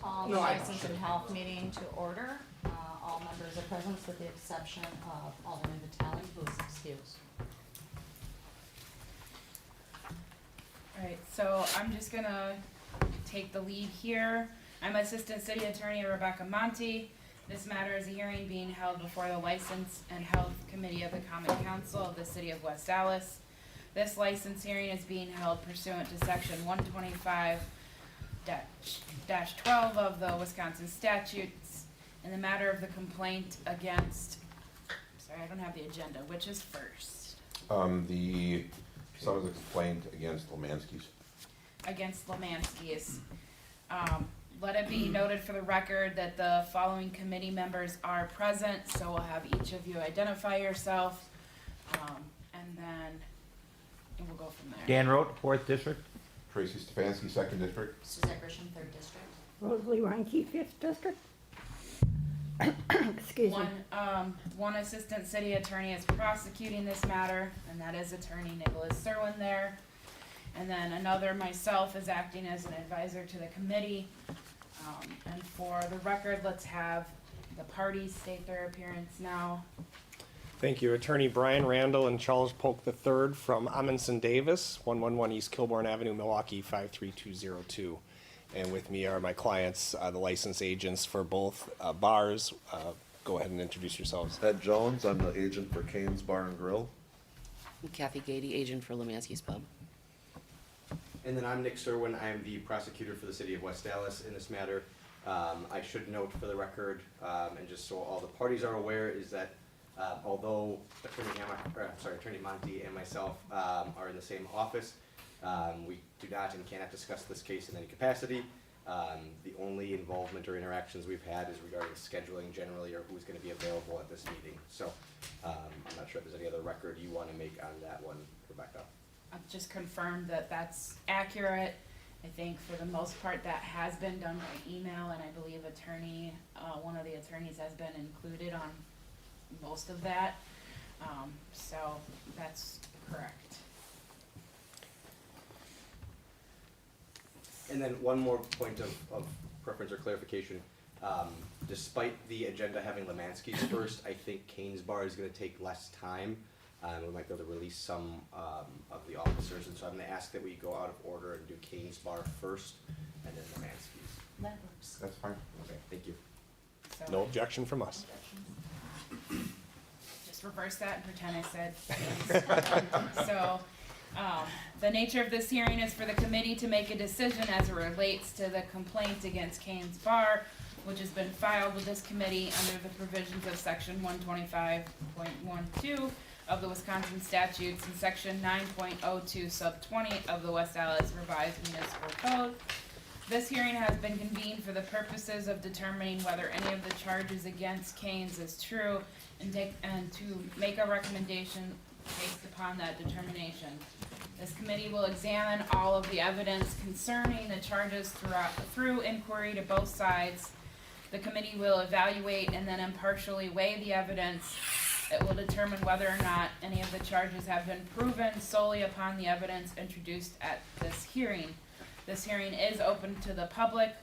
Call the License and Health meeting to order. All members are present with the exception of Alderman Vitale, who is excused. Alright, so I'm just gonna take the lead here. I'm Assistant City Attorney Rebecca Monty. This matter is a hearing being held before the License and Health Committee of the Common Council of the City of West Allis. This license hearing is being held pursuant to section 125-12 of the Wisconsin statutes in the matter of the complaint against, sorry, I don't have the agenda, which is first? Someone's complaint against Lemansky's. Against Lemansky's. Let it be noted for the record that the following committee members are present, so we'll have each of you identify yourself, and then we'll go from there. Dan Roth, 4th District. Tracy Stefanski, 2nd District. Suzette Grisham, 3rd District. Rosalie Reinke, 5th District. Excuse me. One assistant city attorney is prosecuting this matter, and that is Attorney Nicholas Serwin there. And then another, myself, is acting as an advisor to the committee. And for the record, let's have the parties state their appearance now. Thank you. Attorney Brian Randall and Charles Polk III from Amundsen Davis, 111 East Kilbourne Avenue, Milwaukee, 53202. And with me are my clients, the license agents for both bars. Go ahead and introduce yourselves. Ed Jones, I'm the agent for Kane's Bar and Grill. I'm Kathy Gady, agent for Lemansky's Pub. And then I'm Nick Serwin. I am the prosecutor for the city of West Allis in this matter. I should note for the record, and just so all the parties are aware, is that although Attorney Monty and myself are in the same office, we do not and cannot discuss this case in any capacity. The only involvement or interactions we've had is regarding scheduling generally, or who's going to be available at this meeting. So I'm not sure if there's any other record you want to make on that one, Rebecca. I've just confirmed that that's accurate. I think for the most part that has been done by email, and I believe one of the attorneys has been included on most of that. So that's correct. And then one more point of preference or clarification. Despite the agenda having Lemansky's first, I think Kane's Bar is going to take less time. We might be able to release some of the officers, and so I'm going to ask that we go out of order and do Kane's Bar first, and then Lemansky's. That works. That's fine. Okay, thank you. So No objection from us. just reverse that and pretend I said. So, the nature of this hearing is for the committee to make a decision as it relates to the complaint against Kane's Bar, which has been filed with this committee under the provisions of section 125.12 of the Wisconsin statutes and section 9.02 sub 20 of the West Allis Revised Municipal Code. This hearing has been convened for the purposes of determining whether any of the charges against Kane's is true and to make a recommendation based upon that determination. This committee will examine all of the evidence concerning the charges through inquiry to both sides. The committee will evaluate and then impartially weigh the evidence. It will determine whether or not any of the charges have been proven solely upon the evidence introduced at this hearing. This hearing is open to the public.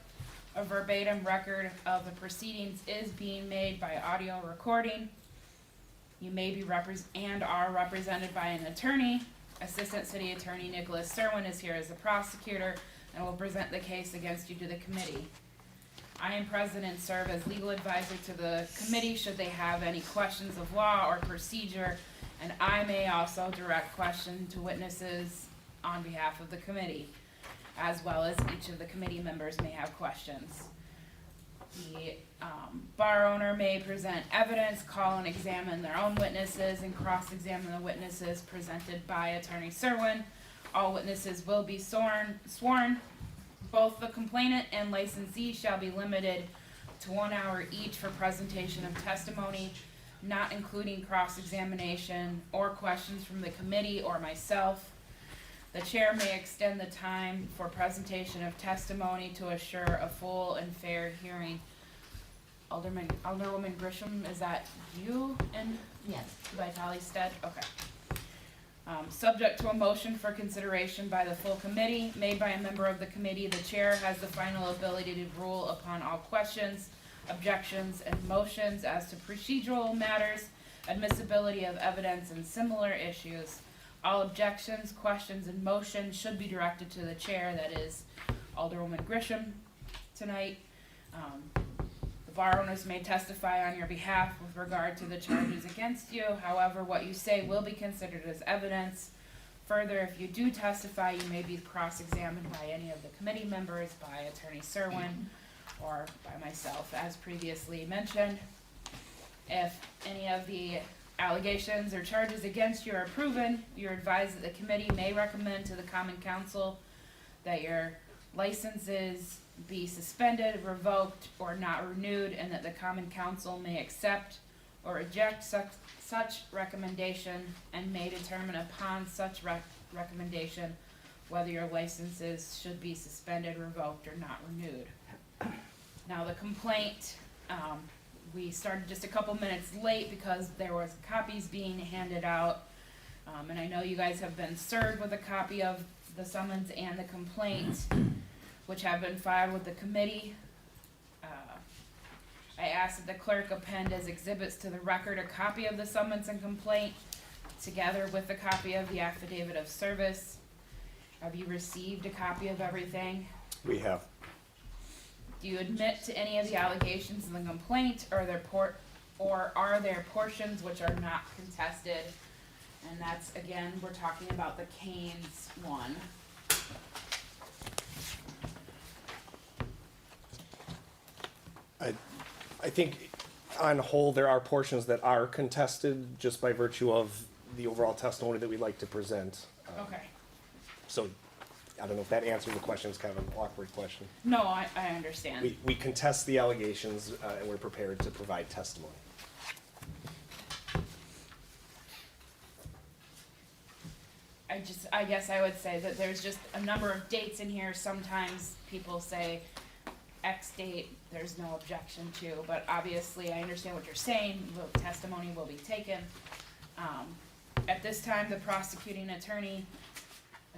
A verbatim record of the proceedings is being made by audio recording. You may be are represented by an attorney. Assistant City Attorney Nicholas Serwin is here as a prosecutor and will present the case against you to the committee. I am present and serve as legal advisor to the committee should they have any questions of law or procedure, and I may also direct questions to witnesses on behalf of the committee, as well as each of the committee members may have questions. The bar owner may present evidence, call and examine their own witnesses, and cross-examine the witnesses presented by Attorney Serwin. All witnesses will be sworn. Both the complainant and licensee shall be limited to 1 hour each for presentation of testimony, not including cross-examination or questions from the committee or myself. The chair may extend the time for presentation of testimony to assure a full and fair hearing. Alderwoman Grisham, is that you and Yes. Vitale stead? Okay. Subject to a motion for consideration by the full committee, made by a member of the committee, the chair has the final ability to rule upon all questions, objections, and motions as to procedural matters, admissibility of evidence, and similar issues. All objections, questions, and motions should be directed to the chair, that is Alderwoman Grisham tonight. The bar owners may testify on your behalf with regard to the charges against you. However, what you say will be considered as evidence. Further, if you do testify, you may be cross-examined by any of the committee members, by Attorney Serwin, or by myself, as previously mentioned. If any of the allegations or charges against you are proven, you're advised that the committee may recommend to the Common Council that your licenses be suspended, revoked, or not renewed, and that the Common Council may accept or reject such recommendation and may determine upon such recommendation whether your licenses should be suspended, revoked, or not renewed. Now, the complaint, we started just a couple minutes late because there was copies being handed out. And I know you guys have been served with a copy of the summons and the complaint, which have been filed with the committee. I asked that the clerk append as exhibits to the record a copy of the summons and complaint, together with a copy of the affidavit of service. Have you received a copy of everything? We have. Do you admit to any of the allegations in the complaint, or are there portions which are not contested? And that's, again, we're talking about the Canes one. I think on whole, there are portions that are contested just by virtue of the overall testimony that we'd like to present. Okay. So I don't know if that answers the question. It's kind of an awkward question. No, I understand. We contest the allegations, and we're prepared to provide testimony. I guess I would say that there's just a number of dates in here. Sometimes people say X date, there's no objection to, but obviously I understand what you're saying. The testimony will be taken. At this time, the prosecuting attorney,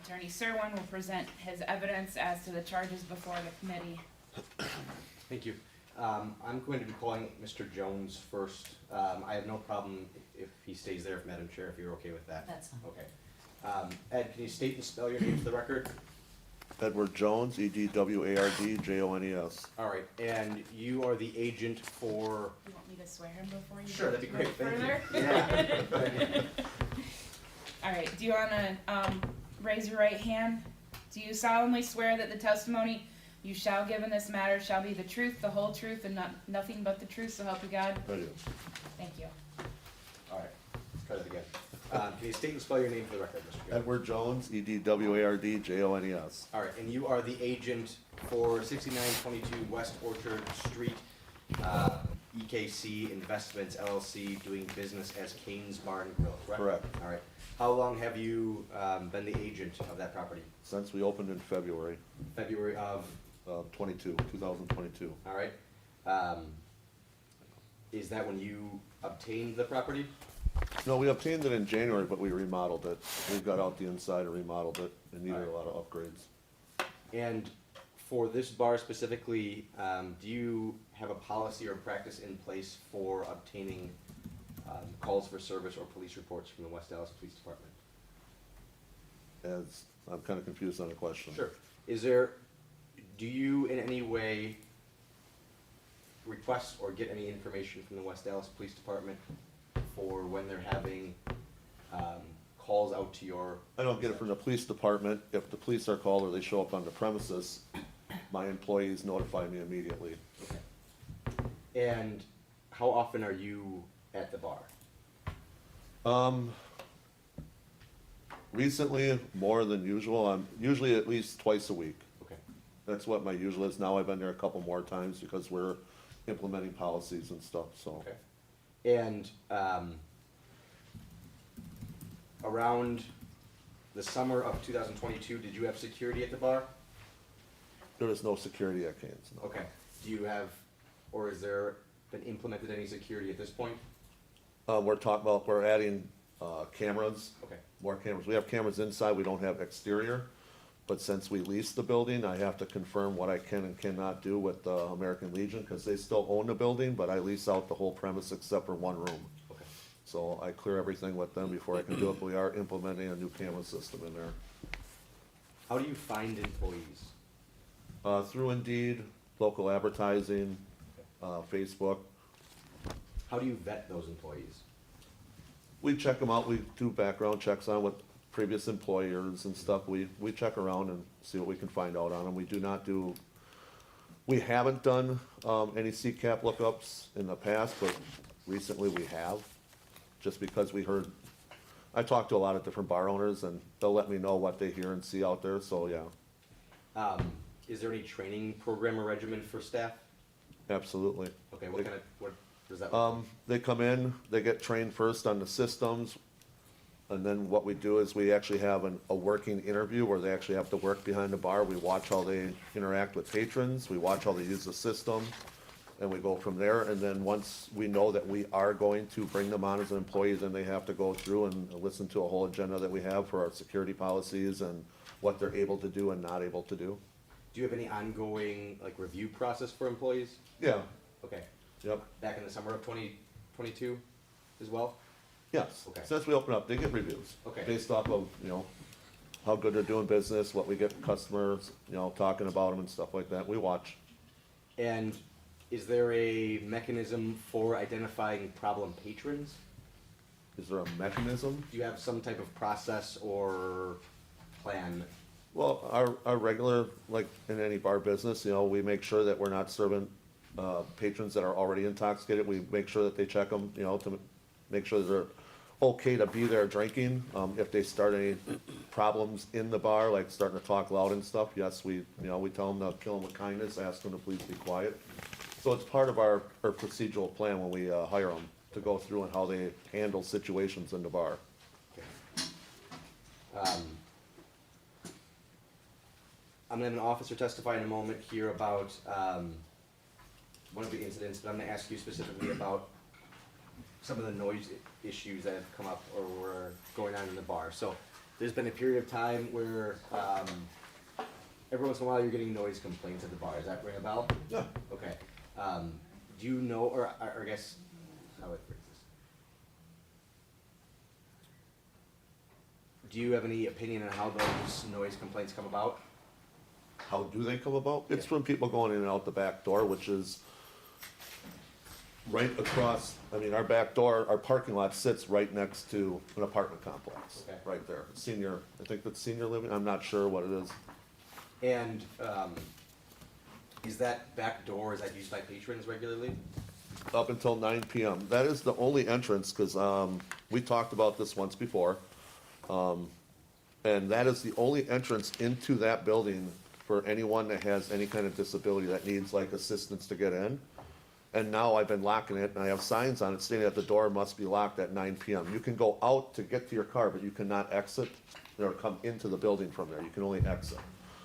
Attorney Serwin, will present his evidence as to the charges before the committee. Thank you. I'm going to be calling Mr. Jones first. I have no problem if he stays there, Madam Chair, if you're okay with that. That's fine. Okay. Ed, can you state and spell your name for the record? Edward Jones, Edward Jones. All right, and you are the agent for... You want me to swear him before you? Sure, that'd be great, go thank you. further? Yeah. All right, do you wanna, raise your right hand? Do you solemnly swear that the testimony you shall give in this matter shall be the truth, the whole truth, and nothing but the truth, so help you God? I do. Thank you. All right, let's try that again. Can you state and spell your name for the record, Mr. Jones? Edward Jones, Edward Jones. All right, and you are the agent for 6922 West Orchard Street, EKC Investments LLC, doing business as Canes Bar and Grill, correct? Correct. All right. How long have you been the agent of that property? Since we opened in February February of, 2022. all right. Is that when you obtained the property? No, we obtained it in January, but we remodeled it. We got out the inside and remodeled it. It needed a lot of upgrades. And for this bar specifically, do you have a policy or practice in place for obtaining calls for service or police reports from the West Dallas Police Department? As, I'm kind of confused on the question. Sure. Do you in any way request or get any information from the West Dallas Police Department for when they're having calls out to your... I don't get it from the police department. If the police are called or they show up on the premises, my employees notify me immediately. And how often are you at the bar? Recently, more than usual. I'm usually at least twice a week. Okay. That's what my usual is. Now I've been there a couple more times because we're implementing policies and stuff, so. Okay. And around the summer of 2022, did you have security at the bar? There is no security at Canes, no. Okay. Do you have, or is there been implemented any security at this point? We're talking about, we're adding cameras. Okay. More cameras. We have cameras inside, we don't have exterior. But since we lease the building, I have to confirm what I can and cannot do with American Legion, because they still own the building, but I lease out the whole premise except for one room. Okay. So I clear everything with them before I can do it, but we are implementing a new camera system in there. How do you find employees? Through Indeed, local advertising, Facebook. How do you vet those employees? We check them out, we do background checks on with previous employers and stuff. We check around and see what we can find out on them. We haven't done, any CCAP lookups in the past, but recently we have. Just because we heard, I talked to a lot of different bar owners and they'll let me know what they hear and see out there, so yeah, Is there any training program or regimen for staff? absolutely. Okay, what does that look like? They come in, they get trained first on the systems, and then what we do is we actually have a working interview where they actually have to work behind the bar. We watch how they interact with patrons, we watch how they use the system, and we go from there. And then once we know that we are going to bring them on as an employee, then they have to go through and listen to a whole agenda that we have for our security policies and what they're able to do and not able to do. Do you have any ongoing, like, review process for employees? Yeah, Okay, yep. back in the summer of 2022 as well? Yes, Okay. since we open up, they get reviews. Okay. Based off of, how good they're doing business, what we get customers, talking about them and stuff like that, we watch. And is there a mechanism for identifying problem patrons? Is there a mechanism? Do you have some type of process or plan? Well, our regular, like in any bar business, we make sure that we're not serving, patrons that are already intoxicated. We make sure that they check them, to make sure that they're okay to be there drinking. If they start any problems in the bar, like starting to talk loud and stuff, yes, we tell them to kill them with kindness, ask them to please be quiet. So it's part of our procedural plan when we, hire them, to go through and how they handle situations in the bar. I'm gonna have an officer testify in a moment here about, one of the incidents, but I'm gonna ask you specifically about some of the noise issues that have come up or were going on in the bar. So, there's been a period of time where, every once in a while you're getting noise complaints at the bar. Does that ring a bell? Yeah. Okay. Do you know, or I guess, how would I phrase this? Do you have any opinion on how those noise complaints come about? How do they come about? It's Yeah. from people going in and out the back door, which is right across, our back door, our parking lot sits right next to an apartment complex. Okay. Right there. I think that's senior living, I'm not sure what it is. And, is that back door, is that used by patrons regularly? Up until 9 PM. That is the only entrance, cause, we talked about this once before. And that is the only entrance into that building for anyone that has any kind of disability that needs like assistance to get in. And now I've been locking it, and I have signs on it stating that the door must be locked at 9 PM. You can go out to get to your car, but you cannot exit or come into the building from there. You can only exit.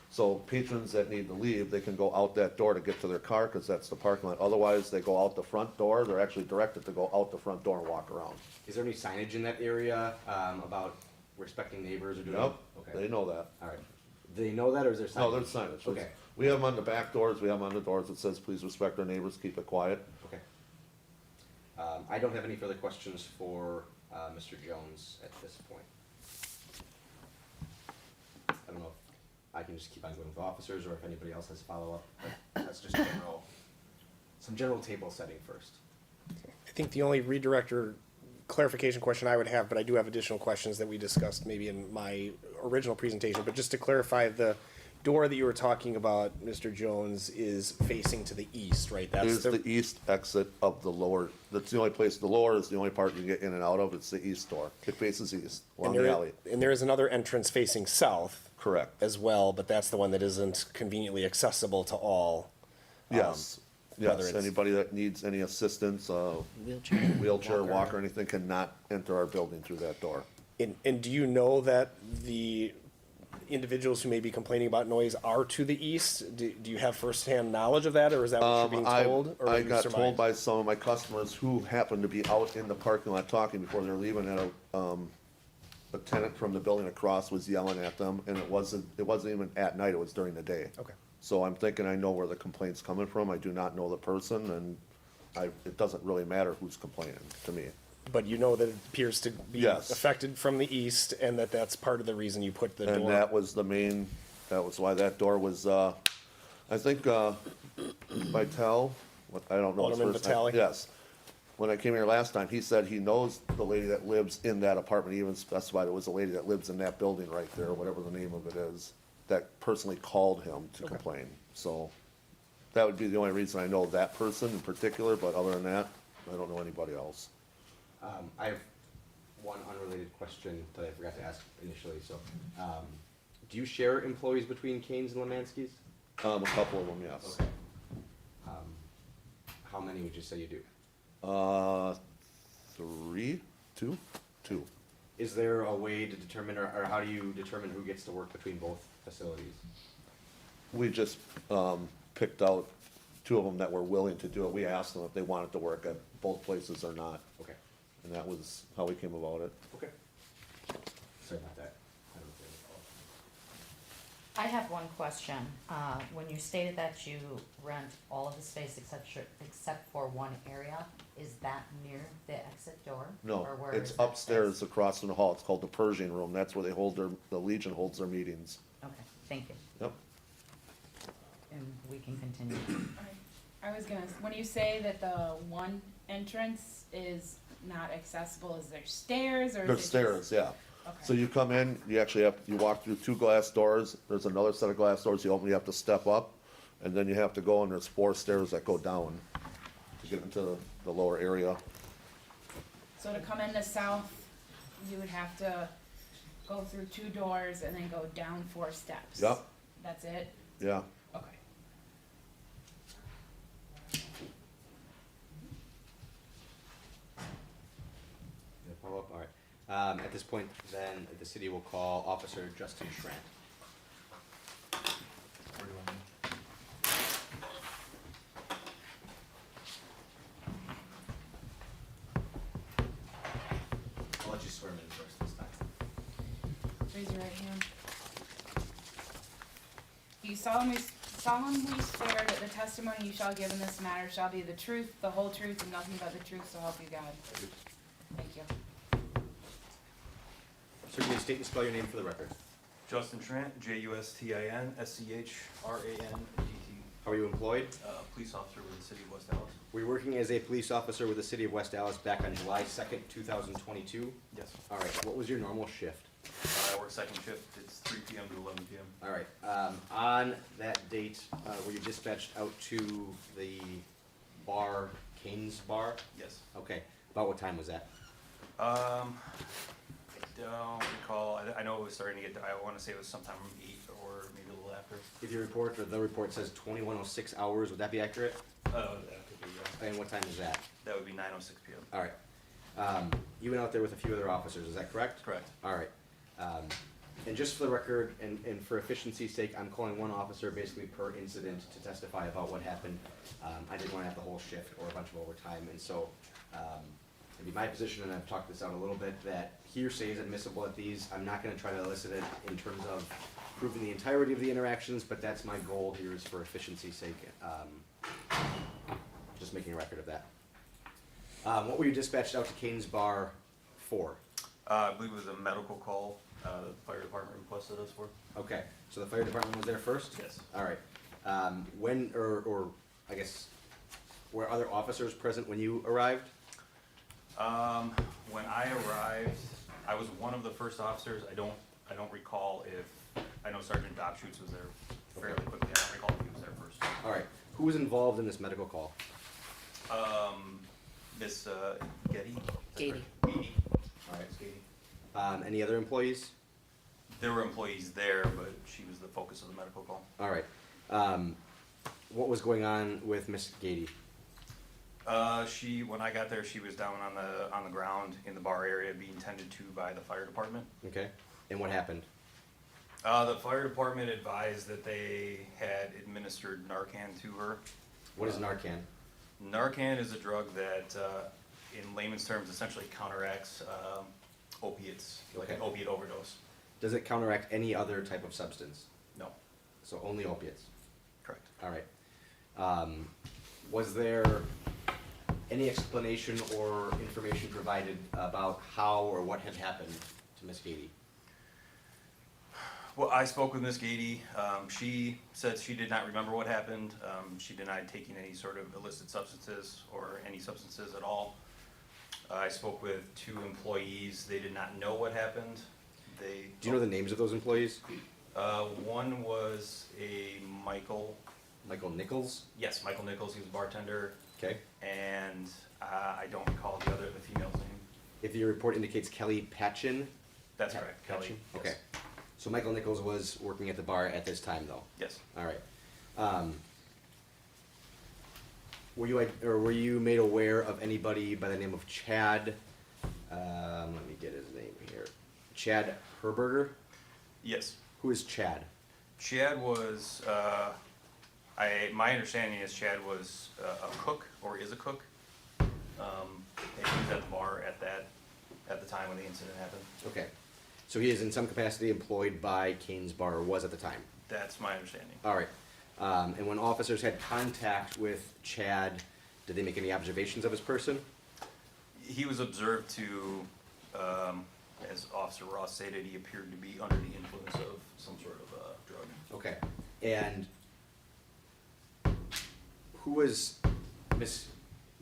So patrons that need to leave, they can go out that door to get to their car, cause that's the parking lot. Otherwise, they go out the front door. They're actually directed to go out the front door and walk around. Is there any signage in that area, about respecting neighbors or doing? Yep, Okay, they know that. alright. Do they know that, or is there signage? No, there's signage. Okay, We have them on the back doors, we have them on the doors that says, please respect our neighbors, keep it quiet. okay. I don't have any further questions for, Mr. Jones at this point. I don't know if I can just keep on going with officers, or if anybody else has follow-up, but that's just some general table setting first. I think the only redirect or clarification question I would have, but I do have additional questions that we discussed maybe in my original presentation, but just to clarify, the door that you were talking about, Mr. Jones, is facing to the east, right? It is the east exit of the lower, that's the only place, the lower is the only part you get in and out of, it's the east door. It faces east, along the alley. And there is another entrance facing south Correct. as well, but that's the one that isn't conveniently accessible to all. Yes, whether yes, it's- anybody that needs any assistance, Wheelchair. wheelchair, walker, anything cannot enter our building through that door. And do you know that individuals who may be complaining about noise are to the east? Do you have firsthand knowledge of that, or is that what you're being told? Or I you got surmise? told by some of my customers who happened to be out in the parking lot talking before they're leaving, that a tenant from the building across was yelling at them, and it wasn't even at night, it was during the day. Okay. So I'm thinking I know where the complaint's coming from. I do not know the person, and it doesn't really matter who's complaining to me. But you know that it appears to be Yes. affected from the east, and that's part of the reason you put the door. And that was why that door was, I think, Vitale, I don't know his Alderman first name. Vitale? Yes. When I came here last time, he said he knows the lady that lives in that apartment. He even specified it was a lady that lives in that building right there, whatever the name of it is, that personally called him to complain. So that would be the only reason I know that person in particular, but other than that, I don't know anybody else. I have one unrelated question that I forgot to ask initially, so, do you share employees between Kane's and Lemansky's? A couple of them, yes. Okay. How many would you say you do? Three, two. Is there a way to determine, or how do you determine who gets to work between both facilities? We just picked out two of them that were willing to do it. We asked them if they wanted to work at both places or not, Okay, and that was how we came about it. okay. Sorry about that. I don't know if I have one question. When you stated that you rent all of the space except for one area, is that near the exit door? No, Or where it's is that upstairs space? across from the hall. It's called the Pershing Room. That's where the Legion holds their meetings. Okay, thank you. Yep. And we can continue. I was gonna, when you say that the one entrance is not accessible, is there stairs or is it There's just- stairs, yeah. So Okay, you come in, you actually you walk through two glass doors. There's another set of glass doors you open, you have to step up, and then you have to go, and there's 4 stairs that go down to get into the lower area. so to come into south, you would have to go through 2 doors and then go down 4 steps? Yep. That's it? Yeah. Okay. Yeah, follow up, all right. At this point, then, the city will call Officer Justin Schrant. I'll let you swear him in first this time. Raise your right hand. Do you solemnly swear that the testimony you shall give in this matter shall be the truth, the whole truth, and nothing but the truth, so help you God? Thank you. Sir, can you state and spell your name for the record? Justin Trant, Justin, Schrandt. How are you employed? Police officer with the city of West Dallas. Were you working as a police officer with the city of West Dallas back on July 2nd, 2022? Yes. All right, what was your normal shift? I work second shift. It's 3 p.m. to 11 p.m. All right, on that date, were you dispatched out to the bar, Kane's Bar? Yes. Okay, about what time was that? I don't recall. I know it was starting to get. I want to say it was sometime 8 or maybe a little after. If your report, or the report says 21:06 hours, would that be accurate? That could be. And what time is that? That would be 9:06 p.m. All right. You went out there with a few other officers, is that correct? Correct. All right. And just for the record, and for efficiency's sake, I'm calling one officer basically per incident to testify about what happened. I didn't want to have the whole shift or a bunch of overtime, and so, it'd be my position, and I've talked this out a little bit, that hearsay is admissible at these. I'm not gonna try to elicit it in terms of proving the entirety of the interactions, but that's my goal here, is for efficiency's sake, just making a record of that. What were you dispatched out to Kane's Bar for? I believe it was a medical call. The fire department requested us for. Okay, so the fire department was there first? Yes. All right. When, or I guess, were other officers present when you arrived? When I arrived, I was one of the first officers. I don't recall if, I know Sergeant Dobschutz was there fairly quickly. I don't recall if he was there first. All right. Who was involved in this medical call? Miss Getty? Gady. Gady. All right. Any other employees? There were employees there, but she was the focus of the medical call. All right. What was going on with Miss Gady? When I got there, she was down on the ground in the bar area being tended to by the fire department. Okay. And what happened? The fire department advised that they had administered Narcan to her. What is Narcan? Narcan is a drug that, in layman's terms, essentially counteracts opiates, like an Okay. opiate overdose. Does it counteract any other type of substance? No, So only opiates? correct. All right. Was there any explanation or information provided about how or what had happened to Miss Gady? Well, I spoke with Ms. Gady. She said she did not remember what happened. She denied taking any sort of illicit substances or any substances at all. I spoke with 2 employees. They did not know what happened. They. Do you know the names of those employees? One was a Michael, Michael Nichols? yes, Michael Nichols, he was a bartender, Okay. and I don't recall the female's name. If your report indicates Kelly Patchin? That's correct, Kelly. Patchin? Yes. Okay. So Michael Nichols was working at the bar at this time, though? Yes. All right. Were you made aware of anybody by the name of Chad? Let me get his name here. Chad Herberger? Yes. Who is Chad? Chad was, my understanding is Chad was a cook, or is a cook. And he was at the bar at the time when the incident happened. Okay. So he is in some capacity employed by Kane's Bar, or was at the time? That's my understanding. All right. And when officers had contact with Chad, did they make any observations of his person? He was observed to, as Officer Ross stated, he appeared to be under the influence of some sort of drug. Okay. And who was Miss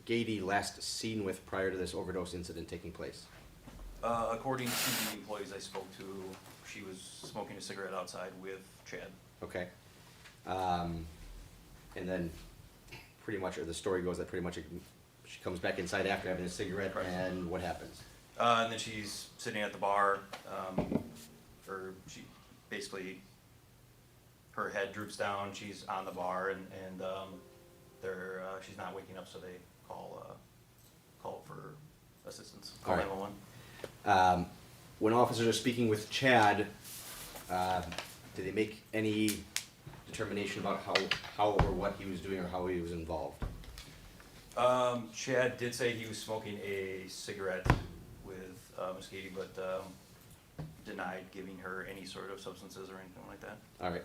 Gady last seen with prior to this overdose incident taking place? According to the employees I spoke to, she was smoking a cigarette outside with Chad. Okay. And then pretty much, or the story goes that pretty much she comes back inside after having a cigarette, Correct. and what happens? And then she's sitting at the bar, or she basically, her head droops down, she's on the bar, and she's not waking up, so they call for assistance, call All right. 911. When officers are speaking with Chad, did they make any determination about how or what he was doing or how he was involved? Chad did say he was smoking a cigarette with Ms. Gady, but denied giving her any sort of substances or anything like that. All right.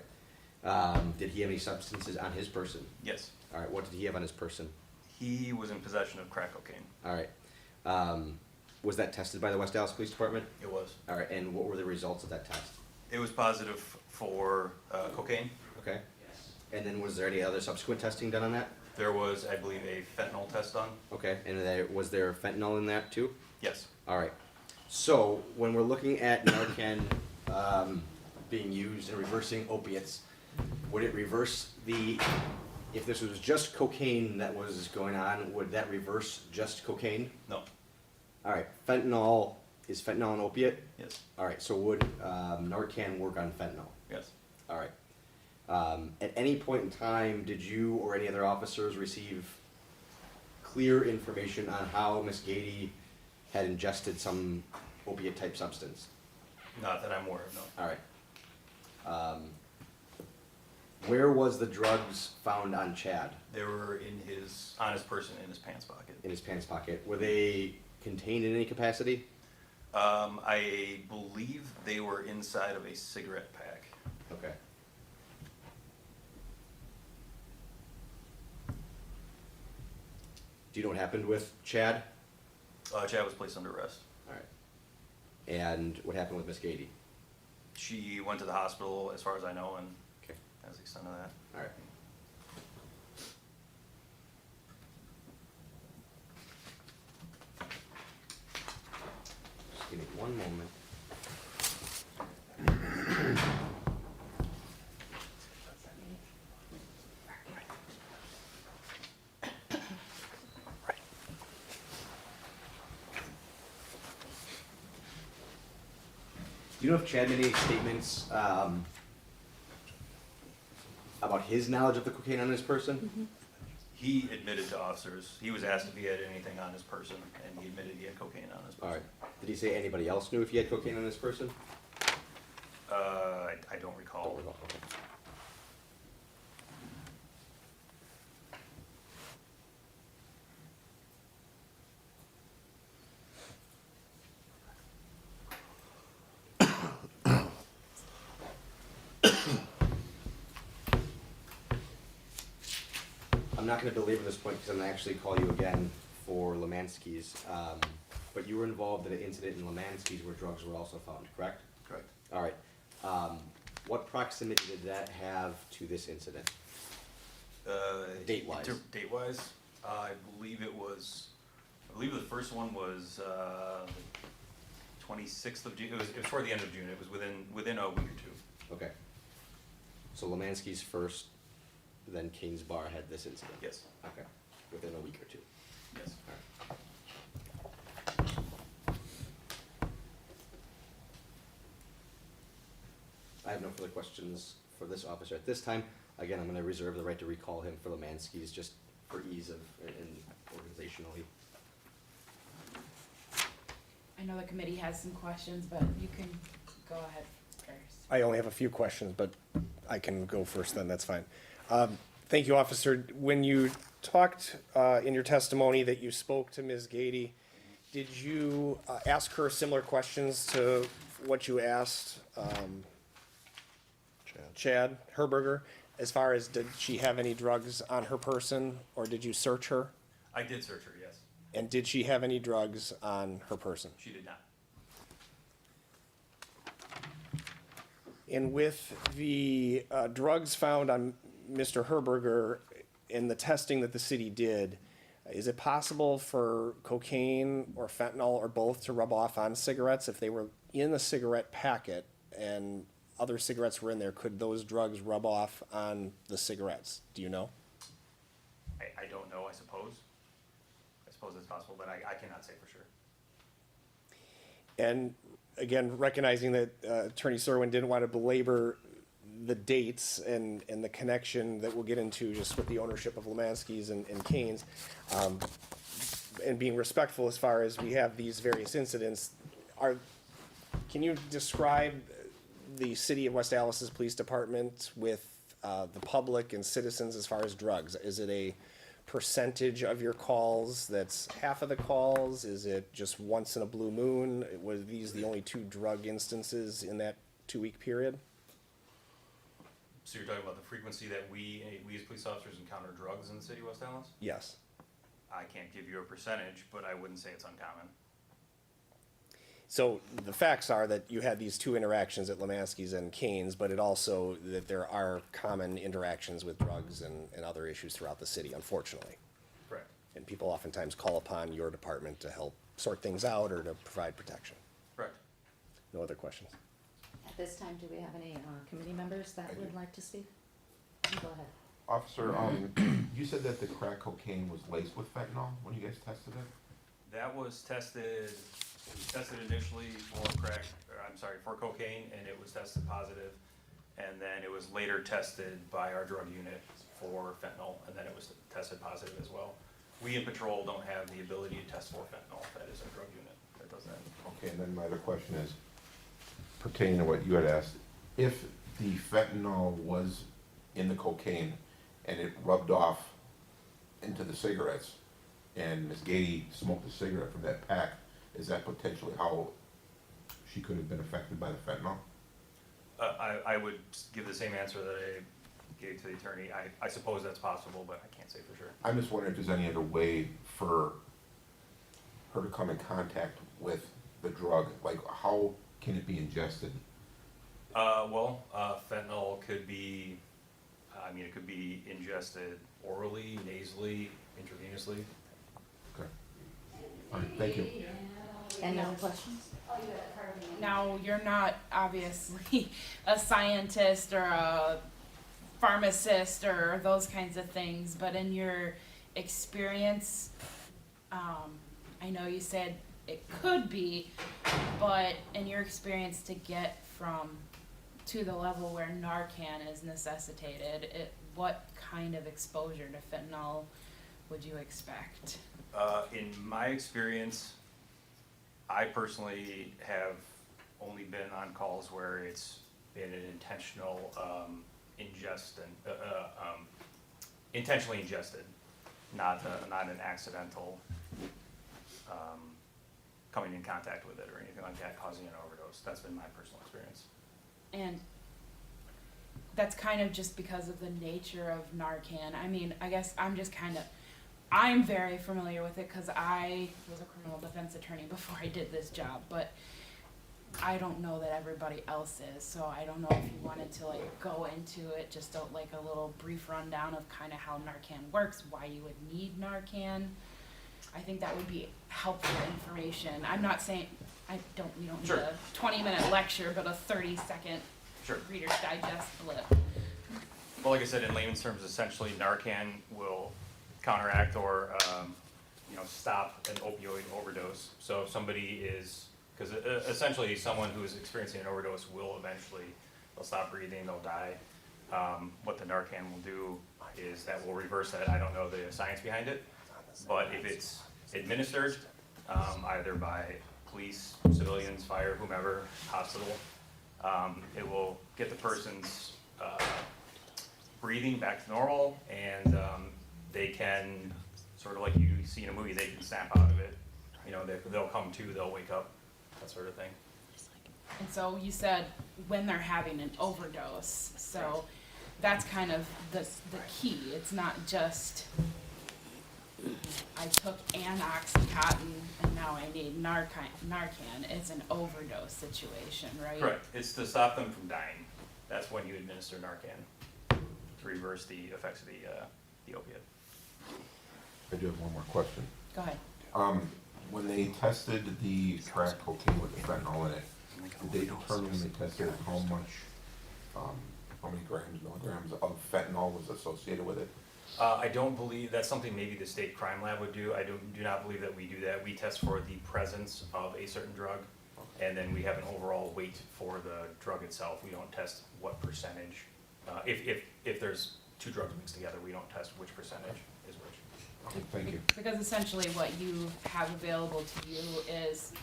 Did he have any substances on his person? Yes, All right. What did he have on his person? he was in possession of crack cocaine. All right. Was that tested by the West Dallas Police Department? It was. All right. And what were the results of that test? It was positive for cocaine. Okay. And then was there any other subsequent testing done on that? There was, I believe, a fentanyl test done. Okay. And was there fentanyl in that too? Yes. All right. So when we're looking at Narcan being used in reversing opiates, would it reverse if this was just cocaine that was going on, would that reverse just cocaine? No. All right. Is fentanyl an opiate? Yes. All right. So would Narcan work on fentanyl? Yes. All right. At any point in time, did you or any other officers receive clear information on how Miss Gady had ingested some opiate type substance? Not that I'm aware of, no. All right. Where was the drugs found on Chad? They were on his person, in his pants pocket. In his pants pocket. Were they contained in any capacity? I believe they were inside of a cigarette pack. Okay. Do you know what happened with Chad? Chad was placed under arrest. All right. And what happened with Miss Gady? She went to the hospital, as far as I know, and Okay. that's the extent of that. All right. Just give me one moment. Do you know if Chad made any statements about his knowledge of the cocaine on his person? He admitted to officers, he was asked if he had anything on his person, and he admitted he had cocaine on his person. All right. Did he say anybody else knew if he had cocaine on his person? I don't recall. Don't recall, okay. I'm not gonna belabor this point because I'm gonna actually call you again for Lemansky's. But you were involved in an incident in Lemansky's where drugs were also found, correct? Correct. All right. What proximity did that have to this incident? Date-wise. Date-wise, I believe the first one was, 26th of June, it was toward the end of June, it was within a week or two. Okay. So Lemansky's first, then Kane's Bar had this incident? Yes, Okay, within a week or two. yes. All right. I have no further questions for this officer at this time. Again, I'm gonna reserve the right to recall him for Lemansky's just for ease of, and organizationally. I know the committee has some questions, but you can go ahead first. I only have a few questions, but I can go first then, that's fine. Thank you, officer. When you talked in your testimony that you spoke to Ms. Gady, did you ask her similar questions to what you asked Chad Herberger? As far as, did she have any drugs on her person, or did you search her? I did search her, yes. And did she have any drugs on her person? She did not. And with the drugs found on Mr. Herberger in the testing that the city did, is it possible for cocaine or fentanyl or both to rub off on cigarettes? If they were in the cigarette packet and other cigarettes were in there, could those drugs rub off on the cigarettes? Do you know? I don't know, I suppose. I suppose it's possible, but I cannot say for sure. And again, recognizing that Attorney Serwin didn't want to belabor the dates and the connection that we'll get into just with the ownership of Lemansky's and Kane's, and being respectful as far as we have these various incidents, can you describe the city of West Allis's police department with the public and citizens as far as drugs? Is it a percentage of your calls that's half of the calls? Is it just once in a blue moon? Were these the only 2 drug instances in that 2-week period? So you're talking about the frequency that we as police officers encounter drugs in the city of West Allis? Yes. I can't give you a percentage, but I wouldn't say it's uncommon. So the facts are that you had these 2 interactions at Lemansky's and Kane's, but it also that there are common interactions with drugs and other issues throughout the city, unfortunately. Correct. And people oftentimes call upon your department to help sort things out or to provide protection. Correct. No other questions? At this time, do we have any committee members that would like to speak? Go ahead. Officer, you said that the crack cocaine was laced with fentanyl when you guys tested it? That was tested initially for cocaine, and it was tested positive. And then it was later tested by our drug unit for fentanyl, and then it was tested positive as well. We in patrol don't have the ability to test for fentanyl. That is our drug unit that does that. Okay, and then my other question is pertaining to what you had asked. If the fentanyl was in the cocaine and it rubbed off into the cigarettes, and Ms. Gady smoked a cigarette from that pack, is that potentially how she could have been affected by the fentanyl? I would give the same answer that I gave to the attorney. I suppose that's possible, but I can't say for sure. I'm just wondering if there's any other way for her to come in contact with the drug, like how can it be ingested? Fentanyl could be, it could be ingested orally, nasally, intravenously. Okay. All right, thank you. Any other questions? Now, you're not obviously a scientist or a pharmacist or those kinds of things, but in your experience, I know you said it could be, but in your experience to get to the level where Narcan is necessitated, what kind of exposure to fentanyl would you expect? In my experience, I personally have only been on calls where it's been an intentional ingest and intentionally ingested, not an accidental coming in contact with it or anything like that, causing an overdose. That's been my personal experience. And that's kind of just because of the nature of Narcan. I mean, I guess I'm very familiar with it because I was a criminal defense attorney before I did this job, but I don't know that everybody else is, so I don't know if you wanted to like go into it, just like a little brief rundown of kind of how Narcan works, why you would need Narcan. I think that would be helpful information. I'm not saying, we don't need Sure. a 20-minute lecture, but a 30-second Sure. Reader's Digest blip. Well, like I said, in layman's terms, essentially Narcan will counteract or, stop an opioid overdose. So if somebody is, because essentially someone who is experiencing an overdose will eventually, they'll stop breathing, they'll die. What the Narcan will do is that will reverse that. I don't know the science behind it, but if it's administered, either by police, civilians, fire, whomever, hospital, it will get the person's breathing back to normal, and they can, sort of like you see in a movie, they can snap out of it. You know, they'll come to, they'll wake up, that sort of thing. And so you said when they're having an overdose, so that's kind of the key. It's not just I took an Oxycontin and now I need Narcan. It's an overdose situation, right? Correct. It's to stop them from dying. That's when you administer Narcan, to reverse the effects of the opiate. I do have one more question. Go ahead. When they tested the crack cocaine with the fentanyl in it, did they determine when they tested how many milligrams of fentanyl was associated with it? I don't believe, that's something maybe the state crime lab would do. I do not believe that we do that. We test for the presence of a certain drug, and then we have an overall weight for the drug itself. We don't test what percentage. If there's two drugs mixed together, we don't test which percentage is which. Okay, thank you. Because essentially what you have available to you is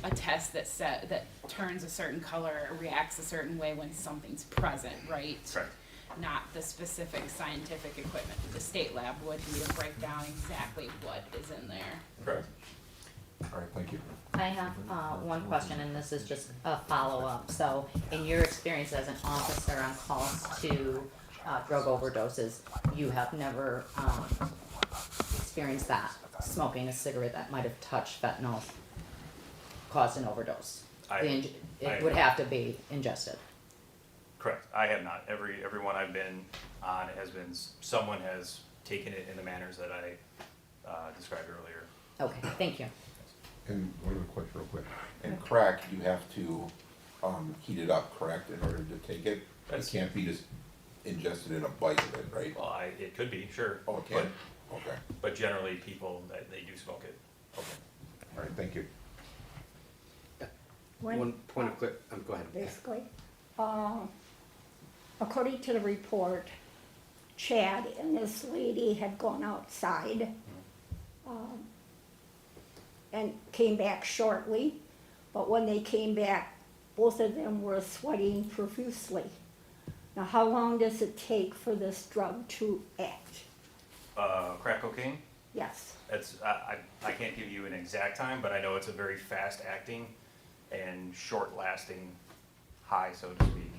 a test that turns a certain color, reacts a certain way when something's present, right? Correct. Not the specific scientific equipment. The state lab would need to break down exactly what is in there. Correct. All right, thank you. I have one question, and this is just a follow-up. So, in your experience as an officer on calls to drug overdoses, you have never experienced that, smoking a cigarette that might have touched fentanyl caused an overdose? It would have to be ingested. Correct. I have not. Everyone I've been on has been, someone has taken it in the manners that I described earlier. Okay, thank you. And one other question real quick. And crack, you have to heat it up, correct, in order to take it? It can't be just ingested in a bite of it, right? Well, it could be, sure. Oh, it can? Okay, But generally, people, they do smoke it. okay. All right, thank you. One point of go ahead. Basically, according to the report, Chad and this lady had gone outside and came back shortly, but when they came back, both of them were sweating profusely. Now, how long does it take for this drug to act? Crack cocaine? Yes. I can't give you an exact time, but I know it's a very fast acting and short lasting high, so to speak.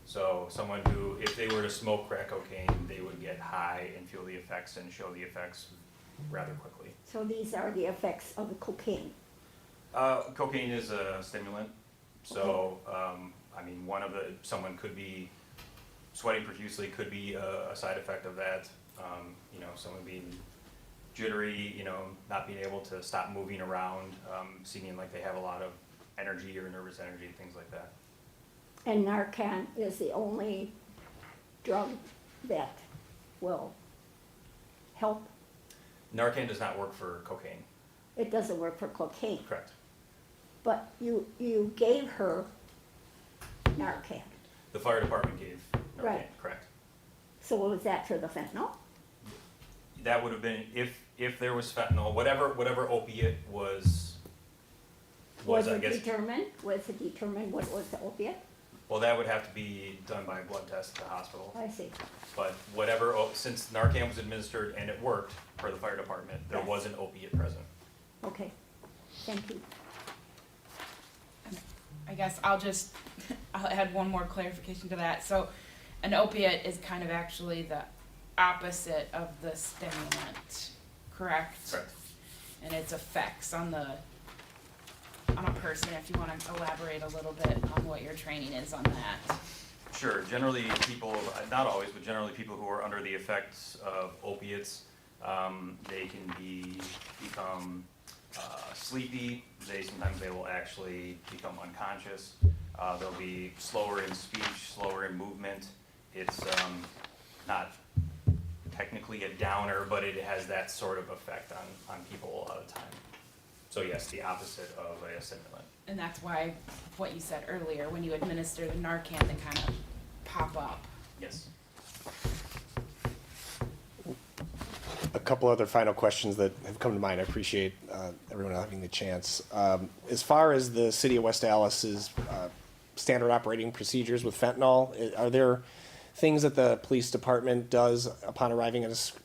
So someone who, if they were to smoke crack cocaine, they would get high and feel the effects and show the effects rather quickly. So these are the effects of the cocaine. Cocaine is a stimulant, so, someone could be sweating profusely, could be a side effect of that. Someone being jittery, not being able to stop moving around, seeming like they have a lot of energy or nervous energy, things like that. And Narcan is the only drug that will help. Narcan does not work for cocaine. It doesn't work for cocaine, Correct. but you gave her Narcan. The fire department gave Narcan, Right. correct. So what was that for the fentanyl? That would have been, if there was fentanyl, whatever opiate was I it guess, determined? Was it determined what was the opiate? Well, that would have to be done by a blood test at the hospital. I see. But whatever, since Narcan was administered and it worked for the fire department, there Yes. was an opiate present. Okay, thank you. I guess I'll add one more clarification to that. So an opiate is kind of actually the opposite of the stimulant, correct? Correct. And its effects on a person, if you wanna elaborate a little bit on what your training is on that. Sure, generally people, not always, but generally people who are under the effects of opiates, they can become sleepy. Sometimes they will actually become unconscious. They'll be slower in speech, slower in movement. It's not technically a downer, but it has that sort of effect on people a lot of the time. So yes, the opposite of a stimulant. And that's why, what you said earlier, when you administer the Narcan, they kind of pop up. Yes. A couple other final questions that have come to mind. I appreciate everyone having the chance. As far as the city of West Allis's standard operating procedures with fentanyl, are there things that the police department does upon arriving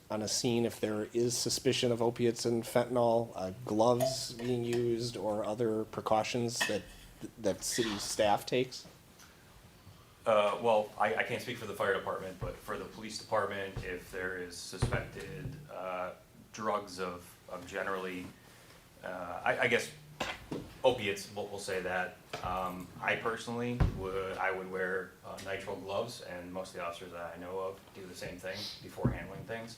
on a scene if there is suspicion of opiates and fentanyl, gloves being used, or other precautions that city staff takes? Well, I can't speak for the fire department, but for the police department, if there is suspected drugs of generally, I guess opiates, we'll say that. I personally would wear nitrile gloves, and most of the officers that I know of do the same thing before handling things.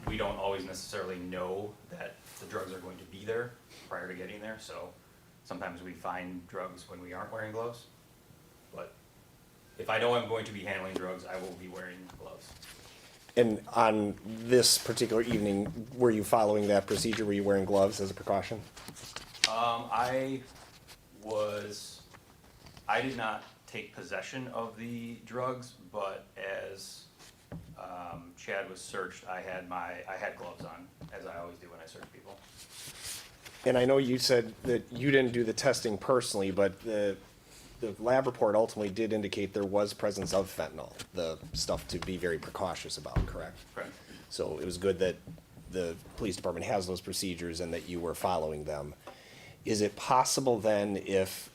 We don't always necessarily know that the drugs are going to be there prior to getting there, so sometimes we find drugs when we aren't wearing gloves. But if I know I'm going to be handling drugs, I will be wearing gloves. And on this particular evening, were you following that procedure? Were you wearing gloves as a precaution? I did not take possession of the drugs, but as Chad was searched, I had gloves on, as I always do when I search people. And I know you said that you didn't do the testing personally, but the lab report ultimately did indicate there was presence of fentanyl, the stuff to be very precautious about, correct? Correct. So it was good that the police department has those procedures and that you were following them. Is it possible then, if,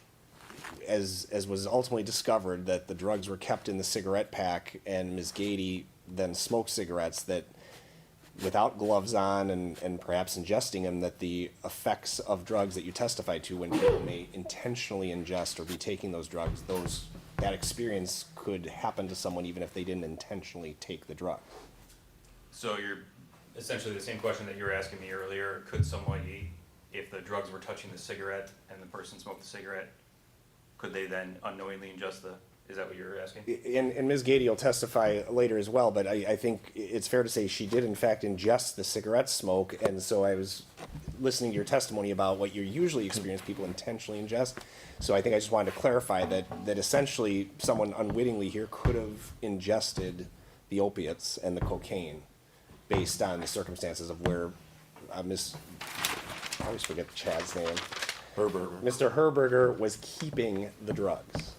as was ultimately discovered, that the drugs were kept in the cigarette pack and Ms. Gady then smoked cigarettes, that without gloves on and perhaps ingesting them, that the effects of drugs that you testified to, when people may intentionally ingest or be taking those drugs, that experience could happen to someone even if they didn't intentionally take the drug? So you're essentially the same question that you were asking me earlier. Could somebody, if the drugs were touching the cigarette and the person smoked the cigarette, could they then unknowingly ingest is that what you're asking? And Ms. Gady will testify later as well, but I think it's fair to say she did in fact ingest the cigarette smoke, and so I was listening to your testimony about what you usually experience people intentionally ingest. So I think I just wanted to clarify that essentially someone unwittingly here could have ingested the opiates and the cocaine based on the circumstances of where I always forget Chad's name. Herberger. Mr. Herberger was keeping the drugs.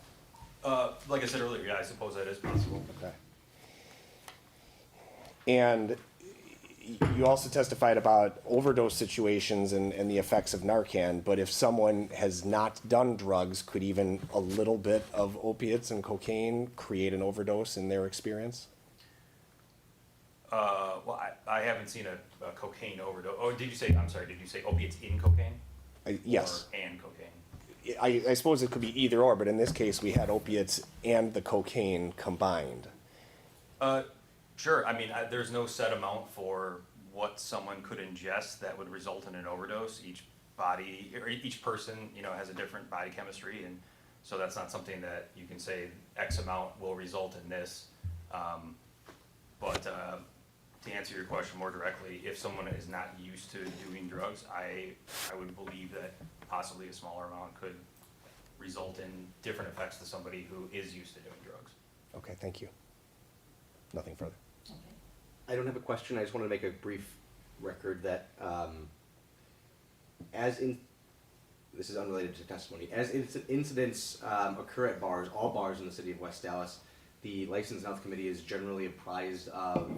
Like I said earlier, yeah, I suppose that is possible. Okay. And you also testified about overdose situations and the effects of Narcan, but if someone has not done drugs, could even a little bit of opiates and cocaine create an overdose in their experience? Well, I haven't seen a cocaine overdose. Oh, did you say opiates in cocaine? Yes. Or and cocaine? I suppose it could be either or, but in this case, we had opiates and the cocaine combined. Sure. I mean, there's no set amount for what someone could ingest that would result in an overdose. Each body, or each person, has a different body chemistry, and so that's not something that you can say X amount will result in this. But to answer your question more directly, if someone is not used to doing drugs, I would believe that possibly a smaller amount could result in different effects to somebody who is used to doing drugs. Okay, thank you. Nothing further. I don't have a question, I just want to make a brief record that, as in this is unrelated to testimony. As incidents occur at bars, all bars in the city of West Dallas, the License and Health Committee is generally apprised of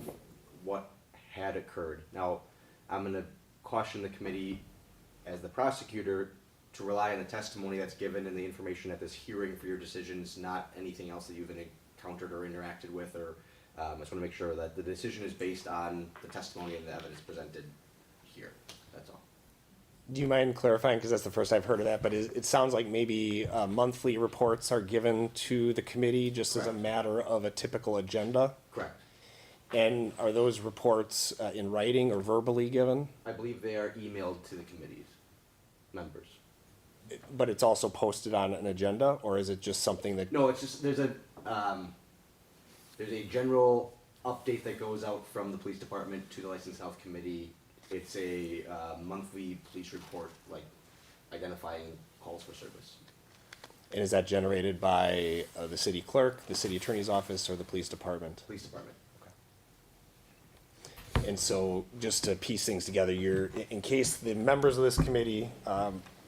what had occurred. Now, I'm going to caution the committee, as the prosecutor, to rely on the testimony that's given and the information at this hearing for your decisions, not anything else that you've encountered or interacted with, or I just want to make sure that the decision is based on the testimony and the evidence presented here. That's all. Do you mind clarifying, because that's the first I've heard of that, but it sounds like maybe monthly reports are given to the committee just as a Correct. matter of a typical agenda? Correct. And are those reports in writing or verbally given? I believe they are emailed to the committee's members. But it's also posted on an agenda, or is it just something that, No, it's just, there's a general update that goes out from the police department to the License Health Committee. It's a monthly police report, like identifying calls for service. and is that generated by the city clerk, the city attorney's office, or the police department? Police department. And so, just to piece things together, in case the members of this committee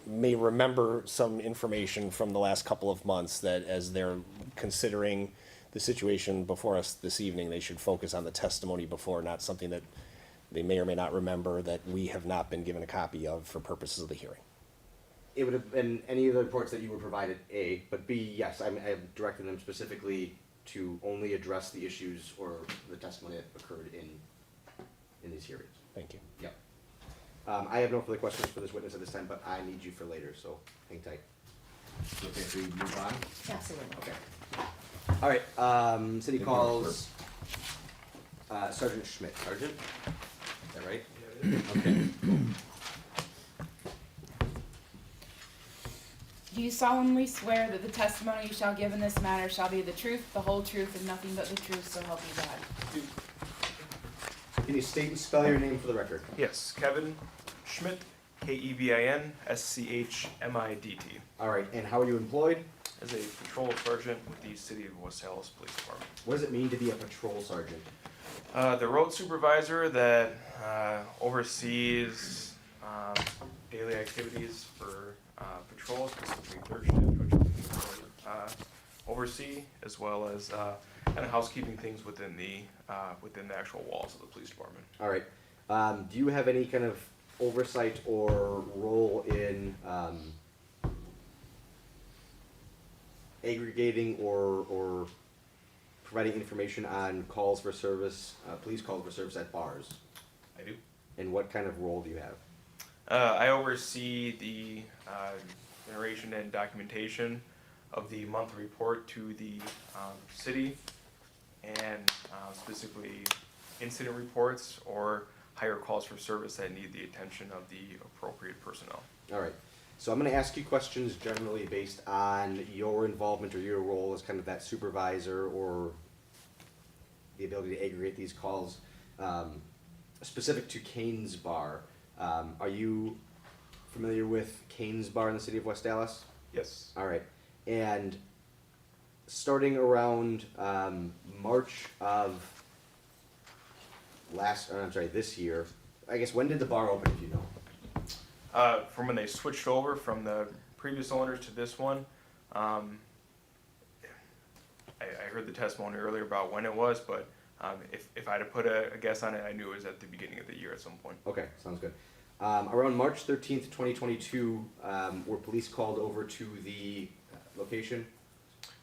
may remember some information from the last couple of months, that as they're considering the situation before us this evening, they should focus on the testimony before, not something that they may or may not remember that we have not been given a copy of for purposes of the hearing. It would have been any of the reports that you were provided, A, but B, yes, I've directed them specifically to only address the issues or the testimony that occurred in these hearings. Thank you. Yep. I have no further questions for this witness at this time, but I need you for later, so hang tight. Okay, so we move on? Absolutely. Okay. All right, city calls Sergeant Schmidt. Sergeant? Is that right? Okay. Do you solemnly swear that the testimony you shall give in this matter shall be the truth, the whole truth, and nothing but the truth, so help you God? Can you state and spell your name for the record? Yes, Kevin Schmidt, KEVIN, SCHMIDT, All right, and how are you employed? as a patrol sergeant with the City of West Dallas Police Department. What does it mean to be a patrol sergeant? The road supervisor that oversees daily activities for patrol, specifically third shift, which I oversee, as well as kind of housekeeping things within the actual walls of the police department. All right, do you have any kind of oversight or role in aggregating or providing information on calls for service, police calls for service at bars? I do. And what kind of role do you have? I oversee the generation and documentation of the monthly report to the city, and specifically incident reports or higher calls for service that need the attention of the appropriate personnel. All right, so I'm gonna ask you questions generally based on your involvement or your role as kind of that supervisor or the ability to aggregate these calls. Specific to Kane's Bar, are you familiar with Kane's Bar in the city of West Dallas? Yes. All right, and starting around March of this year, I guess, when did the bar open, if you know? From when they switched over from the previous owners to this one, I heard the testimony earlier about when it was, but if I had to put a guess on it, I knew it was at the beginning of the year at some point. Okay, sounds good. Around March 13th, 2022, were police called over to the location?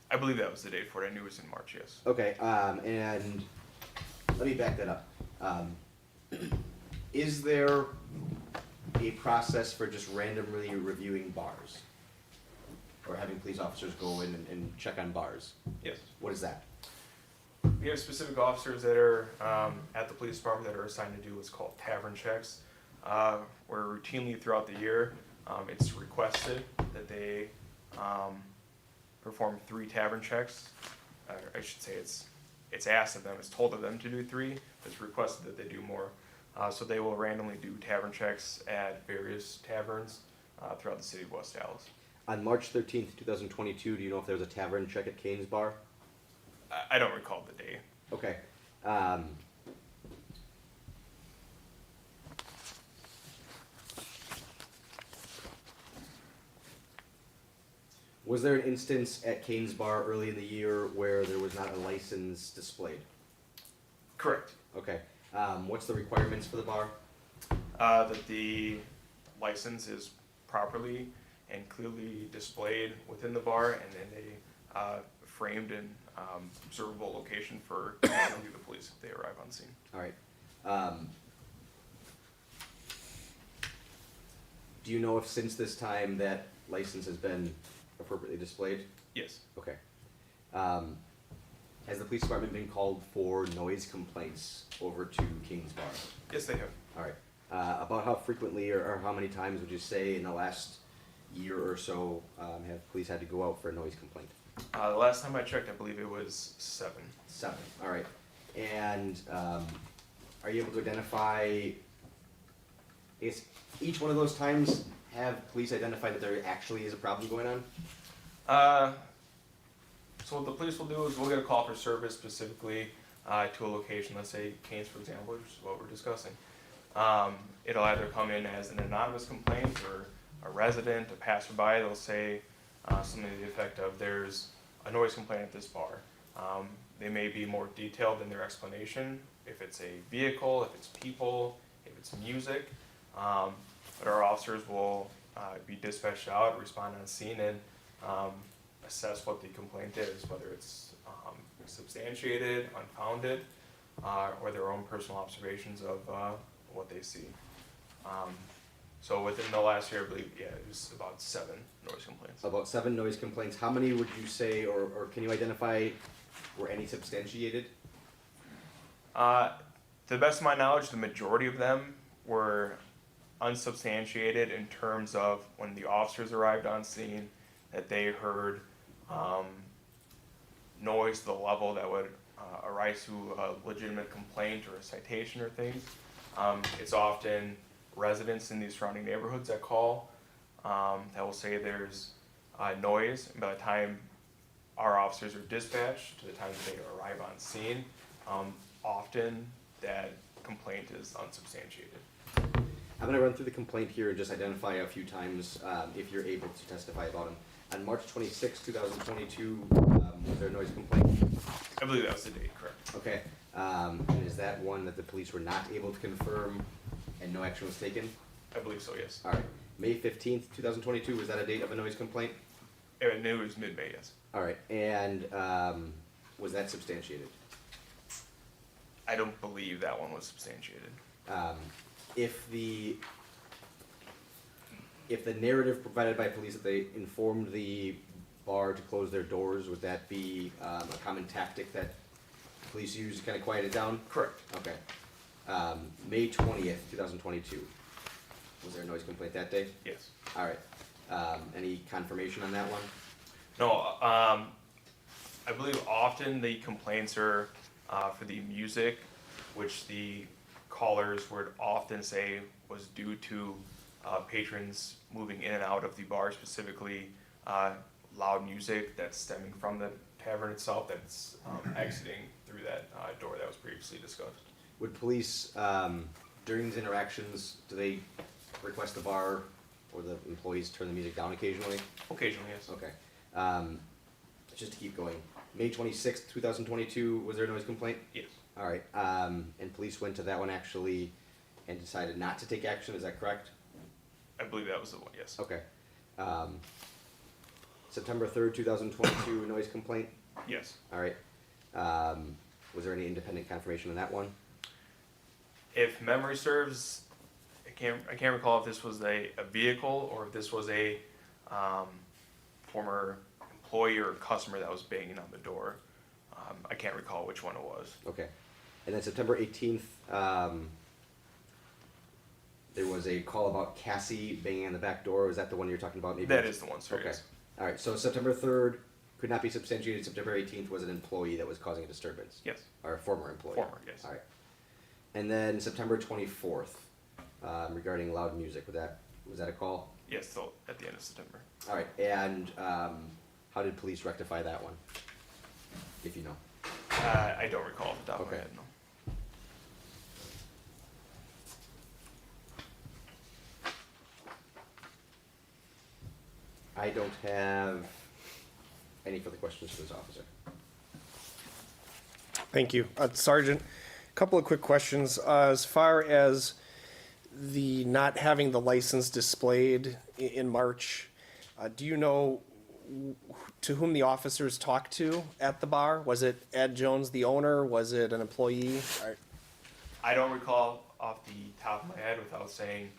I believe that was the date for it. I knew it was in March, yes. Okay, and let me back that up. Is there a process for just randomly reviewing bars? Or having police officers go in and check on bars? Yes. What is that? We have specific officers that are at the police department that are assigned to do what's called tavern checks, where routinely throughout the year, it's requested that they perform 3 tavern checks. I should say it's asked of them, it's told of them to do 3, it's requested that they do more. So they will randomly do tavern checks at various taverns throughout the city of West Dallas. On March 13th, 2022, do you know if there was a tavern check at Kane's Bar? I don't recall the day. Okay. Was there an instance at Kane's Bar early in the year where there was not a license displayed? Correct. Okay. What's the requirements for the bar? That the license is properly and clearly displayed within the bar and in a framed and observable location for the police if they arrive on scene. All right. Do you know if since this time that license has been appropriately displayed? Yes. Okay. Has the police department been called for noise complaints over to King's Bar? Yes, they have. All right. About how frequently or how many times would you say in the last year or so have police had to go out for a noise complaint? The last time I checked, I believe it was 7. 7. All right. And are you able to identify, is each one of those times have police identified that there actually is a problem going on? So what the police will do is we'll get a call for service specifically to a location, let's say Kane's, for example, which is what we're discussing. It'll either come in as an anonymous complaint or a resident, a passerby, they'll say something to the effect of there's a noise complaint at this bar. They may be more detailed in their explanation, if it's a vehicle, if it's people, if it's music. But our officers will be dispatched out, respond on scene, and assess what the complaint is, whether it's substantiated, unfounded, or their own personal observations of what they see. So within the last year, I believe, yeah, it was about 7 noise complaints. About 7 noise complaints. How many would you say, or can you identify, were any substantiated? To the best of my knowledge, the majority of them were unsubstantiated in terms of when the officers arrived on scene, that they heard noise to the level that would arise to a legitimate complaint or a citation or things. It's often residents in these surrounding neighborhoods that call that will say there's noise, and by the time our officers are dispatched to the time that they arrive on scene, often that complaint is unsubstantiated. I'm going to run through the complaint here and just identify a few times if you're able to testify about them. On March 26, 2022, was there a noise complaint? I believe that was the date, correct? Okay. And is that one that the police were not able to confirm and no action was taken? I believe so, yes. All right. May 15th, 2022, was that a date of a noise complaint? I knew it was mid-May, yes. All right. And was that substantiated? I don't believe that one was substantiated. If the narrative provided by police that they informed the bar to close their doors, would that be a common tactic that police use to kind of quiet it down? Correct. Okay. May 20th, 2022. Was there a noise complaint that day? Yes. All right. Any confirmation on that one? No, I believe often the complaints are for the music, which the callers would often say was due to patrons moving in and out of the bar, specifically loud music that's stemming from the tavern itself that's exiting through that door that was previously discussed. Would police, during these interactions, do they request the bar or the employees turn the music down occasionally? Occasionally, yes. Okay. Just to keep going. May 26th, 2022, was there a noise complaint? Yes. All right. And police went to that one actually and decided not to take action, is that correct? I believe that was the one, yes. Okay. September 3rd, 2022, noise complaint? Yes. All right. Was there any independent confirmation on that one? If memory serves, I can't recall if this was a vehicle or if this was a former employee or customer that was banging on the door. I can't recall which one it was. Okay. And then September 18th, there was a call about Cassie banging on the back door. Is that the one you're talking about? Maybe That is the one, sir, Okay. yes. All right. So September 3rd could not be substantiated. September 18th was an employee that was causing a disturbance. Yes. Or a former employee. Former, yes. All right. And then September 24th, regarding loud music. Was that a call? Yes, so at the end of September. All right. And how did police rectify that one? If you know. I don't recall off the top of my Okay. head, no. I don't have Any further questions for this officer? Thank you. Sergeant, a couple of quick questions. As far as the not having the license displayed in March, do you know to whom the officers talked to at the bar? Was it Ed Jones, the owner? Was it an employee? I don't recall off the top of my head without saying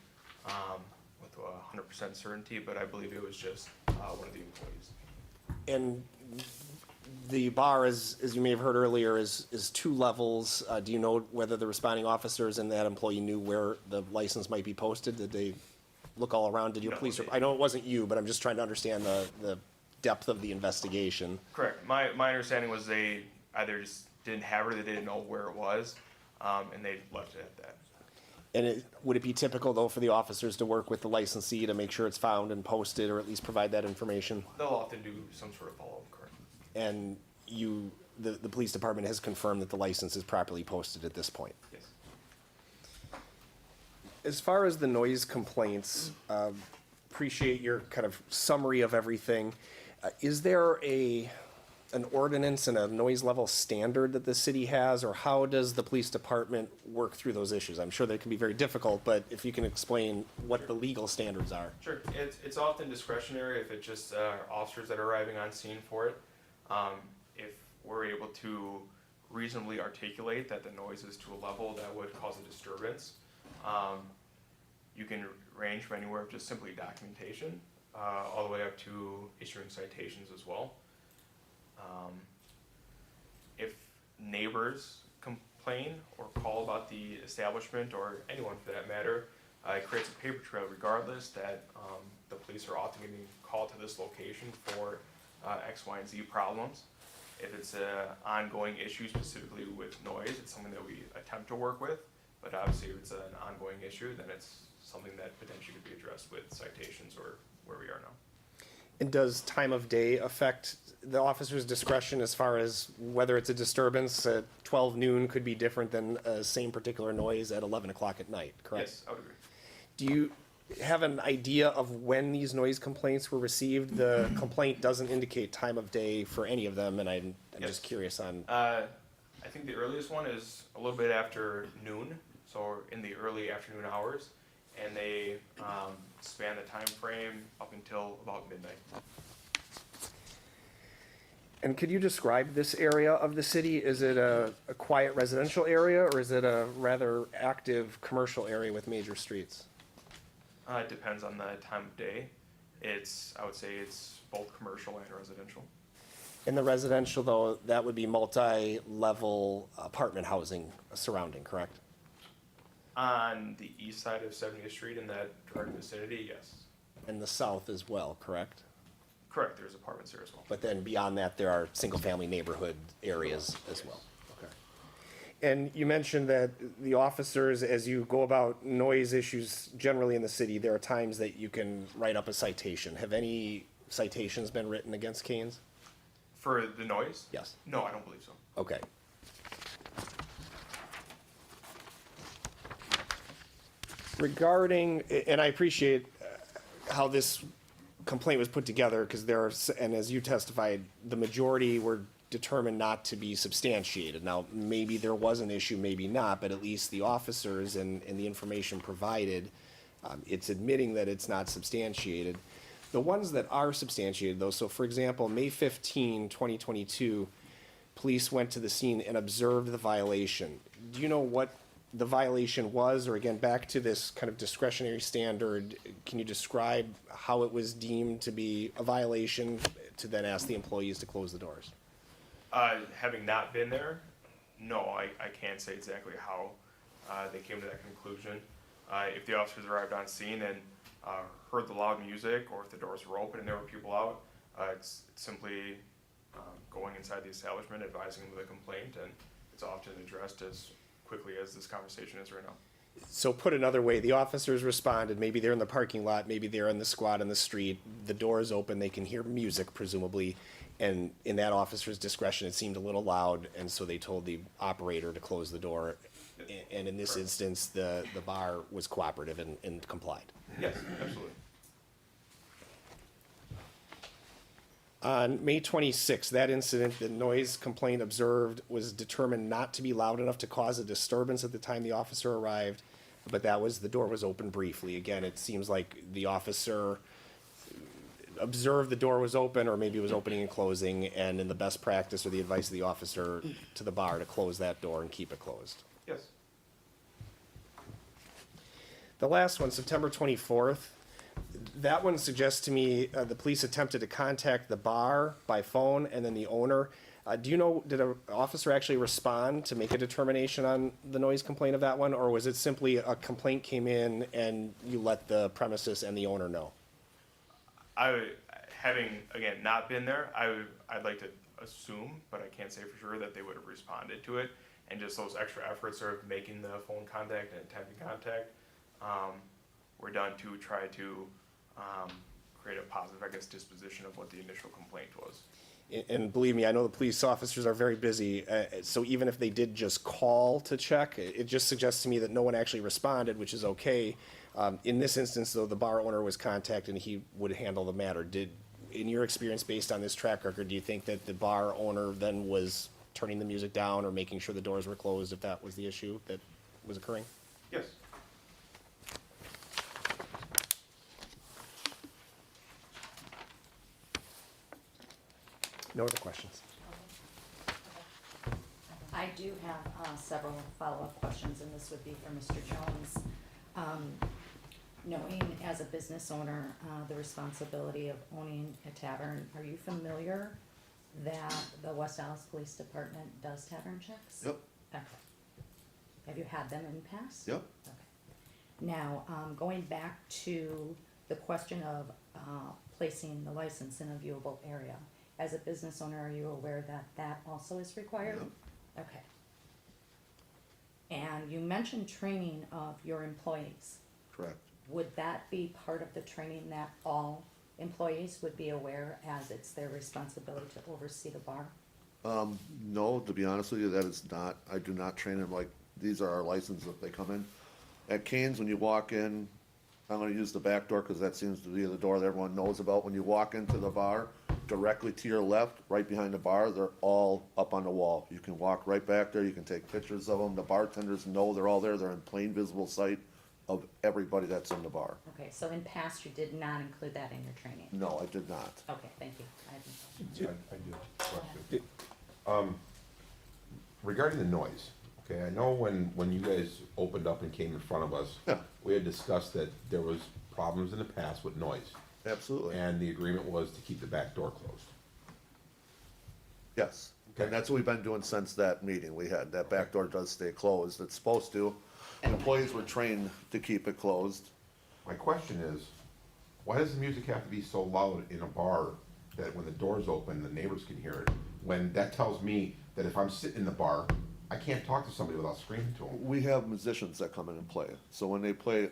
with 100% certainty, but I believe it was just one of the employees. And the bar, as you may have heard earlier, is 2 levels. Do you know whether the responding officers and that employee knew where the license might be posted? Did they look all around? Did your No, police? they- I know it wasn't you, but I'm just trying to understand the depth of the investigation. Correct. My understanding was they either just didn't have it or they didn't know where it was, and they left it at that. And would it be typical, though, for the officers to work with the licensee to make sure it's found and posted, or at least provide that information? They'll often do some sort of follow-up, correct? And the police department has confirmed that the license is properly posted at this point. Yes. As far as the noise complaints, appreciate your kind of summary of everything. Is there an ordinance and a noise level standard that the city has, or how does the police department work through those issues? I'm sure they can be very difficult, but if you can explain what the legal standards are. Sure. It's often discretionary if it's just officers that are arriving on scene for it. If we're able to reasonably articulate that the noise is to a level that would cause a disturbance, you can range from anywhere of just simply documentation all the way up to issuing citations as well. If neighbors complain or call about the establishment, or anyone for that matter, it creates a paper trail regardless that the police are often getting called to this location for X, Y, and Z problems. If it's an ongoing issue specifically with noise, it's something that we attempt to work with, but obviously if it's an ongoing issue, then it's something that potentially could be addressed with citations or where we are now. And does time of day affect the officer's discretion as far as whether it's a disturbance at 12 noon could be different than the same particular noise at 11 o'clock at night, correct? Yes, I would agree. Do you have an idea of when these noise complaints were received? The complaint doesn't indicate time of day for any of them, and I'm Yes. just curious on. I think the earliest one is a little bit after noon, so in the early afternoon hours, and they span the time frame up until about midnight. And could you describe this area of the city? Is it a quiet residential area, or is it a rather active commercial area with major streets? It depends on the time of day. I would say it's both commercial and residential. In the residential, though, that would be multi-level apartment housing surrounding, correct? On the east side of 70th Street in that direct vicinity, yes. In the south as well, correct? Correct, there's apartments there as well. But then beyond that, there are single-family neighborhood areas as well. Okay. And you mentioned that the officers, as you go about noise issues generally in the city, there are times that you can write up a citation. Have any citations been written against Canes? For the noise? Yes. No, I don't believe so. Okay. Regarding, and I appreciate how this complaint was put together, because there are, and as you testified, the majority were determined not to be substantiated. Now, maybe there was an issue, maybe not, but at least the officers and the information provided, it's admitting that it's not substantiated. The ones that are substantiated, though, so for example, May 15, 2022, police went to the scene and observed the violation. Do you know what the violation was, or again, back to this kind of discretionary standard, can you describe how it was deemed to be a violation to then ask the employees to close the doors? Having not been there, no, I can't say exactly how they came to that conclusion. If the officers arrived on scene and heard the loud music, or if the doors were open and there were people out, it's simply going inside the establishment, advising them of the complaint, and it's often addressed as quickly as this conversation is right now. So put another way, the officers responded, maybe they're in the parking lot, maybe they're in the squad in the street, the door is open, they can hear music presumably, and in that officer's discretion, it seemed a little loud, and so they told the operator to close the door. And in this instance, the bar was cooperative and complied. Yes, absolutely. On May 26th, that incident, the noise complaint observed was determined not to be loud enough to cause a disturbance at the time the officer arrived, but the door was open briefly. Again, it seems like the officer observed the door was open, or maybe it was opening and closing, and in the best practice or the advice of the officer to the bar to close that door and keep it closed. Yes. The last one, September 24th, that one suggests to me the police attempted to contact the bar by phone and then the owner. Do you know, did an officer actually respond to make a determination on the noise complaint of that one? Or was it simply a complaint came in and you let the premises and the owner know? Having, again, not been there, I'd like to assume, but I can't say for sure, that they would have responded to it. And just those extra efforts of making the phone contact and attempting contact were done to try to create a positive, I guess, disposition of what the initial complaint was. And believe me, I know the police officers are very busy, so even if they did just call to check, it just suggests to me that no one actually responded, which is okay. In this instance, though, the bar owner was contacted and he would handle the matter. In your experience, based on this track record, do you think that the bar owner then was turning the music down or making sure the doors were closed if that was the issue that was occurring? Yes. No other questions? I do have several follow-up questions, and this would be for Mr. Jones. Knowing as a business owner, the responsibility of owning a tavern, are you familiar that the West Dallas Police Department does tavern checks? Yep. Okay. Have you had them in the past? Yep. Okay. Now, going back to the question of placing the license in a viewable area, as a business owner, are you aware that that also is required? Yep. Okay. And you mentioned training of your employees. Correct. Would that be part of the training that all employees would be aware, as it's their responsibility to oversee the bar? No, to be honest with you, that is not, I do not train them like, these are our licenses if they come in. At Cane's, when you walk in, I'm gonna use the back door, cause that seems to be the door that everyone knows about. When you walk into the bar, directly to your left, right behind the bar, they're all up on the wall. You can walk right back there, you can take pictures of them, the bartenders know they're all there, they're in plain visible sight of everybody that's in the bar. Okay, so in past, you did not include that in your training? No, I did not. Okay, thank you. I have no questions. I do have a question. Regarding the noise, okay, I know when you guys opened up and came in front of us, Yeah. we had discussed that there was problems in the past with noise, Absolutely. and the agreement was to keep the back door closed. Yes, Okay. and that's what we've been doing since that meeting we had. That back door does stay closed. It's supposed to. Employees were trained to keep it closed. My question is, why does the music have to be so loud in a bar that when the door's open, the neighbors can hear it? When that tells me that if I'm sitting in the bar, I can't talk to somebody without screaming to them. We have musicians that come in and play. So when they play,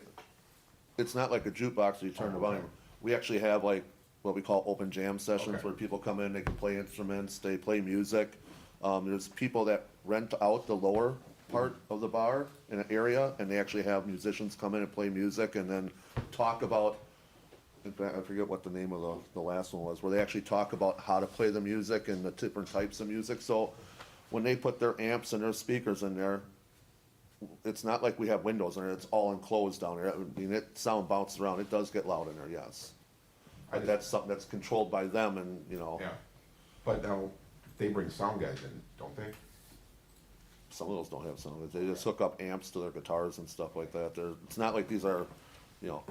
it's not like a jukebox where you turn the volume. We actually have like what we call open jam sessions Okay. where people come in, they can play instruments, they play music. There's people that rent out the lower part of the bar in an area, and they actually have musicians come in and play music and then talk about, in fact, I forget what the name of the last one was, where they actually talk about how to play the music and the different types of music. So when they put their amps and their speakers in there, it's not like we have windows in there, it's all enclosed down there. I mean, sound bounces around, it does get loud in there, yes. But that's something that's controlled by them and, you know, Yeah, but now, they bring sound guys in, don't they? some of those don't have sound. They just hook up amps to their guitars and stuff like that. It's not like these are, you know,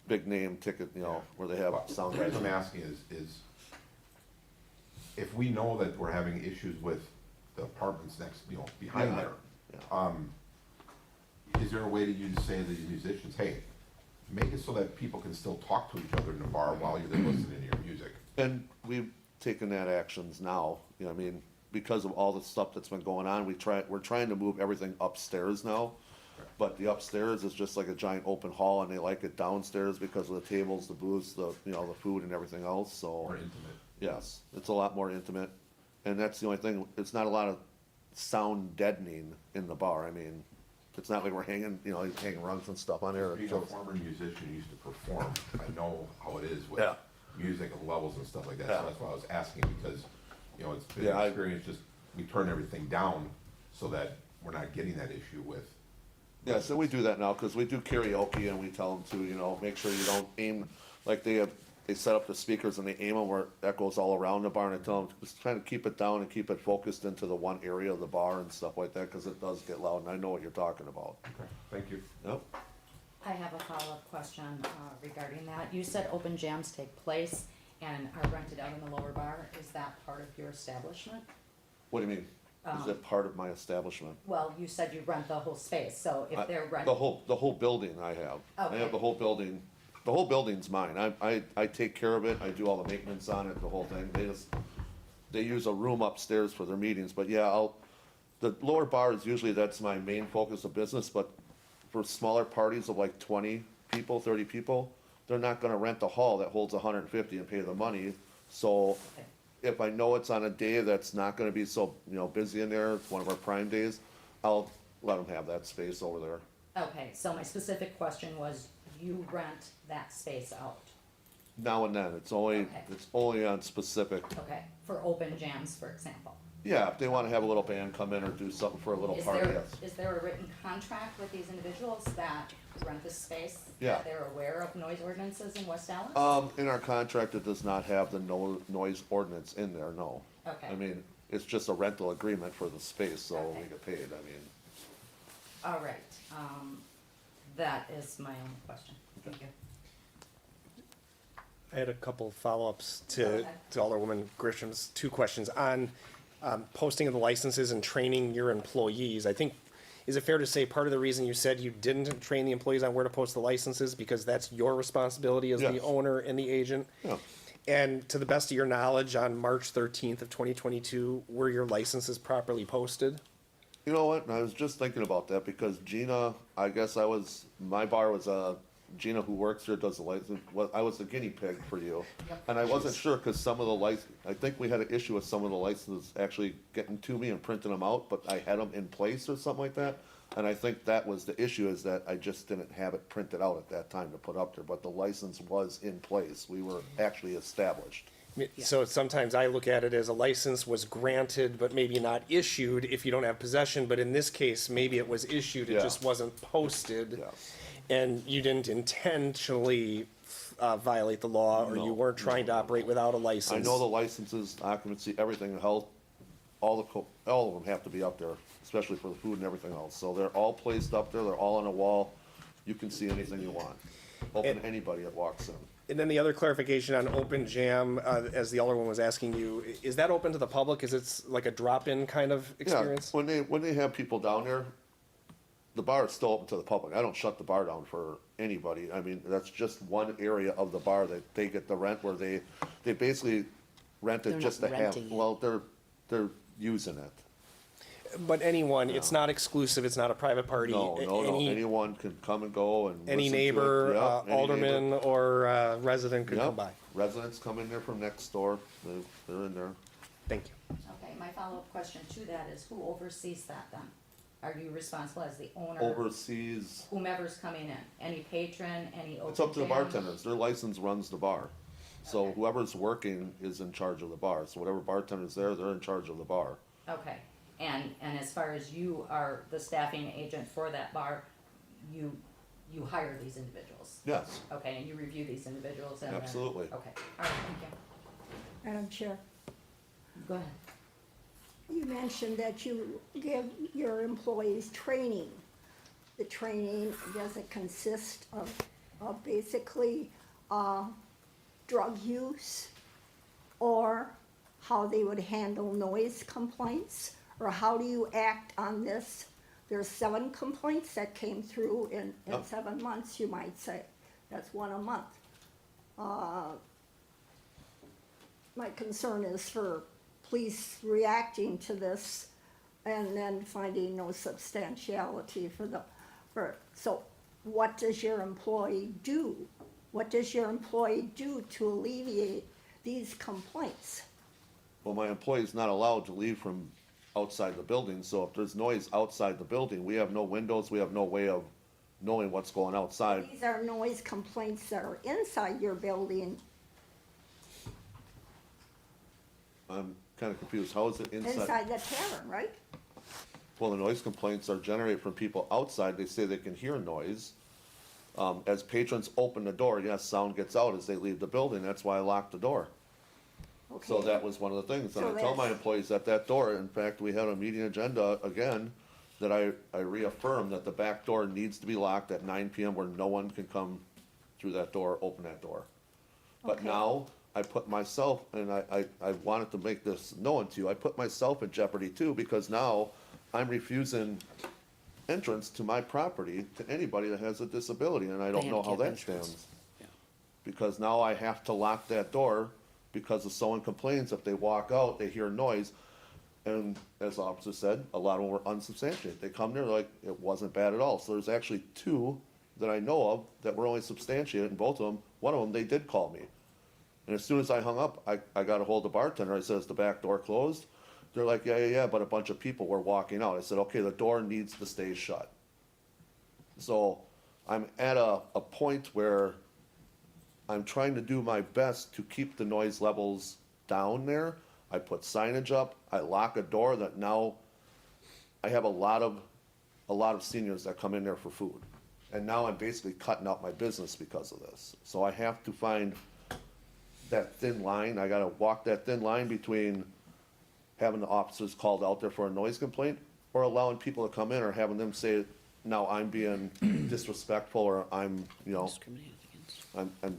big name ticket, you know, where they have But sound the guys. reason I'm asking is if we know that we're having issues with the apartments next, behind Yeah, there, yeah. is there a way that you just say to the musicians, hey, make it so that people can still talk to each other in the bar while you're there listening to your music? And we've taken that actions now, you know, I mean, because of all the stuff that's been going on, we're trying to move everything upstairs now. But the upstairs is just like a giant open hall, and they like it downstairs because of the tables, the booths, the food and everything else, so. More intimate? Yes, it's a lot more intimate, and that's the only thing, it's not a lot of sound deadening in the bar, I mean, it's not like we're hanging rungs and stuff on there. Being a former musician who used to perform, I know how it is with Yeah. music and levels and stuff like that, Yeah. so that's why I was asking, because, you know, it's been Yeah, an experience, just, we turn everything down so that we're not getting that issue with. Yeah, so we do that now, cause we do karaoke and we tell them to, you know, make sure you don't aim, like they set up the speakers and they aim them where it echoes all around the bar, and I tell them, just try to keep it down and keep it focused into the one area of the bar and stuff like that, cause it does get loud, and I know what you're talking about. Okay, thank you. Yep. I have a follow-up question regarding that. You said open jams take place and are rented out in the lower bar. Is that part of your establishment? What do you mean? Is it part of my establishment? Well, you said you rent the whole space, so if they're renting. The whole building I have. I Okay. have the whole building, the whole building's mine. I take care of it, I do all the maintenance on it, the whole thing. They use a room upstairs for their meetings, but yeah, the lower bar is usually, that's my main focus of business, but for smaller parties of like 20 people, 30 people, they're not gonna rent a hall that holds 150 and pay the money. So if I know it's on a day that's not gonna be so, you know, busy in there, it's one of our prime days, I'll let them have that space over there. Okay, so my specific question was, you rent that space out, Now and then, it's only on specific, okay, for open jams, for example. yeah, if they wanna have a little band come in or do something for a little Is party, there, yes. is there a written contract with these individuals that rent the space? Yeah. That they're aware of noise ordinances in West Dallas? In our contract, it does not have the noise ordinance in there, no. Okay. I mean, it's just a rental agreement for the space, so we Okay. get paid, I mean. All right, that is my only question. Thank you. I had a couple follow-ups Okay. to Alderwoman Grisham's two questions. On posting of the licenses and training your employees, I think, is it fair to say part of the reason you said you didn't train the employees on where to post the licenses, because that's your responsibility as the Yes. owner and the agent? Yeah. And to the best of your knowledge, on March 13th of 2022, were your licenses properly posted? You know what, and I was just thinking about that, because Gina, I guess my bar was, Gina, who works here, does the license, well, I was the guinea pig for you. And I wasn't sure, cause some of the I think we had an issue with some of the licenses actually getting to me and printing them out, but I had them in place or something like that. And I think that was the issue, is that I just didn't have it printed out at that time to put up there, but the license was in place, we were actually established. So sometimes I look at it as a license was granted, but maybe not issued if you don't have possession, but in this case, maybe it was issued, it Yeah. just wasn't posted. Yeah. And you didn't intentionally violate the law, or No, you weren't trying to operate without a I license. know the licenses, occupancy, everything, health, all of them have to be up there, especially for the food and everything else. So they're all placed up there, they're all on a wall, you can see anything you want. Open to anybody that walks in. And then the other clarification on Open Jam, as the other one was asking you, is that open to the public? Is it like a drop-in kind of experience? Yeah, when they have people down there, the bar is still open to the public. I don't shut the bar down for anybody. I mean, that's just one area of the bar that they get the rent, where they basically rent They're it just not to have, renting it. well, they're using it. But anyone, it's not exclusive, it's not a private party. No, Any- anyone can come and go and Any listen to it. neighbor, Yeah, any alderman, neighbor. or resident could Yep. come by. Residents come in there from next door, they're in there. Thank you. Okay, my follow-up question to that is, who oversees that then? Are you responsible as the owner? Overseas, Whomever's coming in, any patron, any open it's up to the jam? bartenders, their license runs the bar. So Okay. whoever's working is in charge of the bar, so whatever bartender's there, they're in charge of the bar. Okay, and as far as you are the staffing agent for that bar, you hire these individuals? Yes, Okay, and you review these individuals and then? Absolutely. Okay, all right, thank you. Madam Chair, Go ahead. you mentioned that you give your employees training. The training, does it consist of basically, drug use? Or how they would handle noise complaints? Or how do you act on this? There's 7 complaints that came through in Yep. 7 months, you might say. That's 1 a month. My concern is for police reacting to this and then finding no substantiality so what does your employee do? What does your employee do to alleviate these complaints? well, my employee's not allowed to leave from outside the building, so if there's noise outside the building, we have no windows, we have no way of knowing what's going outside. These are noise complaints that are inside your building. I'm kinda confused, how is it Inside the tavern, right? Well, the noise complaints are generated from people outside, they say they can hear noise. As patrons open the door, yes, sound gets out as they leave the building, that's why I locked the door. So Okay. that was one of the things, and So I tell my that's- employees at that door, in fact, we had a meeting agenda again, that I reaffirm that the back door needs to be locked at 9 p.m. where no one can come through that door, open that door. But Okay. now, I put myself, and I wanted to make this known to you, I put myself in jeopardy too, because now I'm refusing entrance to my property to anybody that has a disability, and I don't know how Handicap that entrance. stands. Yeah. Because now I have to lock that door, because if someone complains, if they walk out, they hear noise. And as the officer said, a lot of them were unsubstantiated. They come there like, it wasn't bad at all. So there's actually two that I know of that were only substantiated, and both of them, one of them, they did call me. And as soon as I hung up, I got a hold of the bartender, I said, is the back door closed? They're like, yeah, but a bunch of people were walking out. I said, okay, the door needs to stay shut. So I'm at a point where I'm trying to do my best to keep the noise levels down there. I put signage up, I lock a door that now, I have a lot of seniors that come in there for food. And now I'm basically cutting out my business because of this. So I have to find that thin line, I gotta walk that thin line between having the officers called out there for a noise complaint, or allowing people to come in, or having them say, now I'm being disrespectful, or I'm, Discriminated against. I'm,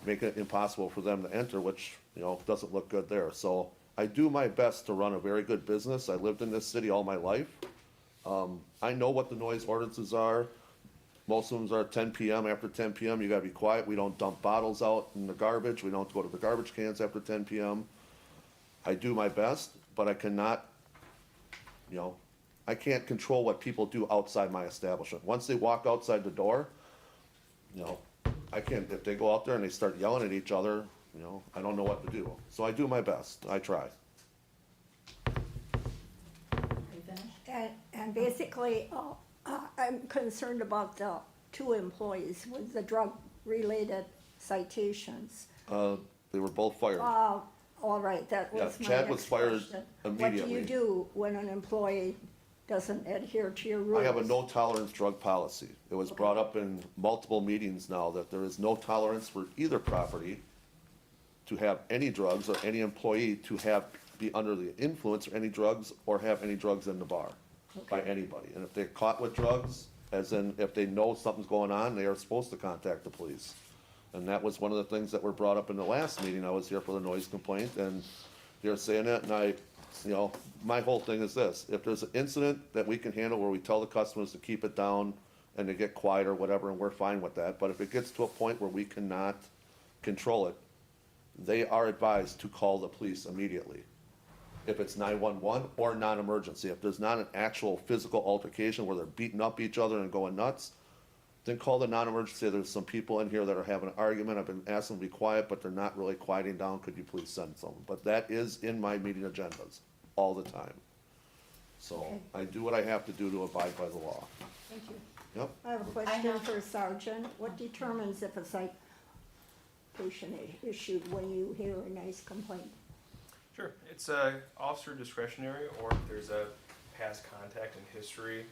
making it impossible for them to enter, which, doesn't look good there. So I do my best to run a very good business. I lived in this city all my life. I know what the noise ordinances are. Most of them are 10 p.m. After 10 p.m., you gotta be quiet. We don't dump bottles out in the garbage. We don't go to the garbage cans after 10 p.m. I do my best, but I cannot, I can't control what people do outside my establishment. Once they walk outside the door, I can't, if they go out there and they start yelling at each other, I don't know what to do. So I do my best. I try. Are you finished? And basically, I'm concerned about the two employees with the drug-related citations. They were both fired. All right, that Yeah, was my Chad was next fired question. What do immediately. you do when an employee doesn't adhere to your rules? I have a no tolerance drug policy. It was brought up in multiple meetings now that there is no tolerance for either property to have any drugs, or any employee to be under the influence of any drugs, or have any drugs in the bar by anybody. And if they're caught with drugs, as in if they know something's going on, they are supposed to contact the police. And that was one of the things that were brought up in the last meeting. I was here for the noise complaint, and they're saying that, and my whole thing is this: if there's an incident that we can handle where we tell the customers to keep it down and to get quiet or whatever, and we're fine with that. But if it gets to a point where we cannot control it, they are advised to call the police immediately. If it's 911 or non-emergency, if there's not an actual physical altercation where they're beating up each other and going nuts, then call the non-emergency. There's some people in here that are having an argument. I've been asking them to be quiet, but they're not really quieting down. Could you please send someone? But that is in my meeting agendas all the time. So Okay. I do what I have to do to abide by the law. Thank you. Yep. I have a question for Sergeant. What determines if a citation is issued when you hear a nice complaint? Sure, it's officer discretionary, or if there's a past contact and history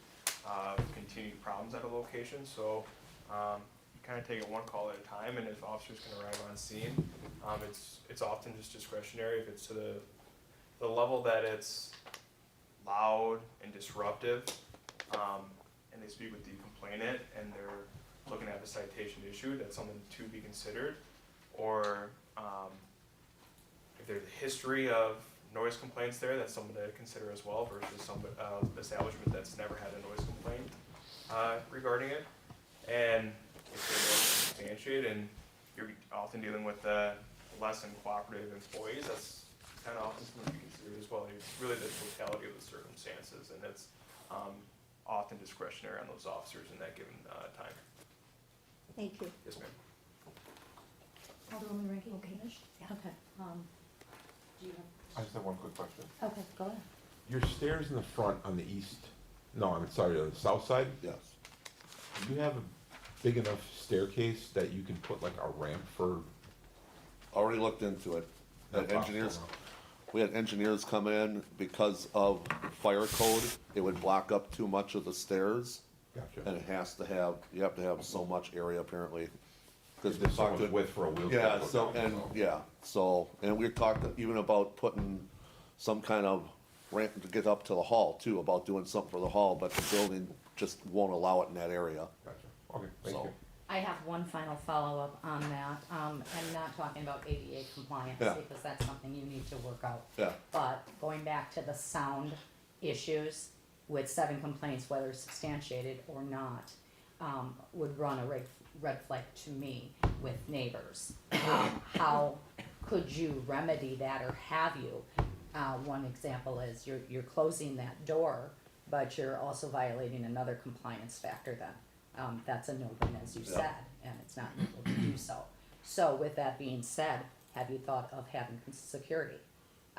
of continued problems at a location. So you kind of take it one call at a time, and if officers can arrive on scene, it's often just discretionary. If it's to the level that it's loud and disruptive, and they speak with the complainant and they're looking at the citation issued, that's something to be considered. Or if there's a history of noise complaints there, that's something to consider as well, versus some establishment that's never had a noise complaint regarding it. And if they're substantiated and you're often dealing with less than cooperative employees, that's kind of often something to be considered as well. It's really the totality of the circumstances, and it's often discretionary on those officers in that given time. Thank you. Yes, ma'am. Alderwoman Rankin, Okay. finished? Okay, do you I just have one quick question. have, okay, go ahead. Your stairs in the front on the east, no, I'm sorry, on the south side, Yes. do you have a big enough staircase that you can put like a ramp for? Already looked into it. No And problem. engineers, we had engineers come in because of fire code, it would block up too much of the stairs. Gotcha. And it has to have, you have to have so much area apparently. Cause we There's so talked much to, width for a wheelchair. yeah, to go so, down, and, so. yeah, so, and we talked even about putting some kind of ramp to get up to the hall too, about doing something for the hall, but the building just won't allow it in that area. Gotcha, okay, thank So- you. I have one final follow-up on that. I'm not talking about ADA compliance, Yeah. because that's something you need to work out. Yeah, But going back to the sound issues, with 7 complaints, whether substantiated or not, would run a red flag to me with neighbors. How could you remedy that, or have you? One example is you're closing that door, but you're also violating another compliance factor then. That's a no-win, as you Yeah. said, and it's not legal to do so. So with that being said, have you thought of having security?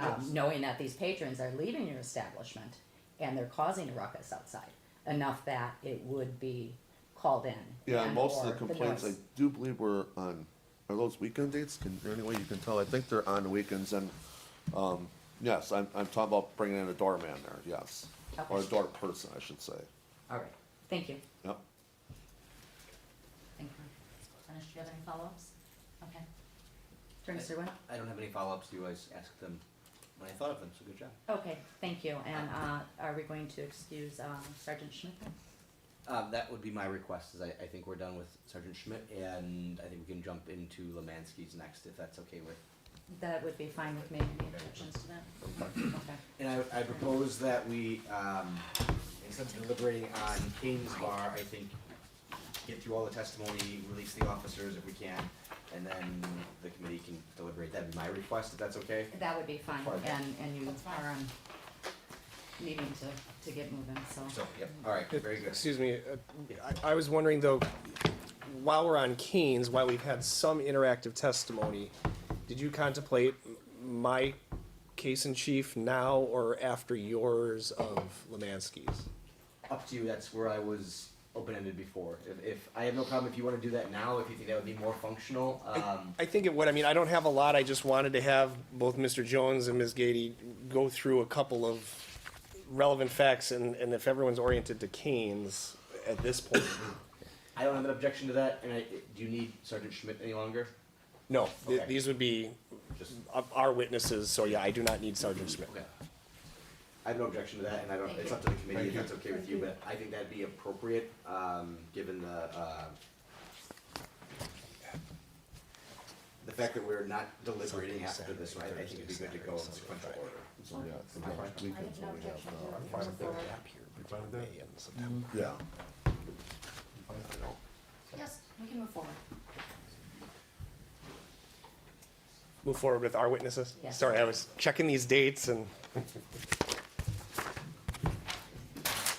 Yes. Knowing that these patrons are leaving your establishment and they're causing a ruckus outside, enough that it would be called in. yeah, and most of or the complaints, I noise. do believe were on, are those weekend dates? Can, there any way you can tell? I think they're on the weekends and, yes, I'm talking about bringing in a doorman there, yes. Or a Okay. door person, I should say. All right, thank you. Yep. Thank you. Dennis, do you have any follow-ups? Okay. Attorney Serwin? I don't have any follow-ups, you always ask them when I thought of them, so good job. Okay, thank you. And are we going to excuse Sergeant Schmidt then? That would be my request, is I think we're done with Sergeant Schmidt, and I think we can jump into Lemansky's next, if that's okay with. That would be fine with me. Any objections to that? Okay. And I propose that we, instead of deliberating on Kane's Bar, I think, get through all the testimony, release the officers if we can, and then the committee can deliberate. That'd be my request, if that's okay. That would be fine, Fine. and you That's fine. are needing to get moving, so. So, yep, all right, very good. Excuse me, I was wondering though, while we're on Kane's, while we've had some interactive testimony, did you contemplate my case in chief now or after yours of Lemansky's? Up to you, that's where I was open-ended before. If, I have no problem if you wanna do that now, if you think that would be more functional, I think it would. I mean, I don't have a lot. I just wanted to have both Mr. Jones and Ms. Gady go through a couple of relevant facts, and if everyone's oriented to Kane's at this point. I don't have an objection to that, and do you need Sergeant Schmidt any longer? No, Okay. these would be Just, our witnesses, so yeah, I do not need Sergeant Smith. okay. I have no objection to that, and I don't, it's up to the committee if Thank that's okay with you, but I think that'd be appropriate, given the fact that we're not deliberating after this, right, I think it'd be good to go in sequential order. So, yeah, it's the next weekends no when we have, objection to I'm fine with that. Yeah. Yes, we can move forward. Move forward with our witnesses? Yes. Sorry, I was checking these dates and.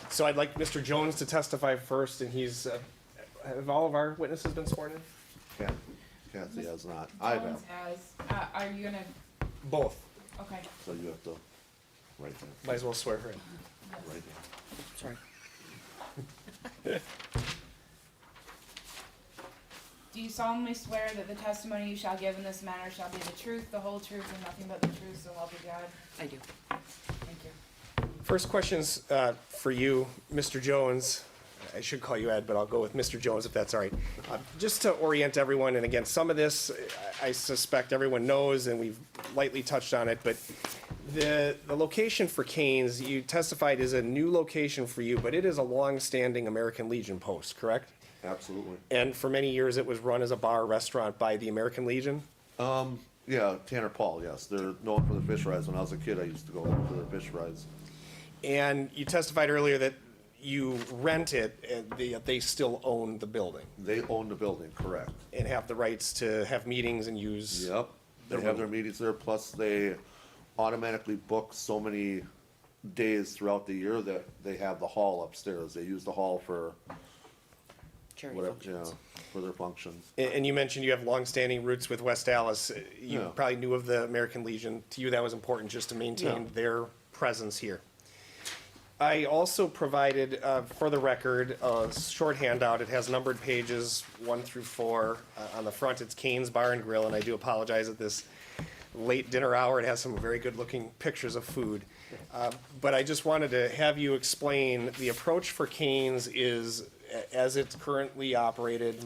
So I'd like Mr. Jones to testify first, and he's, have all of our witnesses been sworn in? Kathy has not. I Jones have, has, are you gonna, Both. okay, so you have to, right there, Might as well swear her in. right there. Sorry. do you solemnly swear that the testimony you shall give in this matter shall be the truth, the whole truth, and nothing but the truth, so help you God? I do. Thank you. First question's for you, Mr. Jones. I should call you Ed, but I'll go with Mr. Jones if that's all right. Just to orient everyone, and again, some of this I suspect everyone knows, and we've lightly touched on it, but the location for Kane's, you testified is a new location for you, but it is a long-standing American Legion post, correct? Absolutely. And for many years, it was run as a bar restaurant by the American Legion? Yeah, Tanner Paul, yes, they're known for the fish fries. When I was a kid, I used to go there for their fish fries. And you testified earlier that you rent it, and they still own the building They own the building, correct. and have the rights to have meetings and use. Yep, they have their meetings there, plus they automatically book so many days throughout the year that they have the hall upstairs. They use the hall for Charity whatever, functions. for their functions. And you mentioned you have longstanding roots with West Dallas. You Yeah. probably knew of the American Legion. To you, that was important just to maintain Yeah. their presence here. I also provided, for the record, a short handout. It has numbered pages 1 through 4. On the front, it's Kane's Bar and Grill, and I do apologize that this late dinner hour. It has some very good-looking pictures of food. But I just wanted to have you explain, the approach for Cane's is, as it's currently operated,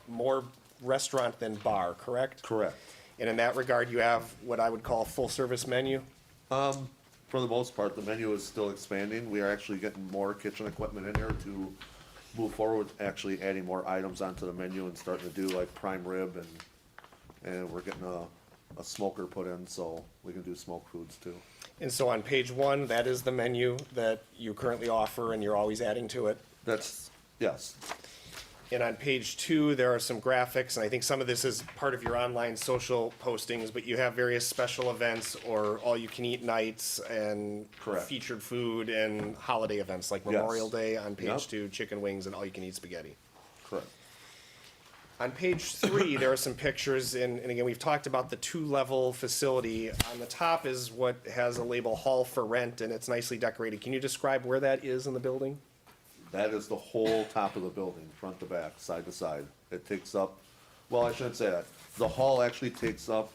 more restaurant than bar, correct? Correct. And in that regard, you have what I would call a full-service menu? For the most part, the menu is still expanding. We are actually getting more kitchen equipment in there to move forward, with actually adding more items onto the menu and starting to do like prime rib, and we're getting a smoker put in, so we can do smoked foods too. And so on page 1, that is the menu that you currently offer, and you're always adding to it? That's, yes, And on page 2, there are some graphics, and I think some of this is part of your online social postings, but you have various special events or all-you-can-eat nights and Correct. featured food and holiday events like Yes. Memorial Day on page Yep. 2, chicken wings and all-you-can-eat spaghetti. correct. On page 3, there are some pictures, and again, we've talked about the 2-level facility. On the top is what has a label Hall for Rent, and it's nicely decorated. Can you describe where that is in the building? That is the whole top of the building, front to back, side to side. It takes up, well, I shouldn't say that. The hall actually takes up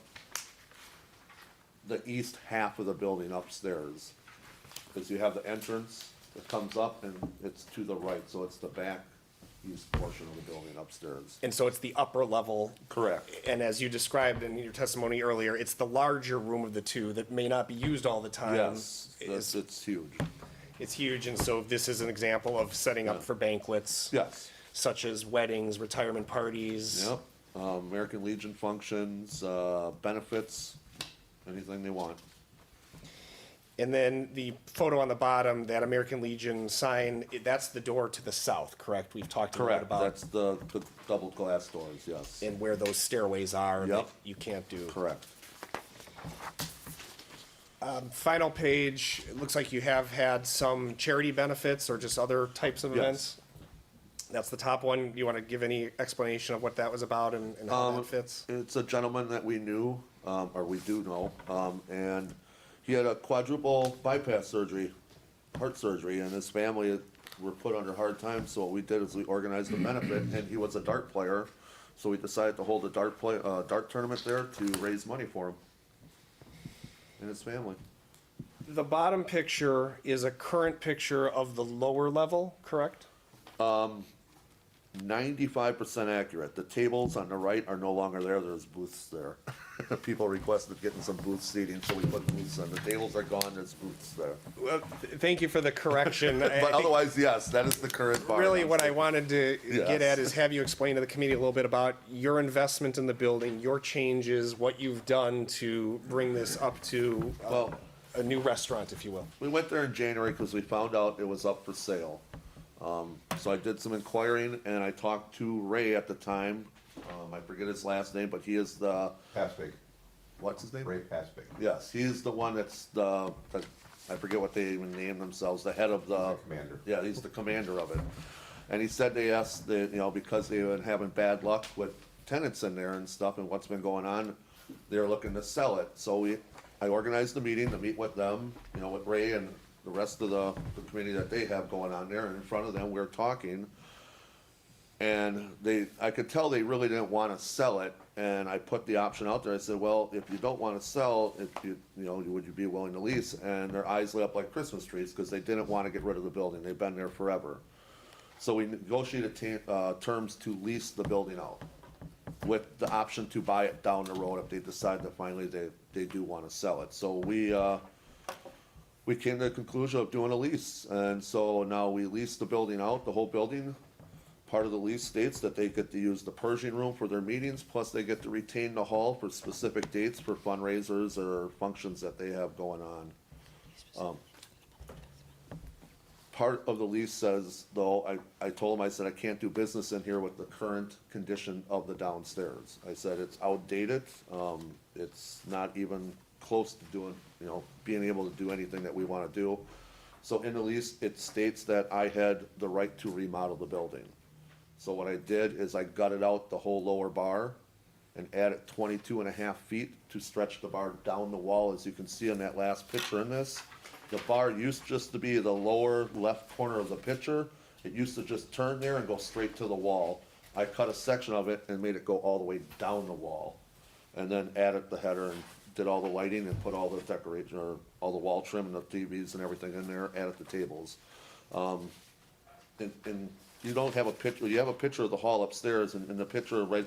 the east half of the building upstairs. Because you have the entrance that comes up and it's to the right, so it's the back east portion of the building upstairs. And so it's the upper level. Correct. And as you described in your testimony earlier, it's the larger room of the two that may not be used all the time. Yes, it's huge. It's huge, and so this is an example of setting up for banquets. Yes. Such as weddings, retirement parties. Yep. American Legion functions, benefits, anything they want. And then the photo on the bottom, that American Legion sign, that's the door to the south, correct? We've talked a lot Correct, about. that's the double glass doors, yes. And where those stairways are that Yep. you can't do. Correct. Final page, it looks like you have had some charity benefits or just other types of Yes. events. That's the top one. You want to give any explanation of what that was about and how that fits? It's a gentleman that we knew, or we do know, and he had a quadruple bypass surgery, heart surgery, and his family were put under hard times, so what we did is we organized a benefit, and he was a dart player, so we decided to hold a dart tournament there to raise money for him and his family. The bottom picture is a current picture of the lower level, correct? 95% accurate. The tables on the right are no longer there, there's booths there. People requested getting some booth seating, so we put booths on. The tables are gone, there's booths there. Well, thank you for the correction. I But think otherwise, yes, that is the current bar. really what I wanted to get Yes. at is have you explain to the committee a little bit about your investment in the building, your changes, what you've done to bring this up to Well- a new restaurant, if you will. We went there in January because we found out it was up for sale. So I did some inquiring and I talked to Ray at the time. I forget his last name, but he is the, Paspic, what's his name? Ray Paspic. Yes, he's the one that's I forget what they even named themselves, the head of the. Commander. Yeah, he's the commander of it. And he said they asked that, because they've been having bad luck with tenants in there and stuff and what's been going on, they're looking to sell it. So I organized a meeting to meet with them, with Ray and the rest of the committee that they have going on there, and in front of them, we were talking. And I could tell they really didn't wanna sell it, and I put the option out there, I said, well, if you don't wanna sell, would you be willing to lease? And their eyes lit up like Christmas trees, cause they didn't wanna get rid of the building, they've been there forever. So we negotiated terms to lease the building out, with the option to buy it down the road if they decide that finally they do wanna sell it. So we came to the conclusion of doing a lease, and so now we lease the building out, the whole building. Part of the lease states that they get to use the Pershing room for their meetings, plus they get to retain the hall for specific dates for fundraisers or functions that they have going on. Part of the lease says, though, I told them, I said, I can't do business in here with the current condition of the downstairs. I said, it's outdated, it's not even close to doing, being able to do anything that we wanna do. So in the lease, it states that I had the right to remodel the building. So what I did is I gutted out the whole lower bar and added 22.5 feet to stretch the bar down the wall, as you can see in that last picture in this. The bar used just to be the lower left corner of the picture. It used to just turn there and go straight to the wall. I cut a section of it and made it go all the way down the wall. And then added the header and did all the lighting and put all the decoration, or all the wall trim and the TVs and everything in there, added the tables. And you don't have a picture, you have a picture of the hall upstairs, and the picture right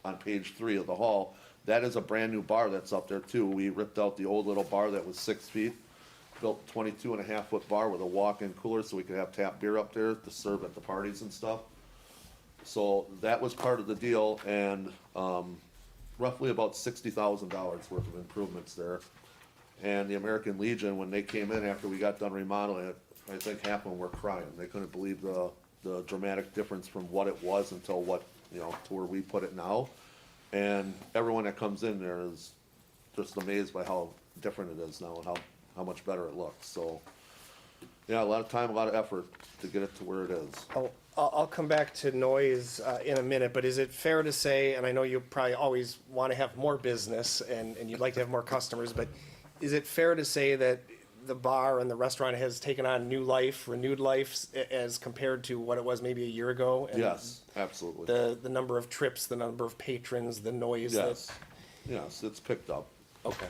on page 3 of the hall, that is a brand-new bar that's up there too. We ripped out the old little bar that was 6 feet, built 22.5-foot bar with a walk-in cooler so we could have tap beer up there to serve at the parties and stuff. So that was part of the deal, and roughly about $60,000 worth of improvements there. And the American Legion, when they came in after we got done remodeling it, I think half of them were crying. They couldn't believe the dramatic difference from what it was until what, to where we put it now. And everyone that comes in there is just amazed by how different it is now and how much better it looks. So, yeah, a lot of time, a lot of effort to get it to where it is. I'll come back to noise in a minute, but is it fair to say, and I know you probably always want to have more business and you'd like to have more customers, but is it fair to say that the bar and the restaurant has taken on new life, renewed life, as compared to what it was maybe a year ago? And Yes, absolutely. the number of trips, the number of patrons, the noise Yes, yes, it's picked up. Okay.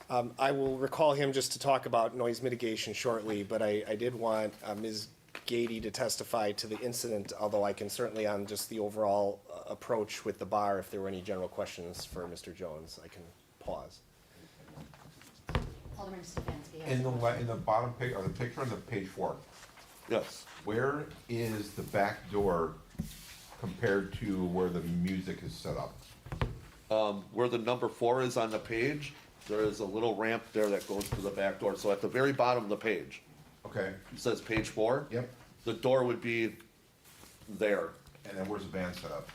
I will recall him just to talk about noise mitigation shortly, but I did want Ms. Gady to testify to the incident, although I can certainly on just the overall approach with the bar, if there were any general questions for Mr. Jones, I can pause. Alderman Stefanski has In the, one. in the bottom pic, or the picture on the page 4, Yes. where is the back door compared to where the music is set up? Where the number 4 is on the page, there is a little ramp there that goes to the back door. So at the very bottom of the page, Okay, it says page 4. yep, The door would be there. and then where's the band set up?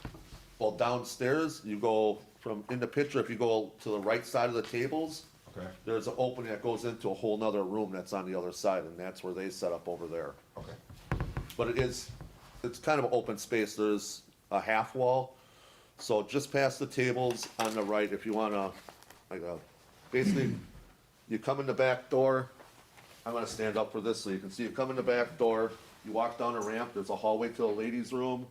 Well, downstairs, you go from, in the picture, if you go to the right side of the tables, Okay, there's an opening that goes into a whole nother room that's on the other side, and that's where they set up over there. okay, But it's kind of an open space. There's a half wall. So just past the tables on the right, if you wanna, basically, you come in the back door. I'm gonna stand up for this so you can see. You come in the back door, you walk down a ramp, there's a hallway to the ladies' room.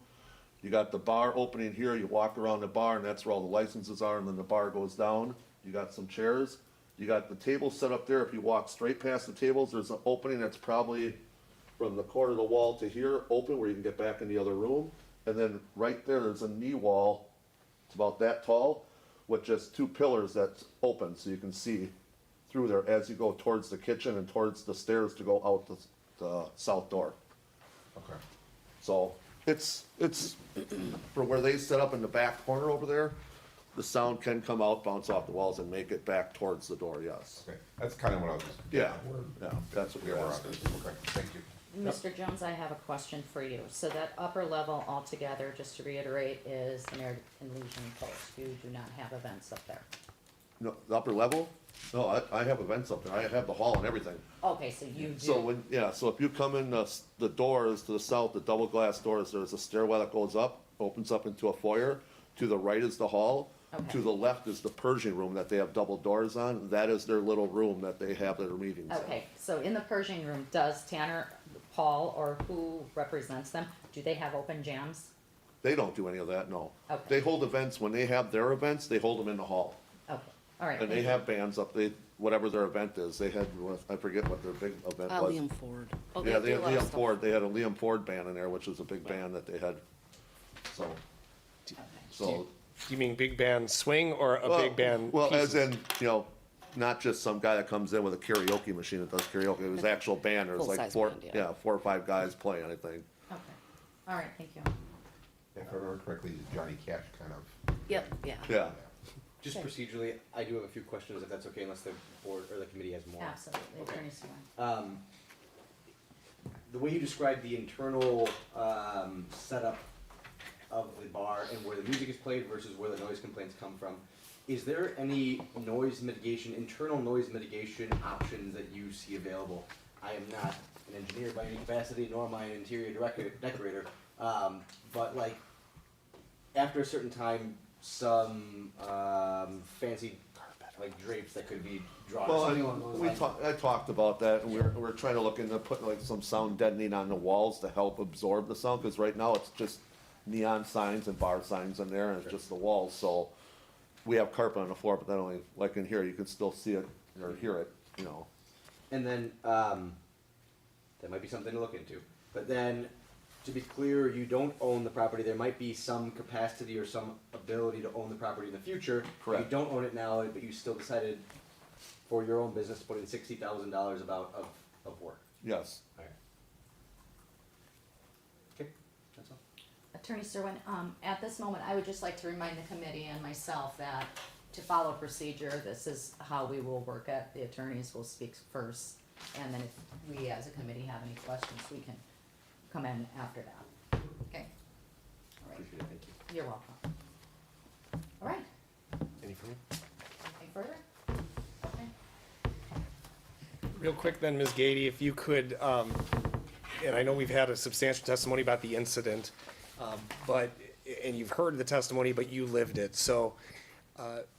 You got the bar opening here, you walk around the bar, and that's where all the licenses are, and then the bar goes down. You got some chairs. You got the table set up there. If you walk straight past the tables, there's an opening that's probably from the corner of the wall to here, open, where you can get back in the other room. And then right there's a knee wall, it's about that tall, with just 2 pillars that's open, so you can see through there as you go towards the kitchen and towards the stairs to go out the south door. okay. So it's for where they set up in the back corner over there, the sound can come out, bounce off the walls, and make it back towards the door, yes. Okay, that's kind of what I was. Yeah, yeah, that's what Yeah, we're we're on asking. this, okay, thank you. Mr. Jones, I have a question for you. So that upper level altogether, just to reiterate, is the American Legion Post. You do not have events up there. No, the upper level? No, I have events up there. I have the hall and everything. Okay, so you do. So so if you come in the doors to the south, the double glass doors, there's a stairwell that goes up, opens up into a foyer. To the right is the hall. Okay. To the left is the Pershing room that they have double doors on. That is their little room that they have their meetings in. Okay, so in the Pershing room, does Tanner, Paul, or who represents them, do they have open jams? They don't do any of that, no. Okay. They hold events, when they have their events, they hold them in the hall. Okay, all right. And they have bands up, whatever their event is, they had, I forget what their big event was. Liam Ford. Oh, Yeah, do they a had lot of Liam stuff. Ford, they had a Liam Ford band in there, which was a big band that they had, so, Okay. so. Do you mean big band swing or a big band? Well, as pieces? in, not just some guy that comes in with a karaoke machine that does karaoke, it was actual band, there was like Full-size 4, band, yeah. 4 or 5 guys playing, I think. Okay, all right, thank you. If I remember correctly, it's Johnny Cash kind of. Yep, yeah. Yeah, Just Okay. procedurally, I do have a few questions if that's okay, unless the board or the committee has more. Absolutely, Okay. Attorney Swan. The way you described the internal setup of the bar and where the music is played versus where the noise complaints come from, is there any noise mitigation, internal noise mitigation options that you see available? I am not an engineer by any capacity, nor am I an interior decorator, but like, after a certain time, some fancy like drapes that could be drawn, or well, something along those lines. I talked about that, and we're trying to look into putting like some sound deadening on the walls to help absorb the sound, cause right now it's just neon signs and bar signs in there, and it's just the walls, so we have carpet on the floor, but not only, like in here, you can still see it or hear it, you know. And then, that might be something to look into. But then, to be clear, you don't own the property. There might be some capacity or some ability to own the property in the future. Correct. You don't own it now, but you still decided for your own business to put in $60,000 of work. Yes. Alright. Okay, that's all. Attorney Serwin, at this moment, I would just like to remind the committee and myself that to follow procedure, this is how we will work it. The attorneys will speak first, and then if we as a committee have any questions, we can come in after that. Okay? All right. Appreciate it, thank you. You're welcome. All right, Any further? anything further? Okay. Real quick then, Ms. Gady, if you could, and I know we've had a substantial testimony about the incident, and you've heard the testimony, but you lived it. So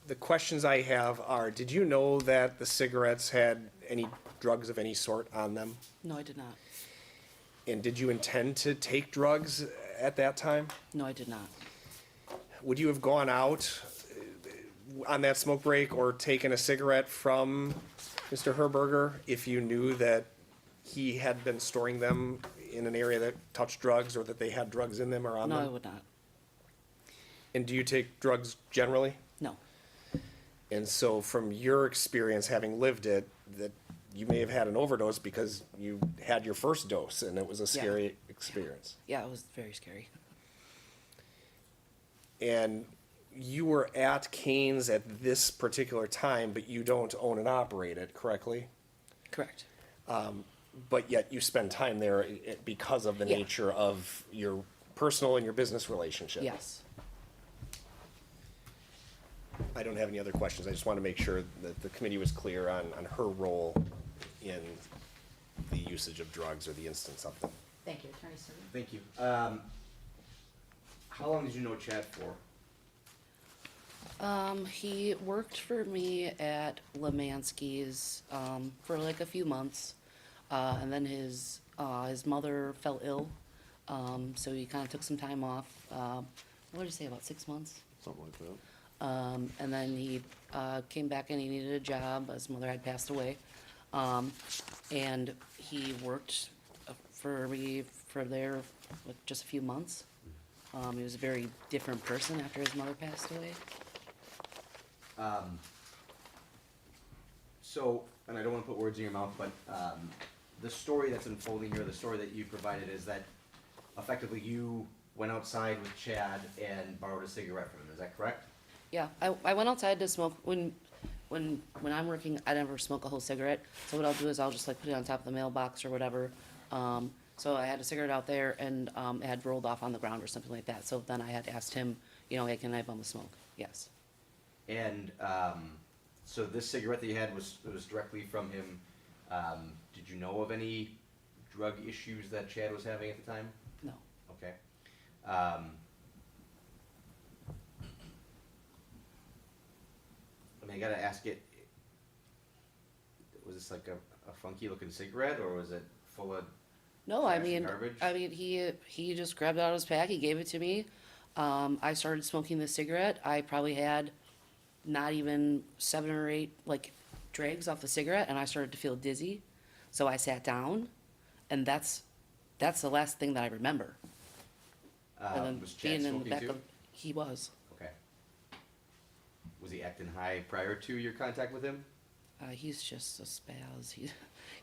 the questions I have are, did you know that the cigarettes had any drugs of any sort on them? No, I did not. And did you intend to take drugs at that time? No, I did not. Would you have gone out on that smoke break or taken a cigarette from Mr. Herberger if you knew that he had been storing them in an area that touched drugs or that they had drugs in them or on No, them? I would not. And do you take drugs generally? No. And so from your experience, having lived it, that you may have had an overdose because you had your first dose and it was a scary experience. Yeah, it was very scary. And you were at Cane's at this particular time, but you don't own and operate it, correctly? Correct. But yet you spend time there because of the Yeah. nature of your personal and your business relationship. Yes. I don't have any other questions. I just want to make sure that the committee was clear on her role in the usage of drugs or the instance of them. Thank you, Attorney Serwin. Thank you. How long did you know Chad for? He worked for me at Lemansky's for like a few months, and then his mother fell ill, so he kind of took some time off. What did you say, about 6 months? Something like that. And then he came back and he needed a job. His mother had passed away, and he worked for me for there like just a few months. He was a very different person after his mother passed away. So, and I don't want to put words in your mouth, but the story that's unfolding here, the story that you provided is that effectively you went outside with Chad and borrowed a cigarette from him, is that correct? Yeah, I went outside to smoke. When I'm working, I never smoke a whole cigarette. So what I'll do is I'll just like put it on top of the mailbox or whatever. So I had a cigarette out there and it had rolled off on the ground or something like that. So then I had asked him, you know, hey, can I have a smoke? Yes. And so this cigarette that you had was directly from him. Did you know of any drug issues that Chad was having at the time? No. Okay. I mean, I gotta ask it. Was this like a funky looking cigarette, or was it full of? No, I trash and mean, garbage? he just grabbed it out of his pack. He gave it to me. I started smoking the cigarette. I probably had not even 7 or 8 like drags off the cigarette, and I started to feel dizzy. So I sat down, and that's the last thing that I remember. And then Was Chad being in the smoking back too? of, he was. Okay. Was he acting high prior to your contact with him? He's just a spaz.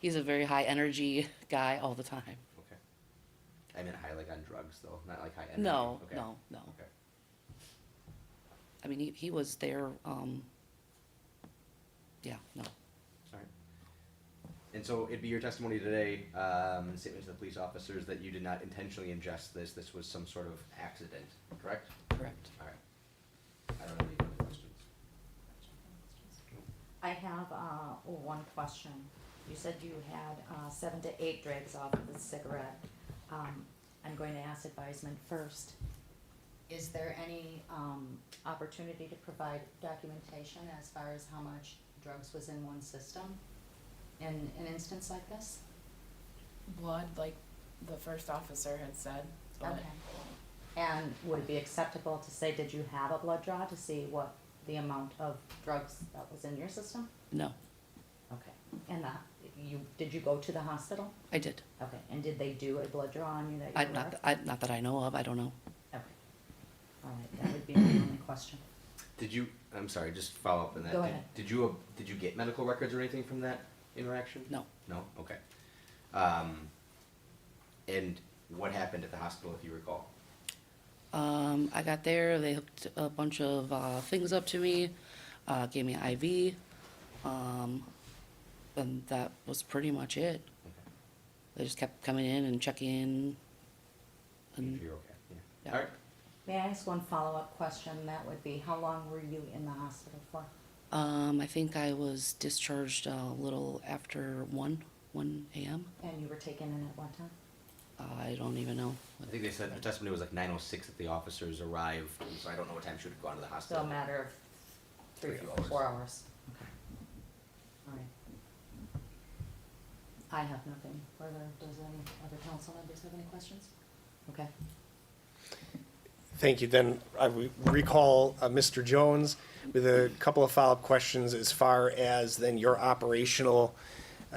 He's a very high energy guy all the time. Okay. I meant high like on drugs though, not like high energy. No, Okay. no, no. Okay. I mean, he was there. Yeah, no. Alright. And so it'd be your testimony today, and statement to the police officers that you did not intentionally ingest this was some sort of accident, correct? Correct. Alright. I don't have any further questions. I have one question. You said you had 7 to 8 drags off of the cigarette. I'm going to ask advisement first. Is there any opportunity to provide documentation as far as how much drugs was in one system in an instance like this? Blood, like the first officer had said. But Okay. And would it be acceptable to say, did you have a blood draw to see what the amount of drugs that was in your system? No, Okay, and that, did you go to the hospital? I did. Okay, and did they do a blood draw on you that you're aware of? Not that I know of, I don't know. Okay, all right, that would be my only question. Did you, I'm sorry, just follow up on that. Go Did- ahead. Did you get medical records or anything from that interaction? No. No? Okay. And what happened at the hospital, if you recall? I got there, they hooked a bunch of things up to me, gave me an IV, and that was pretty much it. They just kept coming in and checking in. And You're okay, yeah. Yeah. All right. May I ask one follow-up question? That would be, how long were you in the hospital for? I think I was discharged a little after 1 a.m. And you were taken in at what time? I don't even know. I think they said her testimony was like 9:06 that the officers arrived, so I don't know what time she would have gone to the So hospital. a matter of three, Few hours. 4 hours. Okay. All right. I have nothing further. Does any other council members have any questions? Okay. Thank you. Then I recall Mr. Jones with a couple of follow-up questions as far as then your operational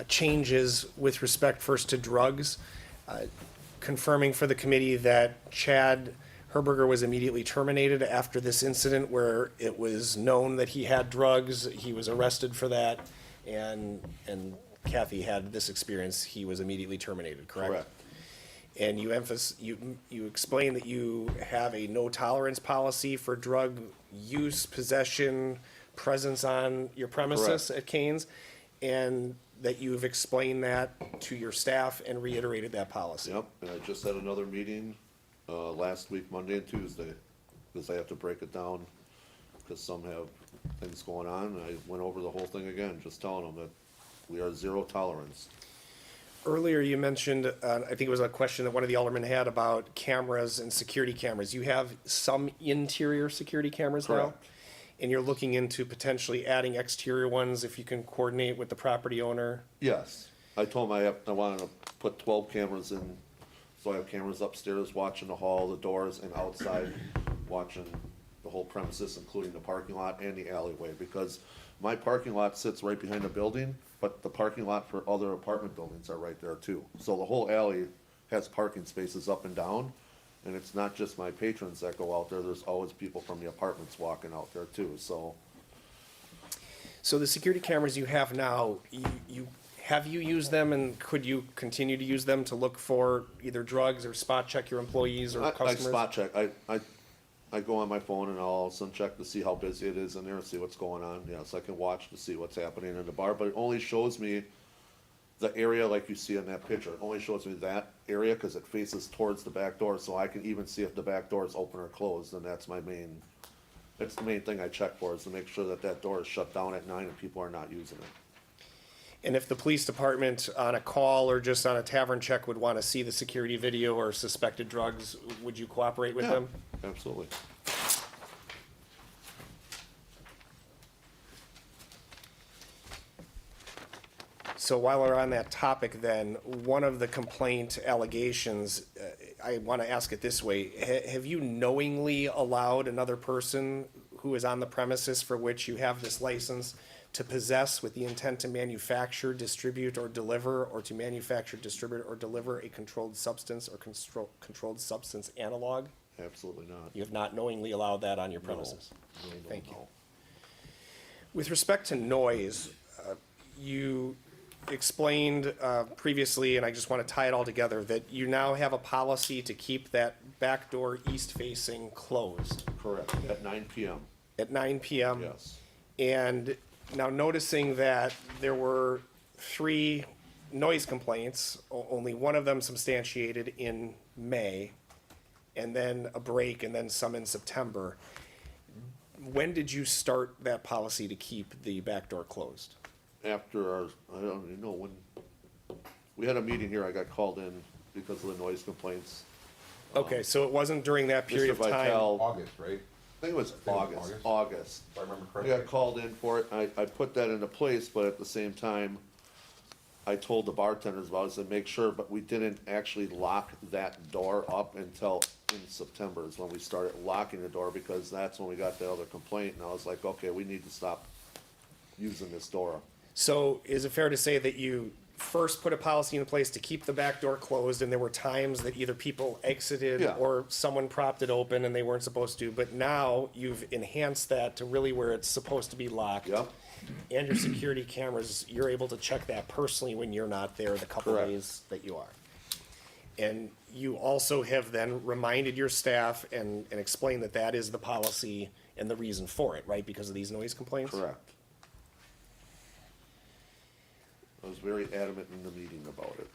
changes with respect first to drugs. Confirming for the committee that Chad Herberger was immediately terminated after this incident where it was known that he had drugs, he was arrested for that, and Kathy had this experience, he was immediately terminated, correct? Correct. And you you explain that you have a no tolerance policy for drug use, possession, presence on your premises Correct. at Kane's, and that you've explained that to your staff and reiterated that policy. Yep, and I just had another meeting, last week, Monday and Tuesday, because I have to break it down, because some have things going on, and I went over the whole thing again, just telling them that we are zero tolerance. Earlier, you mentioned, I think it was a question that one of the aldermen had about cameras and security cameras. You have some interior security cameras now? Correct. And you're looking into potentially adding exterior ones if you can coordinate with the property owner? Yes, I told him I wanted to put 12 cameras in, so I have cameras upstairs watching the hall, the doors, and outside watching the whole premises, including the parking lot and the alleyway, because my parking lot sits right behind the building, but the parking lot for other apartment buildings are right there too. So the whole alley has parking spaces up and down, and it's not just my patrons that go out there, there's always people from the apartments walking out there too, so. So the security cameras you have now, have you used them and could you continue to use them to look for either drugs or spot check your employees or I customers? spot check, I go on my phone and I'll also check to see how busy it is in there and see what's going on, yes, I can watch to see what's happening in the bar, but it only shows me the area like you see in that picture, it only shows me that area, cause it faces towards the back door, so I can even see if the back door is open or closed, and that's the main thing I check for, is to make sure that that door is shut down at 9 and people are not using it. And if the police department on a call or just on a tavern check would want to see the security video or suspected drugs, would you cooperate with Yeah, them? absolutely. So while we're on that topic then, one of the complaint allegations, I want to ask it this way. Have you knowingly allowed another person who is on the premises for which you have this license to possess with the intent to manufacture, distribute, or deliver, or to manufacture, distribute, or deliver a controlled substance or controlled substance analog? Absolutely not. You have not knowingly allowed that on your premises? No, no, Thank you. no. With respect to noise, you explained previously, and I just want to tie it all together, that you now have a policy to keep that back door east-facing closed Correct, at 9 PM, at 9 PM. yes. And now noticing that there were 3 noise complaints, only one of them substantiated in May, and then a break, and then some in September. When did you start that policy to keep the back door closed? After our, I don't even know when, we had a meeting here, I got called in because of the noise complaints. Okay, so it wasn't during that period Mr. of time? Vitale, I August, right? think it was think it was August, August. August. If I remember I correctly. got called in for it, I put that into place, but at the same time, I told the bartenders about it, I said, make sure, but we didn't actually lock that door up until in September is when we started locking the door, because that's when we got the other complaint, and I was like, okay, we need to stop using this door. So is it fair to say that you first put a policy in place to keep the back door closed, and there were times that either people exited Yeah. or someone propped it open and they weren't supposed to, but now you've enhanced that to really where it's supposed to be locked? Yep. And your security cameras, you're able to check that personally when you're not there the couple Correct. days that you are. And you also have then reminded your staff and explained that that is the policy and the reason for it, right? Because of these noise complaints? Correct. I was very adamant in the meeting about it.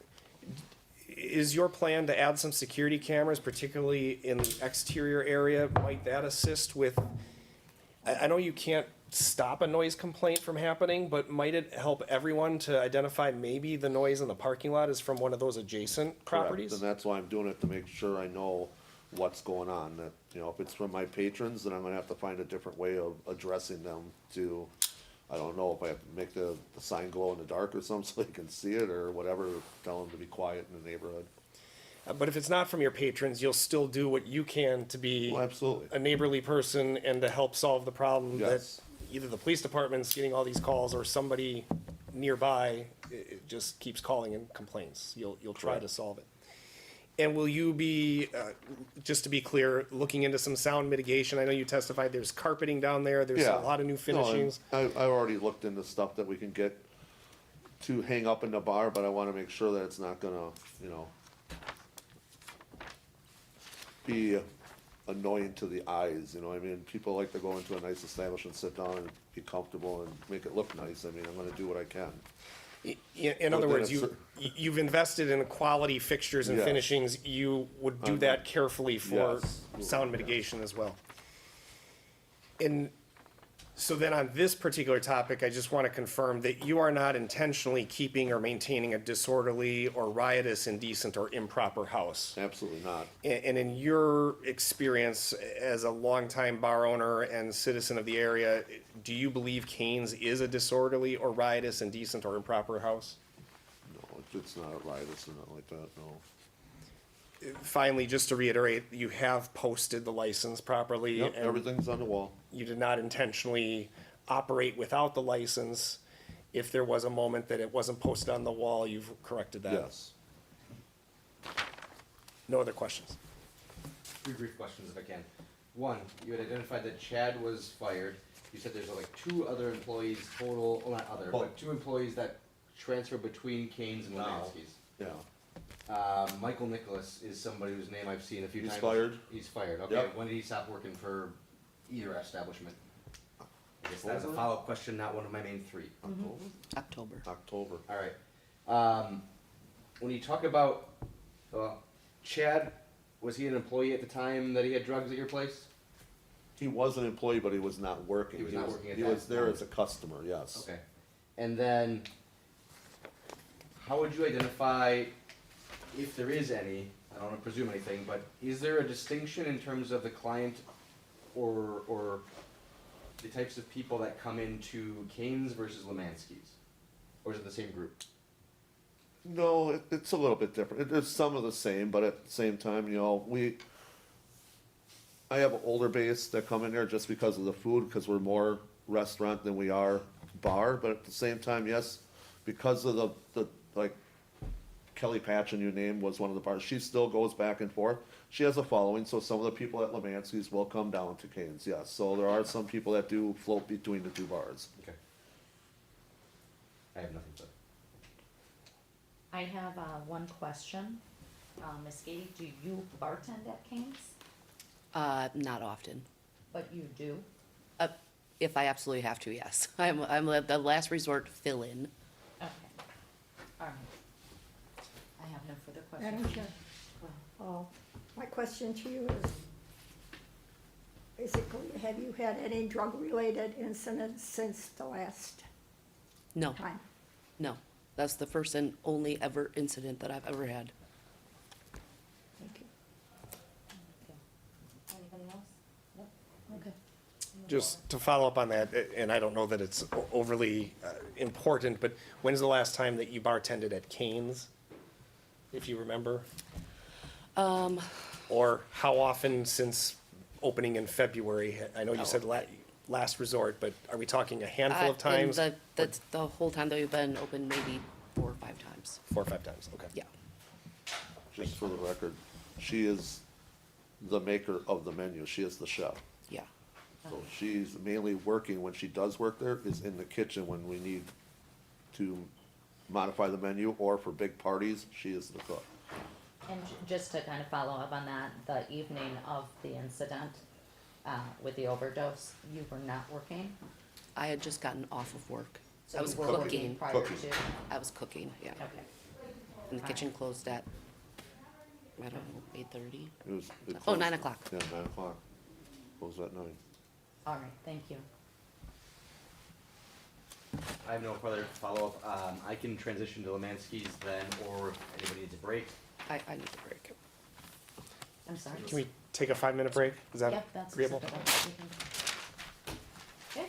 Is your plan to add some security cameras, particularly in the exterior area? Might that assist with, I know you can't stop a noise complaint from happening, but might it help everyone to identify maybe the noise in the parking lot is from one of those adjacent Correct. properties? And that's why I'm doing it, to make sure I know what's going on, that, you know, if it's from my patrons, then I'm gonna have to find a different way of addressing them to, I don't know, if I have to make the sign glow in the dark or something so they can see it, or whatever, tell them to be quiet in the neighborhood. But if it's not from your patrons, you'll still do what you can to be Well, absolutely. a neighborly person and to help solve the problem that Yes. either the police department's getting all these calls or somebody nearby it just keeps calling and complains. You'll try to Correct. solve it. And will you be, just to be clear, looking into some sound mitigation? I know you testified there's carpeting down there, there's Yeah. a lot of new No, finishings. I already looked into stuff that we can get to hang up in the bar, but I wanna make sure that it's not gonna, you know, be annoying to the eyes, you know, I mean, people like to go into a nice establishment, sit down and be comfortable and make it look nice, I mean, I'm gonna do what I can. In other Within words, a you've invested in quality fixtures and Yes. finishings, you would do that carefully for Yes. sound mitigation as well. And so then on this particular topic, I just want to confirm that you are not intentionally keeping or maintaining a disorderly or riotous, indecent, or improper house. Absolutely not. And in your experience as a longtime bar owner and citizen of the area, do you believe Kane's is a disorderly or riotous, indecent, or improper house? No, it's not a riotous or nothing like that, no. Finally, just to reiterate, you have posted the license properly. Yep, and everything's on the wall. You did not intentionally operate without the license. If there was a moment that it wasn't posted on the wall, you've corrected that. Yes. No other questions? 3 brief questions if I can. One, you had identified that Chad was fired. You said there's like 2 other employees total, well, not other, Oh. but 2 employees that transfer between Kane's and Now. Lemansky's. Yeah. Michael Nicholas is somebody whose name I've seen a few He's times. fired? He's fired, okay. Yep. When did he stop working for either establishment? I guess that's a October? follow-up question, not one of my main 3. October. October. Alright. When you talk about, Chad, was he an employee at the time that he had drugs at your place? He was an employee, but he was not working. He was not working at He that was there moment. as a customer, yes. Okay. And then, how would you identify, if there is any, I don't wanna presume anything, but is there a distinction in terms of the client or the types of people that come into Kane's versus Lemansky's? Or is it the same group? No, it's a little bit different. There's some of the same, but at the same time, you know, I have an older base that come in there just because of the food, because we're more restaurant than we are bar, but at the same time, yes, because of the like, Kelly Patchen, you named, was one of the bars, she still goes back and forth. She has a following, so some of the people at Lemansky's will come down to Kane's, yes. So there are some people that do float between the 2 bars. Okay. I have nothing further. I have, one question. Ms. Gady, do you bartend at Kane's? Not often. But you do? If I absolutely have to, yes. I'm the last resort fill-in. Okay. All right. I have no further questions. Madam Chair, my question to you is, basically, have you had any drug-related incidents since the last No, time? no. That's the first and only ever incident that I've ever had. Thank you. Okay. Anybody else? Nope. Okay. Just to follow up on that, and I don't know that it's overly important, but when's the last time that you bartended at Cane's? If you remember? Or how often since opening in February? I know you said last resort, but are we talking a handful of times? That's the whole time that we've been open, maybe 4 or 5 times. 4 or 5 times, okay. Yeah. Just for the record, she is the maker of the menu, she is the chef. Yeah. So she's mainly working, when she does work there, is in the kitchen when we need to modify the menu, or for big parties, she is the cook. And just to kind of follow up on that, the evening of the incident with the overdose, you were not working? I had just gotten off of work. So I was you were working cooking. prior Cooking. to? I was cooking, yeah. Okay. And the kitchen closed at, I don't know, 8:30? It Oh, closed- 9 o'clock. Yeah, 9 o'clock, closed at 9. All right, thank you. I have no further follow-up. I can transition to Lemansky's then, or if anybody needs a break. I need a break. I'm sorry. Can we take a 5-minute break? Is that Yep, that's agreeable? acceptable. Okay,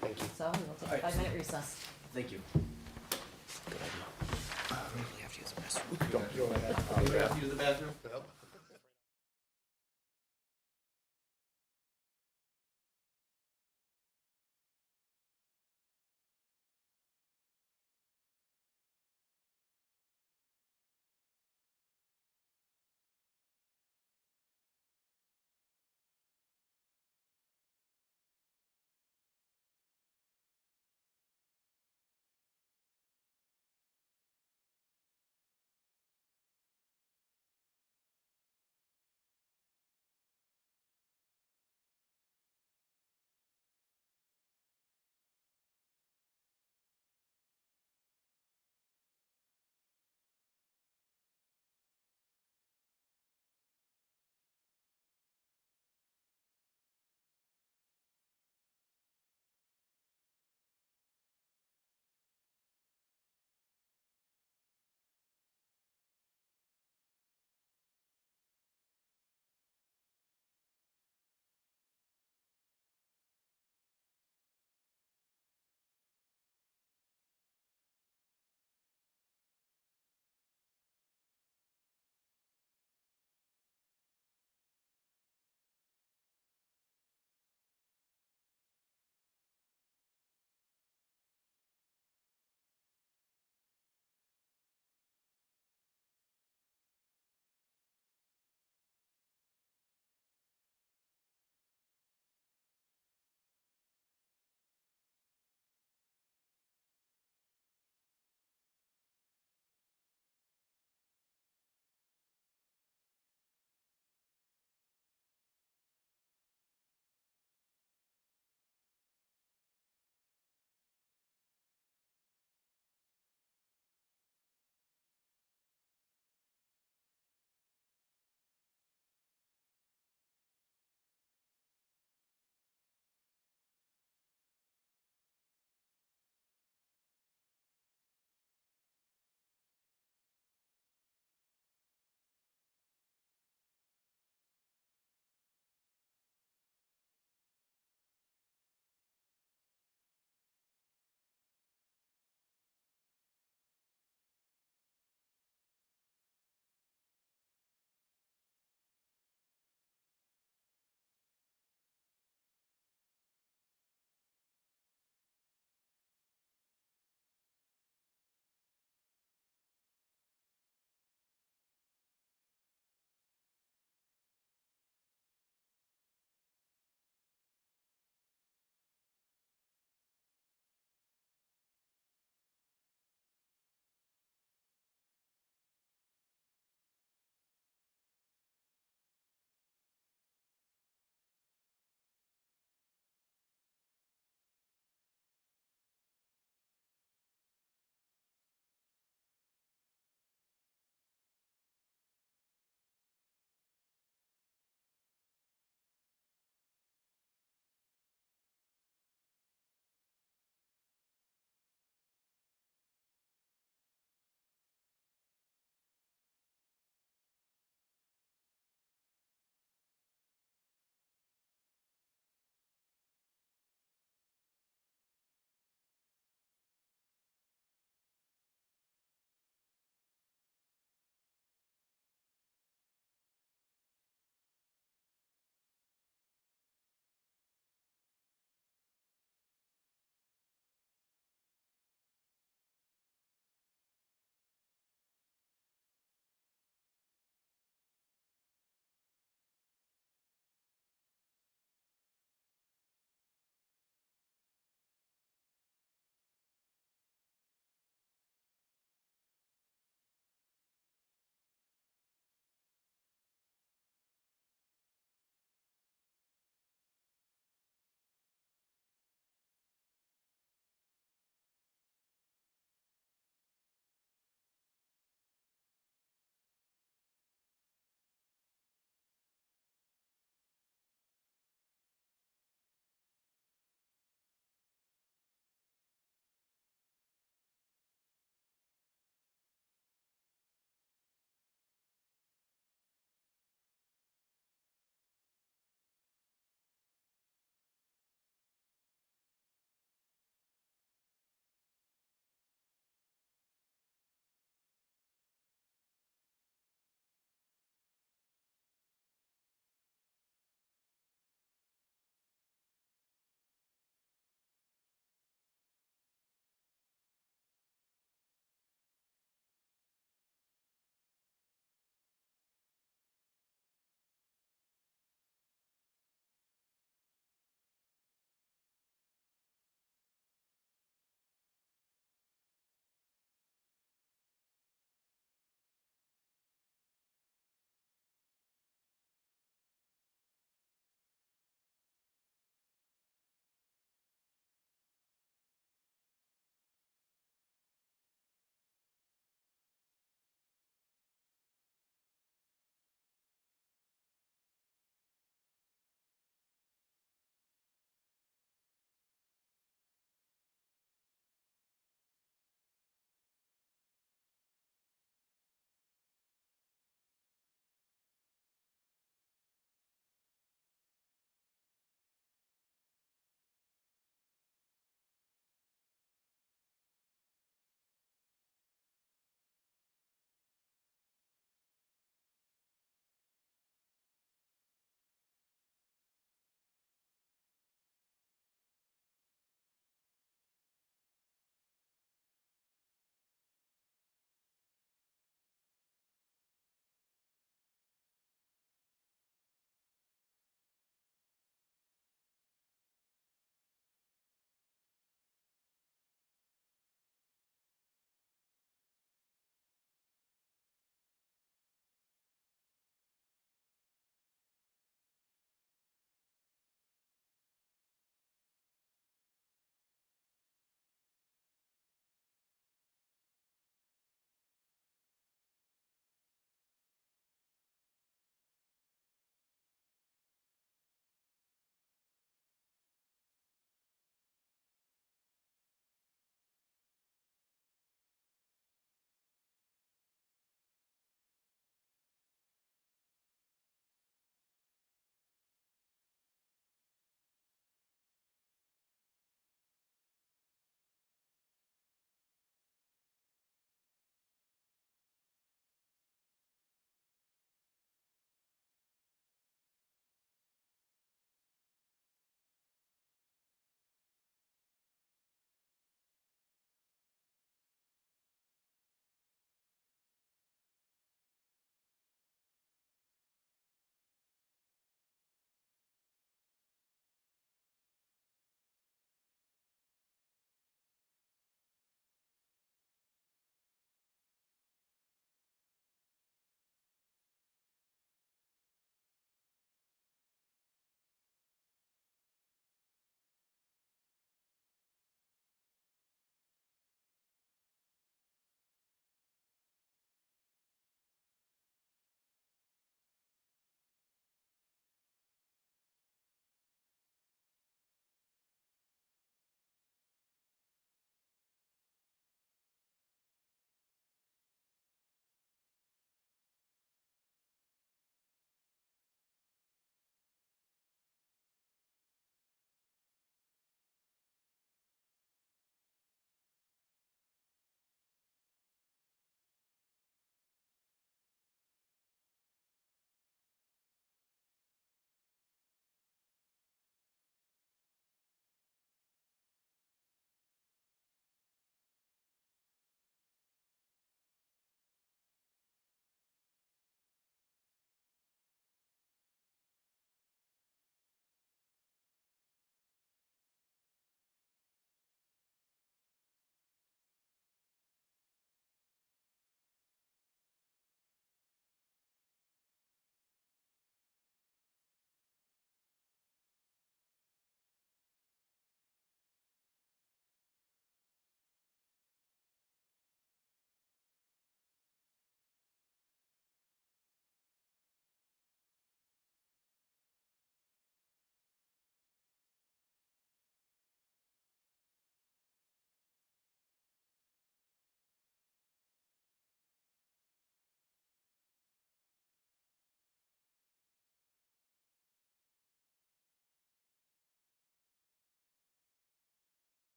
Thank you. so we'll take a 5-minute recess. Thank you. We have to use the restroom. Don't go ahead. You have to use the bathroom?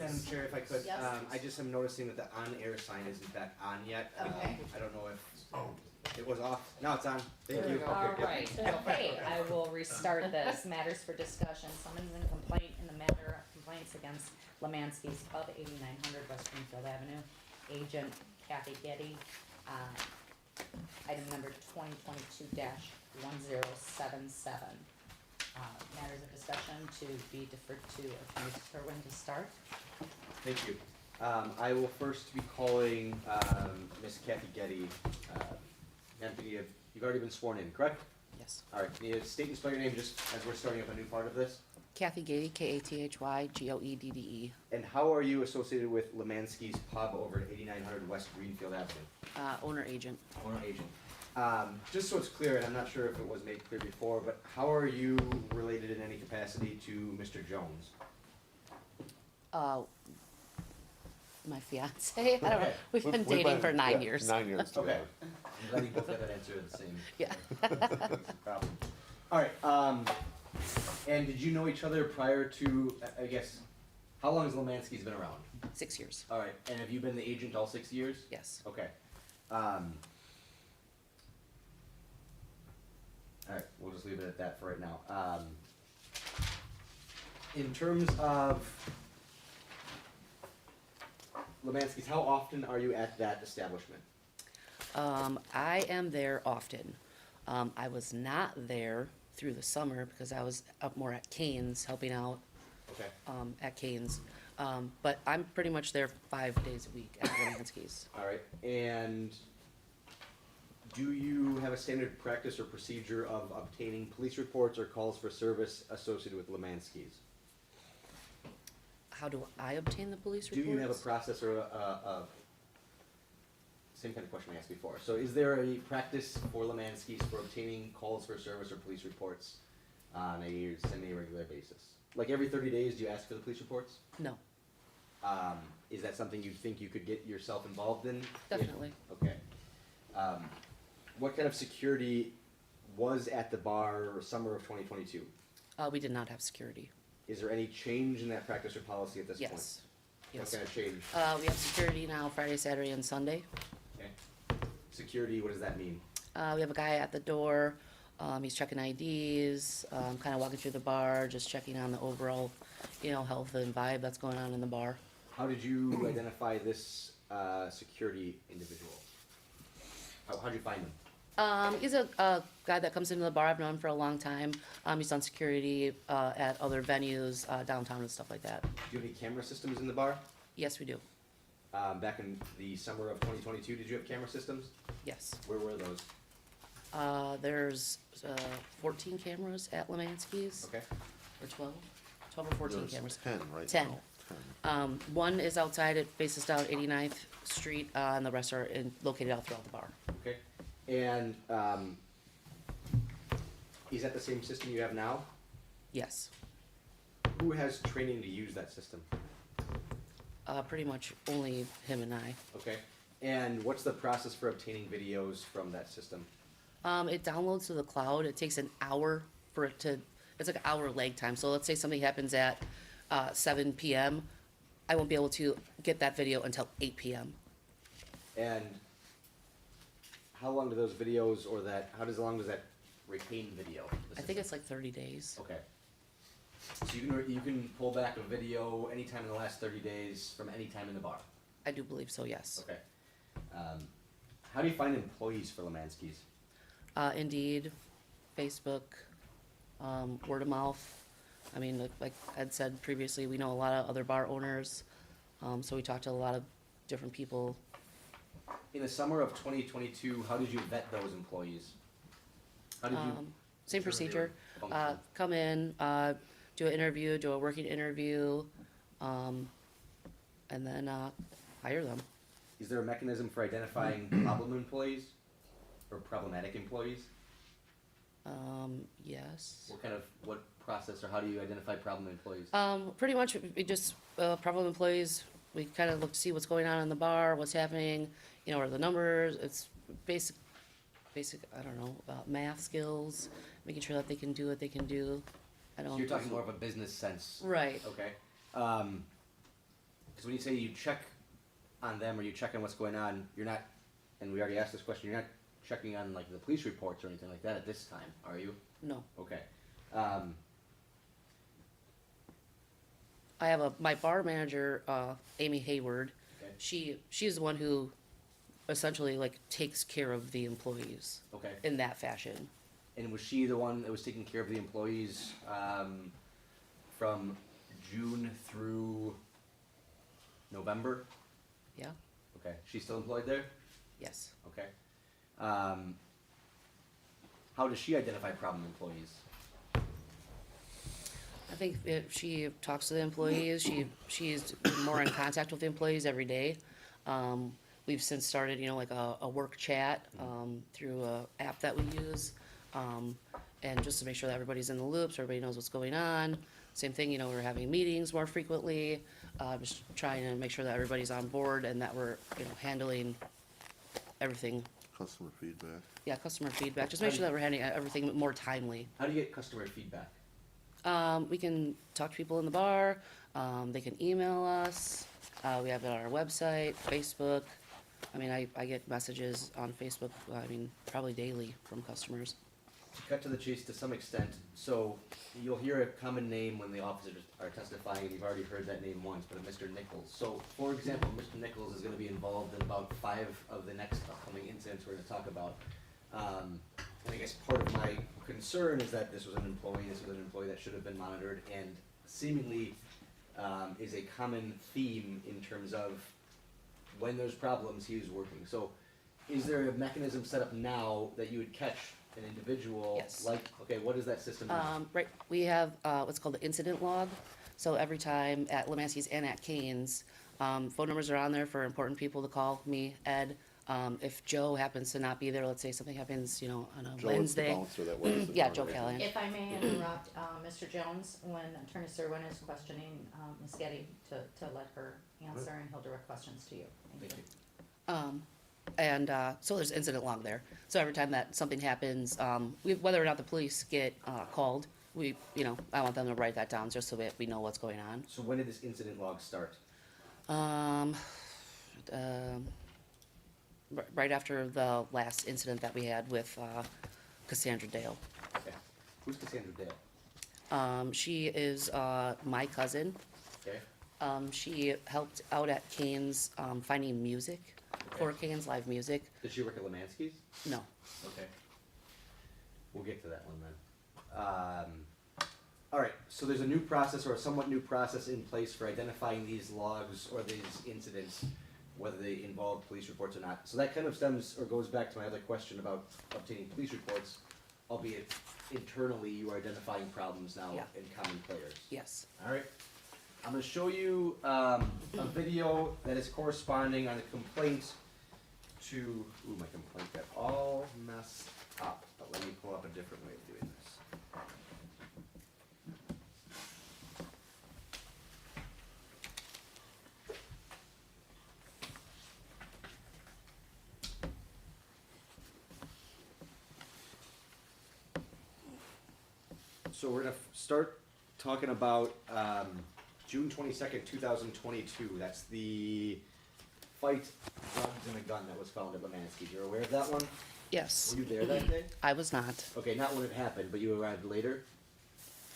Madam Chair, if I could, Yes. I just am noticing that the on-air sign isn't back on yet. Okay. I don't know if it was off. Now it's on. Thank There you. we go. All right, okay, I will restart this. Matters for discussion, summons and complaint in the matter of complaints against Lemansky's Pub, 8900 West Springfield Avenue. Agent Kathy Getty, item number 2022-1077. Matters of discussion to be deferred to Attorney Kerwin to start. Thank you. I will first be calling Miss Kathy Getty. Anthony, you've already been sworn in, correct? Yes. All right, can you state and spell your name just as we're starting up a new part of this? Kathy Gady, Kathygoeddde, And how are you associated with Lemansky's Pub over at 8900 West Greenfield Avenue? owner agent. Owner agent. Just so it's clear, and I'm not sure if it was made clear before, but how are you related in any capacity to Mr. Jones? My fiance. I don't know. Okay. We've been dating for 9 years. 9 years Okay. together. I'm glad you both got that answer the same Yeah. problem. All right, and did you know each other prior to, I guess, how long has Lemansky's been around? 6 years. All right, and have you been the agent all 6 years? Yes. Okay. All right, we'll just leave it at that for right now. In terms of Lemansky's, how often are you at that establishment? I am there often. I was not there through the summer because I was up more at Canes, helping out Okay. at Canes. But I'm pretty much there 5 days a week at Lemansky's. All right, and do you have a standard practice or procedure of obtaining police reports or calls for service associated with Lemansky's? How do I obtain the police Do reports? you have a process or same kind of question I asked before. So is there a practice for Lemansky's for obtaining calls for service or police reports on a semi-regular basis? Like every 30 days, do you ask for the police reports? No, Is that something you think you could get yourself involved in? definitely. Okay. What kind of security was at the bar summer of 2022? We did not have security. Is there any change in that practice or policy at this point? Yes. What Yes. kind of change? We have security now Friday, Saturday, and Sunday. Okay. Security, what does that mean? We have a guy at the door. He's checking IDs, kind of walking through the bar, just checking on the overall, health and vibe that's going on in the bar. How did you identify this security individual? How'd you find him? He's a guy that comes into the bar. I've known him for a long time. He's done security at other venues downtown and stuff like that. Do you have any camera systems in the bar? Yes, we do. Back in the summer of 2022, did you have camera systems? Yes. Where were those? There's 14 cameras at Lemansky's. Okay. Or 12? 12 or 14 There's cameras. 10 right 10. now. 10. One is outside, it faces down 89th Street, and the rest are located out throughout the bar. Okay. And is that the same system you have now? Yes. Who has training to use that system? Pretty much only him and I. Okay. And what's the process for obtaining videos from that system? It downloads to the cloud. It takes an hour for it to, it's like an hour lag time. So let's say something happens at 7 p.m. I won't be able to get that video until 8 p.m. And how long do those videos or how long does that retain video? I think it's like 30 days. Okay. So you can pull back a video anytime in the last 30 days from any time in the bar? I do believe so, yes. Okay. How do you find employees for Lemansky's? Indeed, Facebook, word of mouth. I mean, like Ed said previously, we know a lot of other bar owners, so we talk to a lot of different people. In the summer of 2022, how did you vet those employees? How did you? Same determine procedure. their function? Come in, do an interview, do a working interview, and then hire them. Is there a mechanism for identifying problem employees or problematic employees? Yes. What process or how do you identify problem employees? Pretty much, we just, problem employees, we kind of look to see what's going on in the bar, what's happening, what are the numbers, it's basic, I don't know, math skills, making sure that they can do what they can do. I don't. So you're talking more of a business sense? Right. Okay. because when you say you check on them or you check on what's going on, you're not, and we already asked this question, you're not checking on like the police reports or anything like that at this time, are you? No. Okay. I have my bar manager, Amy Hayward. Okay. She's the one who essentially like takes care of the employees Okay. in that fashion. And was she the one that was taking care of the employees from June through November? Yeah? Okay. She's still employed there? Yes. Okay. How does she identify problem employees? I think she talks to the employees. She's more in contact with the employees every day. We've since started, like a work chat through a app that we use, and just to make sure that everybody's in the loop, so everybody knows what's going on. Same thing, we're having meetings more frequently, just trying to make sure that everybody's on board and that we're handling everything. Customer feedback. Yeah, customer feedback. Just make sure that we're handling everything more timely. How do you get customer feedback? We can talk to people in the bar. They can email us. We have it on our website, Facebook. I mean, I get messages on Facebook, probably daily from customers. To cut to the chase to some extent, so you'll hear a common name when the officers are testifying, and you've already heard that name once, but Mr. Nichols. So, for example, Mr. Nichols is gonna be involved in about 5 of the next upcoming incidents we're gonna talk about. And I guess part of my concern is that this was an employee that should have been monitored, and seemingly is a common theme in terms of when there's problems, he was working. So, is there a mechanism set up now that you would catch an individual? Yes. Okay, what is that system? Right, we have what's called the incident log. So every time at Lemansky's and at Kane's, phone numbers are on there for important people to call, me, Ed. If Joe happens to not be there, let's say something happens, on a Joe is the Wednesday. bouncer that wears the Yeah, Joe monitor. Callahan. If I may interrupt, Mr. Jones, when Attorney Serwin is questioning Ms. Getty, to let her answer, and he'll direct questions to you. Thank you. And so there's incident log there. So every time that something happens, whether or not the police get called, I want them to write that down just so that we know what's going on. So when did this incident log start? Right after the last incident that we had with Cassandra Dale. Okay. Who's Cassandra Dale? She is my cousin. Okay. She helped out at Kane's finding music for Kane's live music. Did she work at Lemansky's? No. Okay. We'll get to that one then. All right, so there's a new process or a somewhat new process in place for identifying these logs or these incidents, whether they involve police reports or not. So that kind of stems or goes back to my other question about obtaining police reports, albeit internally you are identifying problems now Yeah. in common players. Yes. All right. I'm going to show you a video that is corresponding on the complaint to, ooh, my complaint got all messed up, but let me pull up a different way of doing this. So we're going to start talking about June 22nd, 2022. That's the fight, drugs, and a gun that was found at Lemansky. You're aware of that one? Yes. Were you there that day? I was not. Okay, not when it happened, but you arrived later?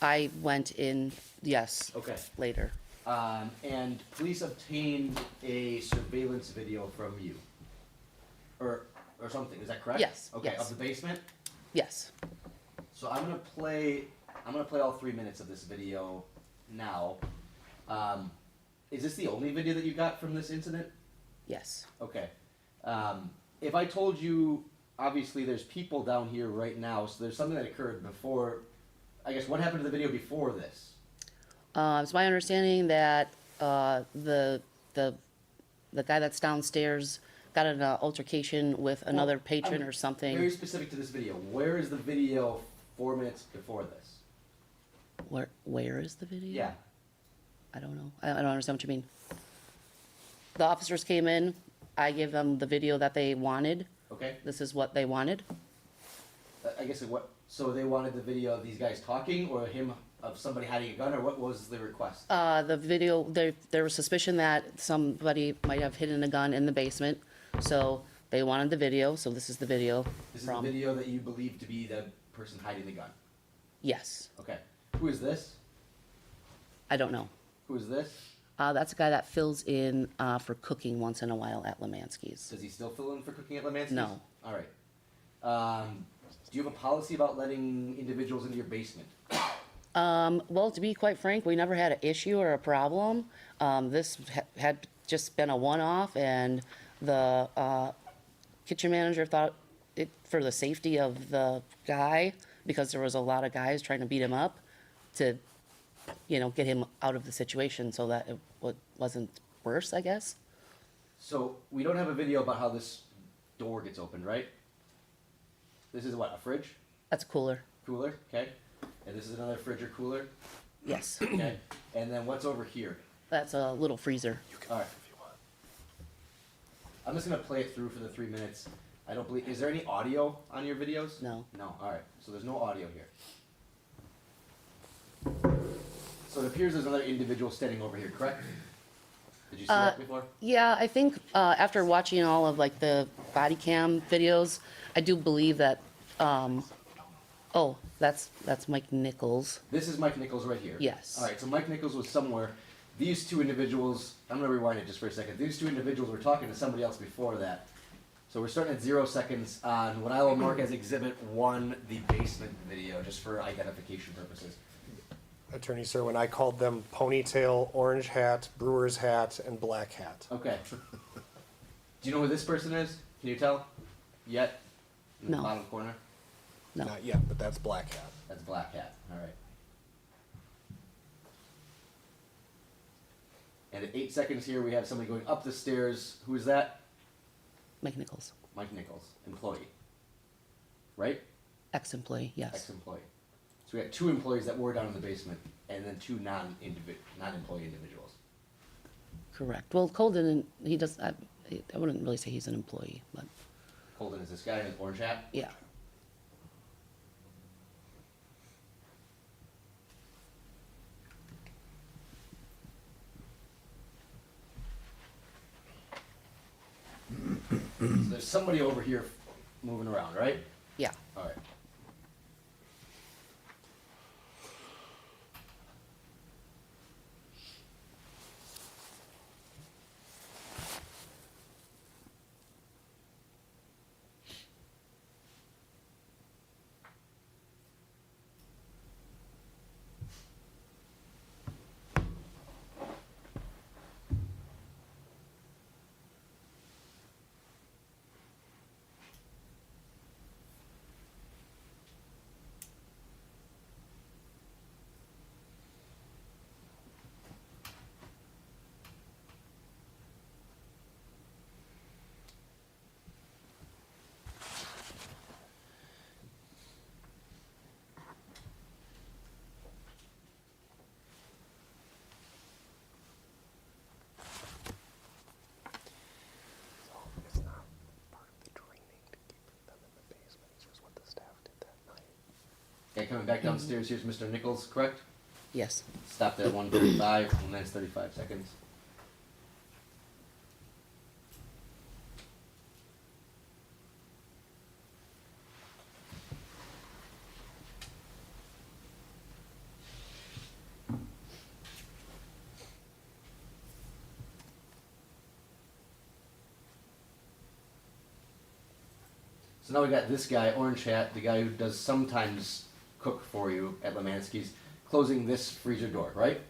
I went in, yes, Okay. later. And police obtained a surveillance video from you. Or something, is that correct? Yes, Okay, yes. of the basement? Yes. So I'm gonna play all 3 minutes of this video now. Is this the only video that you got from this incident? Yes. Okay. If I told you, obviously there's people down here right now, so there's something that occurred before, I guess, what happened to the video before this? It's my understanding that the guy that's downstairs got in an altercation with another patron or something. Very specific to this video. Where is the video 4 minutes before this? Where is the video? Yeah. I don't know. I don't understand what you mean. The officers came in. I gave them the video that they wanted. Okay. This is what they wanted. I guess so they wanted the video of these guys talking or him of somebody hiding a gun, or what was the request? The video, there was suspicion that somebody might have hidden a gun in the basement, so they wanted the video, so this is the video This is the from, video that you believe to be the person hiding the gun. yes, Okay. Who is this? I don't know. Who is this? That's a guy that fills in, for cooking once in a while at Lemansky's. Does he still fill in for cooking at Lemansky's? No. All right. Do you have a policy about letting individuals into your basement? Well, to be quite frank, we never had an issue or a problem. This had just been a one-off, and the kitchen manager thought it, for the safety of the guy, because there was a lot of guys trying to beat him up, to, get him out of the situation so that it wasn't worse, I guess. So we don't have a video about how this door gets opened, right? This is what, a fridge? That's cooler. Cooler, okay. And this is another fridge or cooler, Yes. okay. And then what's over here? That's a little freezer. All right. I'm just gonna play it through for the 3 minutes. I don't believe, is there any audio on your videos? No. No, all right. So there's no audio here. So it appears there's another individual standing over here, correct? Did you see that before? Yeah, I think after watching all of like the body cam videos, I do believe that. Oh, that's Mike Nichols. This is Mike Nichols right here. Yes. All right, so Mike Nichols was somewhere. These two individuals, I'm going to rewind it just for a second. These two individuals were talking to somebody else before that. So we're starting at 0 seconds on what I will mark as Exhibit 1, the basement video, just for identification purposes. Attorney, sir, when I called them ponytail, orange hat, brewer's hat, and black hat. Okay. Do you know who this person is? Can you tell? Yet? In the No. bottom corner? No. Not yet, but that's black hat. That's Black Hat. All right. And at 8 seconds here, we have somebody going up the stairs. Who is that? Mike Nichols, Mike Nichols, employee. Right? ex-employee. Yes. Ex-employee. So we got 2 employees that were down in the basement, and then 2 non-employee individuals. Correct. Well, Cole didn't. He does. I wouldn't really say he's an employee, but Holden is this guy in the orange hat. yeah. So there's somebody over here moving around, right? Yeah. All right. It's not part of the training to keep them in the basement, it's just what the staff did that night. Okay, coming back downstairs, here's Mr. Nichols, correct? Yes. Stopped at 1:35, and then it's 35 seconds. So now we got this guy, orange hat, the guy who does sometimes cook for you at Lemansky's, closing this freezer door, right?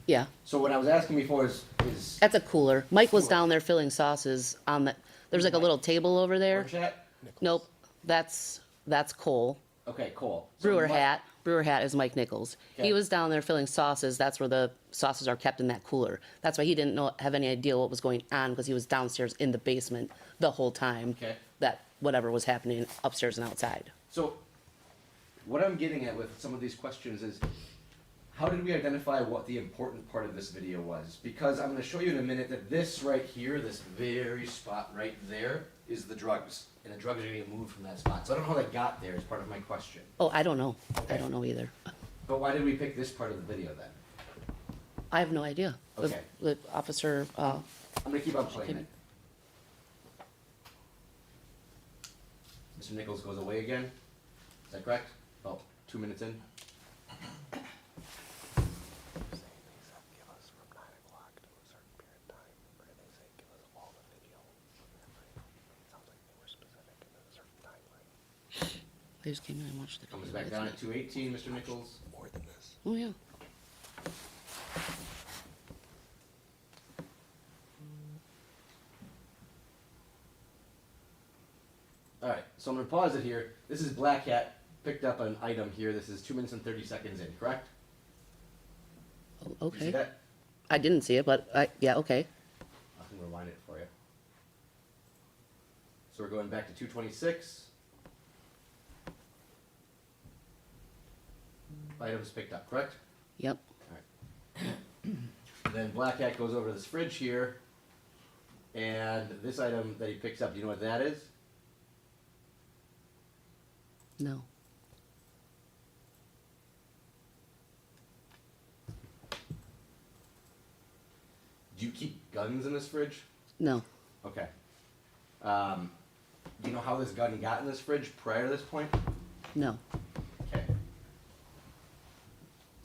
Yeah. So what I was asking before is That's a cooler. Mike was Cooler. down there filling sauces on the. There's like a little table over there. orange hat? Nope. That's Cole. Okay, cool. So Brewer Mike- hat. Brewer hat is Mike Nichols. Okay. He was down there filling sauces. That's where the sauces are kept in that cooler. That's why he didn't have any idea what was going on because he was downstairs in the basement the whole time. Okay. That whatever was happening upstairs and outside. So, what I'm getting at with some of these questions is, how did we identify what the important part of this video was? Because I'm going to show you in a minute that this right here, this very spot right there, is the drugs. And the drugs are going to get moved from that spot. So I don't know how they got there is part of my question. Oh, I don't know. I don't know either. But why did we pick this part of the video then? I have no idea. Okay. The officer, I'm gonna keep on playing it. Mr. Nichols goes away again. Is that correct? About 2 minutes in. they just came in and watched the Comes video. back down at 2:18, Mr. Nichols. Oh, yeah. Alright, so I'm gonna pause it here. This is Black Hat picked up an item here. This is 2 minutes and 30 seconds in, correct? Oh, You see okay. that? I didn't see it, but yeah, okay. I can rewind it for you. So we're going back to 2:26. Items picked up, correct? Yep. And then Black Hat goes over to this fridge here, and this item that he picks up, do you know what that is? No. Do you keep guns in this fridge? No. Okay. Do you know how this gun got in this fridge prior to this point? No. Okay.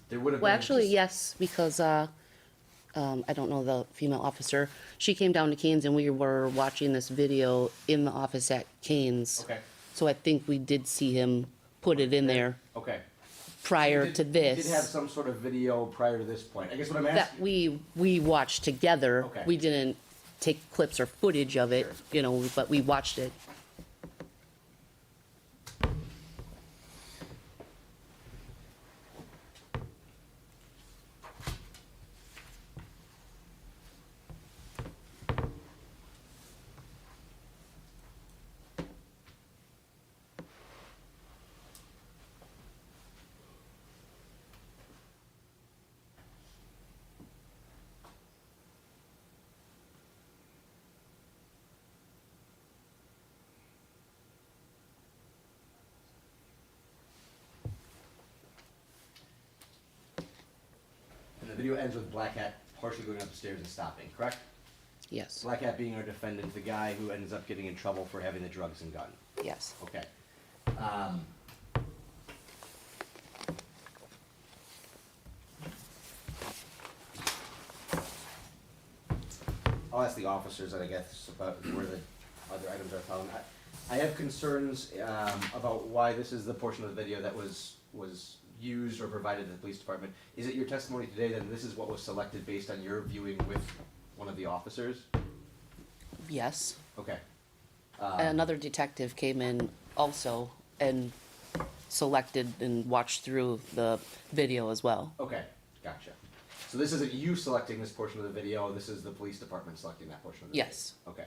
There would have Well, been actually, just- yes, because I don't know the female officer. She came down to Kane's and we were watching this video in the office at Kane's. Okay. So I think we did see him put it in there Okay. prior You to did- this. You did have some sort of video prior to this point. I guess what I'm That asking. we watched together. Okay. We didn't take clips or footage of it, Sure. you know, but we watched it. And the video ends with Black Hat partially going up the stairs and stopping, correct? Yes. Black Hat being our defendant, the guy who ends up getting in trouble for having the drugs and gun. Yes. Okay. I'll ask the officers, I guess, about where the other items are found. I have concerns about why this is the portion of the video that was used or provided to the police department. Is it your testimony today that this is what was selected based on your viewing with one of the officers? Yes. Okay. Another detective came in also and selected and watched through the video as well. Okay, gotcha. So this isn't you selecting this portion of the video, this is the police department selecting that portion of the video? Yes. Okay.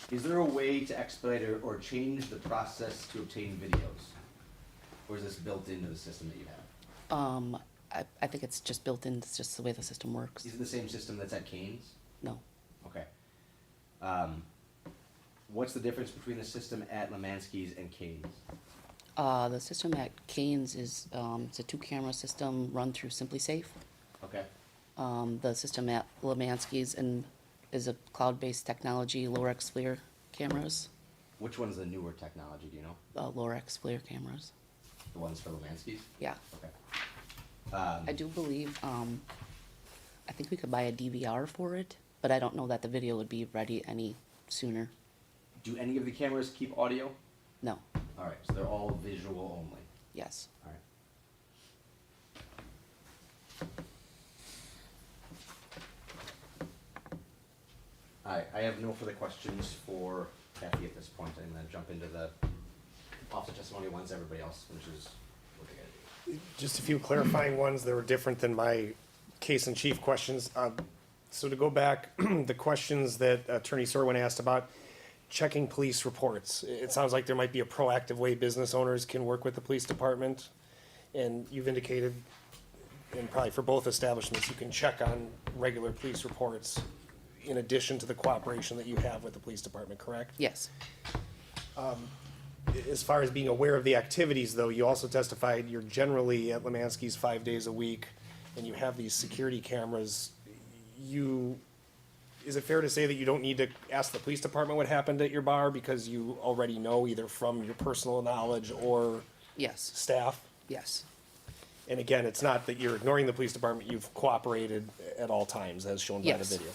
Is there a way to expedite or change the process to obtain videos? Or is this built into the system that you have? I think it's just built in, it's just the way the system works. Is it the same system that's at Kane's? No. Okay. What's the difference between the system at Lemansky's and Kane's? The system at Kane's is, it's a 2-camera system run through Simply Safe. Okay. The system at Lemansky's is a cloud-based technology, Lorex FLIR cameras. Which one's the newer technology, do you know? Lorex FLIR cameras. The ones for Lemansky's? Yeah. Okay. I do believe, I think we could buy a DVR for it, but I don't know that the video would be ready any sooner. Do any of the cameras keep audio? No. Alright, so they're all visual only. Yes. Alright. I have no further questions for Kathy at this point. I'm gonna jump into the officer testimony once everybody else finishes what they gotta do. Just a few clarifying ones that were different than my case in chief questions. So to go back, the questions that Attorney Serwin asked about checking police reports. It sounds like there might be a proactive way business owners can work with the police department. And you've indicated, and probably for both establishments, you can check on regular police reports in addition to the cooperation that you have with the police department, correct? Yes, As far as being aware of the activities, though, you also testified you're generally at Lemansky's 5 days a week, and you have these security cameras. Is it fair to say that you don't need to ask the police department what happened at your bar because you already know either from your personal knowledge or yes, staff? yes, And again, it's not that you're ignoring the police department, you've cooperated at all times, as shown by the Yes. video.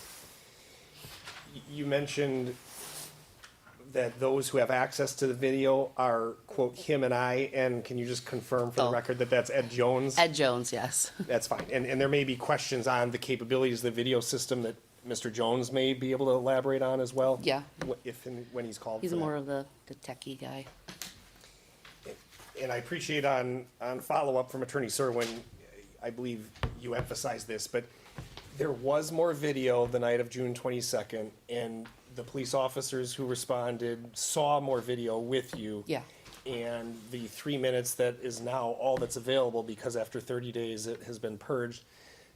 You mentioned that those who have access to the video are, quote, him and I, and can you just confirm for the Oh. record that that's Ed Jones? Ed Jones, yes. That's fine. And there may be questions on the capabilities of the video system that Mr. Jones may be able to elaborate on as well? Yeah. If and when he's called He's for that. more of the techie guy. And I appreciate on follow-up from Attorney Serwin, I believe you emphasized this, but there was more video the night of June 22nd, and the police officers who responded saw more video with you. Yeah. And the 3 minutes that is now all that's available, because after 30 days it has been purged,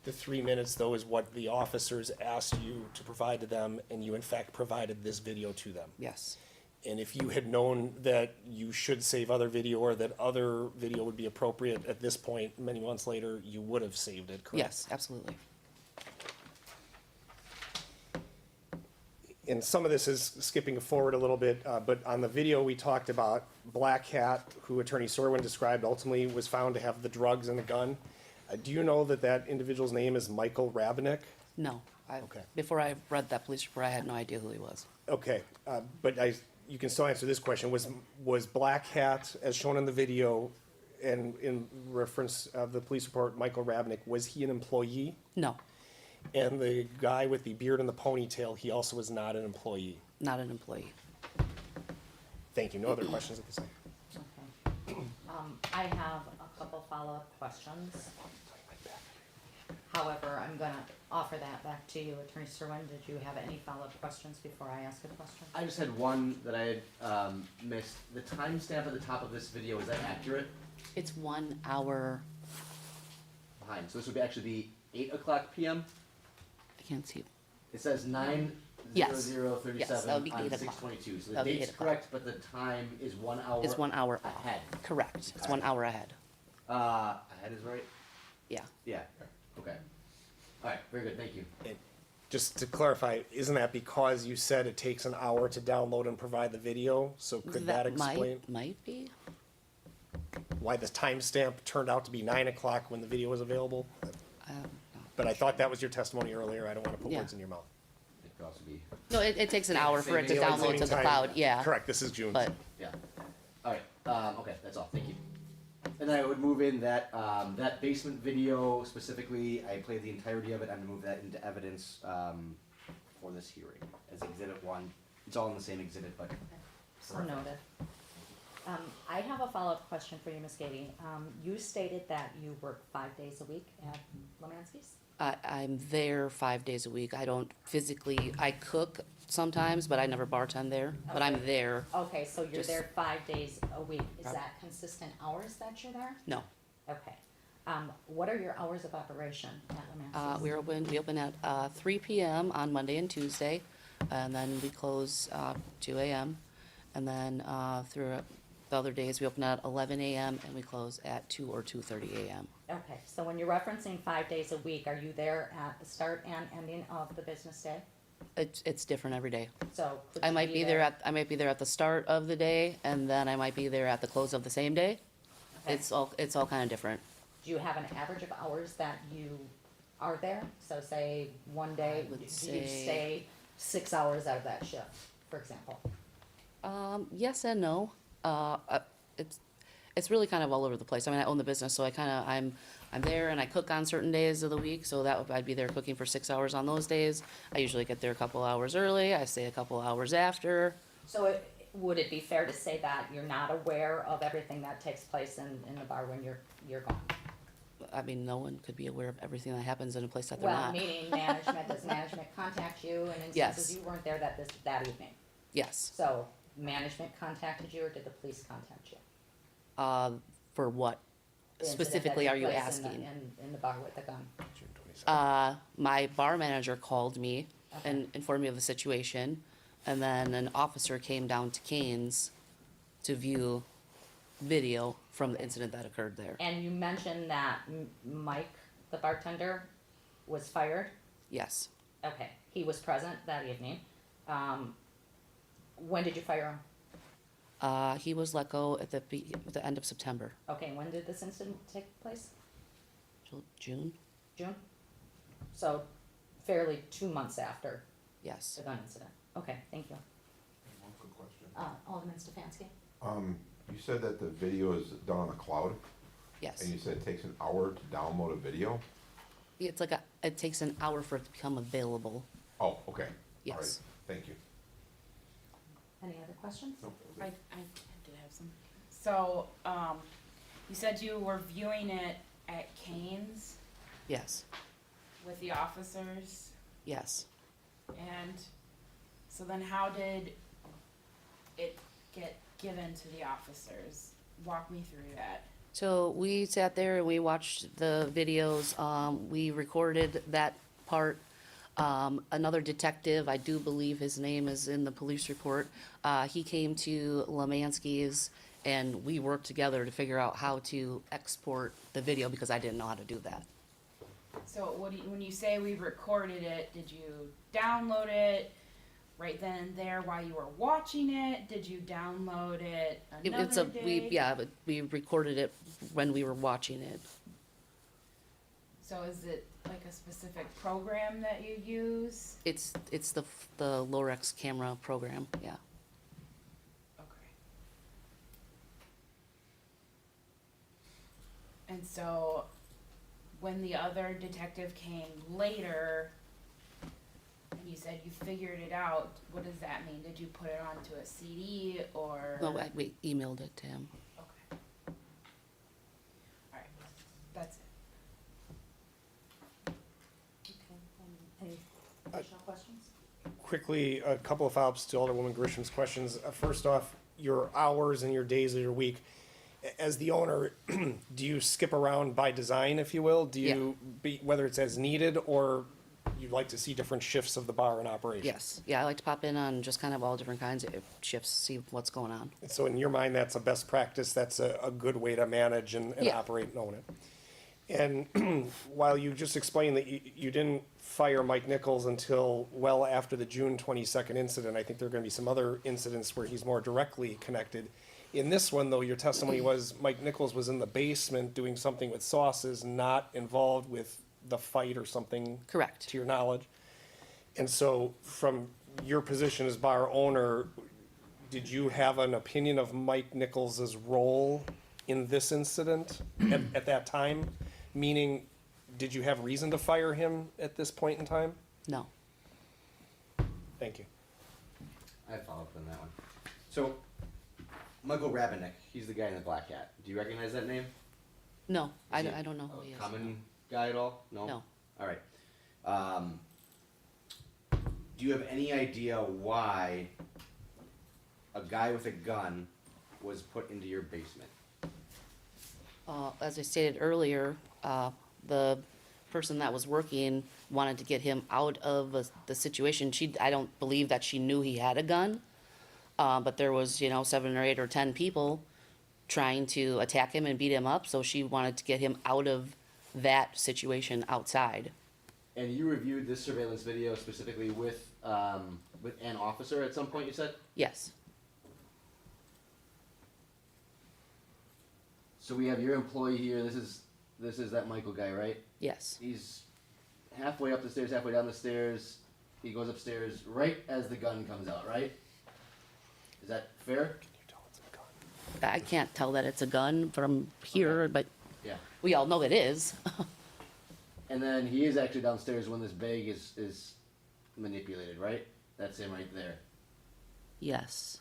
the 3 minutes, though, is what the officers asked you to provide to them, and you in fact provided this video to them. Yes, And if you had known that you should save other video or that other video would be appropriate at this point, many months later, you would have saved it, correct? yes, absolutely. And some of this is skipping forward a little bit, but on the video, we talked about Black Hat, who Attorney Serwin described ultimately was found to have the drugs and the gun. Do you know that that individual's name is Michael Rabinick? No, Okay. before I read that police report, I had no idea who he was. Okay, but you can still answer this question. Was Black Hat, as shown in the video, and in reference of the police report, Michael Rabinick, was he an employee? No, And the guy with the beard and the ponytail, he also was not an employee. not an employee. Thank you. No other questions at this time? Okay. I have a couple follow-up questions. However, I'm gonna offer that back to you. Attorney Serwin, did you have any follow-up questions before I ask a question? I just had one that I had missed. The timestamp at the top of this video, is that accurate? It's 1 hour, Behind, so this would actually be 8 o'clock PM? I can't see. It says 9:00:37 Yes. Yes, that would be on 8 o'clock. 6/22. So the That would be date's 8 o'clock. correct, but the time is 1 hour. It's 1 hour ahead. Correct, it's 1 hour ahead. Ahead is right? Yeah, Yeah, okay. Alright, very good, thank you. And just to clarify, isn't that because you said it takes an hour to download and provide the video? So could that explain might be. why the timestamp turned out to be 9 o'clock when the video was available? No. But I thought that was your testimony earlier. I don't want to put Yeah. words in your mouth. It could also be, No, it takes an hour for it to Daylight download saving to the time. cloud, yeah. Correct, this is June. But, yeah. Alright, okay, that's all, thank you. And then I would move in that, that basement video specifically, I played the entirety of it, I'm gonna move that into evidence, for this hearing, as exhibit 1. It's all in the same exhibit, but. So noted. I have a follow-up question for you, Ms. Gady. You stated that you work 5 days a week at Lemansky's? I'm there 5 days a week. I don't physically, I cook sometimes, but I never bartend there, but I'm Okay. there. Okay, so you're Just- there 5 days a week. Is Prob- that consistent hours that you're there? No, Okay. What are your hours of operation at Lemansky's? we open at 3 PM on Monday and Tuesday, and then we close 2 AM. And then through the other days, we open at 11 AM and we close at 2 or 2:30 AM. Okay, so when you're referencing 5 days a week, are you there at the start and ending of the business day? It's different every day. So could I you might be there at the start of the day, and then I might be there at the close of the same day. Okay. It's all kind of different. Do you have an average of hours that you are there? So say one day, I would do you say- stay 6 hours out of that shift, for example? Yes and no. It's really kind of all over the place. I mean, I own the business, so I'm there and I cook on certain days of the week. So I'd be there cooking for 6 hours on those days. I usually get there a couple hours early. I stay a couple hours after. So would it be fair to say that you're not aware of everything that takes place in the bar when you're gone? I mean, no one could be aware of everything that happens in a place that they're Well, not. meaning management, does management contact you in instances Yes. you weren't there that evening? Yes. So management contacted you or did the police contact you? For what The incident that specifically took are you place asking? In the bar with the gun? June 22nd. My bar manager called me Okay. and informed me of the situation, and then an officer came down to Kane's to view video from the incident that occurred there. And you mentioned that Mike, the bartender, was fired? Yes. Okay, he was present that evening. When did you fire him? He was let go at the end of September, Okay, when did this incident take place? June. June? So fairly 2 months after Yes. the gun incident. Okay, thank you. One quick question. Alderman Stefanski? You said that the video is done on the cloud, Yes. and you said it takes an hour to download a video? It's like it takes an hour for it to become available. Oh, okay. All right. Yes. Thank you. Any other questions? Nope, that was I it. did have some. So, you said you were viewing it at Kane's Yes. with the officers, Yes. and so then how did it get given to the officers? Walk me through that. So we sat there and we watched the videos. We recorded that part. Another detective, I do believe his name is in the police report. He came to Lemansky's and we worked together to figure out how to export the video because I didn't know how to do that. So when you say we recorded it, did you download it right then and there while you were watching it? Did you download it another day? But we recorded it when we were watching it. So is it like a specific program that you use? It's the Lorex camera program, yeah. Okay. And so when the other detective came later, and you said you figured it out, what does that mean? Did you put it onto a CD or? No, we emailed it to him. Okay. Alright, that's it. Any additional questions? Quickly, a couple of follow-ups to Alderwoman Grisham's questions. First off, your hours and your days of your week. As the owner, do you skip around by design, if you will? Do you, whether it's as needed or you'd like to see different shifts of the bar in operation? Yes, yeah, I like to pop in on just kind of all different kinds of shifts, see what's going on. So in your mind, that's a best practice, that's a good way to manage and Yeah. operate and own it. And while you just explained that you didn't fire Mike Nichols until well after the June 22nd incident, I think there are gonna be some other incidents where he's more directly connected. In this one, though, your testimony was Mike Nichols was in the basement doing something with sauces, not involved with the fight or something. Correct. To your knowledge. And so from your position as bar owner, did you have an opinion of Mike Nichols' role in this incident at that time? Meaning, did you have reason to fire him at this point in time? No. Thank you. I have follow up on that one. So, Michael Rabinick, he's the guy in the black hat. Do you recognize that name? No, I Is he don't know who he a is. common guy at all? No? No. All right. Do you have any idea why a guy with a gun was put into your basement? As I stated earlier, the person that was working wanted to get him out of the situation. I don't believe that she knew he had a gun, but there was, 7 or 8 or 10 people trying to attack him and beat him up, so she wanted to get him out of that situation outside. And you reviewed this surveillance video specifically with an officer at some point, you said? Yes, So we have your employee here, this is that Michael guy, right? yes, He's halfway up the stairs, halfway down the stairs. He goes upstairs right as the gun comes out, right? Is that fair? I can't tell that it's a gun from here, but Yeah. we all know it is. And then he is actually downstairs when this bag is manipulated, right? That's him right there. Yes,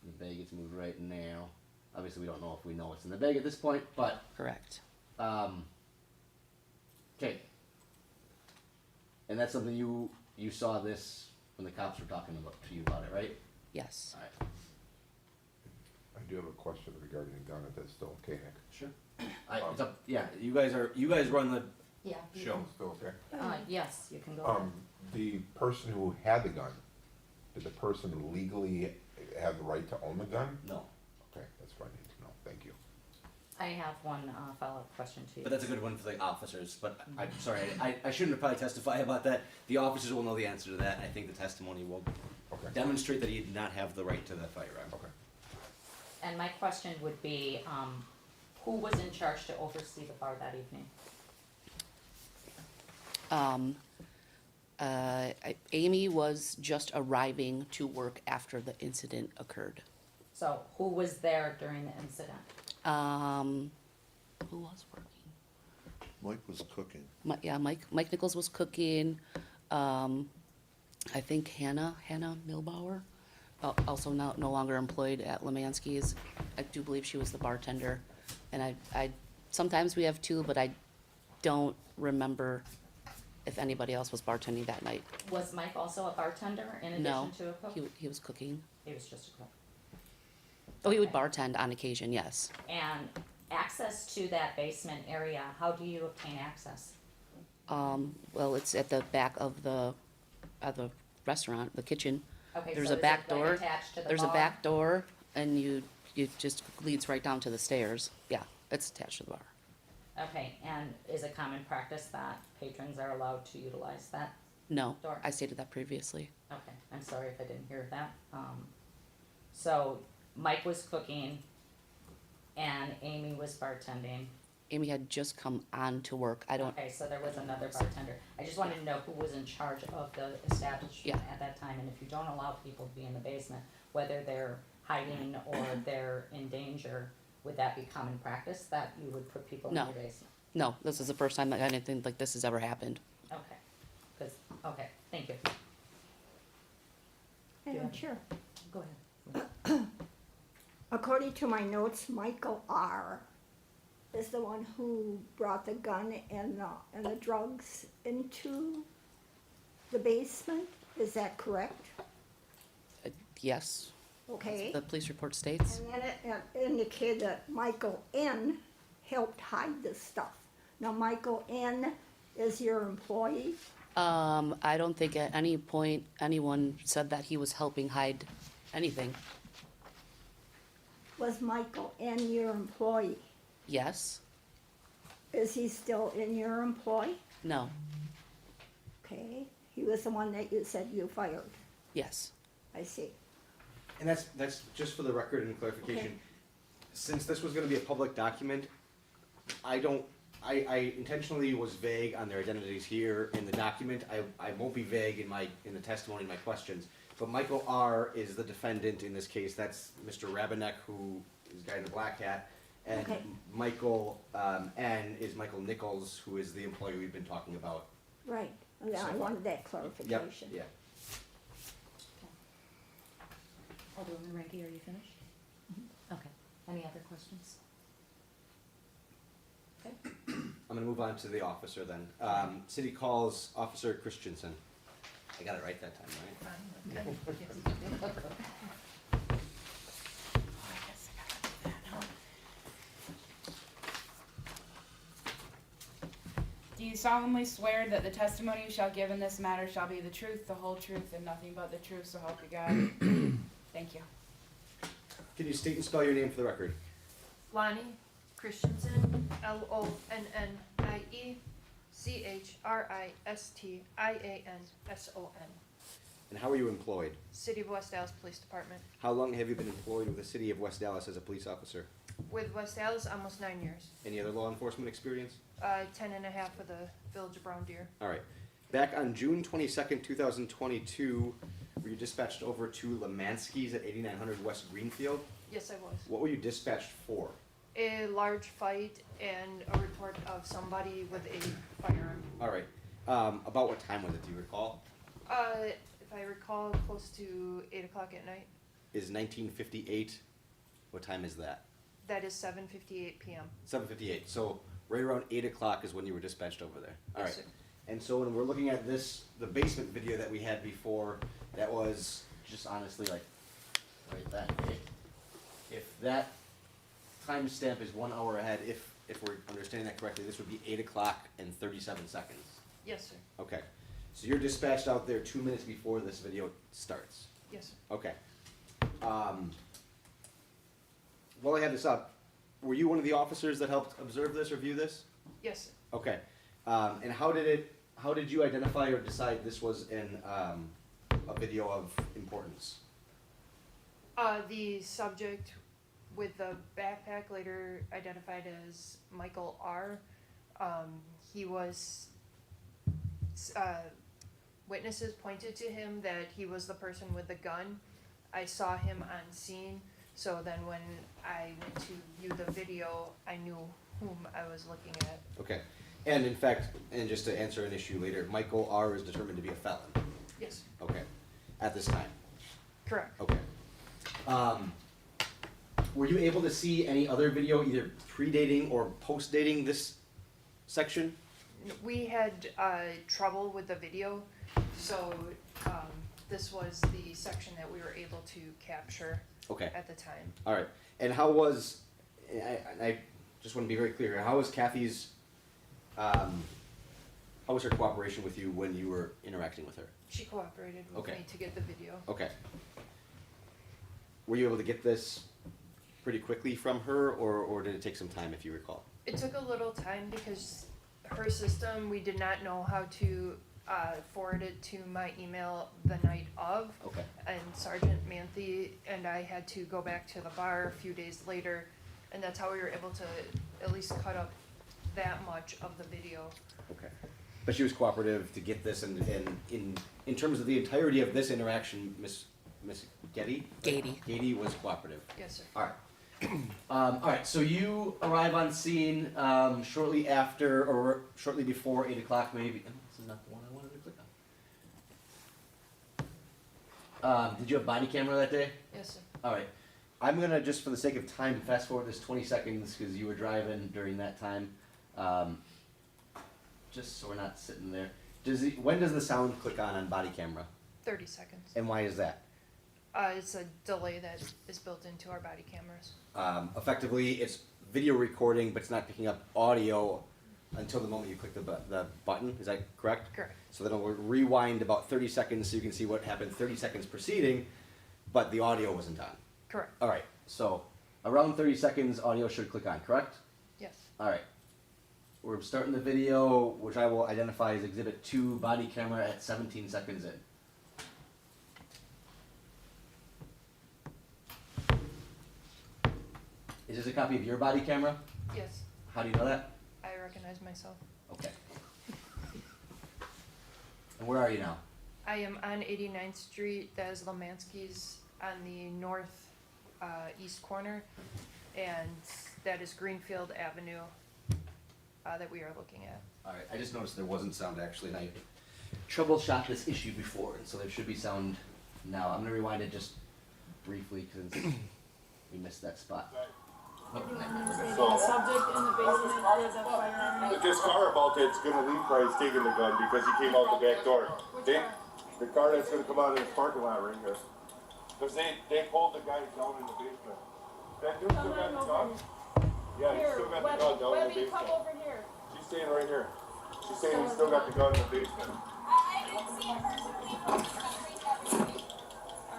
The bag gets moved right now. Obviously, we don't know if we know what's in the bag at this point, but, Correct. okay. And that's something you saw this when the cops were talking to you about it, right? Yes. Alright, I do have a question regarding the gun, if that's still okay, Nick. sure. It's up, yeah, you guys run the Yeah. Show, still okay? Yes, you can go. The person who had the gun, did the person legally have the right to own the gun? no. Okay, that's what I need to know, thank you. I have one follow-up question to you. But that's a good one for the officers, but I'm sorry, I shouldn't have probably testify about that. The officers will know the answer to that, and I think the testimony will Okay. demonstrate that he did not have the right to that firearm. Okay. And my question would be, who was in charge to oversee the bar that evening? Amy was just arriving to work after the incident occurred. So who was there during the incident? Who was working? Mike was cooking. Mike Nichols was cooking. I think Hannah Milbauer, also now no longer employed at Lemansky's. I do believe she was the bartender. And I sometimes we have two, but I don't remember if anybody else was bartending that night. Was Mike also a bartender in No, addition to a cook? he was cooking. He was just a cook. Oh, he would bartend on occasion, yes. And access to that basement area, how do you obtain access? Well, it's at the back of the restaurant, the kitchen. Okay, There's so a is back it, like, door. attached to the There's a bar? back door, and you just leads right down to the stairs. Yeah, it's attached to the bar. Okay, and is it common practice that patrons are allowed to utilize that? No, Door. I stated that previously. Okay, I'm sorry if I didn't hear that. So Mike was cooking and Amy was bartending. Amy had just come on to work. I don't. Okay, so there was another bartender. I just wanted to know who was in charge of the establishment Yeah. at that time, and if you don't allow people to be in the basement, whether they're hiding or they're in danger, would that be common practice that you would put people in No. your basement? No, this is the first time that anything like this has ever happened. Okay, okay, thank you. Madam Yeah. Chair, Go ahead. according to my notes, Michael R. is the one who brought the gun and the drugs into the basement. Is that correct? Yes, Okay. the police report states. And then it indicated that Michael N. helped hide this stuff. Now, Michael N. is your employee? I don't think at any point anyone said that he was helping hide anything. Was Michael N. your employee? Yes, Is he still in your employ? no, Okay, he was the one that you said you fired. yes. I see. And that's just for the record and clarification. Okay. Since this was gonna be a public document, I intentionally was vague on their identities here in the document. I won't be vague in the testimony, in my questions. But Michael R. is the defendant in this case. That's Mr. Rabinek, who is the guy in the black hat. And Okay. Michael, N. is Michael Nichols, who is the employee we've been talking about. Right, and I wanted that clarification. Yeah. Alderwoman Ranky, are you finished? Okay, any other questions? Okay, I'm gonna move on to the officer then. City calls Officer Christensen. I got it right that time, right? Do you solemnly swear that the testimony you shall give in this matter shall be the truth, the whole truth, and nothing but the truth, so help you God? Thank you. Can you state and spell your name for the record? Lonnie Christensen, LONNIECHRISTIANSON, And how are you employed? City of West Dallas Police Department. How long have you been employed with the City of West Dallas as a police officer? With West Dallas, almost 9 years. Any other law enforcement experience? 10 and a half with the Village of Brown Deer. All right. Back on June 22nd, 2022, were you dispatched over to Lemansky's at 8900 West Greenfield? Yes, I was. What were you dispatched for? A large fight and a report of somebody with a firearm. All right. About what time was it? Do you recall? If I recall, close to 8 o'clock at night. is 1958. What time is that? That is 7:58 PM. 7:58. So right around 8 o'clock is when you were dispatched over there. All Yes, right. sir. And so when we're looking at this, the basement video that we had before, that was just honestly like right that day. If that timestamp is 1 hour ahead, if we're understanding that correctly, this would be 8 o'clock and 37 seconds. Yes, sir. Okay. So you're dispatched out there 2 minutes before this video starts. Yes, sir. Okay. While I have this up, were you one of the officers that helped observe this or view this? Yes, sir. Okay. And how did you identify or decide this was a video of importance? The subject with the backpack, later identified as Michael R. He was, witnesses pointed to him that he was the person with the gun. I saw him on scene, so then when I went to view the video, I knew whom I was looking at. Okay. And in fact, and just to answer an issue later, Michael R. is determined to be a felon. Yes, Okay. At this time. correct. Okay. Were you able to see any other video either predating or post-dating this section? We had trouble with the video, so this was the section that we were able to capture Okay. at the time. All right. And how was, I just want to be very clear here, how was Kathy's, how was her cooperation with you when you were interacting with her? She cooperated with Okay. me to get the video. Okay. Were you able to get this pretty quickly from her, or did it take some time, if you recall? It took a little time because her system, we did not know how to forward it to my email the night of. Okay. And Sergeant Manthe and I had to go back to the bar a few days later, and that's how we were able to at least cut up that much of the video. Okay. But she was cooperative to get this, and in terms of the entirety of this interaction, Miss Getty? Getty was cooperative. Yes, sir. All right. All right, so you arrive on scene shortly after, or shortly before 8 o'clock maybe. Oh, this is not the one I wanted to click on. Did you have body camera that day? Yes, sir. All right. I'm gonna, just for the sake of time, fast forward this 20 seconds because you were driving during that time. Just so we're not sitting there. When does the sound click on body camera? 30 seconds. And why is that? It's a delay that is built into our body cameras. Effectively, it's video recording, but it's not picking up audio until the moment you click the button. Is that correct? Correct. So then it'll rewind about 30 seconds so you can see what happened 30 seconds preceding, but the audio wasn't on. Correct. All right, so around 30 seconds, audio should click on, correct? Yes. All right. We're starting the video, which I will identify as Exhibit 2, body camera at 17 seconds in. Is this a copy of your body camera? Yes. How do you know that? I recognize myself. Okay. And where are you now? I am on 89th Street. That is Lemansky's on the north east corner, and that is Greenfield Avenue that we are looking at. All right, I just noticed there wasn't sound actually, and I troubleshot this issue before, and so there should be sound now. I'm gonna rewind it just briefly because we missed that spot. The subject in the basement with the firearm. This car about that's gonna leave probably taking the gun because he came out the back door. The car that's gonna come out of this parking lot right here. Cause they pulled the guy down in the basement. That dude still got the gun? Yeah, he still got the gun down in the basement. Come over here. She's staying right here. She's saying he still got the gun in the basement. I didn't see it personally.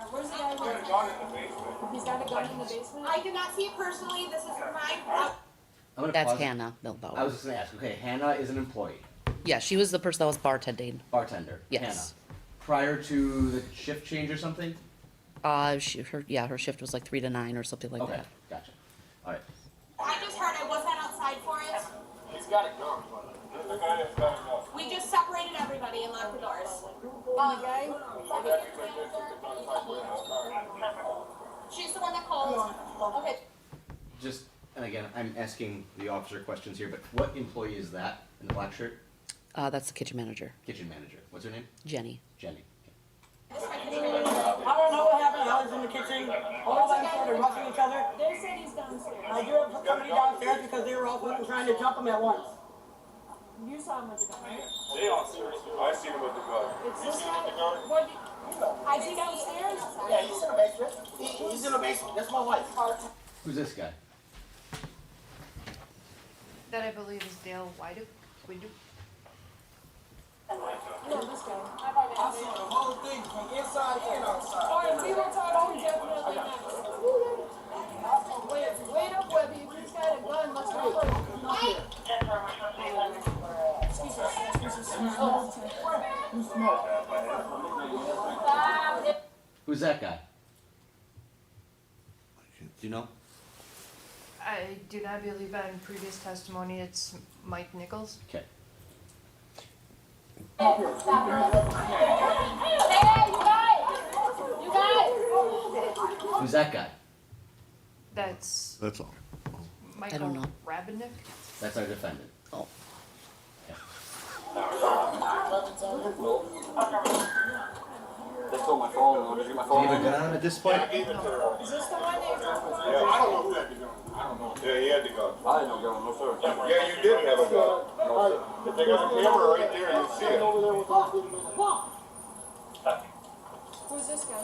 Where's the guy? He's got a gun in the basement. He's got a gun in the basement? I did not see it personally. This is my. I'm gonna That's pause it. Hannah Milbauer. I was just gonna ask, okay, Hannah is an employee, Yeah, she was the person that was bartending. bartender, Yes. Hannah. Prior to the shift change or something? Her shift was like 3 to 9 or something like Okay, that. gotcha. All right. I just heard I wasn't outside for it. He's got a gun. The guy that's got a gun. We just separated everybody and locked the doors. She's the one that called. Okay. Just, and again, I'm asking the officer questions here, but what employee is that in the black shirt? That's the kitchen manager, Kitchen manager. What's her name? Jenny. Jenny. I don't know what happened. was in the kitchen. All of them started rushing each other. They said he's downstairs. I do have somebody downstairs because they were all fucking trying to jump him at once. You saw him with the gun, right? They all serious. I seen him with the gun. It's this guy. What? Is he downstairs? Yeah, he's in the basement. He's in the basement. That's my wife. Who's this guy? That I believe is Dale Widup. No, this guy. I seen the whole thing from inside and outside. Alright, we will talk to you definitely next. Wait up, Webby. If he's got a gun, let's go. Who's that guy? Do you know? I do not believe that in previous testimony. It's Mike Nichols. Okay. Who's that guy? That's That's all. Michael don't know. Rabinick. That's our defendant. Oh. They stole my phone. Do you have a gun on at this point? Is this the one that you're talking about? Yeah, I don't know who had the gun. I don't know. Yeah, he had the gun. I didn't know, no sir. Yeah, you did have a gun. If they got a camera right there, you see it. Who's this guy?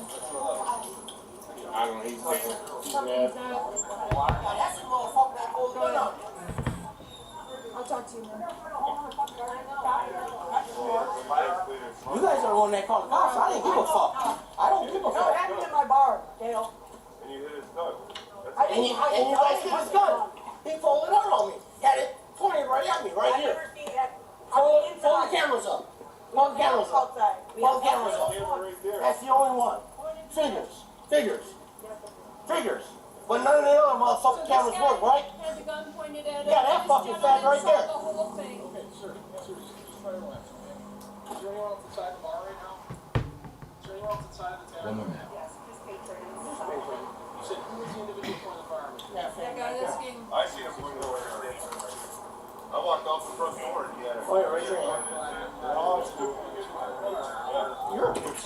I don't know, he's taking, he's mad. That's the motherfucker that holds the gun up. I'll talk to you, man. You guys are the one that called the cops. I didn't give a fuck. I don't give a fuck. What happened in my bar, Dale? And you hit his gun. And you guys hit his gun. He pulled it out on me. Had it pointed right at me, right here. Pull the cameras up. Pull the cameras up. Pull the cameras up. That's the only one. Figures. But none of the other motherfucking cameras work, right? Had the gun pointed at him. Yeah, that fucking fat right there. The whole thing. Okay, sir, just try to relax, okay? Is there anyone else inside the bar right now? Is there anyone else inside the tavern? One more minute. You said who was the individual point of the firearm? That guy that's getting. I see him point over there. I walked out the front door and he had a. Oh, yeah, right there. You're a bitch.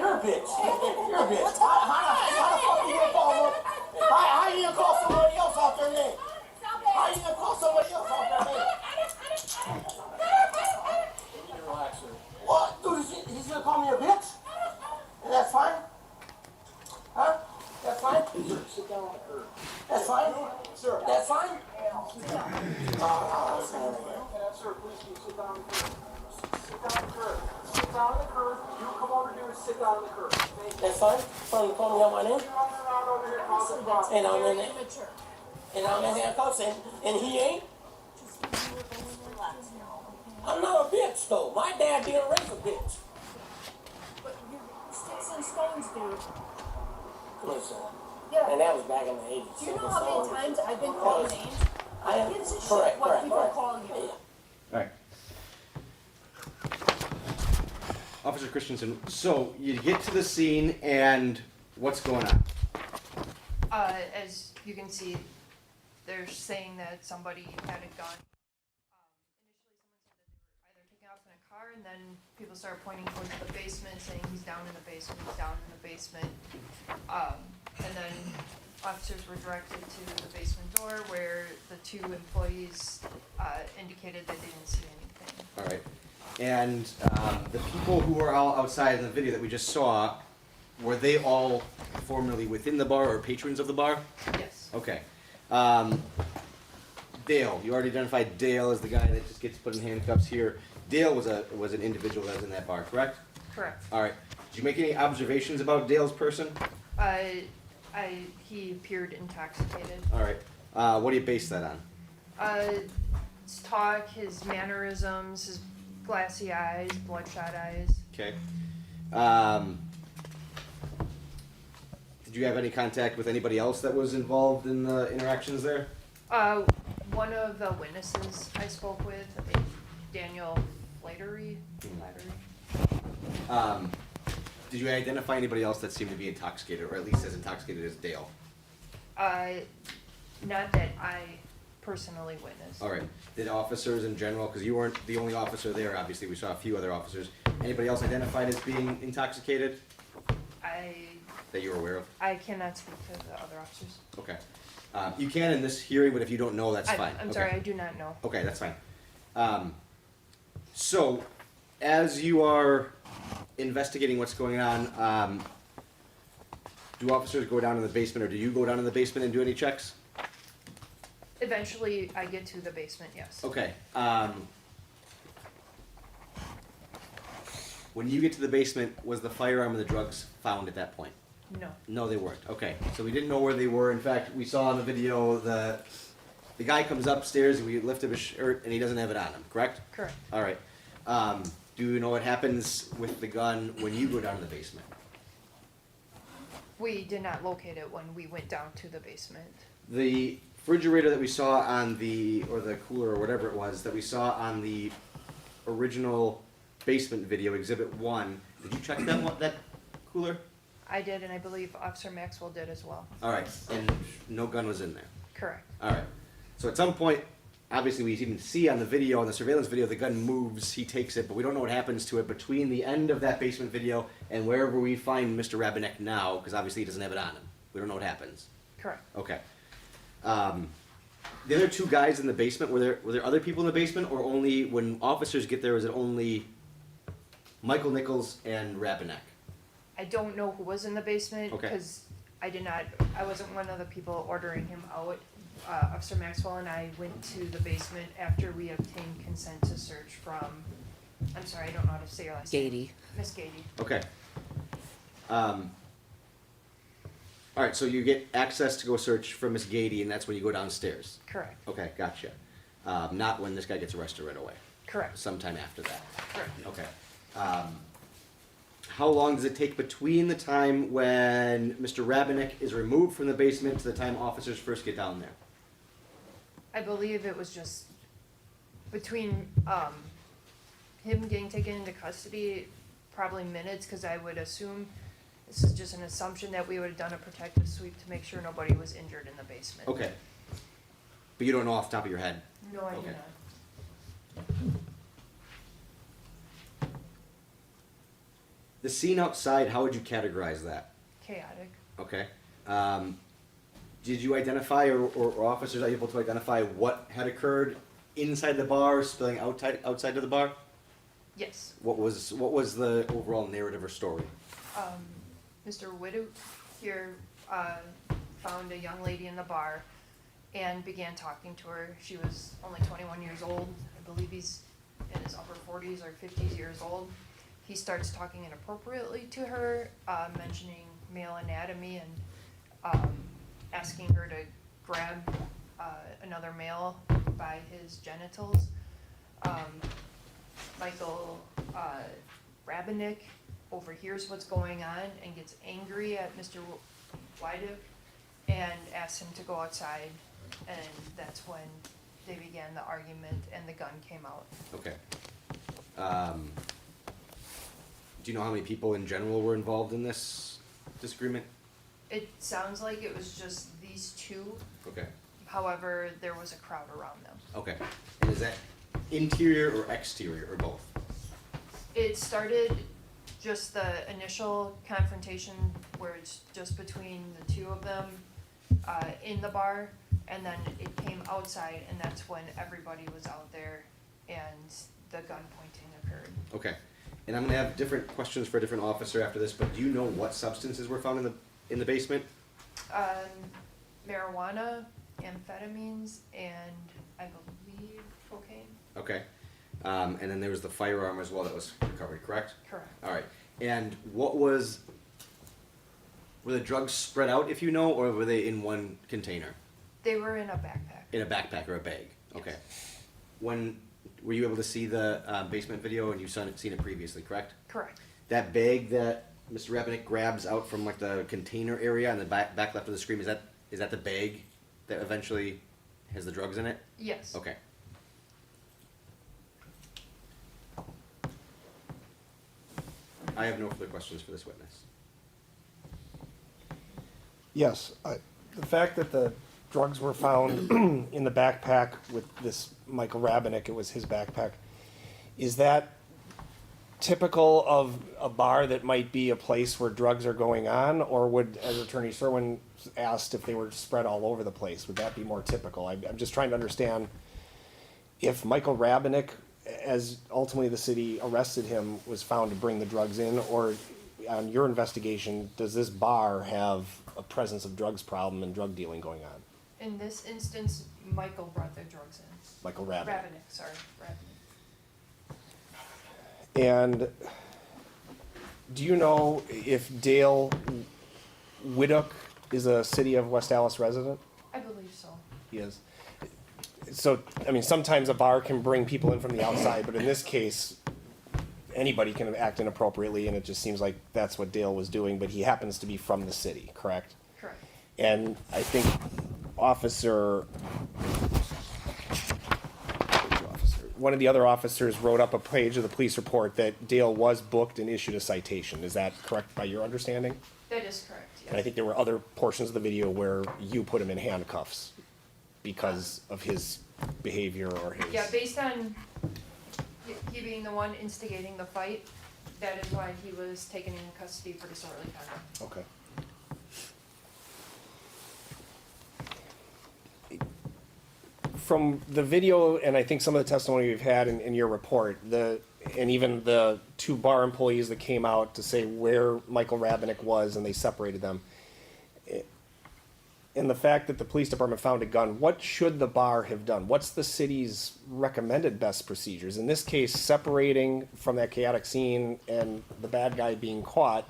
You're a bitch. You're a bitch. How the fuck you gonna call him? How you gonna call somebody else out their name? How you gonna call somebody else out their name? What? Dude, he's gonna call me a bitch? And that's fine? Huh? That's fine? Sit down on the curb. That's fine? Sir. That's fine? Sir, please, can you sit down on the curb? Sit down on the curb. Sit down on the curb. You come over here and sit down on the curb. Thank you. That's fine? Fine, you call me out my name? You're running around over here causing problems. And I'm in Very it. immature. And I'm in handcuffs and he ain't? I'm not a bitch though. My dad didn't raise a bitch. But you sticks and stones, dude. Listen. Yeah. And that was back in the 80s. Do you know how many times I've been called names? I am Gives a shit correct, what correct, people correct. call you. Yeah. Alright. Officer Christensen, so you get to the scene and what's going on? As you can see, they're saying that somebody had a gun. Initially, someone said that they were either taken off in a car, and then people started pointing towards the basement, saying he's down in the basement, he's down in the basement. And then officers were directed to the basement door, where the two employees indicated that they didn't see anything. Alright. And the people who were all outside in the video that we just saw, were they all formerly within the bar or patrons of the bar? Yes. Okay. Dale, you already identified Dale as the guy that just gets put in handcuffs here. Dale was an individual that was in that bar, correct? Correct. Alright. Did you make any observations about Dale's person? He appeared intoxicated. Alright. What do you base that on? His talk, his mannerisms, his glassy eyes, bloodshot eyes. Okay. Did you have any contact with anybody else that was involved in the interactions there? One of the witnesses I spoke with, Daniel Flattery. Did you identify anybody else that seemed to be intoxicated, or at least as intoxicated as Dale? Not that I personally witnessed. All right. Did officers in general, because you weren't the only officer there, obviously, we saw a few other officers. Anybody else identified as being intoxicated? I that you're aware of? I cannot speak to the other officers. Okay. You can in this hearing, but if you don't know, that's fine. I'm Okay. sorry, I do not know. Okay, that's fine. So, as you are investigating what's going on, do officers go down in the basement, or do you go down in the basement and do any checks? Eventually, I get to the basement, yes. Okay. When you get to the basement, was the firearm and the drugs found at that point? No. No, they weren't. Okay, so we didn't know where they were. In fact, we saw in the video the guy comes upstairs and we lift up his shirt and he doesn't have it on him. Correct? Correct. All right. Do you know what happens with the gun when you go down to the basement? We did not locate it when we went down to the basement. The refrigerator that we saw on or the cooler or whatever it was that we saw on the original basement video, Exhibit 1, did you check that cooler? I did, and I believe Officer Maxwell did as well. All right, and no gun was in there. Correct. All right. So at some point, obviously we even see on the video, on the surveillance video, the gun moves, he takes it, but we don't know what happens to it between the end of that basement video and wherever we find Mr. Rabinek now, because obviously he doesn't have it on him. We don't know what happens. Correct. Okay. The other two guys in the basement, were there other people in the basement, or only when officers get there, is it only Michael Nichols and Rabinek? I don't know who was in the basement Okay. because I wasn't one of the people ordering him out. Officer Maxwell and I went to the basement after we obtained consent to search from, I'm sorry, I don't know how to say your last name. Gady. Miss Gady. Okay. All right, so you get access to go search for Miss Gady, and that's when you go downstairs. Correct. Okay, gotcha. Not when this guy gets arrested right away. Correct. Sometime after that. Correct. Okay. How long does it take between the time when Mr. Rabinek is removed from the basement to the time officers first get down there? I believe it was just between him getting taken into custody, probably minutes, because I would assume, this is just an assumption, that we would have done a protective sweep to make sure nobody was injured in the basement. Okay. But you don't know off the top of your head? No, I do Okay. not. The scene outside, how would you categorize that? Chaotic. Okay. Did you identify, or officers are able to identify what had occurred inside the bar, spilling outside of the bar? Yes. What was the overall narrative or story? Mr. Widow here found a young lady in the bar and began talking to her. She was only 21 years old. I believe he's in his upper 40s or 50s years old. He starts talking inappropriately to her, mentioning male anatomy and asking her to grab another male by his genitals. Michael Rabinek overhears what's going on and gets angry at Mr. Widow and asks him to go outside, and that's when they began the argument and the gun came out. Okay. Do you know how many people in general were involved in this disagreement? It sounds like it was just these two, Okay. however, there was a crowd around them. Okay. And is that interior or exterior or both? It started just the initial confrontation where it's just between the two of them in the bar, and then it came outside, and that's when everybody was out there and the gun pointing occurred. Okay. And I'm gonna have different questions for a different officer after this, but do you know what substances were found in the basement? Marijuana, amphetamines, and I believe cocaine. Okay. And then there was the firearm as well that was recovered, correct? Correct. All right. And were the drugs spread out, if you know, or were they in one container? They were in a backpack. In a backpack or a bag? Yes. Okay. Were you able to see the basement video, and you've seen it previously, correct? Correct. That bag that Mr. Rabinek grabs out from like the container area on the back left of the screen, is that the bag that eventually has the drugs in it? Yes. Okay. I have no further questions for this witness. Yes, the fact that the drugs were found in the backpack with this Michael Rabinek, it was his backpack, is that typical of a bar that might be a place where drugs are going on, or would, as Attorney Serwin asked, if they were spread all over the place, would that be more typical? I'm just trying to understand if Michael Rabinick, as ultimately the city arrested him, was found to bring the drugs in, or on your investigation, does this bar have a presence of drugs problem and drug dealing going on? In this instance, Michael brought the drugs in. Michael Rabinick. Rabinick, sorry, Rabinick. And do you know if Dale Whittock is a city of West Allis resident? I believe so. He is. So, I mean, sometimes a bar can bring people in from the outside, but in this case, anybody can act inappropriately, and it just seems like that's what Dale was doing, but he happens to be from the city, correct? Correct. And I think one of the other officers wrote up a page of the police report that Dale was booked and issued a citation. Is that correct by your understanding? That is correct, yes. And I think there were other portions of the video where you put him in handcuffs because of his behavior or his... Yeah, based on he being the one instigating the fight, that is why he was taken into custody for disorderly conduct. Okay. From the video, and I think some of the testimony we've had in your report, and even the two bar employees that came out to say where Michael Rabinick was and they separated them, and the fact that the police department found a gun, what should the bar have done? What's the city's recommended best procedures? In this case, separating from that chaotic scene and the bad guy being caught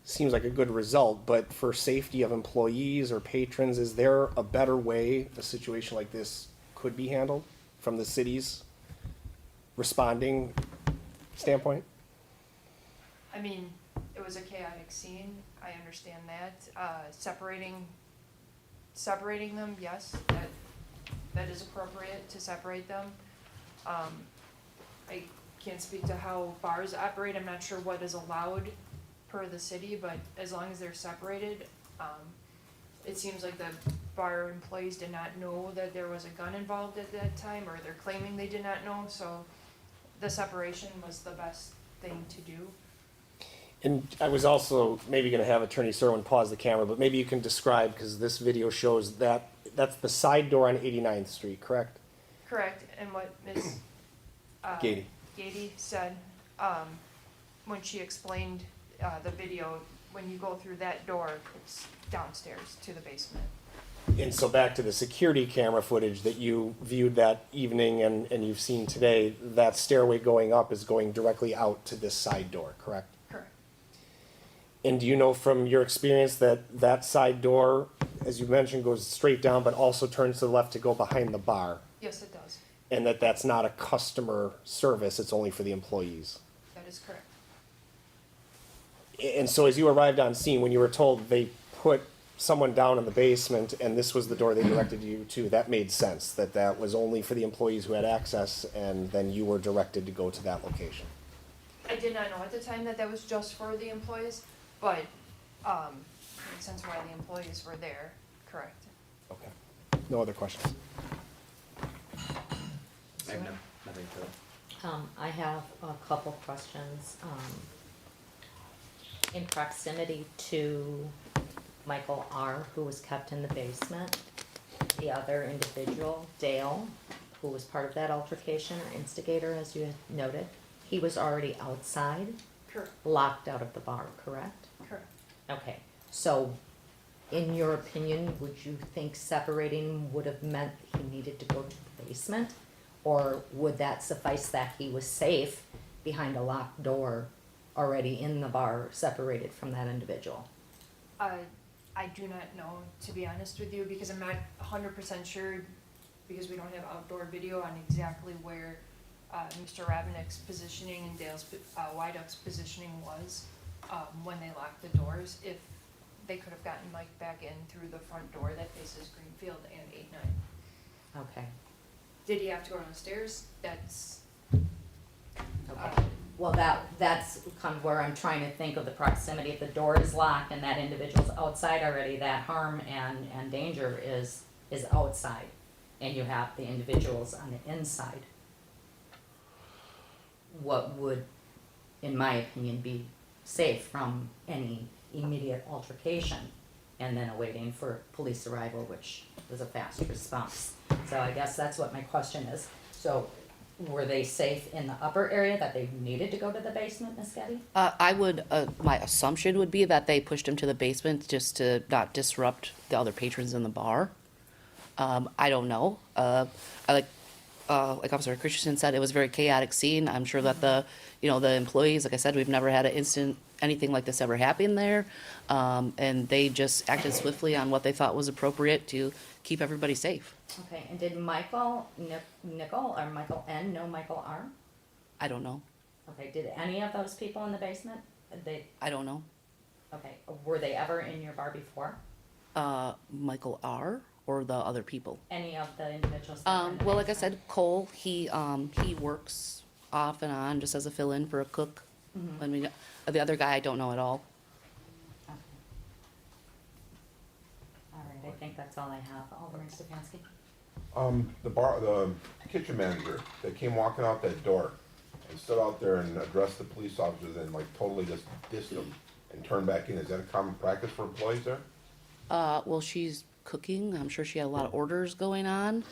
seems like a good result, but for safety of employees or patrons, is there a better way a situation like this could be handled from the city's responding standpoint? I mean, it was a chaotic scene, I understand that. Separating them, yes, that is appropriate to separate them. I can't speak to how bars operate, I'm not sure what is allowed per the city, but as long as they're separated, it seems like the bar employees did not know that there was a gun involved at that time, or they're claiming they did not know, so the separation was the best thing to do. And I was also maybe gonna have Attorney Serwin pause the camera, but maybe you can describe, because this video shows that, that's the side door on 89th Street, correct? Correct, and what Ms. Gady. Gady said, when she explained the video, when you go through that door, it's downstairs to the basement. And so back to the security camera footage that you viewed that evening and you've seen today, that stairway going up is going directly out to this side door, correct? Correct. And do you know from your experience that that side door, as you mentioned, goes straight down but also turns to the left to go behind the bar? Yes, it does. And that that's not a customer service, it's only for the employees? That is correct. And so as you arrived on scene, when you were told they put someone down in the basement and this was the door they directed you to, that made sense, that that was only for the employees who had access, and then you were directed to go to that location? I did not know at the time that that was just for the employees, but, makes sense why the employees were there, correct. Okay. No other questions? I have nothing to. I have a couple questions. In proximity to Michael R., who was kept in the basement, the other individual, Dale, who was part of that altercation or instigator, as you had noted, he was already outside, Correct. locked out of the bar, correct? Correct. Okay, so in your opinion, would you think separating would have meant he needed to go to the basement? Or would that suffice that he was safe behind a locked door, already in the bar, separated from that individual? I do not know, to be honest with you, because I'm not 100% sure, because we don't have outdoor video on exactly where Mr. Rabinick's positioning and Dale's Whiteoak's positioning was when they locked the doors. If they could have gotten Mike back in through the front door that faces Greenfield and 8-9. Okay, Did he have to go downstairs? That's okay. Well, that's kind of where I'm trying to think of the proximity. If the door is locked and that individual's outside already, that harm and danger is outside. And you have the individuals on the inside. What would in my opinion, be safe from any immediate altercation and then awaiting for police arrival, which was a fast response. So I guess that's what my question is. So were they safe in the upper area that they needed to go to the basement, Ms. Getty? I would, my assumption would be that they pushed him to the basement just to not disrupt the other patrons in the bar. I don't know. Like Officer Christensen said, it was a very chaotic scene. I'm sure that the employees, like I said, we've never had an incident, anything like this ever happen there. And they just acted swiftly on what they thought was appropriate to keep everybody safe. Okay, and did Michael Nickel or Michael N know Michael R? I don't know. Okay, did any of those people in the basement, I don't know. okay, were they ever in your bar before? Michael R. or the other people? Any of the individuals? that were in the Well, like I basement? said, Cole, he works off and on just as a fill-in for a cook. Mhm. I mean, the other guy I don't know at all. Okay. All right, I think that's all I have. Alderman Stefanski? The kitchen manager, they came walking out that door and stood out there and addressed the police officers and like totally just dissed them and turned back in. Is that a common practice for employees there? Well, she's cooking. I'm sure she had a lot of orders going on.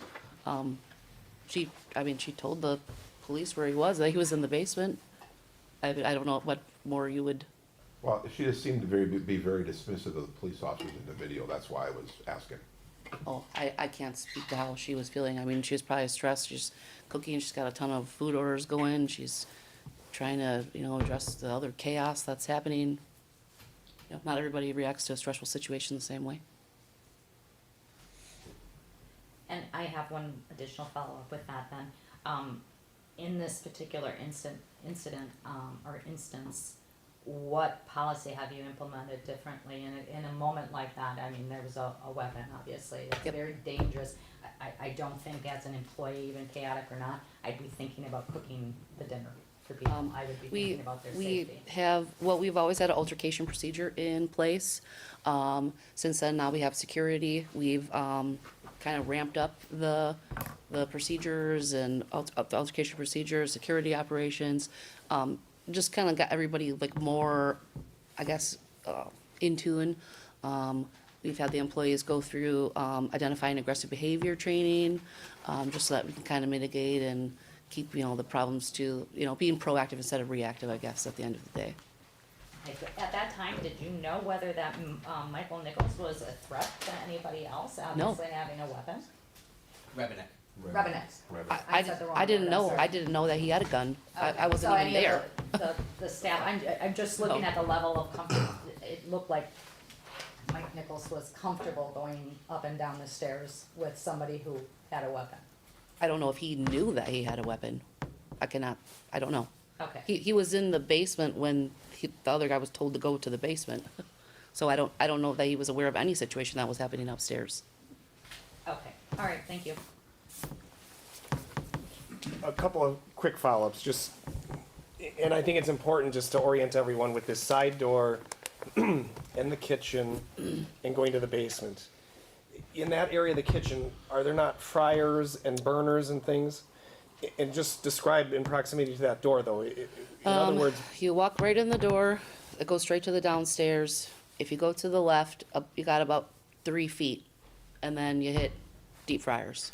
She told the police where he was, that he was in the basement. I don't know what more you would. Well, she just seemed to be very dismissive of the police officers in the video. That's why I was asking. Oh, I can't speak to how she was feeling. I mean, she was probably stressed. She's cooking. She's got a ton of food orders going. She's trying to, address the other chaos that's happening. Not everybody reacts to a stressful situation the same way. And I have one additional follow-up with that then. In this particular incident, or instance, what policy have you implemented differently in a moment like that? I mean, there was a weapon, obviously. It's Yep. very dangerous. I don't think as an employee, even chaotic or not, I'd be thinking about cooking the dinner for people. I would be thinking about their safety. We've always had an altercation procedure in place. Since then, now we have security. We've kind of ramped up the procedures and the altercation procedures, security operations. Just kind of got everybody like more, I guess, in tune. We've had the employees go through identifying aggressive behavior training, just so that we can kind of mitigate and keep, the problems to, being proactive instead of reactive, I guess, at the end of the day. Okay, so at that time, did you know whether that Michael Nichols was a threat to anybody else, obviously having a weapon? Revenek. Revenex. I said the wrong didn't word, I'm know, sorry. I didn't know that he had a gun. I Okay, wasn't so even any of there. The staff, I'm just looking No. at the level of comfort, it looked like Mike Nichols was comfortable going up and down the stairs with somebody who had a weapon. I don't know if he knew that he had a weapon. I don't know. Okay. He was in the basement when the other guy was told to go to the basement. So I don't know that he was aware of any situation that was happening upstairs. Okay, all right, thank you. A couple of quick follow-ups, and I think it's important just to orient everyone with this side door and the kitchen and going to the basement. In that area of the kitchen, are there not fryers and burners and things? And just describe in proximity to that door, though. In other words, You walk right in the door, it goes straight to the downstairs. If you go to the left, you got about 3 feet, and then you hit deep fryers.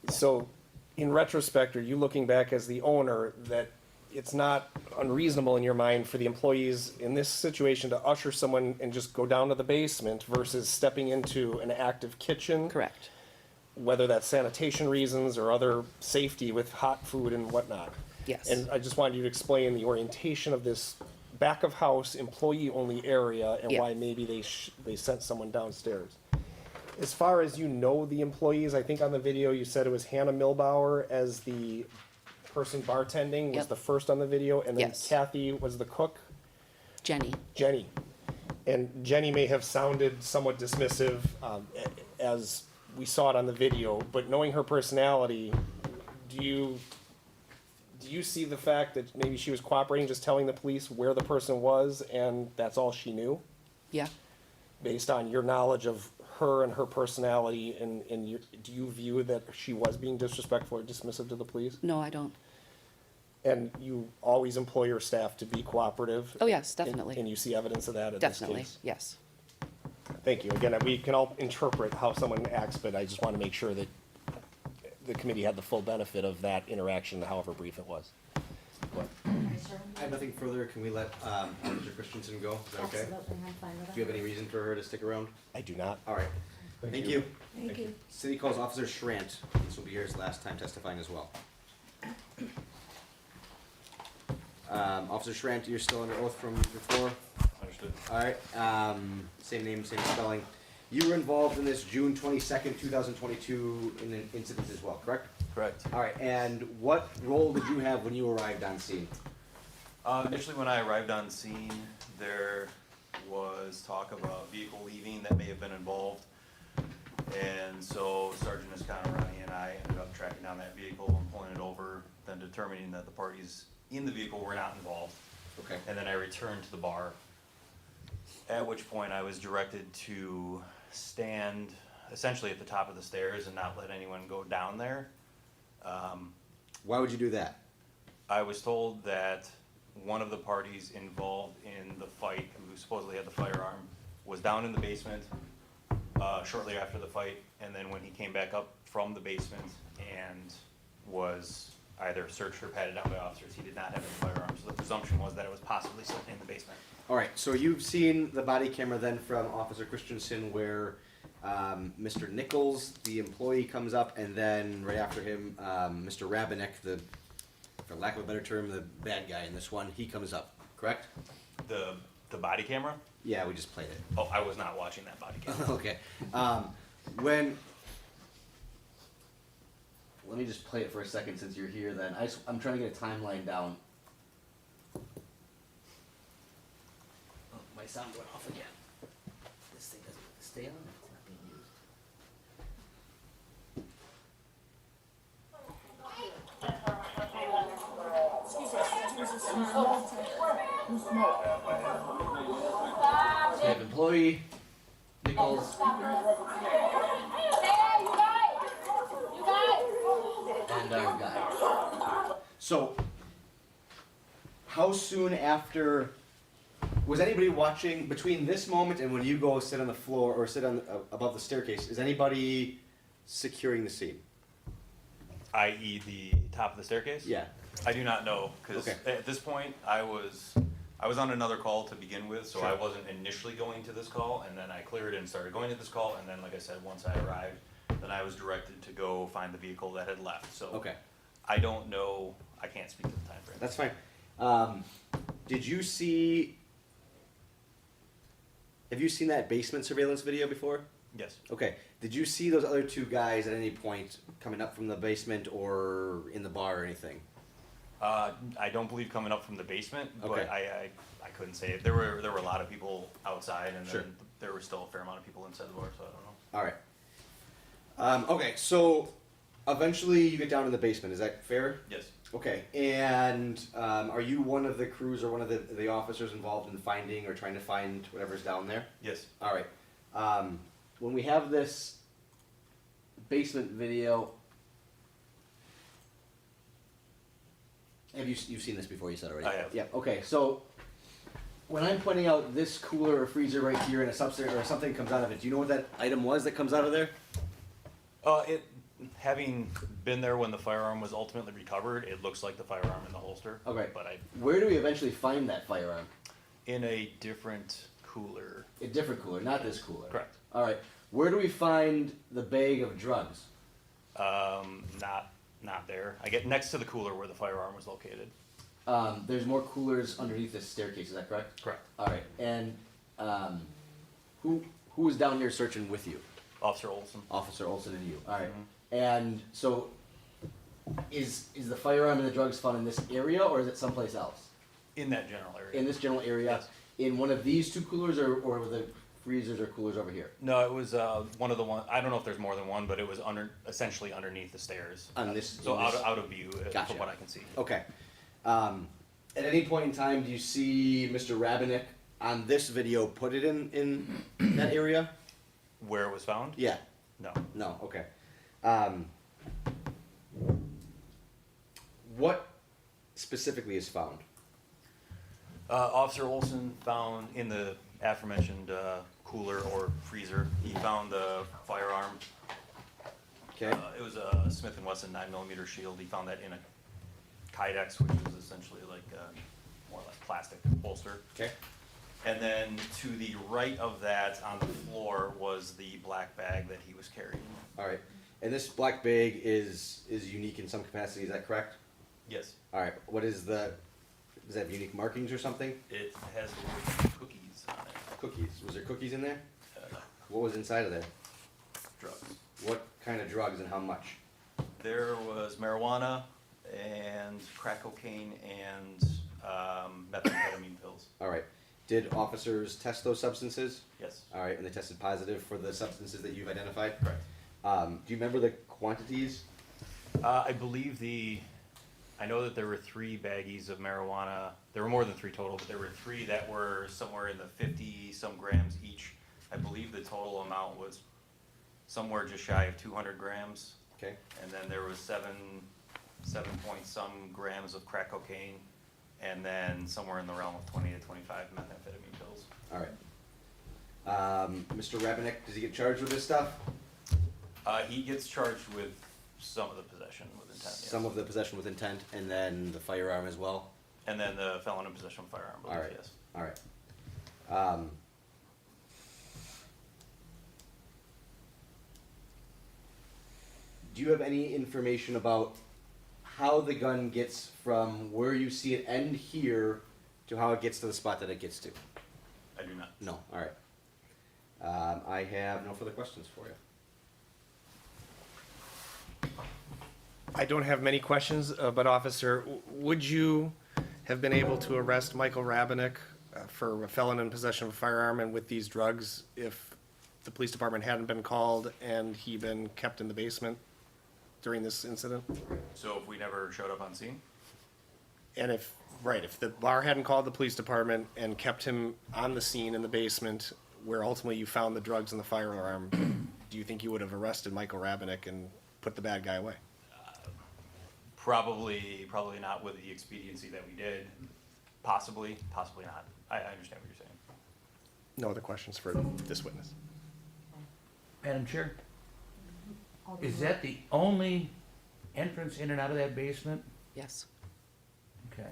so in retrospect, are you looking back as the owner that it's not unreasonable in your mind for the employees in this situation to usher someone and just go down to the basement versus stepping into an active kitchen? Correct. Whether that's sanitation reasons or other safety with hot food and whatnot. Yes. And I just wanted you to explain the orientation of this back of house employee-only area and Yeah. why maybe they sent someone downstairs. As far as the employees, I think on the video you said it was Hannah Milbauer as the person bartending was Yep. the first on the video, and then Yes. Kathy was the cook? Jenny. And Jenny may have sounded somewhat dismissive as we saw it on the video, but knowing her personality, do you see the fact that maybe she was cooperating, just telling the police where the person was and that's all she knew? Yeah. Based on your knowledge of her and her personality, do you view that she was being disrespectful or dismissive to the police? No, I don't. And you always employ your staff to be cooperative? Oh, yes, And- definitely. And you see evidence of that in this case? Definitely, yes. Thank you. Again, we can all interpret how someone acts, but I just want to make sure that the committee had the full benefit of that interaction, however brief it was. I have nothing further. Can we let Mr. Christensen go? Is that okay? Absolutely, I'm fine with that. Do you have any reason for her to stick around? I do not. All right. Thank you. Thank you. City calls Officer Schrant. This will be his last time testifying as well. Officer Schrant, you're still under oath from before? Understood. All right, same name, same spelling. You were involved in this June 22nd, 2022 in an incident as well, correct? Correct. All right, and what role did you have when you arrived on scene? Initially, when I arrived on scene, there was talk of a vehicle leaving that may have been involved. And so Sergeant Esconarani and I ended up tracking down that vehicle and pulling it over, then determining that the parties in the vehicle were not involved. Okay. And then I returned to the bar, at which point I was directed to stand essentially at the top of the stairs and not let anyone go down there. Why would you do that? I was told that one of the parties involved in the fight, who supposedly had the firearm, was down in the basement shortly after the fight, and then when he came back up from the basement and was either searched or patted down by officers, he did not have any firearms. So the presumption was that it was possibly still in the basement. All right, so you've seen the body camera then from Officer Christensen where Mr. Nichols, the employee, comes up, and then right after him, Mr. Rabinek, for lack of a better term, the bad guy in this one, he comes up, correct? The body camera? Yeah, we just played it. Oh, I was not watching that body camera. Okay. Let me just play it for a second since you're here then. I'm trying to get a timeline down. Oh, my sound went off again. This thing doesn't stay on, it's not being used. So we have employee, Nichols, and our guy. So, how soon after, was anybody watching, between this moment and when you go sit on the floor or sit on above the staircase, is anybody securing the scene? I.e. the top of the staircase? Yeah. I do not know, because Okay. at this point, I was on another call to begin with, so I Sure. wasn't initially going to this call, and then I cleared and started going to this call, and then, like I said, once I arrived, then I was directed to go find the vehicle that had left, so. Okay. I don't know, I can't speak to the time frame. That's fine. Did you see, have you seen that basement surveillance video before? Yes. Okay. Did you see those other two guys at any point coming up from the basement or in the bar or anything? I don't believe coming up from the basement, but Okay. I couldn't say it. There were a lot of people outside, and Sure. then there were still a fair amount of people inside the bar, so I don't know. All right. Okay, so eventually you get down in the basement. Is that fair? Yes. Okay. And are you one of the crews or one of the officers involved in finding or trying to find whatever's down there? Yes. All right. When we have this basement video, you've seen this before? You said already. I have. Yeah. Okay. So when I'm pointing out this cooler or freezer right here and a substance or something comes out of it, do you know what that item was that comes out of there? Having been there when the firearm was ultimately recovered, it looks like the firearm in the holster. Okay. But Where do we eventually find that firearm? in a different cooler. A different cooler, not this cooler. Correct. All right. Where do we find the bag of drugs? Not there. I get next to the cooler where the firearm was located. There's more coolers underneath this staircase. Is that correct? Correct. All right. And who was down here searching with you? Officer Olson. Officer Olson and you. All right. And so, is the firearm and the drugs found in this area, or is it someplace else? In that general area. In this general area, Yes. in one of these two coolers, or were the freezers or coolers over here? No, it was one of the one. I don't know if there's more than one, but it was essentially underneath the stairs. On this. So in this- out of view, Gotcha. from what I can see. Okay. At any point in time, do you see Mr. Rabinek on this video put it in that area? Where it was found? Yeah. No. No. Okay. What specifically is found? Officer Olson found in the aforementioned cooler or freezer, he found the firearm. Okay. It was a Smith & Wesson 9mm shield. He found that in a Kydex, which is essentially like a more or less plastic holster. Okay. And then to the right of that on the floor was the black bag that he was carrying. All right. And this black bag is unique in some capacity, is that correct? Yes. All right. What is the, does that have unique markings or something? It has the word cookies on it. Cookies. Was there cookies in there? No. What was inside of there? Drugs. What kind of drugs and how much? There was marijuana and crack cocaine and methamphetamine pills. All right. Did officers test those substances? Yes. All right, and they tested positive for the substances that you've identified? Correct. Do you remember the quantities? I believe I know that there were 3 baggies of marijuana. There were more than 3 total, but there were 3 that were somewhere in the 50-some grams each. I believe the total amount was somewhere just shy of 200 grams. Okay. And then there was 7 point some grams of crack cocaine, and then somewhere in the realm of 20 to 25 methamphetamine pills. All right. Mr. Rabenik, does he get charged with this stuff? He gets charged with some of the possession with intent, yes. Some of the possession with intent, and then the firearm as well? And then the felon in possession of firearm, I All believe, right. yes. All right. Do you have any information about how the gun gets from where you see it end here to how it gets to the spot that it gets to? I do not. No, all right. I have no further questions for you. I don't have many questions, but officer, would you have been able to arrest Michael Rabenik for a felon in possession of a firearm and with these drugs if the police department hadn't been called and he been kept in the basement during this incident? So if we never showed up on scene? And if the bar hadn't called the police department and kept him on the scene in the basement where ultimately you found the drugs and the firearm, do you think you would have arrested Michael Rabenik and put the bad guy away? Probably not with the expediency that we did. Possibly not. I understand what you're saying. No other questions for this witness? Madam Chair, is that the only entrance in and out of that basement? Yes. Okay.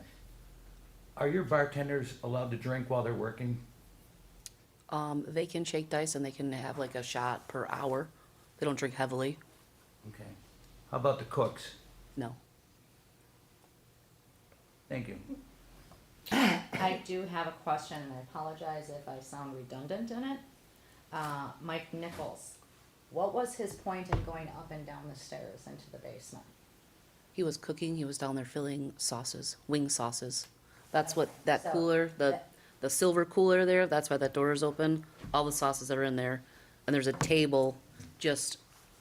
Are your bartenders allowed to drink while they're working? They can shake dice and they can have like a shot per hour. They don't drink heavily. Okay. How about the cooks? No. Thank you. I do have a question, and I apologize if I sound redundant in it. Mike Nichols, what was his point in going up and down the stairs into the basement? He was cooking. He was down there filling sauces, wing sauces. That's what that So, cooler, the silver cooler there. That's why that door is open. All the sauces are in there, and there's a table,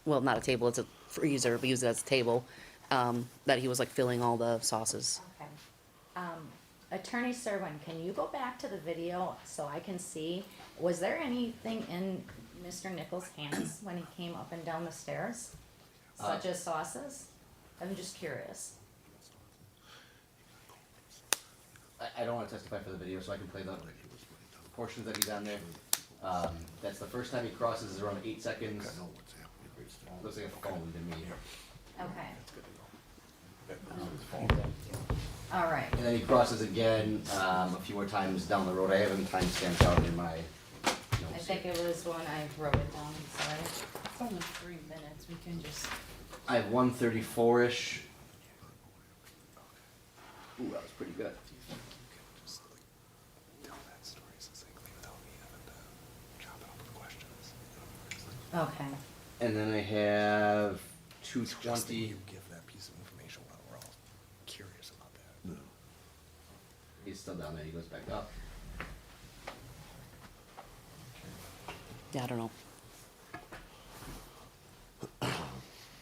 well, not a table. It's a freezer. We use it as a table. That he was like filling all the sauces. Okay. Attorney Serwin, can you go back to the video so I can see, was there anything in Mr. Nichols' hands when he came up and down the stairs? Such as sauces? I'm just curious. I don't wanna testify for the video, so I can play the portions that he's on there. That's the first time he crosses is around 8 seconds. Looks like a phone to me. Okay. All right. And then he crosses again, a few more times down the road. I have him timestamped out in my I notes. think it was when I wrote it down, sorry. It's only 3 minutes, we can just, I have 134-ish. Ooh, that was pretty good. Okay. And then I have 220. You give that piece of information while we're all curious about that. He's still down there. He goes back up. Yeah, I don't know.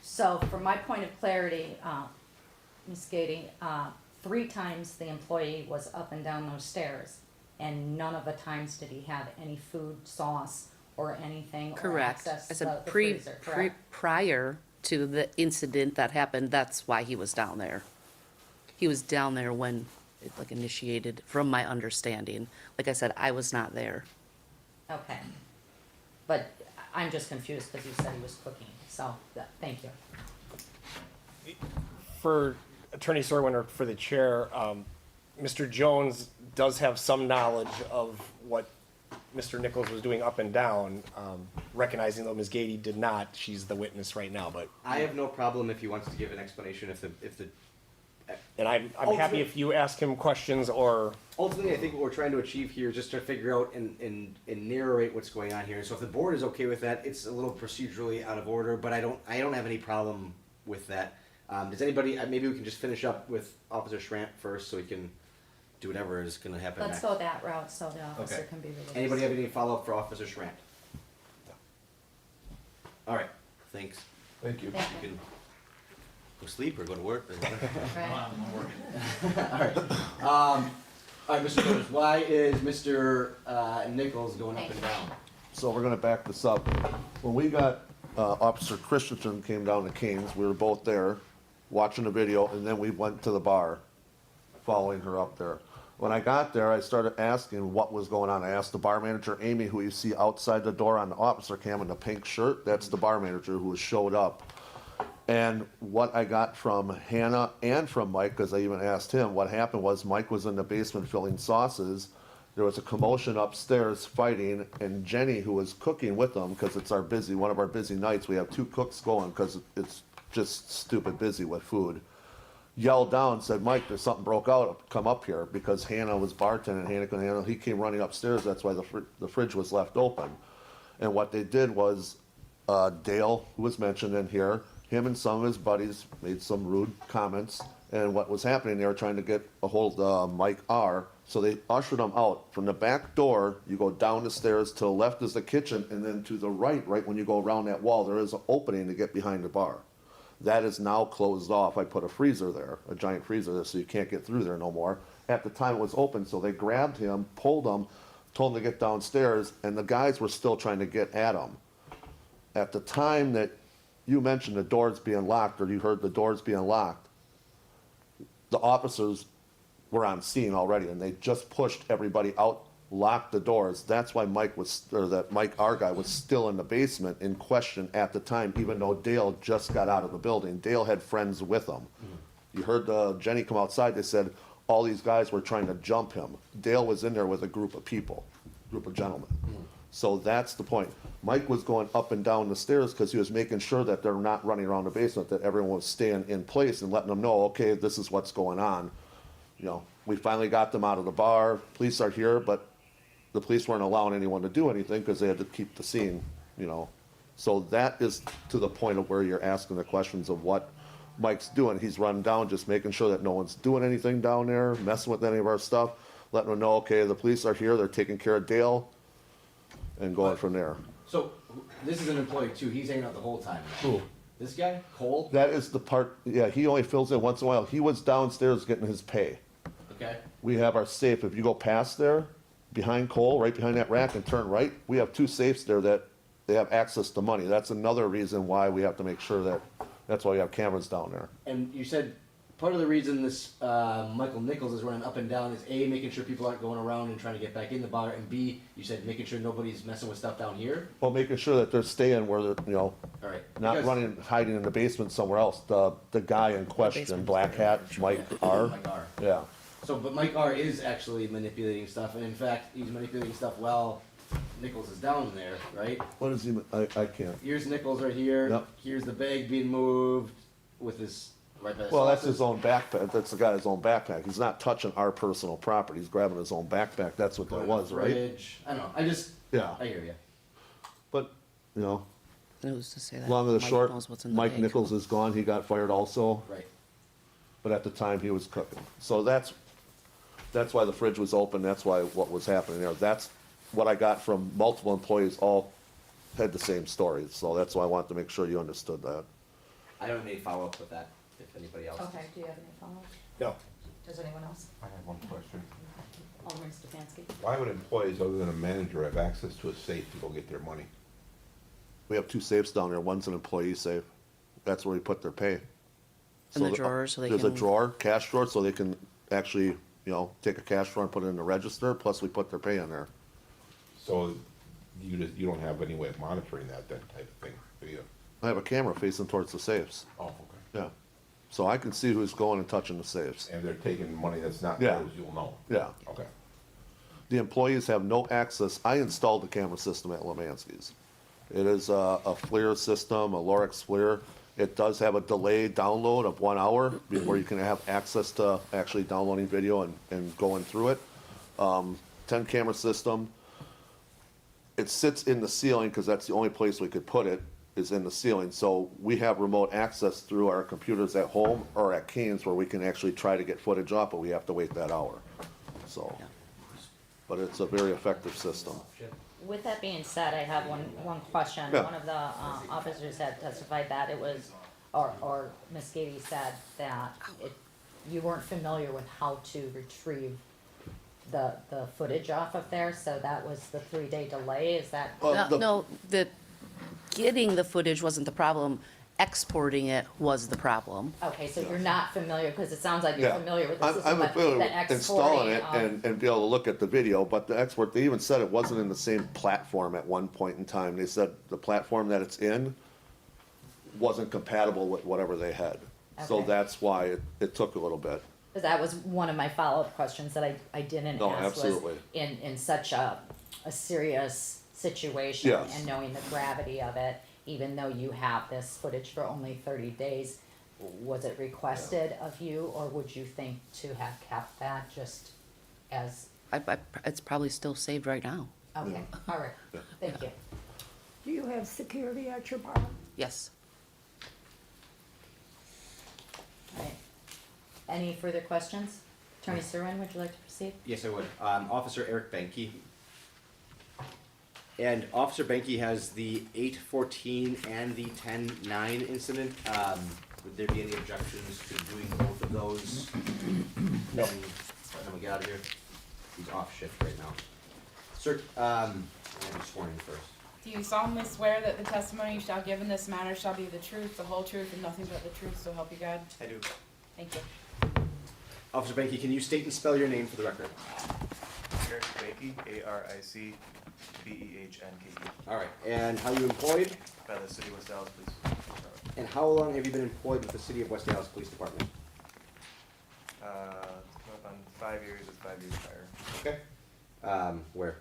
So for my point of clarity, Ms. Gady, 3 times the employee was up and down those stairs, and none of the times did he have any food, sauce, or anything, or Correct. access I to said the freezer, correct? prior to the incident that happened, that's why he was down there. he was down there when it like initiated, from my understanding. Like I said, I was not there. Okay. But I'm just confused because you said he was cooking, so, thank you. For Attorney Serwin or for the chair, Mr. Jones does have some knowledge of what Mr. Nichols was doing up and down, recognizing though Ms. Gady did not. She's the witness right now, but, I have no problem if he wants to give an explanation if the and I'm happy if you ask him questions or, ultimately, I think what we're trying to achieve here is just to figure out and narrate what's going on here. So if the board is okay with that, it's a little procedurally out of order, but I don't have any problem with that. Does anybody, maybe we can just finish up with Officer Schramp first so we can do whatever is gonna happen Let's next. go that route so the officer Okay. can be released. Anybody have any follow-up for Officer Schramp? All right, thanks. Thank you. Thank You can go sleep or go to work. Right. All right, Mr. Jones, why is Mr. Nichols going up and down? So we're gonna back this up. When we got, Officer Christensen came down to Kane's, we were both there, watching the video, and then we went to the bar, following her up there. When I got there, I started asking what was going on. I asked the bar manager, Amy, who you see outside the door on the officer cam in the pink shirt, that's the bar manager who showed up. And what I got from Hannah and from Mike, because I even asked him, what happened was Mike was in the basement filling sauces. There was a commotion upstairs fighting, and Jenny, who was cooking with them, because it's one of our busy nights, we have 2 cooks going because it's just stupid busy with food, yelled down, said, Mike, there's something broke out, come up here, because Hannah was bartending, Hannah couldn't handle it. He came running upstairs, that's why the fridge was left open. And what they did was, Dale, who was mentioned in here, him and some of his buddies made some rude comments, and what was happening, they were trying to get a hold of Mike R., so they ushered him out. From the back door, you go down the stairs, to the left is the kitchen, and then to the right when you go around that wall, there is an opening to get behind the bar. That is now closed off. I put a freezer there, a giant freezer there, so you can't get through there no more. At the time it was open, so they grabbed him, pulled him, told him to get downstairs, and the guys were still trying to get at him. At the time that you mentioned the doors being locked, or you heard the doors being locked, the officers were on scene already, and they just pushed everybody out, locked the doors. That's why that Mike, our guy, was still in the basement in question at the time, even though Dale just got out of the building. Dale had friends with him. You heard Jenny come outside, they said all these guys were trying to jump him. Dale was in there with a group of people, group of gentlemen. So that's the point. Mike was going up and down the stairs because he was making sure that they're not running around the basement, that everyone was staying in place and letting them know, okay, this is what's going on. You know, we finally got them out of the bar. Police are here, but the police weren't allowing anyone to do anything because they had to keep the scene, you know. So that is to the point of where you're asking the questions of what Mike's doing. He's running down, just making sure that no one's doing anything down there, messing with any of our stuff, letting them know, okay, the police are here, they're taking care of Dale, and going from there. So, this is an employee too, he's hanging out the whole time. Who? This guy, Cole? That is the part, yeah, he only fills in once in a while. He was downstairs getting his pay. Okay. We have our safe. If you go past there, behind Cole, right behind that rack and turn right, we have 2 safes there that they have access to money. That's another reason why we have to make sure that's why we have cameras down there. And you said part of the reason this Michael Nichols is running up and down is A, making sure people aren't going around and trying to get back in the bar, and B, you said making sure nobody's messing with stuff down here? Well, making sure that they're staying where they're, All right. not Because- running, hiding in the basement somewhere else. The guy in question, black hat, Mike R. Mike R. Yeah. So, but Mike R is actually manipulating stuff, and in fact, he's manipulating stuff while Nichols is down there, right? What is he, I can't. Here's Nichols right here. Yep. Here's the bag being moved with his, right by the Well, that's sauces. his own backpack. That's the guy's own backpack. He's not touching our personal property. He's grabbing his own backpack. That's what that Going to was, the right? fridge. I don't know, Yeah. I hear you. But, you know, It was to say that. long of the Mike short, knows what's in the Mike bag. Nichols is gone. He got fired also. Right. But at the time, he was cooking. So that's why the fridge was open. That's why what was happening there. That's what I got from multiple employees, all had the same story. So that's why I wanted to make sure you understood that. I don't have any follow-up with that, if anybody else. Okay, do you have any follow-up? no. Does anyone else? I have one question. Alderman Stefanski? Why would employees other than a manager have access to a safe to go get their money? We have 2 safes down there. One's an employee safe. That's where we put their pay. In the drawer, so they There's a can- drawer, cash drawer, so they can actually, you know, take a cash drawer and put it in the register, plus we put their pay in there. So you don't have any way of monitoring that type of thing, do you? I have a camera facing towards the safes, Oh, okay. yeah. So I can see who's going and touching the safes. And they're taking money that's not Yeah. theirs, you'll know? Yeah. Okay. The employees have no access. I installed the camera system at Lemansky's. It is a FLIR system, a Lorex FLIR. It does have a delayed download of 1 hour before you can have access to actually downloading video and going through it. 10 camera system. It sits in the ceiling because that's the only place we could put it, is in the ceiling. So we have remote access through our computers at home or at Kane's where we can actually try to get footage up, but we have to wait that hour. So, but it's a very effective system. With that being said, I have one question. Yeah. One of the officers had testified that it was, or Ms. Gady said that you weren't familiar with how to retrieve the footage off of there, so that was the 3-day delay, is that? No, getting the footage wasn't the problem, exporting it was the problem. Okay, so you're not familiar, because it sounds like you're Yeah. familiar with the I'm system, but familiar the with installing exporting it of. and be able to look at the video, but the export, they even said it wasn't in the same platform at one point in time. They said the platform that it's in wasn't compatible with whatever they had. So Okay. that's why it took a little bit. Because that was one of my follow-up questions that I didn't No, ask, was absolutely. in such a serious situation Yes. and knowing the gravity of it, even though you have this footage for only 30 days, was it requested of you, or would you think to have kept that just as, It's probably still saved right now. okay, all right, thank you. Do you have security at your bar? Yes. All right. Any further questions? Attorney Serwin, would you like to proceed? Yes, I would. Officer Eric Benke. And Officer Benke has the 8:14 and the 10:09 incident. Would there be any objections to doing both of those? No. Then we get out of here. He's off shift right now. Sir, I'm sworn in first. Do you solemnly swear that the testimony you shall give in this matter shall be the truth, the whole truth, and nothing but the truth, so help you God? I do. Thank you. Officer Benke, can you state and spell your name for the record? Eric Bakey, ARICBEHNKE, All right, and how you employed? by the City of West Dallas Police. And how long have you been employed with the City of West Dallas Police Department? It's come up on 5 years, it's 5 years prior. Okay. Where?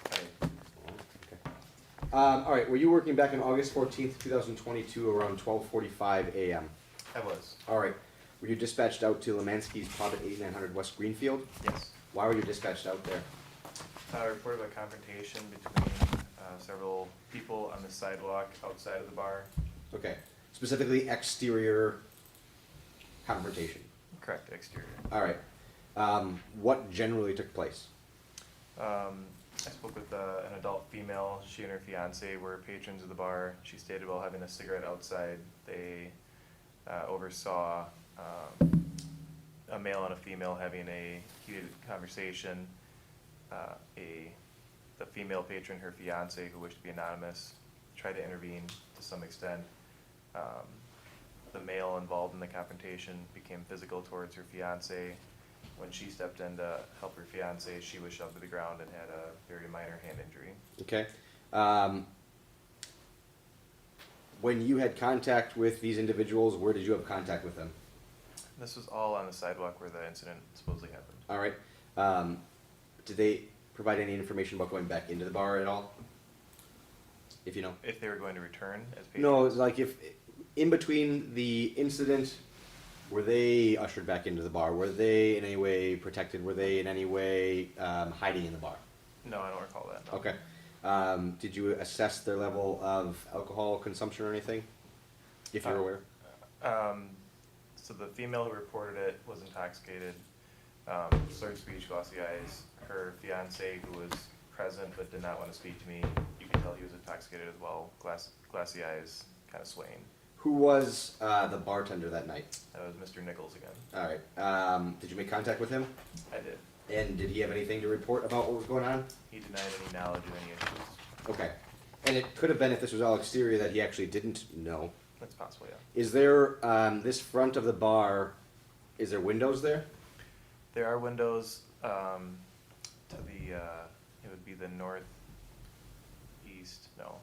Okay. Okay. All right, were you working back on August 14th, 2022 around 12:45 a.m.? I was, All right. Were you dispatched out to Lemansky's Pub at 8900 West Greenfield? yes. Why were you dispatched out there? I reported a confrontation between several people on the sidewalk outside of the bar. Okay. Specifically exterior confrontation. Correct, exterior. All right. What generally took place? I spoke with an adult female. She and her fiance were patrons of the bar. She stated while having a cigarette outside, they oversaw a male and a female having a heated conversation. The female patron, her fiance, who wished to be anonymous, tried to intervene to some extent. The male involved in the confrontation became physical towards her fiance. When she stepped in to help her fiance, she was shoved to the ground and had a very minor hand injury. Okay. When you had contact with these individuals, where did you have contact with them? This was all on the sidewalk where the incident supposedly happened. All right. Did they provide any information about going back into the bar at all? If you know. If they were going to return as patrons? No, like if, in between the incident, were they ushered back into the bar? Were they in any way protected? Were they in any way hiding in the bar? No, I don't recall that, no. Okay. Did you assess their level of alcohol consumption or anything? If you're aware? So the female who reported it was intoxicated, slurred speech, glossy eyes. Her fiance, who was present but did not want to speak to me, you could tell he was intoxicated as well, glassy eyes, kind of swaying. Who was the bartender that night? That was Mr. Nichols again. All right. Did you make contact with him? I did. And did he have anything to report about what was going on? He denied any knowledge of any issues. Okay. And it could have been, if this was all exterior, that he actually didn't know. That's possible, yeah. Is there, this front of the bar, is there windows there? There are windows, to the, it would be the northeast, no,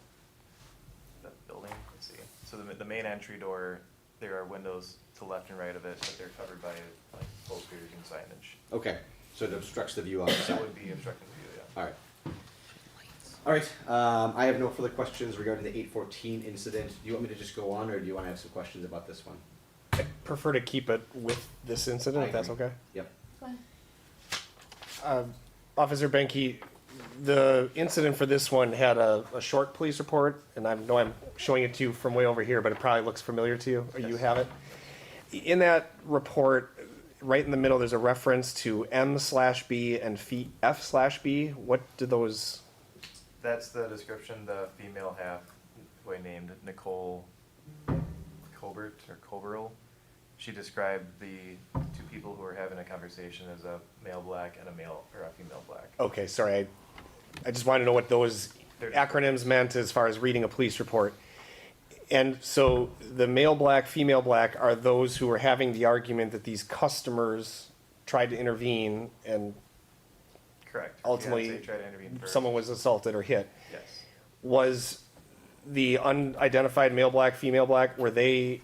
the building, let's see. So the main entry door, there are windows to left and right of it, but they're covered by like post and signage. Okay, so it obstructs the view outside. That would be obstructing the view, yeah. All right. All right, I have no further questions regarding the 814 incident. Do you want me to just go on, or do you want to have some questions about this one? I prefer to keep it with this incident, I if that's agree. okay. Yep. Officer Benke, the incident for this one had a short police report, and I know I'm showing it to you from way over here, but it probably looks familiar to you, or you have it. In that report, right in the middle, there's a reference to M/B and F/B. What do those? That's the description the female half, who I named Nicole Colbert or Coberl. She described the two people who were having a conversation as a male black and a female black. Okay, sorry, I just wanted to know what those acronyms meant as far as reading a police report. And so the male black, female black are those who were having the argument that these customers tried to intervene and Correct. ultimately Yeah, they tried to intervene first. someone was assaulted or hit. Yes. Was the unidentified male black, female black, were they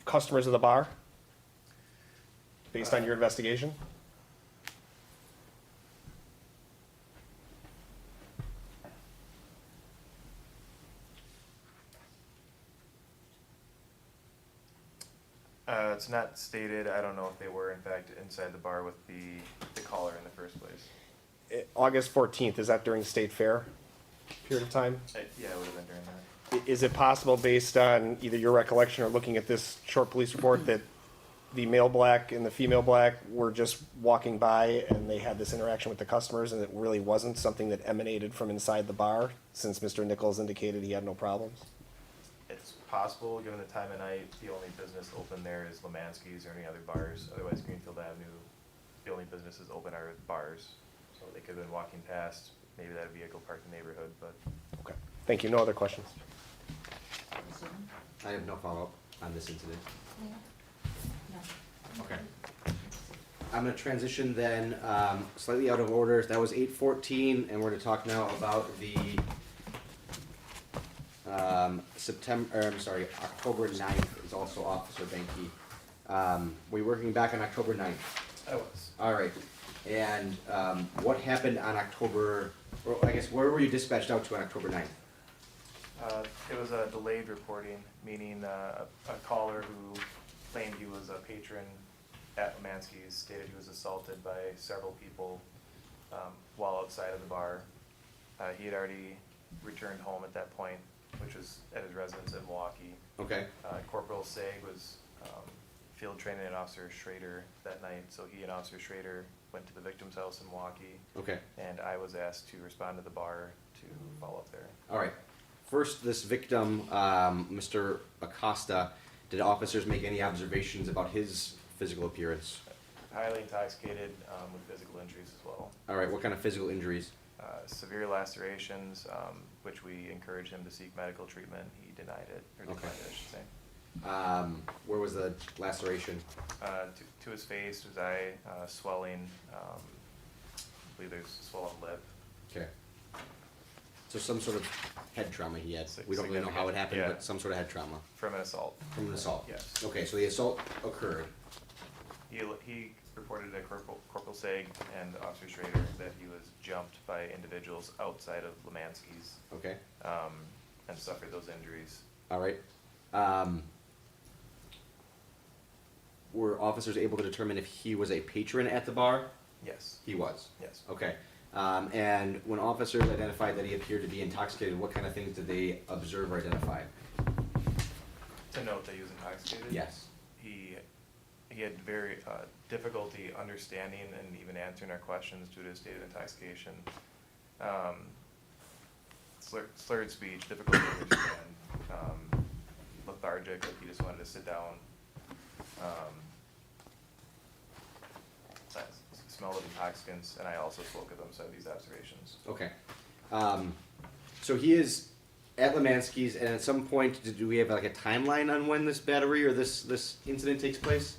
customers of the bar? Based on your investigation? It's not stated. I don't know if they were in fact inside the bar with the caller in the first place. August 14th, is that during State Fair period of time? Yeah, it would have been during that. Is it possible, based on either your recollection or looking at this short police report, that the male black and the female black were just walking by and they had this interaction with the customers, and it really wasn't something that emanated from inside the bar, since Mr. Nichols indicated he had no problems? It's possible, given the time of night, the only business open there is Lemansky's or any other bars. Otherwise, Greenfield Avenue, the only businesses open are bars. So they could have been walking past, maybe that vehicle parked in the neighborhood, but. Okay, thank you. No other questions? I have no follow-up on this incident. Okay. I'm gonna transition then, slightly out of order. That was 814, and we're gonna talk now about the, October 9th is also Officer Benke. Were you working back on October 9th? I was. All right. And, what happened on October, or I guess, where were you dispatched out to on October 9th? It was a delayed reporting, meaning a caller who claimed he was a patron at Lemansky's stated he was assaulted by several people while outside of the bar. He had already returned home at that point, which was at his residence in Milwaukee. Okay. Corporal Sag was field training at Officer Schrader that night, so he and Officer Schrader went to the victim's house in Milwaukee. Okay. And I was asked to respond to the bar to follow up there. All right. First, this victim, Mr. Acosta, did officers make any observations about his physical appearance? Highly intoxicated with physical injuries as well. All right, what kind of physical injuries? Severe lacerations, which we encouraged him to seek medical treatment. He denied it, or declined it, I should say. Where was the laceration? To his face, his eye, swelling, I believe there's a swollen lip. Okay. So some sort of head trauma he had. We don't really know how it happened, Yeah. but some sort of head trauma. From an assault. From an assault? Yes. Okay, so the assault occurred. He reported to Corporal Sag and Officer Schrader that he was jumped by individuals outside of Lemansky's. Okay. And suffered those injuries. All right. Were officers able to determine if he was a patron at the bar? Yes. He was? Yes. Okay. And when officers identified that he appeared to be intoxicated, what kind of things did they observe or identify? To note that he was intoxicated? Yes. He had very difficulty understanding and even answering our questions due to his state of intoxication. Slurred speech, difficult to understand, lethargic, like he just wanted to sit down. Smell of intoxicants, and I also spoke with him, so I have these observations. Okay. So he is at Lemansky's, and at some point, do we have like a timeline on when this battery or this incident takes place?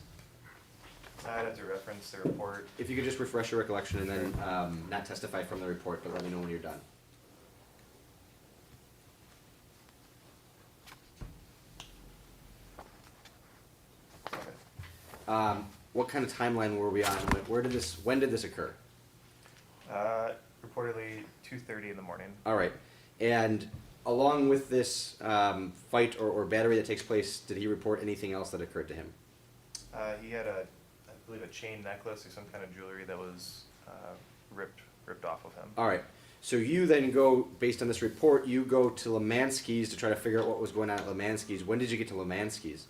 I'd have to reference the report. If you could just refresh your recollection and then not testify from the report, but let me know when you're done. What kind of timeline were we on? When did this occur? Reportedly 2:30 in the morning. All right. And along with this fight or battery that takes place, did he report anything else that occurred to him? He had I believe a chain necklace or some kind of jewelry that was ripped off of him. All right. So you then go, based on this report, you go to Lemansky's to try to figure out what was going on at Lemansky's. When did you get to Lemansky's?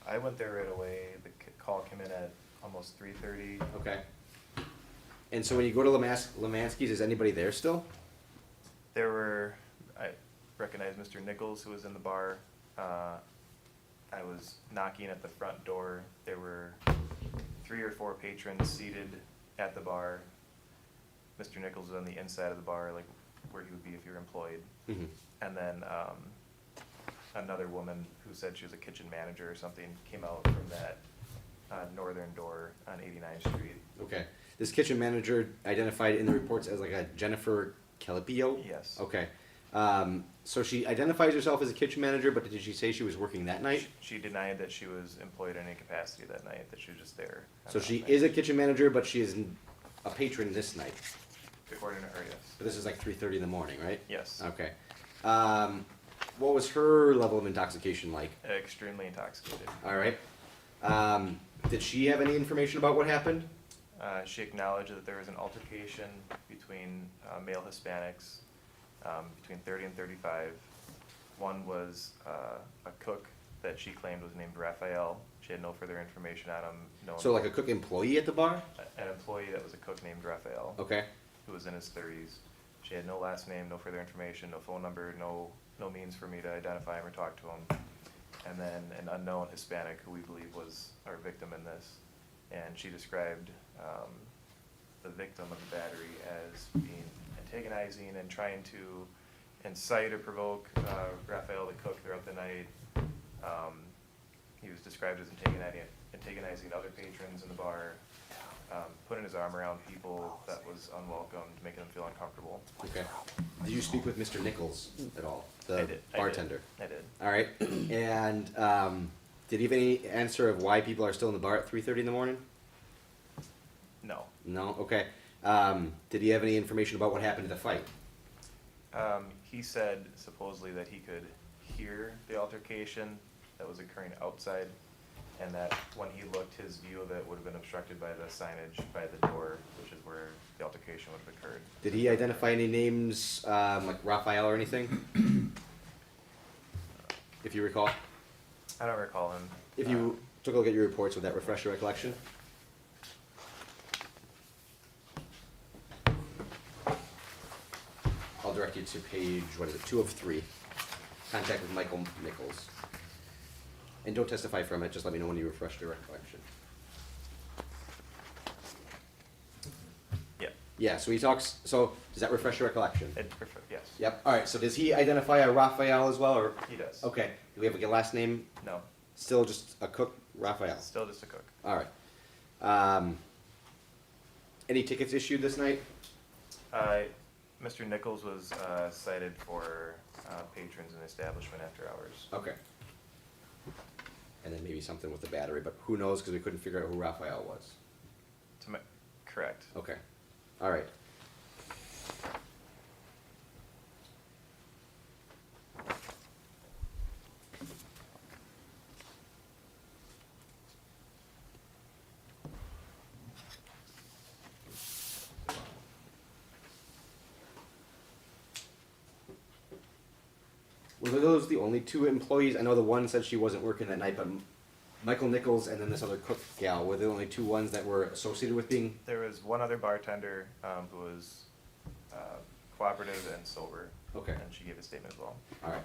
I went there right away. The call came in at almost 3:30. Okay. And so when you go to Lemansky's, is anybody there still? I recognized Mr. Nichols, who was in the bar. I was knocking at the front door. There were 3 or 4 patrons seated at the bar. Mr. Nichols was on the inside of the bar, like where he would be if you were employed. Mm-hmm. And then another woman who said she was a kitchen manager or something came out from that northern door on 89th Street. Okay. This kitchen manager identified in the reports as like a Jennifer Calipio? Yes. Okay. So she identifies herself as a kitchen manager, but did she say she was working that night? She denied that she was employed in any capacity that night, that she was just there. So she is a kitchen manager, but she is a patron this night. According to her, yes. But this is like 3:30 in the morning, right? Yes. Okay. What was her level of intoxication like? Extremely intoxicated. All right. Did she have any information about what happened? She acknowledged that there was an altercation between male Hispanics, between 30 and 35. One was a cook that she claimed was named Raphael. She had no further information on him. So like a cook employee at the bar? An employee that was a cook named Raphael. Okay. Who was in his 30s. She had no last name, no further information, no phone number, no means for me to identify him or talk to him. And then an unknown Hispanic who we believe was our victim in this. And she described the victim of the battery as being antagonizing and trying to incite or provoke Raphael the cook throughout the night. He was described as antagonizing other patrons in the bar, putting his arm around people that was unwelcomed, making them feel uncomfortable. Okay. Did you speak with Mr. Nichols at all? The I did. bartender? I did. All right. And did he have any answer of why people are still in the bar at 3:30 in the morning? No. No? Okay. Did he have any information about what happened to the fight? He said supposedly that he could hear the altercation that was occurring outside, and that when he looked, his view of it would have been obstructed by the signage by the door, which is where the altercation would have occurred. Did he identify any names, like Raphael or anything? If you recall? I don't recall him. If you took a look at your reports, would that refresh your recollection? I'll direct you to page, 2 of 3. Contact with Michael Nichols. And don't testify from it, just let me know when you refresh your recollection. Yeah. Yeah, so he talks, so does that refresh your recollection? Yes. Yep, all right, so does he identify a Raphael as well, or? He does. Okay, do we have a last name? No. Still just a cook, Raphael? Still just a cook. All right. Any tickets issued this night? Mr. Nichols was cited for patrons in the establishment after hours. Okay. And then maybe something with the battery, but who knows, because we couldn't figure out who Raphael was. Correct. Okay, all right. Were those the only 2 employees? I know the one said she wasn't working that night, but Michael Nichols and then this other cook gal, were the only 2 ones that were associated with being? There was one other bartender who was cooperative and sober. Okay. And she gave a statement as well. All right.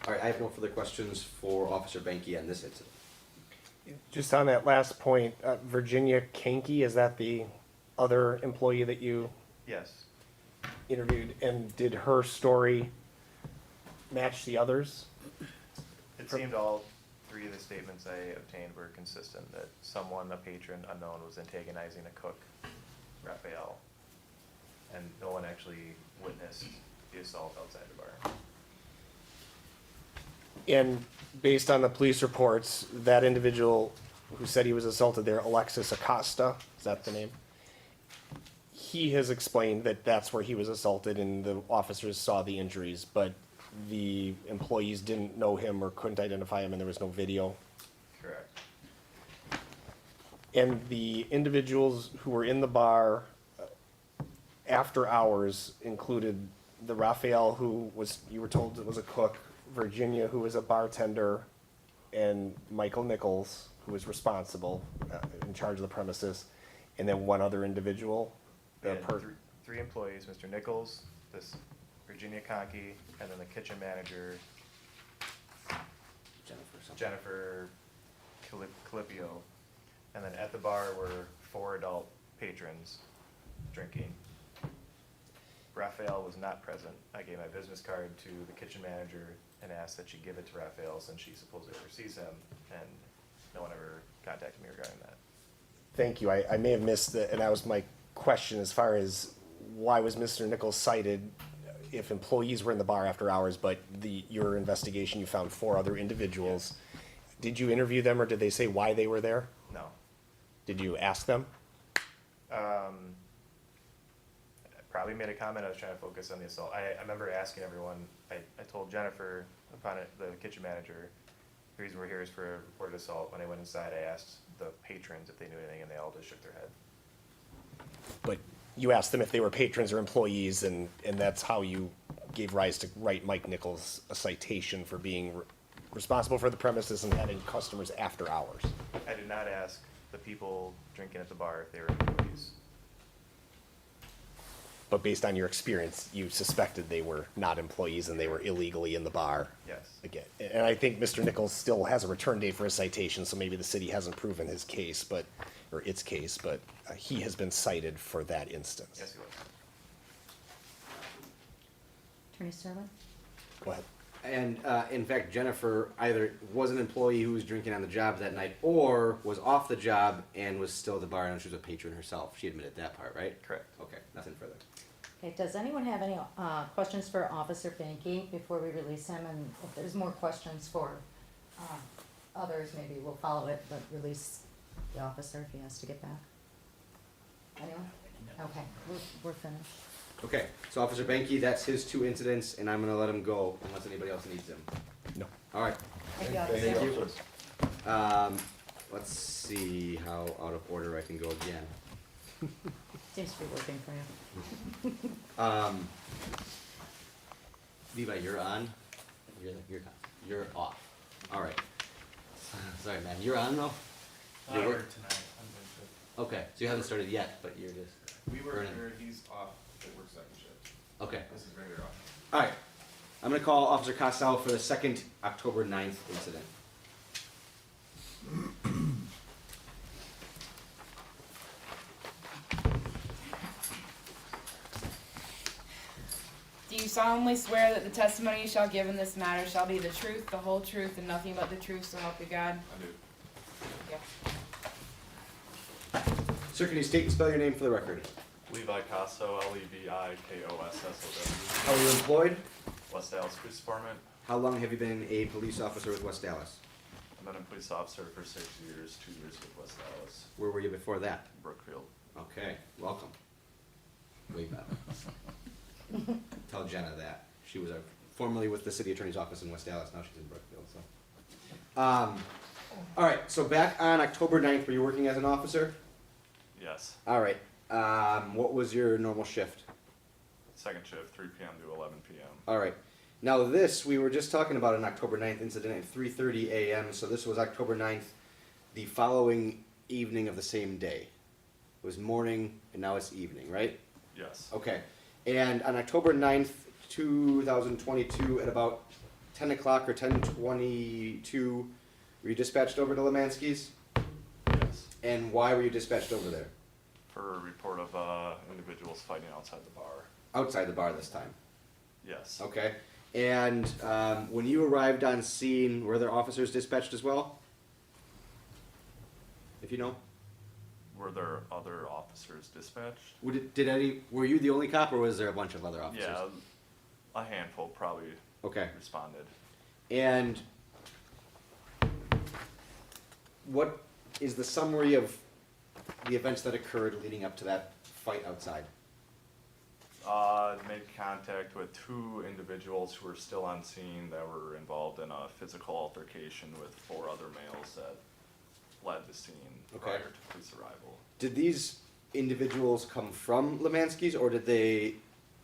All right, I have no further questions for Officer Banky on this incident. Just on that last point, Virginia Kanke, is that the other employee that you? Yes. interviewed, and did her story match the others? It seemed all three of the statements I obtained were consistent, that someone, a patron unknown, was antagonizing a cook, Raphael, and no one actually witnessed the assault outside the bar. And based on the police reports, that individual who said he was assaulted there, Alexis Acosta, is that the name? He has explained that that's where he was assaulted and the officers saw the injuries, but the employees didn't know him or couldn't identify him and there was no video. Correct. And the individuals who were in the bar after hours included the Raphael who was, you were told it was a cook, Virginia who was a bartender, and Michael Nichols who was responsible, in charge of the premises, and then one other individual. We had three employees, Mr. Nichols, this Virginia Conkey, and then the kitchen manager, Jennifer Calipio. And then at the bar were 4 adult patrons drinking. Raphael was not present. I gave my business card to the kitchen manager and asked that she give it to Raphael since she supposedly oversees him, and no one ever contacted me regarding that. Thank you. I may have missed it, and that was my question as far as why was Mr. Nichols cited if employees were in the bar after hours, but your investigation, you found 4 other individuals. Did you interview them, or did they say why they were there? No. Did you ask them? I probably made a comment. I was trying to focus on the assault. I remember asking everyone, I told Jennifer, upon it, the kitchen manager, the reason we're here is for a reported assault. When I went inside, I asked the patrons if they knew anything, and they all just shook their head. But you asked them if they were patrons or employees, and that's how you gave rise to write Mike Nichols a citation for being responsible for the premises and having customers after hours. I did not ask the people drinking at the bar if they were employees. But based on your experience, you suspected they were not employees and they were illegally in the bar. Yes. Again, and I think Mr. Nichols still has a return date for a citation, so maybe the city hasn't proven his case, or its case, but he has been cited for that instance. Yes, he was. Attorney Sterling? Go ahead. And in fact, Jennifer either was an employee who was drinking on the job that night, or was off the job and was still at the bar, and she was a patron herself. She admitted that part, right? Correct. Okay, nothing further. Okay, does anyone have any questions for Officer Banky before we release him? And if there's more questions for others, maybe we'll follow it, but release the officer if he has to get back. Anyone? Okay, we're finished. Okay, so Officer Banky, that's his 2 incidents, and I'm gonna let him go unless anybody else needs him. No. All right. Thank you, Officer. Thank you. Let's see how out of order I can go again. Seems to be working for you. Levi, you're on. You're off. All right. Sorry, man. You're on though. You're work- tonight. Okay, so you haven't started yet, but you're just. We were burning. here, he's off, they work second shift. Okay. This is regular off. All right. I'm gonna call Officer Costello for the second October 9th incident. Do you solemnly swear that the testimony you shall give in this matter shall be the truth, the whole truth, and nothing but the truth, so help you God? I do. Sir, can you state and spell your name for the record? Levi Cosso, LEVIKOSSOW. How are you employed? West Dallas Police Department. How long have you been a police officer with West Dallas? I've been a police officer for 6 years, 2 years with West Dallas, Where were you before that? Brookfield. Okay, welcome. Way better. Tell Jenna that. She was formerly with the city attorney's office in West Dallas, now she's in Brookfield, so. All right, so back on October 9th, were you working as an officer? Yes. All right, what was your normal shift? Second shift, 3 p.m. to 11 p.m. All right, now this, we were just talking about an October 9th incident at 3:30 a.m., so this was October 9th, the following evening of the same day. It was morning, and now it's evening, right? Yes. Okay, and on October 9th, 2022, at about 10 o'clock or 10:22, were you dispatched over to Lemansky's? Yes. And why were you dispatched over there? For a report of individuals fighting outside the bar. outside the bar this time? Yes. Okay. And when you arrived on scene, were there officers dispatched as well? If you know? Were there other officers dispatched? Were you the only cop, or was there a bunch of other officers? Yeah, a handful probably Okay. responded. And what is the summary of the events that occurred leading up to that fight outside? Made contact with 2 individuals who were still on scene that were involved in a physical altercation with 4 other males that fled the scene Okay. prior to police arrival. Did these individuals come from Lemansky's, or do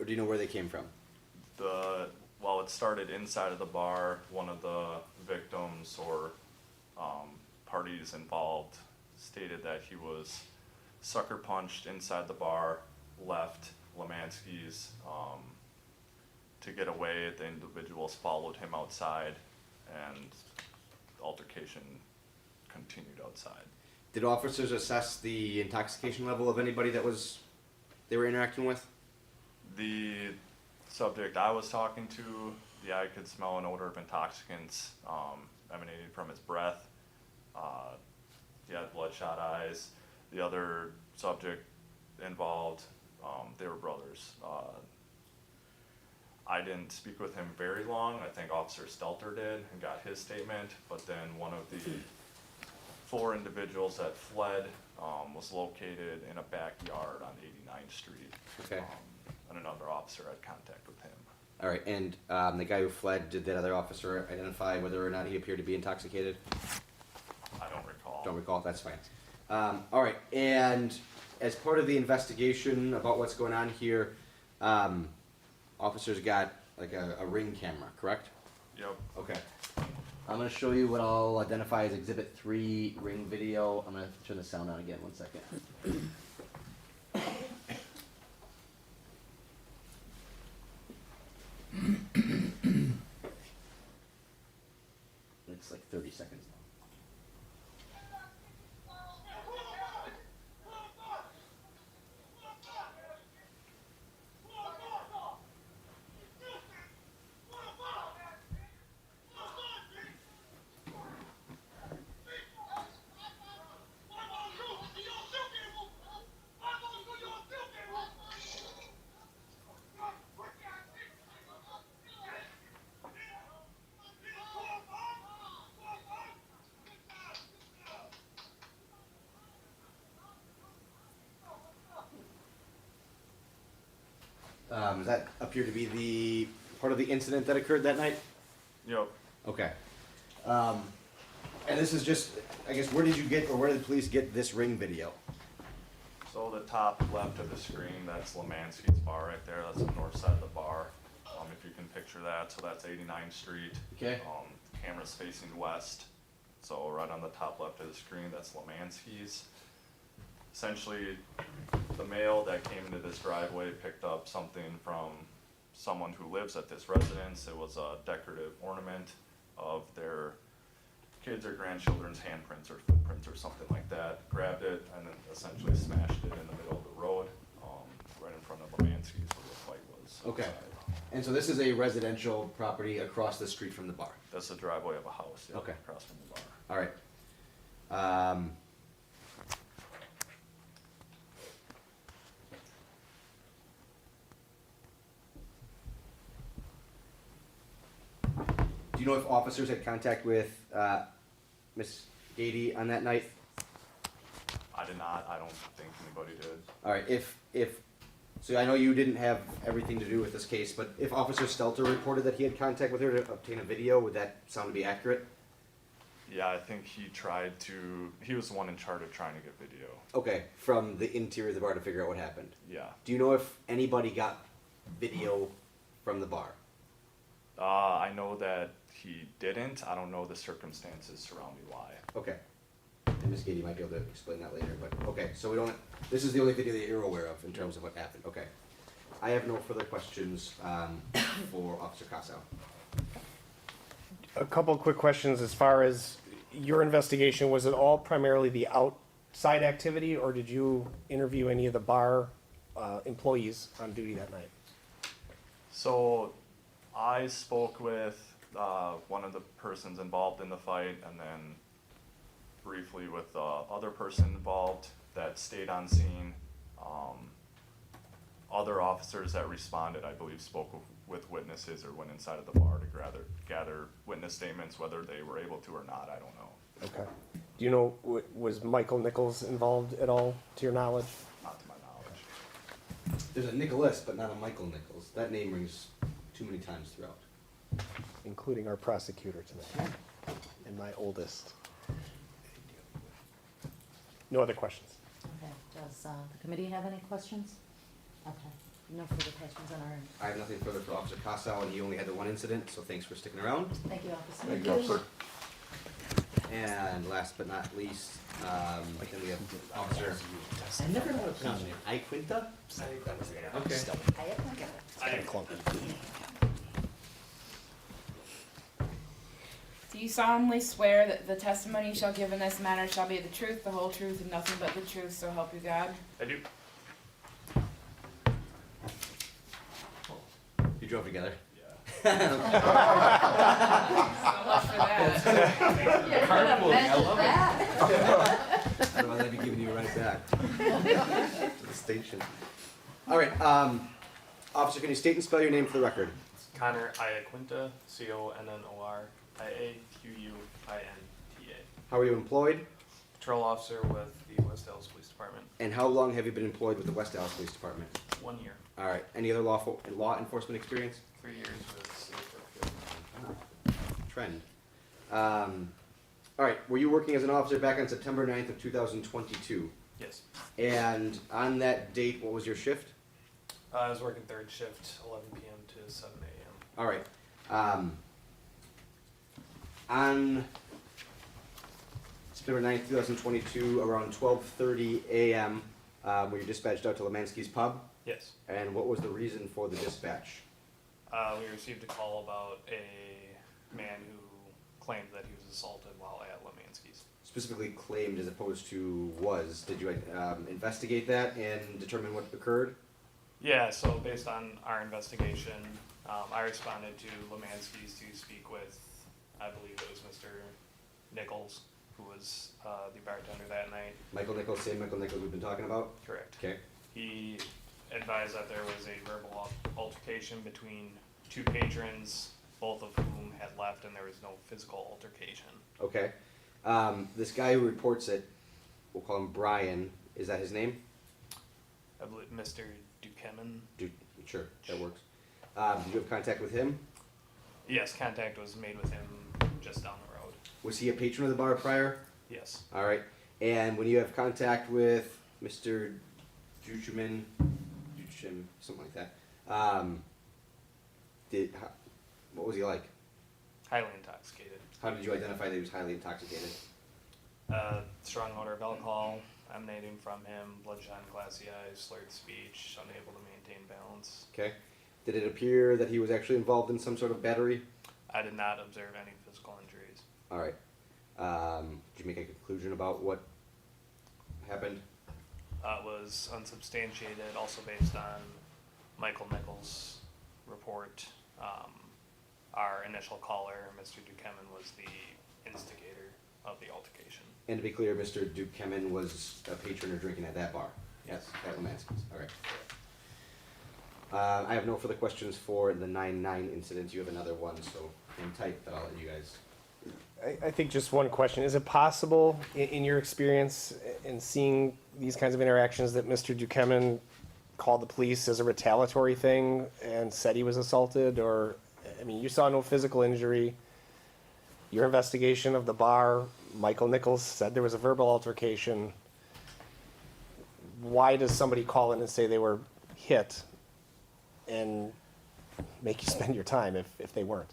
you know where they came from? Well, it started inside of the bar. One of the victims or parties involved stated that he was sucker punched inside the bar, left Lemansky's to get away. The individuals followed him outside, and the altercation continued outside. Did officers assess the intoxication level of anybody they were interacting with? The subject I was talking to, I could smell an odor of intoxicants emanating from his breath. He had bloodshot eyes. The other subject involved, they were brothers. I didn't speak with him very long. I think Officer Stelter did and got his statement, but then one of the 4 individuals that fled was located in a backyard on 89th Street. Okay. And another officer had contact with him. All right, and the guy who fled, did that other officer identify whether or not he appeared to be intoxicated? I don't recall. Don't recall, that's fine. All right, and as part of the investigation about what's going on here, officers got like a ring camera, correct? Yep. Okay. I'm gonna show you what I'll identify as Exhibit 3 ring video. I'm gonna turn the sound on again, 1 second. It's like 30 seconds long. Does that appear to be the part of the incident that occurred that night? Yep. Okay. And this is just, I guess, where did you get, or where did the police get this ring video? So the top left of the screen, that's Lemansky's bar right there. That's the north side of the bar. If you can picture that, so that's 89th Street. Okay. Camera's facing west. So right on the top left of the screen, that's Lemansky's. Essentially, the male that came into this driveway picked up something from someone who lives at this residence. It was a decorative ornament of their kids or grandchildren's handprints or footprints or something like that. Grabbed it and then essentially smashed it in the middle of the road, right in front of Lemansky's where the fight was. Okay. outside. And so this is a residential property across the street from the bar? That's the driveway of a house, yeah, Okay. across from the bar. All right. Do you know if officers had contact with Miss Gady on that night? I did not, I don't think anybody did. All right, so I know you didn't have everything to do with this case, but if Officer Stelter reported that he had contact with her to obtain a video, would that sound to be accurate? Yeah, I think he was the one in charge of trying to get video. Okay, from the interior of the bar to figure out what happened. Yeah. Do you know if anybody got video from the bar? I know that he didn't, I don't know the circumstances surrounding why. Okay. And Ms. Gady might be able to explain that later, but, okay, so this is the only video that you're aware of in terms of what happened, okay. I have no further questions, for Officer Casau. A couple of quick questions as far as your investigation. Was it all primarily the outside activity, or did you interview any of the bar employees on duty that night? So I spoke with one of the persons involved in the fight, and then briefly with the other person involved that stayed on scene. Other officers that responded, I believe, spoke with witnesses or went inside of the bar to gather witness statements, whether they were able to or not, I don't know. Okay. Do you know, was Michael Nichols involved at all, to your knowledge? Not to my knowledge. There's a Nicholas, but not a Michael Nichols. That name rings too many times throughout. Including our prosecutor tonight, and my oldest. No other questions? Okay, does the committee have any questions? Okay, no further questions on our end. I have nothing further for Officer Casal, and he only had the one incident, so thanks for sticking around. Thank you, officer. Thank you, officer. And last but not least, then we have Officer. I never know how to pronounce your name. Iquinta? Okay. It's kind of clunky. Do you solemnly swear that the testimony you shall give in this matter shall be the truth, the whole truth, and nothing but the truth, so help you God? I do. You drove together? So much for that. Carpool, I love it. Otherwise I'd be giving you a ride back to the station. All right, Officer, can you state and spell your name for the record? Connor Iaquinta, CONNOR IAQUINTA. How are you employed? Patrol officer with the West Dallas Police Department. And how long have you been employed with the West Dallas Police Department? 1 year. All right, any other law enforcement experience? 3 years with City of Brookfield. Trend. All right, were you working as an officer back on September 9th of 2022? Yes. And on that date, what was your shift? I was working third shift, 11 p.m. to 7 a.m. All right. On September 9th, 2022, around 12:30 a.m., were you dispatched out to Lemansky's Pub? Yes. And what was the reason for the dispatch? We received a call about a man who claimed that he was assaulted while at Lemansky's. Specifically claimed as opposed to was. Did you investigate that and determine what occurred? Yeah, so based on our investigation, I responded to Lemansky's to speak with, I believe it was Mr. Nichols, who was the bartender that night. Michael Nichols, same Michael Nichols we've been talking about? Correct. Okay. He advised that there was a verbal altercation between two patrons, both of whom had left, and there was no physical altercation. Okay. This guy who reports it, we'll call him Brian, is that his name? I believe Mr. Dukeman. Sure, that works. Did you have contact with him? Yes, contact was made with him just down the road. Was he a patron of the bar prior? Yes. All right. And when you have contact with Mr. Duchemin, something like that, what was he like? Highly intoxicated. How did you identify that he was highly intoxicated? Strong odor of alcohol emanating from him, bloodshot, glassy eyes, slurred speech, unable to maintain balance. Okay. Did it appear that he was actually involved in some sort of battery? I did not observe any physical injuries. All right. Did you make a conclusion about what happened? It was unsubstantiated, also based on Michael Nichols' report. Our initial caller, Mr. Dukeman, was the instigator of the altercation. And to be clear, Mr. Dukeman was a patron or drinking at that bar? Yes. At Lemansky's, all right. I have no further questions for the 9/9 incident. You have another one, so hang tight, but I'll let you guys. I think just one question. Is it possible, in your experience in seeing these kinds of interactions, that Mr. Dukeman called the police as a retaliatory thing and said he was assaulted? Or, I mean, you saw no physical injury. Your investigation of the bar, Michael Nichols said there was a verbal altercation. Why does somebody call in and say they were hit and make you spend your time if they weren't?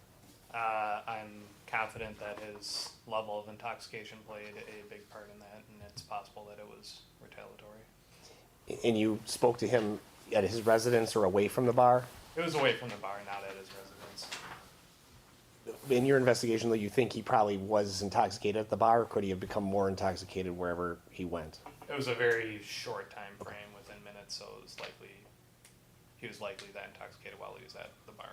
I'm confident that his level of intoxication played a big part in that, and it's possible that it was retaliatory. And you spoke to him at his residence or away from the bar? It was away from the bar, not at his residence. In your investigation, though, you think he probably was intoxicated at the bar, or could he have become more intoxicated wherever he went? It was a very short time frame, within minutes, so it was likely he was likely that intoxicated while he was at the bar.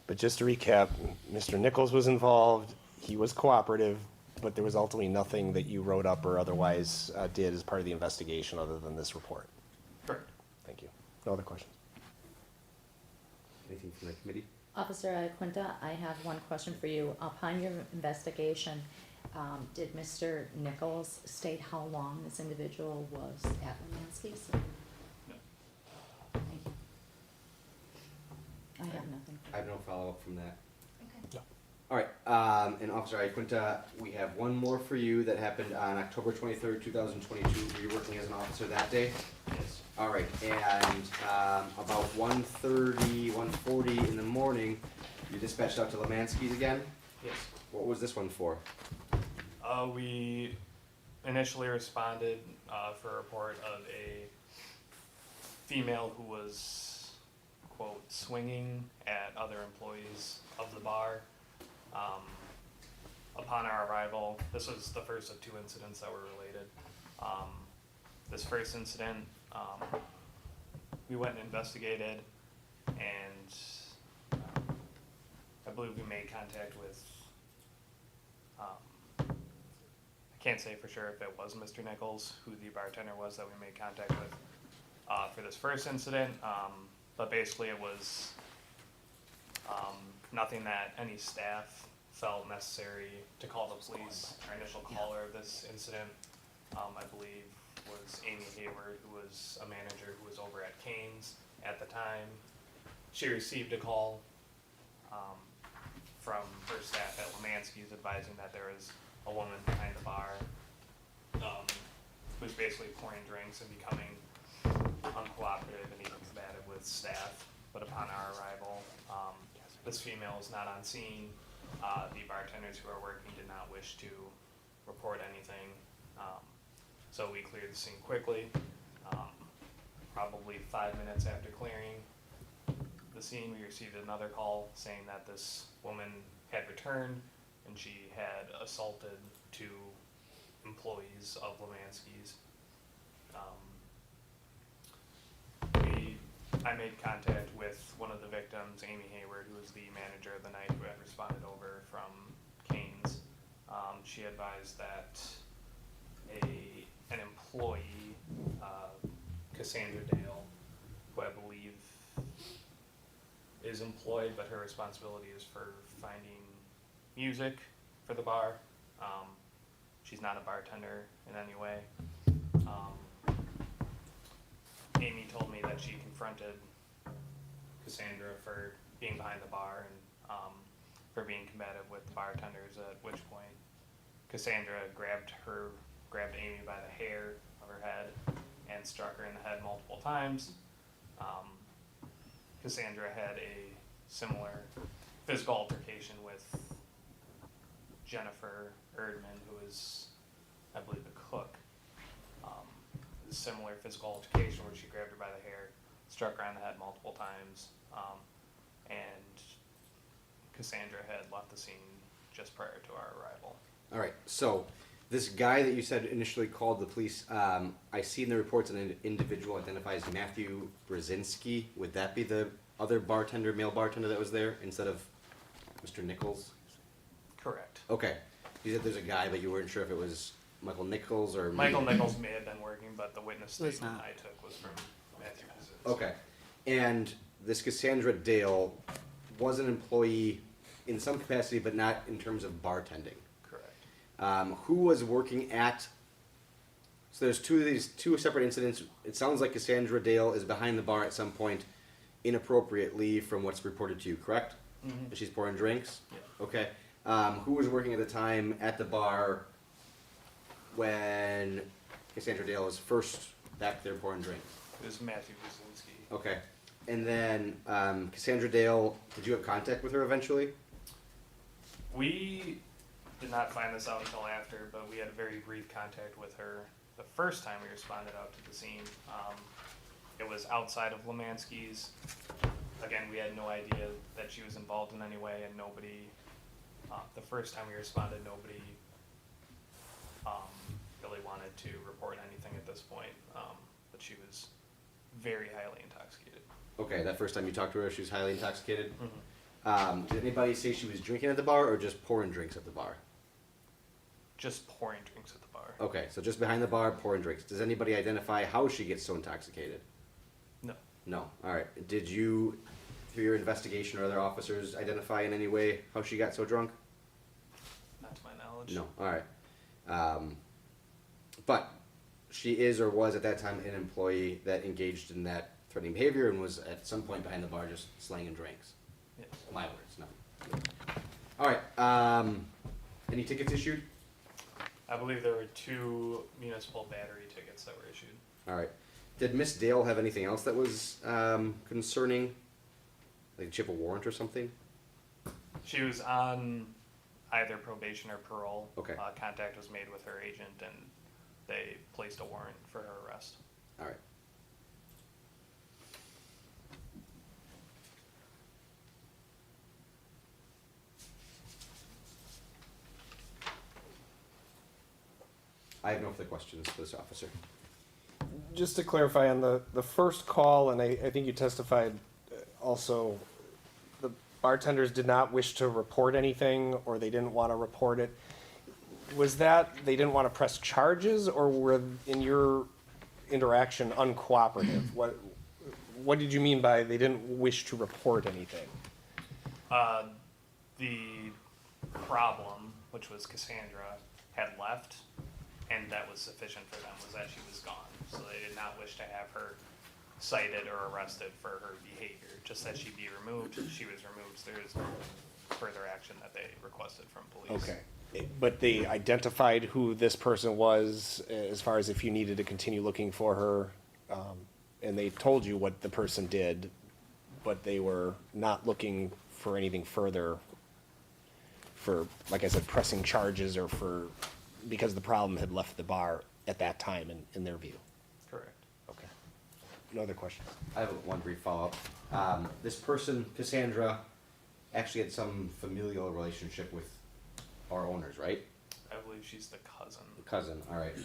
But just to recap, Mr. Nichols was involved, he was cooperative, but there was ultimately nothing that you wrote up or otherwise did as part of the investigation other than this report. Correct. Thank you. No other questions? Anything from the committee? Officer Iaquinta, I have one question for you. Upon your investigation, did Mr. Nichols state how long this individual was at Lemansky's? No. Thank you. I have nothing. I have no follow-up from that. Okay. No. All right, and Officer Iaquinta, we have one more for you that happened on October 23rd, 2022. Were you working as an officer that day? Yes. All right, and about 1:30, 1:40 in the morning, you dispatched out to Lemansky's again? Yes. What was this one for? We initially responded for a report of a female who was, quote, swinging at other employees of the bar. Upon our arrival, this was the first of two incidents that were related. This first incident, we went and investigated, and I believe we made contact with, I can't say for sure if it was Mr. Nichols, who the bartender was that we made contact with for this first incident, but basically it was nothing that any staff felt necessary to call the police. Our initial caller of this incident, I believe, was Amy Hayward, who was a manager who was over at Cane's at the time. She received a call from her staff at Lemansky's advising that there was a woman behind the bar who was basically pouring drinks and becoming uncooperative and even combative with staff. But upon our arrival, this female is not on scene. The bartenders who are working did not wish to report anything. So we cleared the scene quickly. Probably 5 minutes after clearing the scene, we received another call saying that this woman had returned and she had assaulted two employees of Lemansky's. I made contact with one of the victims, Amy Hayward, who was the manager of the night, who had responded over from Cane's. She advised that an employee, Cassandra Dale, who I believe is employed, but her responsibility is for finding music for the bar. She's not a bartender in any way. Amy told me that she confronted Cassandra for being behind the bar and for being combative with the bartenders, at which point Cassandra grabbed Amy by the hair of her head and struck her in the head multiple times. Cassandra had a similar physical altercation with Jennifer Erdman, who is, I believe, a cook. A similar physical altercation where she grabbed her by the hair, struck her on the head multiple times, and Cassandra had left the scene just prior to our arrival. All right, so this guy that you said initially called the police, I see in the reports an individual identified as Matthew Brzezinski. Would that be the other bartender, male bartender that was there instead of Mr. Nichols? Correct. Okay. You said there's a guy, but you weren't sure if it was Michael Nichols or... Michael Nichols may have been working, but the witness statement I took was from Matthew Brzezinski. Okay. And this Cassandra Dale was an employee in some capacity, but not in terms of bartending. Correct. Who was working at... So there's two separate incidents. It sounds like Cassandra Dale is behind the bar at some point inappropriately from what's reported to you, correct? Mm-hmm. That she's pouring drinks? Yeah. Okay. Who was working at the time at the bar when Cassandra Dale was first back there pouring drinks? It was Matthew Brzezinski. Okay. And then Cassandra Dale, did you have contact with her eventually? We did not find this out until after, but we had a very brief contact with her the first time we responded out to the scene. It was outside of Lemansky's. Again, we had no idea that she was involved in any way, and nobody, the first time we responded, nobody really wanted to report anything at this point, but she was very highly intoxicated. Okay, that first time you talked to her, she was highly intoxicated? Did anybody say she was drinking at the bar or just pouring drinks at the bar? Just pouring drinks at the bar. Okay, so just behind the bar, pouring drinks. Does anybody identify how she gets so intoxicated? No. No, alright. Did you, through your investigation or other officers, identify in any way how she got so drunk? Not to my knowledge. No, alright. But she is or was at that time an employee that engaged in that threatening behavior and was at some point behind the bar just slanging drinks. Yes. My words, no. Alright, any tickets issued? I believe there were 2 municipal battery tickets that were issued. Alright. Did Miss Dale have anything else that was concerning? Like, did she have a warrant or something? She was on either probation or parole. Okay. Contact was made with her agent and they placed a warrant for her arrest. Alright. I have no further questions for this officer. Just to clarify on the first call, and I think you testified also, the bartenders did not wish to report anything, or they didn't want to report it. Was that they didn't want to press charges, or were, in your interaction, uncooperative? What did you mean by they didn't wish to report anything? The problem, which was Cassandra, had left, and that was sufficient for them, was that she was gone. So they did not wish to have her cited or arrested for her behavior, just that she be removed. She was removed. There is no further action that they requested from police. Okay. But they identified who this person was, as far as if you needed to continue looking for her, and they told you what the person did, but they were not looking for anything further for, like I said, pressing charges or for, because the problem had left the bar at that time in their view. Correct. Okay. No other questions? I have one brief follow-up. This person, Cassandra, actually had some familial relationship with our owners, right? I believe she's the cousin. Cousin, alright.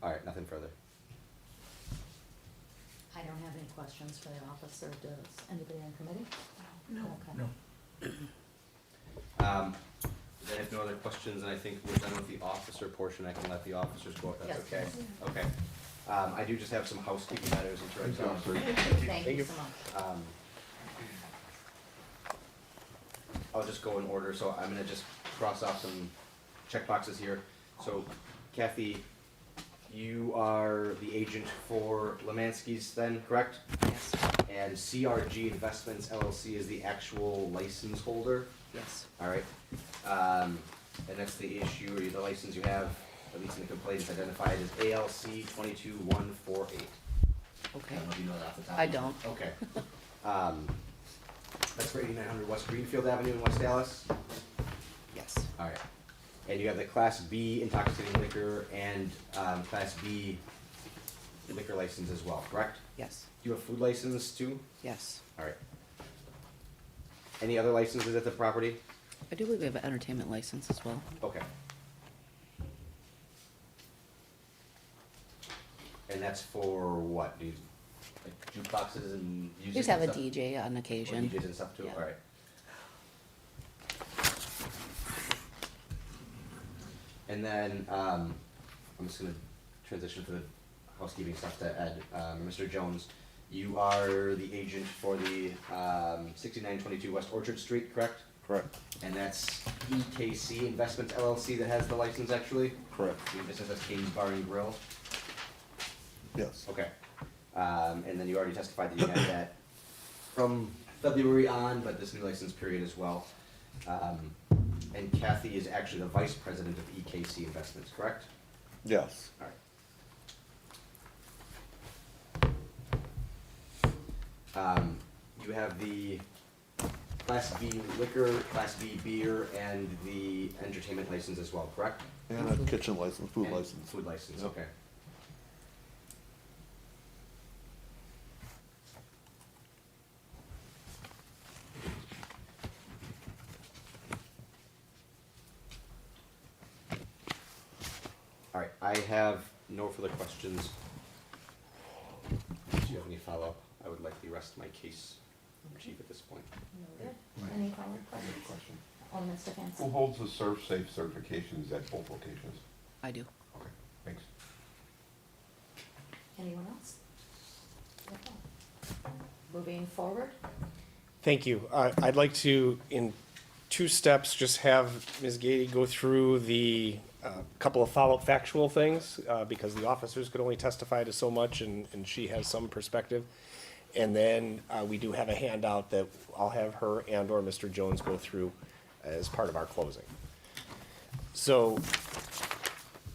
Alright, nothing further. I don't have any questions for the officer. Does anybody on committee? No. Okay. No. I have no other questions, and I think we're done with the officer portion. I can let the officers go if that's okay. Yes. Okay. I do just have some housekeeping matters in terms of. Thank you so much. I'll just go in order, so I'm gonna just cross off some check boxes here. So Kathy, you are the agent for Lemansky's then, correct? Yes. And CRG Investments LLC is the actual license holder? Yes. Alright, and that's the issue, or the license you have, at least in the complaint, is identified as ALC 22148. Okay. I don't know if you know that off the top. I don't. Okay. That's for 8900 West Greenfield Avenue in West Dallas? Yes. Alright. And you have the Class B intoxicating liquor and, Class B liquor license as well, correct? Yes. Do you have food license too? Yes. Alright. Any other licenses at the property? I do believe we have an entertainment license as well. Okay. And that's for what? Do you, like jukeboxes and music? We just have a and stuff? DJ on occasion. Or DJs and stuff too? Yeah. Alright. And then, I'm just gonna transition for the housekeeping stuff to Ed. Mr. Jones, you are the agent for the, 6922 West Orchard Street, correct? Correct. And that's EKC Investments LLC that has the license actually? Correct. Doing business as Kane's Bar and Grill? Yes. Okay. And then you already testified that you had that from February on, but this new license period as well. And Kathy is actually the vice president of EKC Investments, correct? Yes. Alright. You have the Class B liquor, Class B beer, and the entertainment license as well, correct? And a kitchen license, food And license. Food license, Yep. okay. Alright, I have no further questions. Do you have any follow-up, I would likely rest my case, chief, at this point. Noted. Right. Any follow-up I have a questions? question. Oh, Mr. Fancy. Who holds the Serve Safe certifications at both locations? I do. Okay, thanks. Anyone else? Okay. Moving forward, Thank you. I'd like to, in 2 steps, just have Ms. Gady go through the couple of follow-up factual things, because the officers could only testify to so much, and she has some perspective. And then we do have a handout that I'll have her and/or Mr. Jones go through as part of our closing. So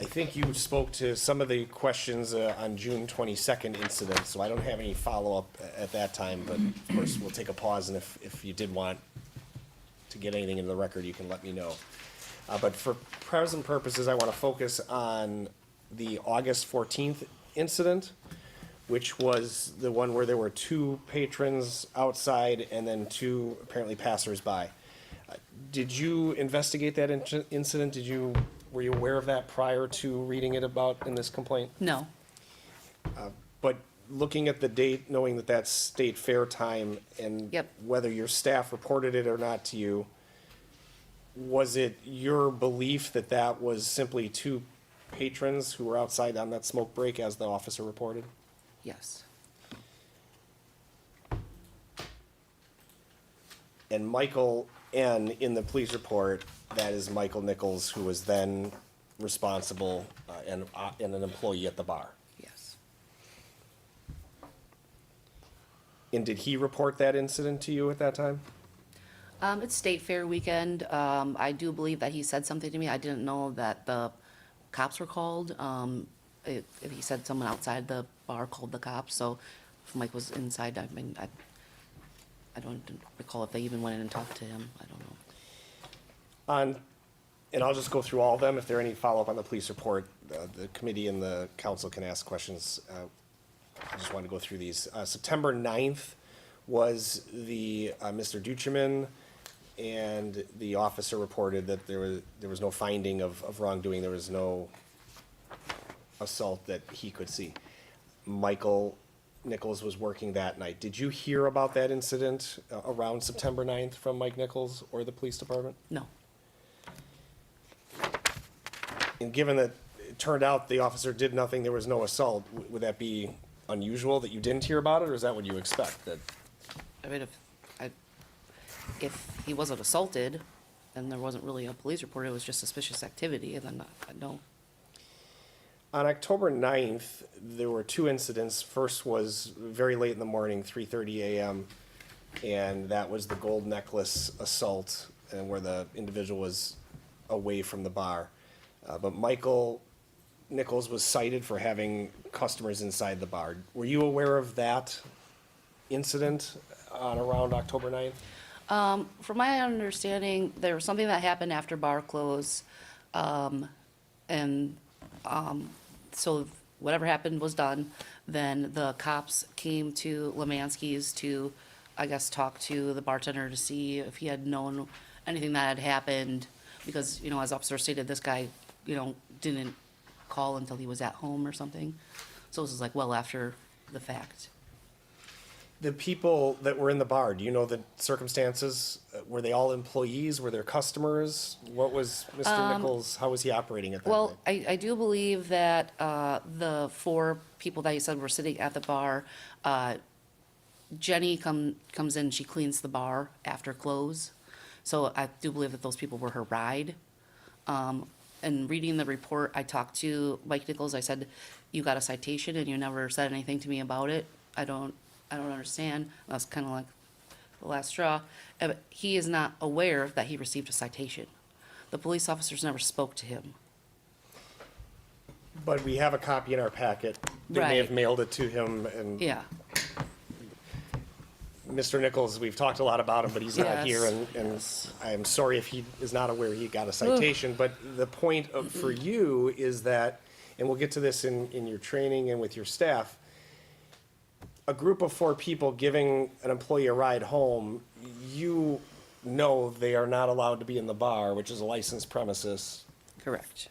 I think you spoke to some of the questions on June 22nd incident, so I don't have any follow-up at that time, but of course, we'll take a pause, and if you did want to get anything in the record, you can let me know. But for present purposes, I want to focus on the August 14th incident, which was the one where there were 2 patrons outside and then 2 apparently passersby. Did you investigate that incident? Were you aware of that prior to reading it about in this complaint? No. But looking at the date, knowing that that's state fair time, and Yep. whether your staff reported it or not to you, was it your belief that that was simply 2 patrons who were outside on that smoke break as the officer reported? Yes. And Michael N. in the police report, that is Michael Nichols, who was then responsible and an employee at the bar. Yes. And did he report that incident to you at that time? It's State Fair weekend. I do believe that he said something to me. I didn't know that the cops were called. If he said someone outside the bar called the cops, so if Mike was inside, I mean, I don't recall if they even went in and talked to him. I don't know. And I'll just go through all of them. If there are any follow-up on the police report, the committee and the council can ask questions. I just wanted to go through these. September 9th was the Mr. Duchemin, and the officer reported that there was no finding of wrongdoing. There was no assault that he could see. Michael Nichols was working that night. Did you hear about that incident around September 9th from Mike Nichols or the police department? No. And given that it turned out the officer did nothing, there was no assault, would that be unusual that you didn't hear about it, or is that what you expect? That I mean, if he wasn't assaulted, and there wasn't really a police report, it was just suspicious activity, and then I don't. On October 9th, there were 2 incidents. First was very late in the morning, 3:30 a.m., and that was the gold necklace assault, and where the individual was away from the bar. But Michael Nichols was cited for having customers inside the bar. Were you aware of that incident on around October 9th? From my understanding, there was something that happened after bar close, so whatever happened was done. Then the cops came to Lemansky's to, I guess, talk to the bartender to see if he had known anything that had happened, because, you know, as officer stated, this guy, you know, didn't call until he was at home or something. So this was like well after the fact. The people that were in the bar, do you know the circumstances? Were they all employees? Were there customers? What was Mr. Nichols, how was he operating at that night? Well, I do believe that the 4 people that you said were sitting at the bar, Jenny comes in, she cleans the bar after close. So I do believe that those people were her ride. And reading the report, I talked to Mike Nichols. I said, "You got a citation and you never said anything to me about it. I don't understand." That's kind of like the last straw. But he is not aware that he received a citation. The police officers never spoke to him. But we have a copy in our packet. They may have Right. mailed it to him, and Yeah. Mr. Nichols, we've talked a lot about him, but he's not Yes. here, and I'm sorry if he is not aware he got a citation. But the point for you is that, and we'll get to this in your training and with your staff, a group of 4 people giving an employee a ride home, you know they are not allowed to be in the bar, which is a licensed premises. Correct.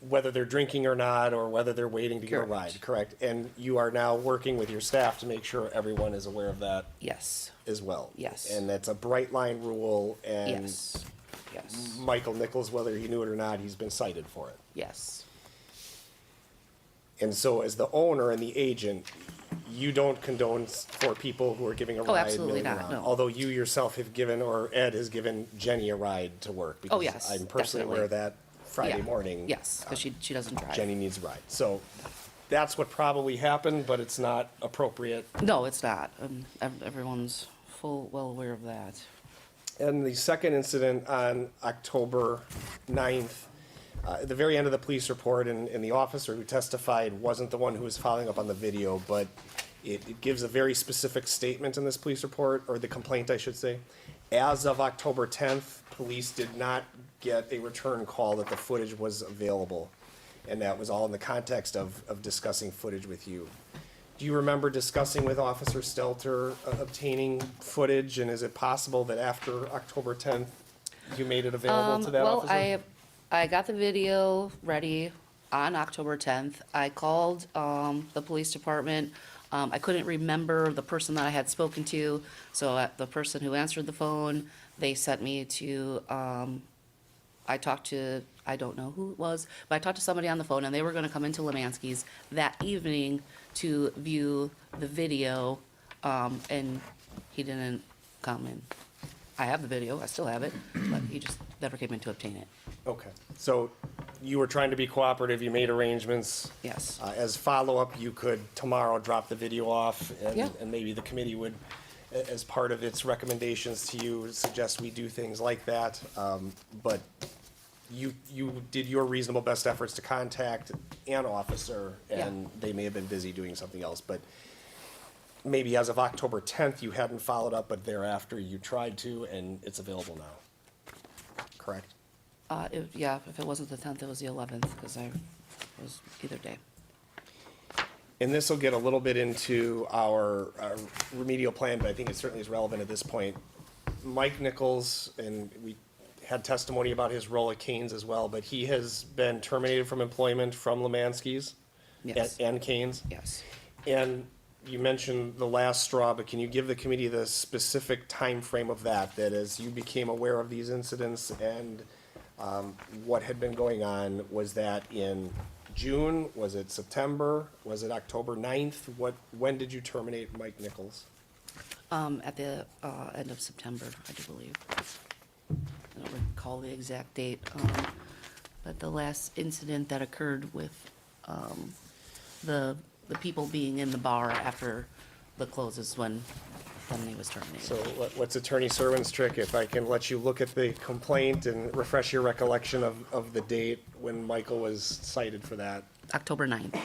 whether they're drinking or not, or whether they're waiting to get a Correct. ride, correct? And you are now working with your staff to make sure everyone is aware of that Yes, as well? Yes. And that's a bright line rule, and yes, yes, Michael Nichols, whether he knew it or not, he's been cited for it. yes. And so as the owner and the agent, you don't condone for people who are giving a Oh, ride absolutely milling not, around. no. Although you yourself have given, or Ed has given Jenny a ride to work. Oh, because yes, I'm personally aware definitely. that Friday Yeah. morning. Yes, because she doesn't drive. Jenny needs a ride. So that's what probably happened, but it's not appropriate. No, it's not. Everyone's well aware of that. And the second incident on October 9th, at the very end of the police report, and the officer who testified wasn't the one who was following up on the video, but it gives a very specific statement in this police report, or the complaint, I should say. As of October 10th, police did not get a return call that the footage was available. And that was all in the context of discussing footage with you. Do you remember discussing with Officer Stelter obtaining footage, and is it possible that after October 10th, you made it available to that Well, officer? I got the video ready on October 10th. I called the police department. I couldn't remember the person that I had spoken to, so the person who answered the phone, they sent me to, I talked to, I don't know who it was, but I talked to somebody on the phone, and they were gonna come into Lemansky's that evening to view the video, and he didn't come in. I have the video, I still have it, but he just never came in to obtain it. Okay, so you were trying to be cooperative, you made arrangements. Yes. As follow-up, you could tomorrow drop the video off, Yeah. and maybe the committee would, as part of its recommendations to you, suggest we do things like that. But you did your reasonable best efforts to contact an officer, and they may have been busy doing something else, but maybe as of October 10th, you hadn't followed up, but thereafter you tried to, and it's available now. Correct? Yeah, if it wasn't the 10th, it was the 11th, because it was either day. And this will get a little bit into our remedial plan, but I think it certainly is relevant at this point. Mike Nichols, and we had testimony about his role at Canes as well, but he has been terminated from employment from Lemansky's Yes. and Canes. Yes. And you mentioned the last straw, but can you give the committee the specific time frame of that as you became aware of these incidents and what had been going on? Was that in June? Was it September? Was it October 9th? When did you terminate Mike Nichols? At the end of September, I do believe. I don't recall the exact date, but the last incident that occurred with the people being in the bar after the closes when he was terminated. So what's Attorney Serwin's trick? If I can let you look at the complaint and refresh your recollection of the date when Michael was cited for that. October 9th.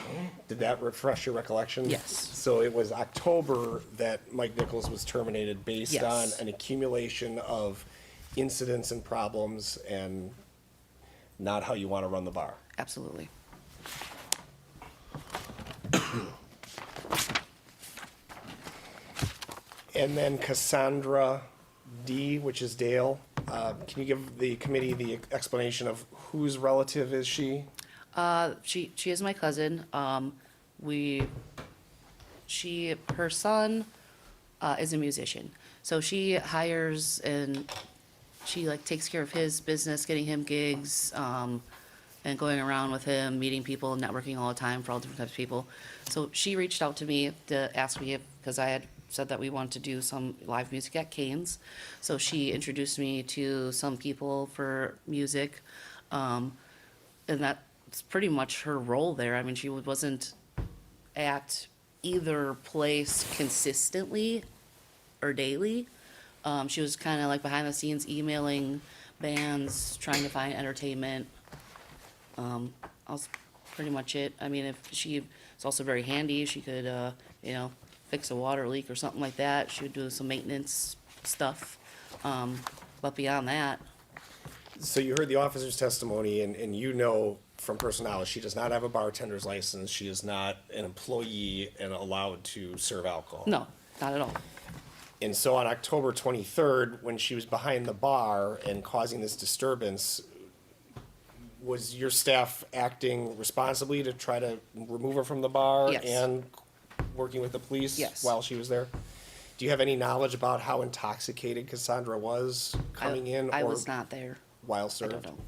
Did that refresh your recollection? Yes. So it was October that Mike Nichols was terminated based Yes. on an accumulation of incidents and problems and not how you want to run the bar. Absolutely. And then Cassandra D., which is Dale. Can you give the committee the explanation of whose relative is she? She is my cousin. Her son is a musician, so she hires and she takes care of his business, getting him gigs, and going around with him, meeting people, networking all the time for all different types of people. So she reached out to me to ask me because I had said that we wanted to do some live music at Canes. So she introduced me to some people for music, and that's pretty much her role there. I mean, she wasn't at either place consistently or daily. She was kind of behind the scenes emailing bands, trying to find entertainment. That was pretty much it. I mean, if she was also very handy, she could, fix a water leak or something like that. She would do some maintenance stuff. But beyond that, So you heard the officer's testimony, and you know from personal knowledge, she does not have a bartender's license. She is not an employee and allowed to serve alcohol. no, not at all. And so on October 23rd, when she was behind the bar and causing this disturbance, was your staff acting responsibly to try to remove her from the bar? Yes. And working with the police? Yes. While she was there? Do you have any knowledge about how intoxicated Cassandra was coming in? I or was not there. While I served? don't know.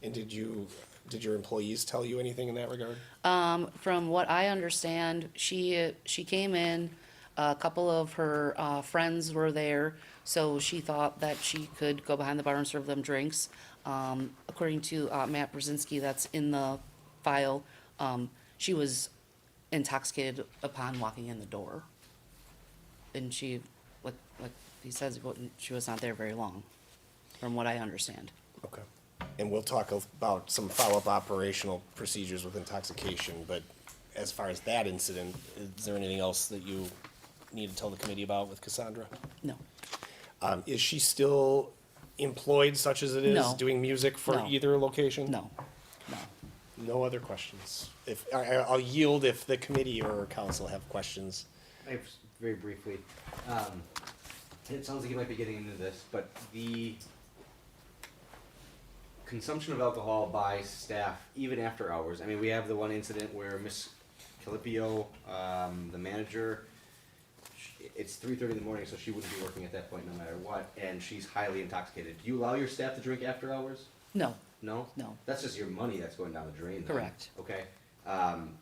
And did your employees tell you anything in that regard? From what I understand, she came in, a couple of her friends were there, so she thought that she could go behind the bar and serve them drinks. According to Matt Brzezinski, that's in the file, she was intoxicated upon walking in the door. And she, like he says, she was not there very long, from what I understand. Okay. And we'll talk about some follow-up operational procedures with intoxication, but as far as that incident, is there anything else that you need to tell the committee about with Cassandra? No. Is she still employed such as it is? No. Doing music for No. either location? No, no. No other questions? I'll yield if the committee or council have questions. I have very briefly, it sounds like you might be getting into this, but the consumption of alcohol by staff, even after hours, I mean, we have the one incident where Miss Calipio, the manager, it's 3:30 in the morning, so she wouldn't be working at that point no matter what, and she's highly intoxicated. Do you allow your staff to drink after hours? No, No? no. That's just your money that's going down the drain then. Correct. Okay. And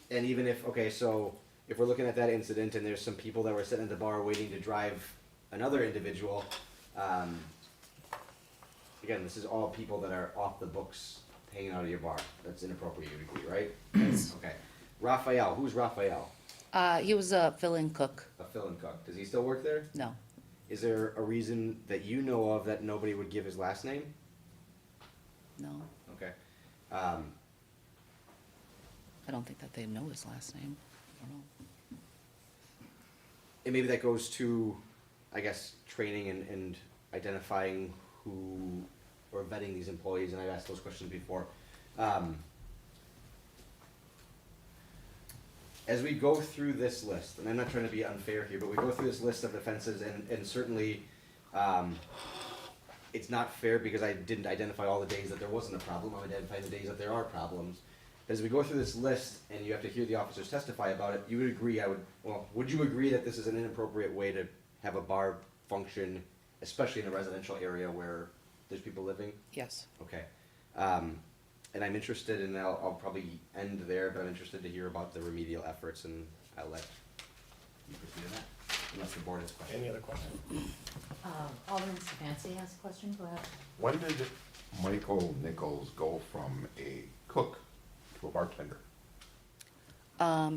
even if, okay, so if we're looking at that incident and there's some people that were sitting at the bar waiting to drive another individual, again, this is all people that are off the books hanging out of your bar. That's inappropriate, you agree, right? Okay. Raphael, who's Raphael? He was a fill-in cook. A fill-in cook. Does he still work there? No. Is there a reason that you know of that nobody would give his last name? No. Okay. I don't think that they know his last name. I don't know. And maybe that goes to, I guess, training and identifying who, or vetting these employees, and I've asked those questions before. As we go through this list, and I'm not trying to be unfair here, but we go through this list of offenses, and certainly, it's not fair because I didn't identify all the days that there wasn't a problem, I'm identifying the days that there are problems. As we go through this list, and you have to hear the officers testify about it, you would agree, would you agree that this is an inappropriate way to have a bar function, especially in a residential area where there's people living? Yes. Okay. And I'm interested, and I'll probably end there, but I'm interested to hear about the remedial efforts, and I'll let you proceed on that, unless the board has questions. Any other questions? Alderman Stefanski has a question, go ahead. When did Michael Nichols go from a cook to a bartender?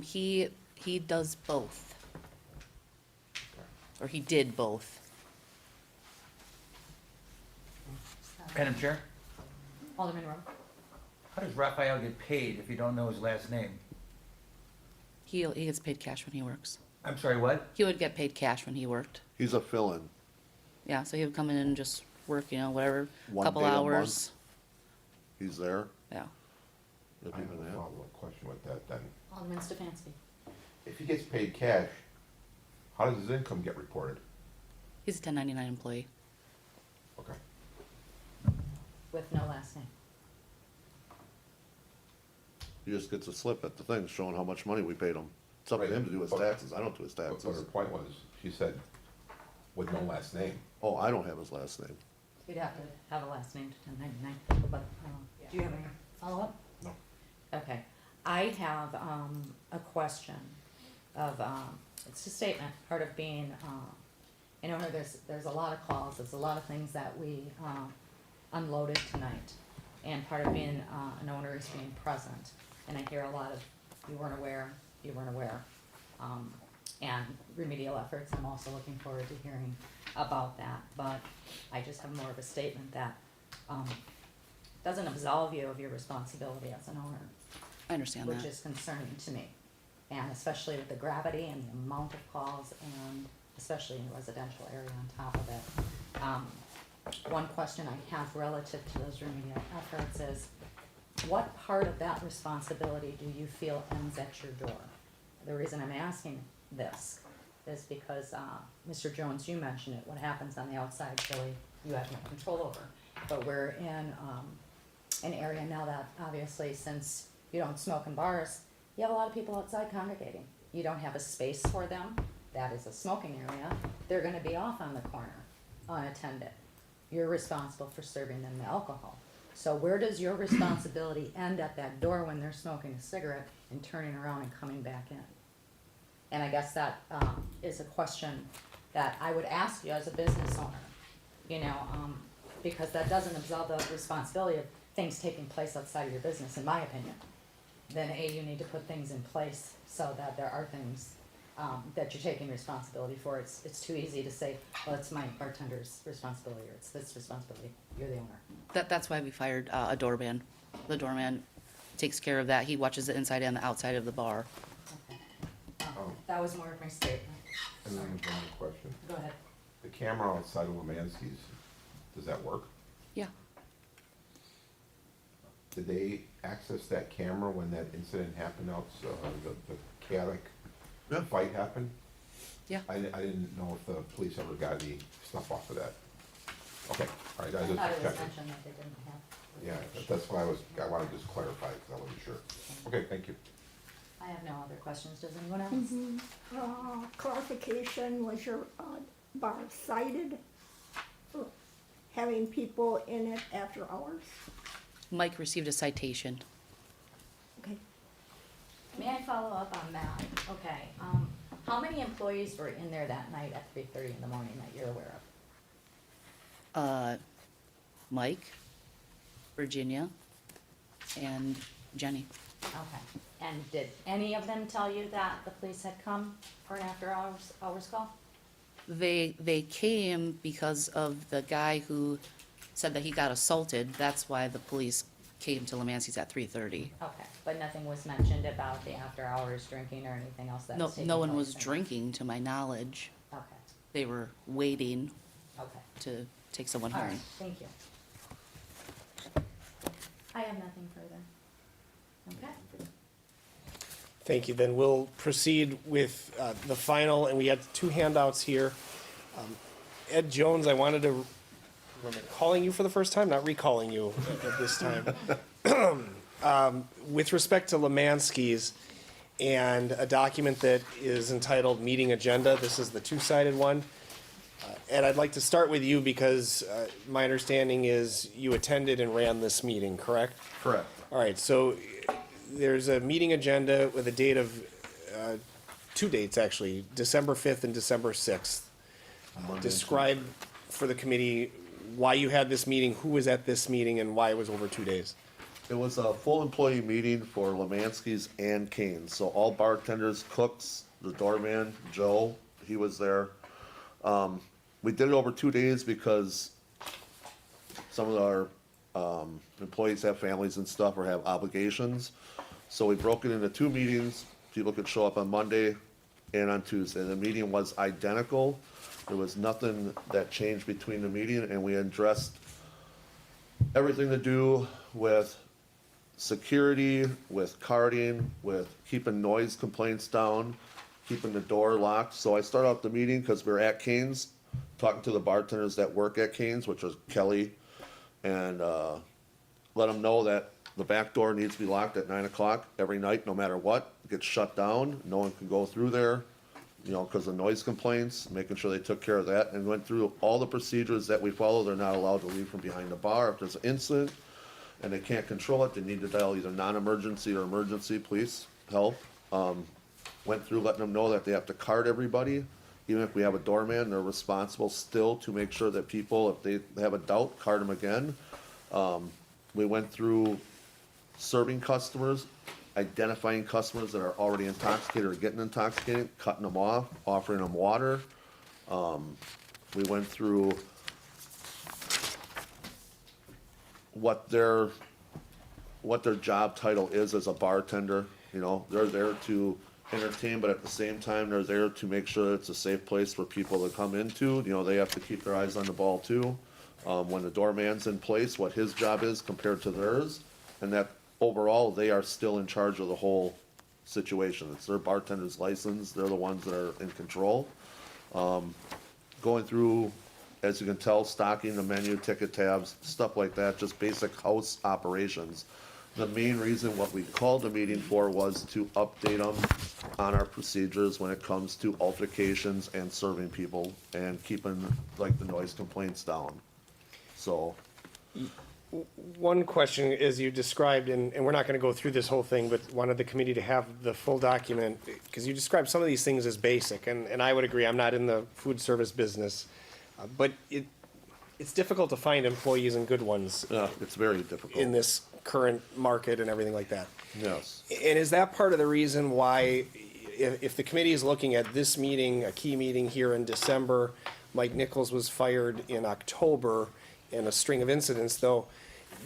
He does both. Or he did both. Madam Chair, Alderman Rowe. how does Raphael get paid if you don't know his last name? He gets paid cash when he works. I'm sorry, what? He would get paid cash when he worked. He's a fill-in. Yeah, so he would come in and just work, whatever, One couple day a hours. He's there. Yeah. If I have even a that. follow-up question with that then. Alderman Stefanski. If he gets paid cash, how does his income get reported? He's a 1099 employee. Okay. With no last name. He just gets a slip at the thing showing how much money we paid him. It's up to Right, him to do his but- taxes. I don't do his But her taxes. point was, she said, with no last name. Oh, I don't have his last name. You'd have to have a last name to 1099, but, do you have any follow-up? No. Okay, I have, a question of, it's a statement, part of being, there's a lot of calls, there's a lot of things that we, unloaded tonight. And part of being, an owner is being present, and I hear a lot of, you weren't aware. And remedial efforts, I'm also looking forward to hearing about that, but I just have more of a statement that, doesn't absolve you of your responsibility as an owner. I understand that. Which is concerning to me, and especially with the gravity and the amount of calls, and especially in a residential area on top of it. One question I have relative to those remedial efforts is, what part of that responsibility do you feel ends at your door? The reason I'm asking this is because, Mr. Jones, you mentioned it, what happens on the outside, really, you have no control over. But we're in, an area now that obviously since you don't smoke in bars, you have a lot of people outside congregating. You don't have a space for them. That is a smoking area. They're gonna be off on the corner, unattended. You're responsible for serving them the alcohol. So where does your responsibility end at that door when they're smoking a cigarette and turning around and coming back in? And I guess that is a question that I would ask you as a business owner, you know, because that doesn't absolve the responsibility of things taking place outside of your business, in my opinion. Then you need to put things in place so that there are things that you're taking responsibility for. It's too easy to say, well, it's my bartender's responsibility, or it's this responsibility. You're the owner. That's why we fired a doorman. The doorman takes care of that. He watches the inside and the outside of the bar. That was more of my statement. And then there's one more question. Go ahead. The camera outside of Lemansky's, does that work? Yeah. Did they access that camera when that incident happened out, the chaotic fight happened? Yeah. I didn't know if the police ever got any stuff off of that. Okay, all right, I I just thought it was checking. mentioned that they didn't have. Yeah, that's why I wanted to just clarify, because I wasn't sure. Okay, thank you. I have no other questions. Does anyone else? Clarification, was your bar cited for having people in it after hours? Mike received a citation. Okay. May I follow up on that? Okay, how many employees were in there that night at 3:30 in the morning that you're aware of? Mike, Virginia, and Jenny. Okay, and did any of them tell you that the police had come for an after hours call? They came because of the guy who said that he got assaulted. That's why the police came to Lemansky's at 3:30. Okay, but nothing was mentioned about the after hours drinking or anything else that No, was taking no one place was in- drinking, to my knowledge. Okay, They were waiting okay. to take someone All right, home. thank you. I have nothing further. Okay. Thank you. Then we'll proceed with the final, and we had two handouts here. Ed Jones, I wanted to, remember calling you for the first time, not recalling you at this time. With respect to Lemansky's and a document that is entitled Meeting Agenda, this is the two-sided one. Ed, I'd like to start with you because my understanding is you attended and ran this meeting, correct? Correct. All right, so there's a meeting agenda with a date of, two dates actually, December 5th and December 6th. Describe for the committee why you had this meeting, who was at this meeting, and why it was over 2 days. It was a full employee meeting for Lemansky's and Kane's, so all bartenders, cooks, the doorman, Joe, he was there. We did it over 2 days because some of our employees have families and stuff or have obligations. So we broke it into two meetings. People could show up on Monday and on Tuesday. The meeting was identical. There was nothing that changed between the meeting, and we addressed everything to do with security, with carding, with keeping noise complaints down, keeping the door locked. So I started off the meeting because we were at Kane's, talking to the bartenders that work at Kane's, which was Kelly, and let them know that the back door needs to be locked at 9 o'clock every night, no matter what. It gets shut down. No one can go through there, you know, because of noise complaints, making sure they took care of that, and went through all the procedures that we follow. They're not allowed to leave from behind the bar. If there's an incident and they can't control it, they need to dial either non-emergency or emergency police help. Went through letting them know that they have to card everybody. Even if we have a doorman, they're responsible still to make sure that people, if they have a doubt, card them again. We went through serving customers, identifying customers that are already intoxicated or getting intoxicated, cutting them off, offering them water. We went through what their job title is as a bartender. You know, they're there to entertain, but at the same time, they're there to make sure it's a safe place for people to come into. You know, they have to keep their eyes on the ball too. When the doorman's in place, what his job is compared to theirs, and that overall, they are still in charge of the whole situation. It's their bartender's license. They're the ones that are in control. Going through as you can tell, stocking the menu, ticket tabs, stuff like that, just basic house operations. The main reason what we called the meeting for was to update them on our procedures when it comes to altercations and serving people and keeping like the noise complaints down. So, One question, as you described, and we're not gonna go through this whole thing, but wanted the committee to have the full document, because you described some of these things as basic, and I would agree, I'm not in the food service business. But it's difficult to find employees and good ones it's very difficult. in this current market and everything like that. Yes. And is that part of the reason why, if the committee is looking at this meeting, a key meeting here in December, Mike Nichols was fired in October in a string of incidents, though,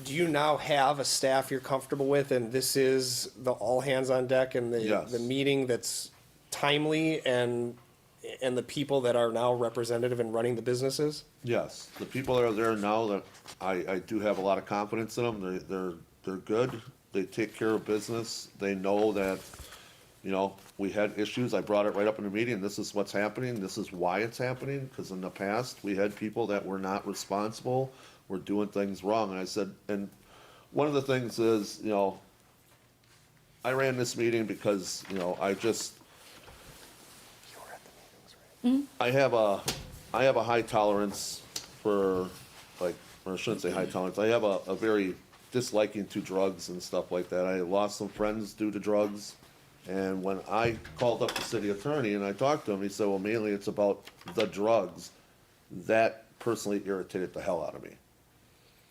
do you now have a staff you're comfortable with, and this is the all hands on deck and Yes. the meeting that's timely and the people that are now representative in running the businesses? Yes, the people that are there now, that I do have a lot of confidence in them. They're good. They take care of business. They know that, you know, we had issues. I brought it right up in the meeting. This is what's happening. This is why it's happening. Because in the past, we had people that were not responsible, were doing things wrong. And I said, and one of the things is, you know, I ran this meeting because, you know, I just, I have a high tolerance for, like, or I shouldn't say high tolerance, I have a very disliking to drugs and stuff like that. I lost some friends due to drugs, and when I called up the city attorney and I talked to him, he said, well, mainly it's about the drugs. That personally irritated the hell out of me.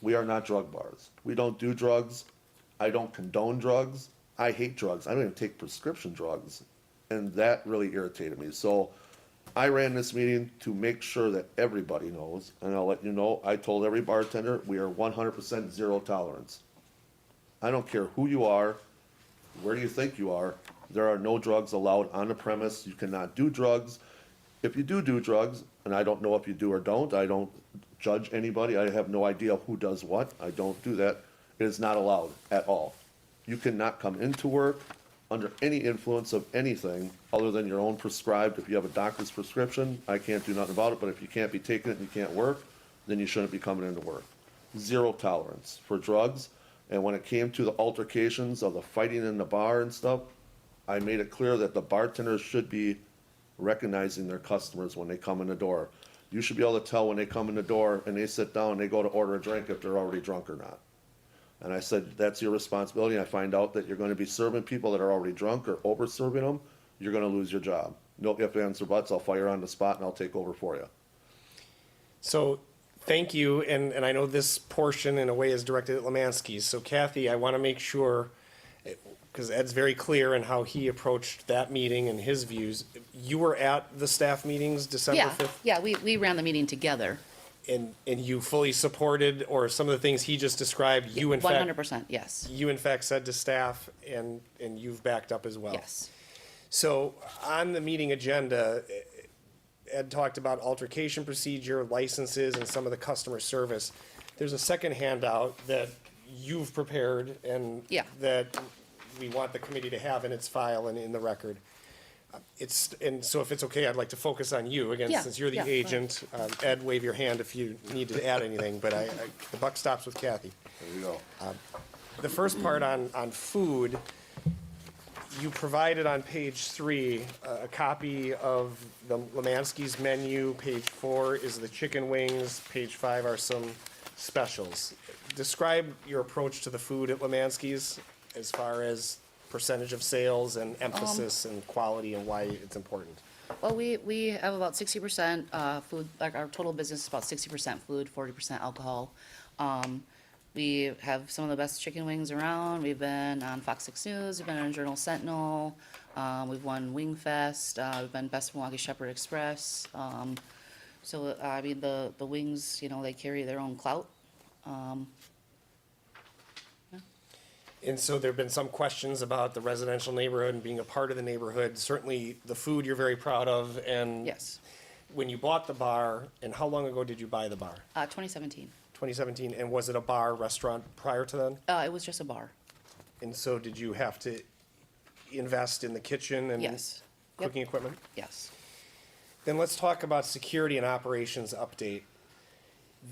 We are not drug bars. We don't do drugs. I don't condone drugs. I hate drugs. I don't even take prescription drugs. And that really irritated me. So I ran this meeting to make sure that everybody knows, and I'll let you know, I told every bartender, we are 100% zero tolerance. I don't care who you are, where do you think you are, there are no drugs allowed on the premise. You cannot do drugs. If you do drugs, and I don't know if you do or don't, I don't judge anybody, I have no idea who does what, I don't do that. It is not allowed at all. You cannot come into work under any influence of anything other than your own prescribed. If you have a doctor's prescription, I can't do nothing about it, but if you can't be taking it and you can't work, then you shouldn't be coming into work. Zero tolerance for drugs. And when it came to the altercations of the fighting in the bar and stuff, I made it clear that the bartenders should be recognizing their customers when they come in the door. You should be able to tell when they come in the door and they sit down and they go to order a drink if they're already drunk or not. And I said, that's your responsibility. I find out that you're going to be serving people that are already drunk or over serving them, you're going to lose your job. No ifs, ands, or buts. I'll fire on the spot and I'll take over for you. So, thank you, and I know this portion in a way is directed at Lemansky's. So Kathy, I want to make sure, because Ed's very clear in how he approached that meeting and his views. You were at the staff meetings December 5th? Yeah, we ran the meeting together. And you fully supported, or some of the things he just described, you in fact. 100%, yes. You in fact said to staff, and you've backed up as well. Yes. So, on the meeting agenda, Ed talked about altercation procedure, licenses, and some of the customer service. There's a second handout that you've prepared and Yeah. that we want the committee to have in its file and in the record. And so if it's okay, I'd like to focus on you, again, Yeah, since you're the yeah, go agent. Ed, wave your hand if you need to add anything, but the buck stops with Kathy. There you go. The first part on food, you provided on page 3 a copy of the Lemansky's menu. Page 4 is the chicken wings. Page 5 are some specials. Describe your approach to the food at Lemansky's as far as percentage of sales and emphasis and quality and why it's important. Well, we have about 60% food, like our total business is about 60% food, 40% alcohol. We have some of the best chicken wings around. We've been on Fox 6 News, we've been on Journal Sentinel, we've won Wing Fest, we've been Best Milwaukee Shepherd Express. So, I mean, the wings, you know, they carry their own clout. And so there've been some questions about the residential neighborhood and being a part of the neighborhood. Certainly, the food you're very proud of, and Yes, when you bought the bar, and how long ago did you buy the bar? 2017. 2017, and was it a bar, restaurant prior to then? It was just a bar. And so did you have to invest in the kitchen and Yes. Yep. cooking equipment? Yes. Then let's talk about security and operations update.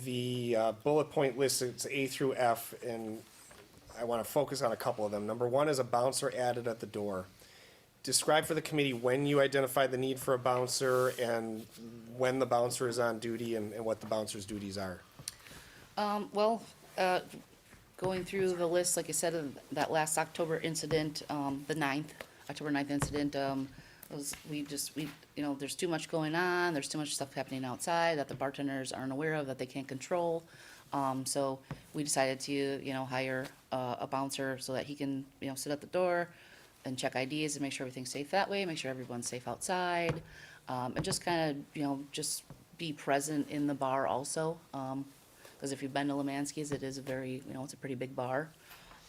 The bullet point list, it's A through F, and I want to focus on a couple of them. Number one is a bouncer added at the door. Describe for the committee when you identified the need for a bouncer and when the bouncer is on duty and what the bouncer's duties are. Going through the list, like I said, of that last October incident, October 9th incident, there's too much going on, there's too much stuff happening outside that the bartenders aren't aware of, that they can't control. So we decided to, hire a bouncer so that he can, sit at the door and check IDs and make sure everything's safe that way, make sure everyone's safe outside, and just kind of, just be present in the bar also. Because if you've been to Lemansky's, it is a very, it's a pretty big bar,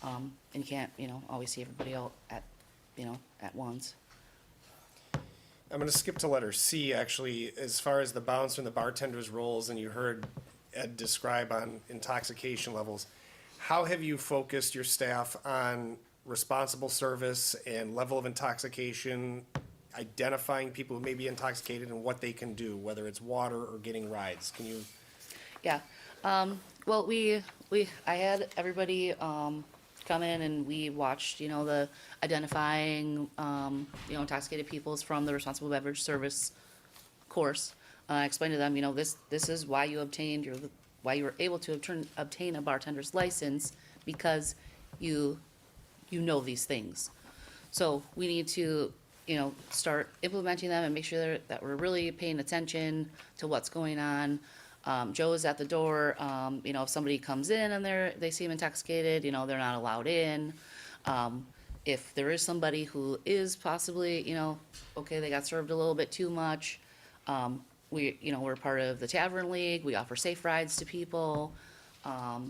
and you can't, always see everybody out at once. I'm going to skip to letter C, actually, as far as the bouncer and the bartender's roles, and you heard Ed describe on intoxication levels. How have you focused your staff on responsible service and level of intoxication, identifying people who may be intoxicated and what they can do, whether it's water or getting rides? Can you? Yeah. Well, I had everybody, come in and we watched, the identifying, intoxicated peoples from the responsible beverage service course. I explained to them, this is why you why you were able to obtain a bartender's license, because you know these things. So we need to, start implementing them and make sure that we're really paying attention to what's going on. Joe is at the door, if somebody comes in and they seem intoxicated, they're not allowed in. If there is somebody who is possibly, they got served a little bit too much, we're part of the Tavern League, we offer safe rides to people. So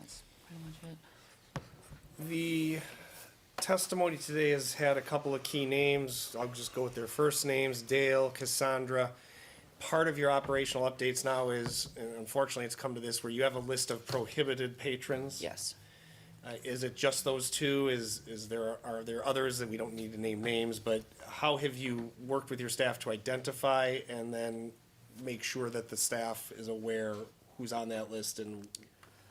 that's pretty much it. The testimony today has had a couple of key names. I'll just go with their first names, Dale, Cassandra. Part of your operational updates now is, and unfortunately it's come to this, where you have a list of prohibited patrons. Yes. Is it just those two? Are there others that we don't need to name names, but how have you worked with your staff to identify and then make sure that the staff is aware who's on that list and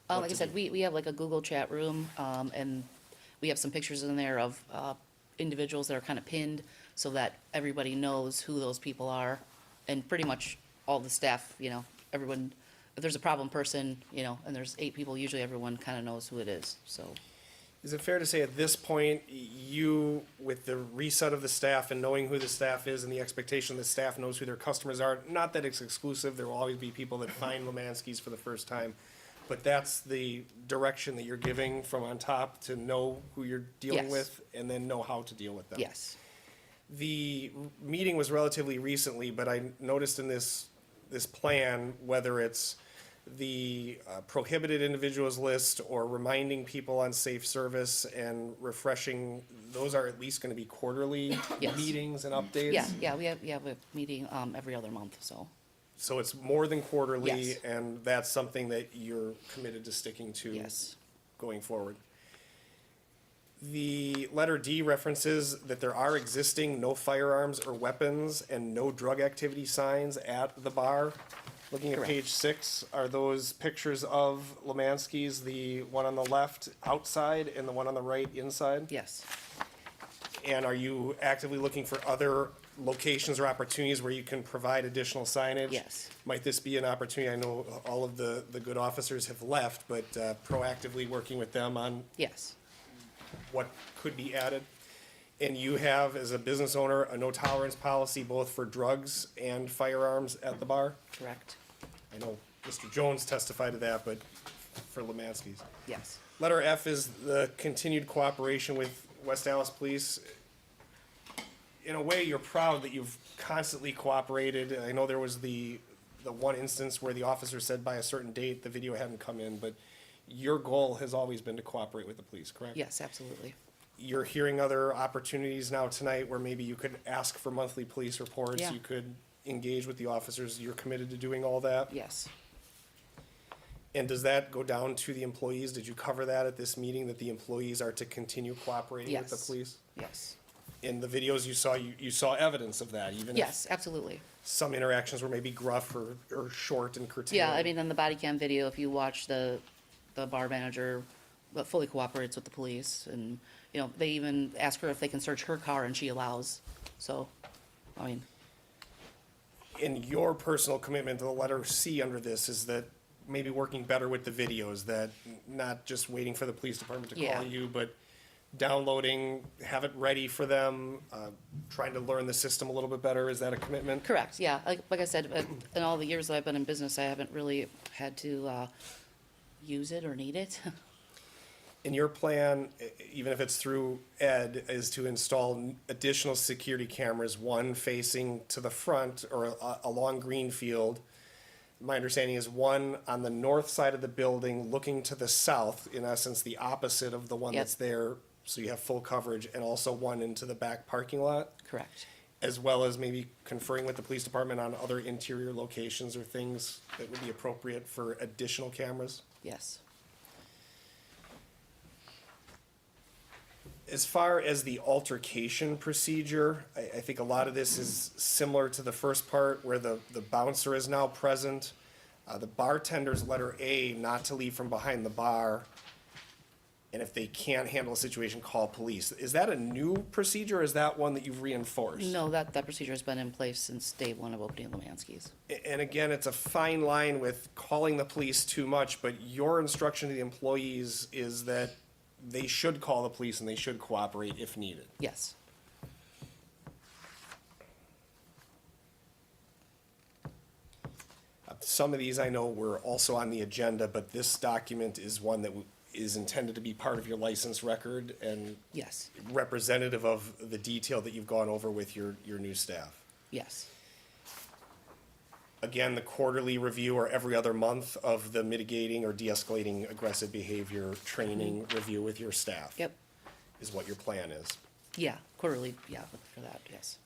Like I said, we have like a Google chat room, and we have some pictures in there of individuals that are kind of pinned so that everybody knows who those people are. And pretty much all the staff, everyone, if there's a problem person, and there's 8 people, usually everyone kind of knows who it is, so. Is it fair to say at this point, you, with the reset of the staff and knowing who the staff is and the expectation the staff knows who their customers are, not that it's exclusive, there will always be people that find Lemansky's for the first time, but that's the direction that you're giving from on top to know who you're dealing Yes. with and then know how to deal with them? Yes. The meeting was relatively recently, but I noticed in this plan, whether it's the prohibited individuals list or reminding people on safe service and refreshing, those are at least gonna be quarterly Yes. meetings and updates? Yeah, we have a meeting, every other month, so. So it's more than quarterly, Yes. and that's something that you're committed to sticking to Yes. going forward. The letter D references that there are existing no firearms or weapons and no drug activity signs at the bar. Looking at Correct. page 6, are those pictures of Lemansky's, the one on the left outside and the one on the right inside? Yes. And are you actively looking for other locations or opportunities where you can provide additional signage? Yes. Might this be an opportunity, I know all of the good officers have left, but proactively working with them on Yes. what could be added? And you have, as a business owner, a no tolerance policy both for drugs and firearms at the bar? Correct. I know Mr. Jones testified to that, but for Lemansky's. Yes. Letter F is the continued cooperation with West Dallas Police. In a way, you're proud that you've constantly cooperated. I know there was the one instance where the officer said by a certain date the video hadn't come in, but your goal has always been to cooperate with the police, correct? Yes, absolutely. You're hearing other opportunities now tonight where maybe you could ask for monthly police reports. Yeah. You could engage with the officers. You're committed to doing all that? Yes. And does that go down to the employees? Did you cover that at this meeting, that the employees are to continue cooperating with the Yes. police? Yes. In the videos you saw evidence of that, even if. Yes, absolutely. some interactions were maybe gruff or short and curtailed. Yeah, I mean, on the body cam video, if you watch the bar manager fully cooperates with the police, and, you know, they even ask her if they can search her car, and she allows. So, I mean, In your personal commitment to the letter C under this is that maybe working better with the videos, that not just waiting for the police department to Yeah. call you, but downloading, have it ready for them, trying to learn the system a little bit better. Is that a commitment? correct, yeah. Like I said, in all the years that I've been in business, I haven't really had to use it or need it. And your plan, even if it's through Ed, is to install additional security cameras, one facing to the front or along Greenfield. My understanding is one on the north side of the building looking to the south, in essence, the opposite of the one Yep. that's there, so you have full coverage, and also one into the back parking lot, Correct. as well as maybe conferring with the police department on other interior locations or things that would be appropriate for additional cameras. Yes. As far as the altercation procedure, I think a lot of this is similar to the first part where the bouncer is now present. The bartender's letter A, not to leave from behind the bar. And if they can't handle a situation, call police. Is that a new procedure or is that one that you've reinforced? No, that procedure has been in place since day one of opening Lemansky's. And again, it's a fine line with calling the police too much, but your instruction to the employees is that they should call the police and they should cooperate if needed. Yes. Some of these I know were also on the agenda, but this document is one that is intended to be part of your license record and Yes. representative of the detail that you've gone over with your new staff. Yes. Again, the quarterly review or every other month of the mitigating or de-escalating aggressive behavior training review with your staff. Yep. Is what your plan is. Yeah, quarterly, yeah, for that, yes.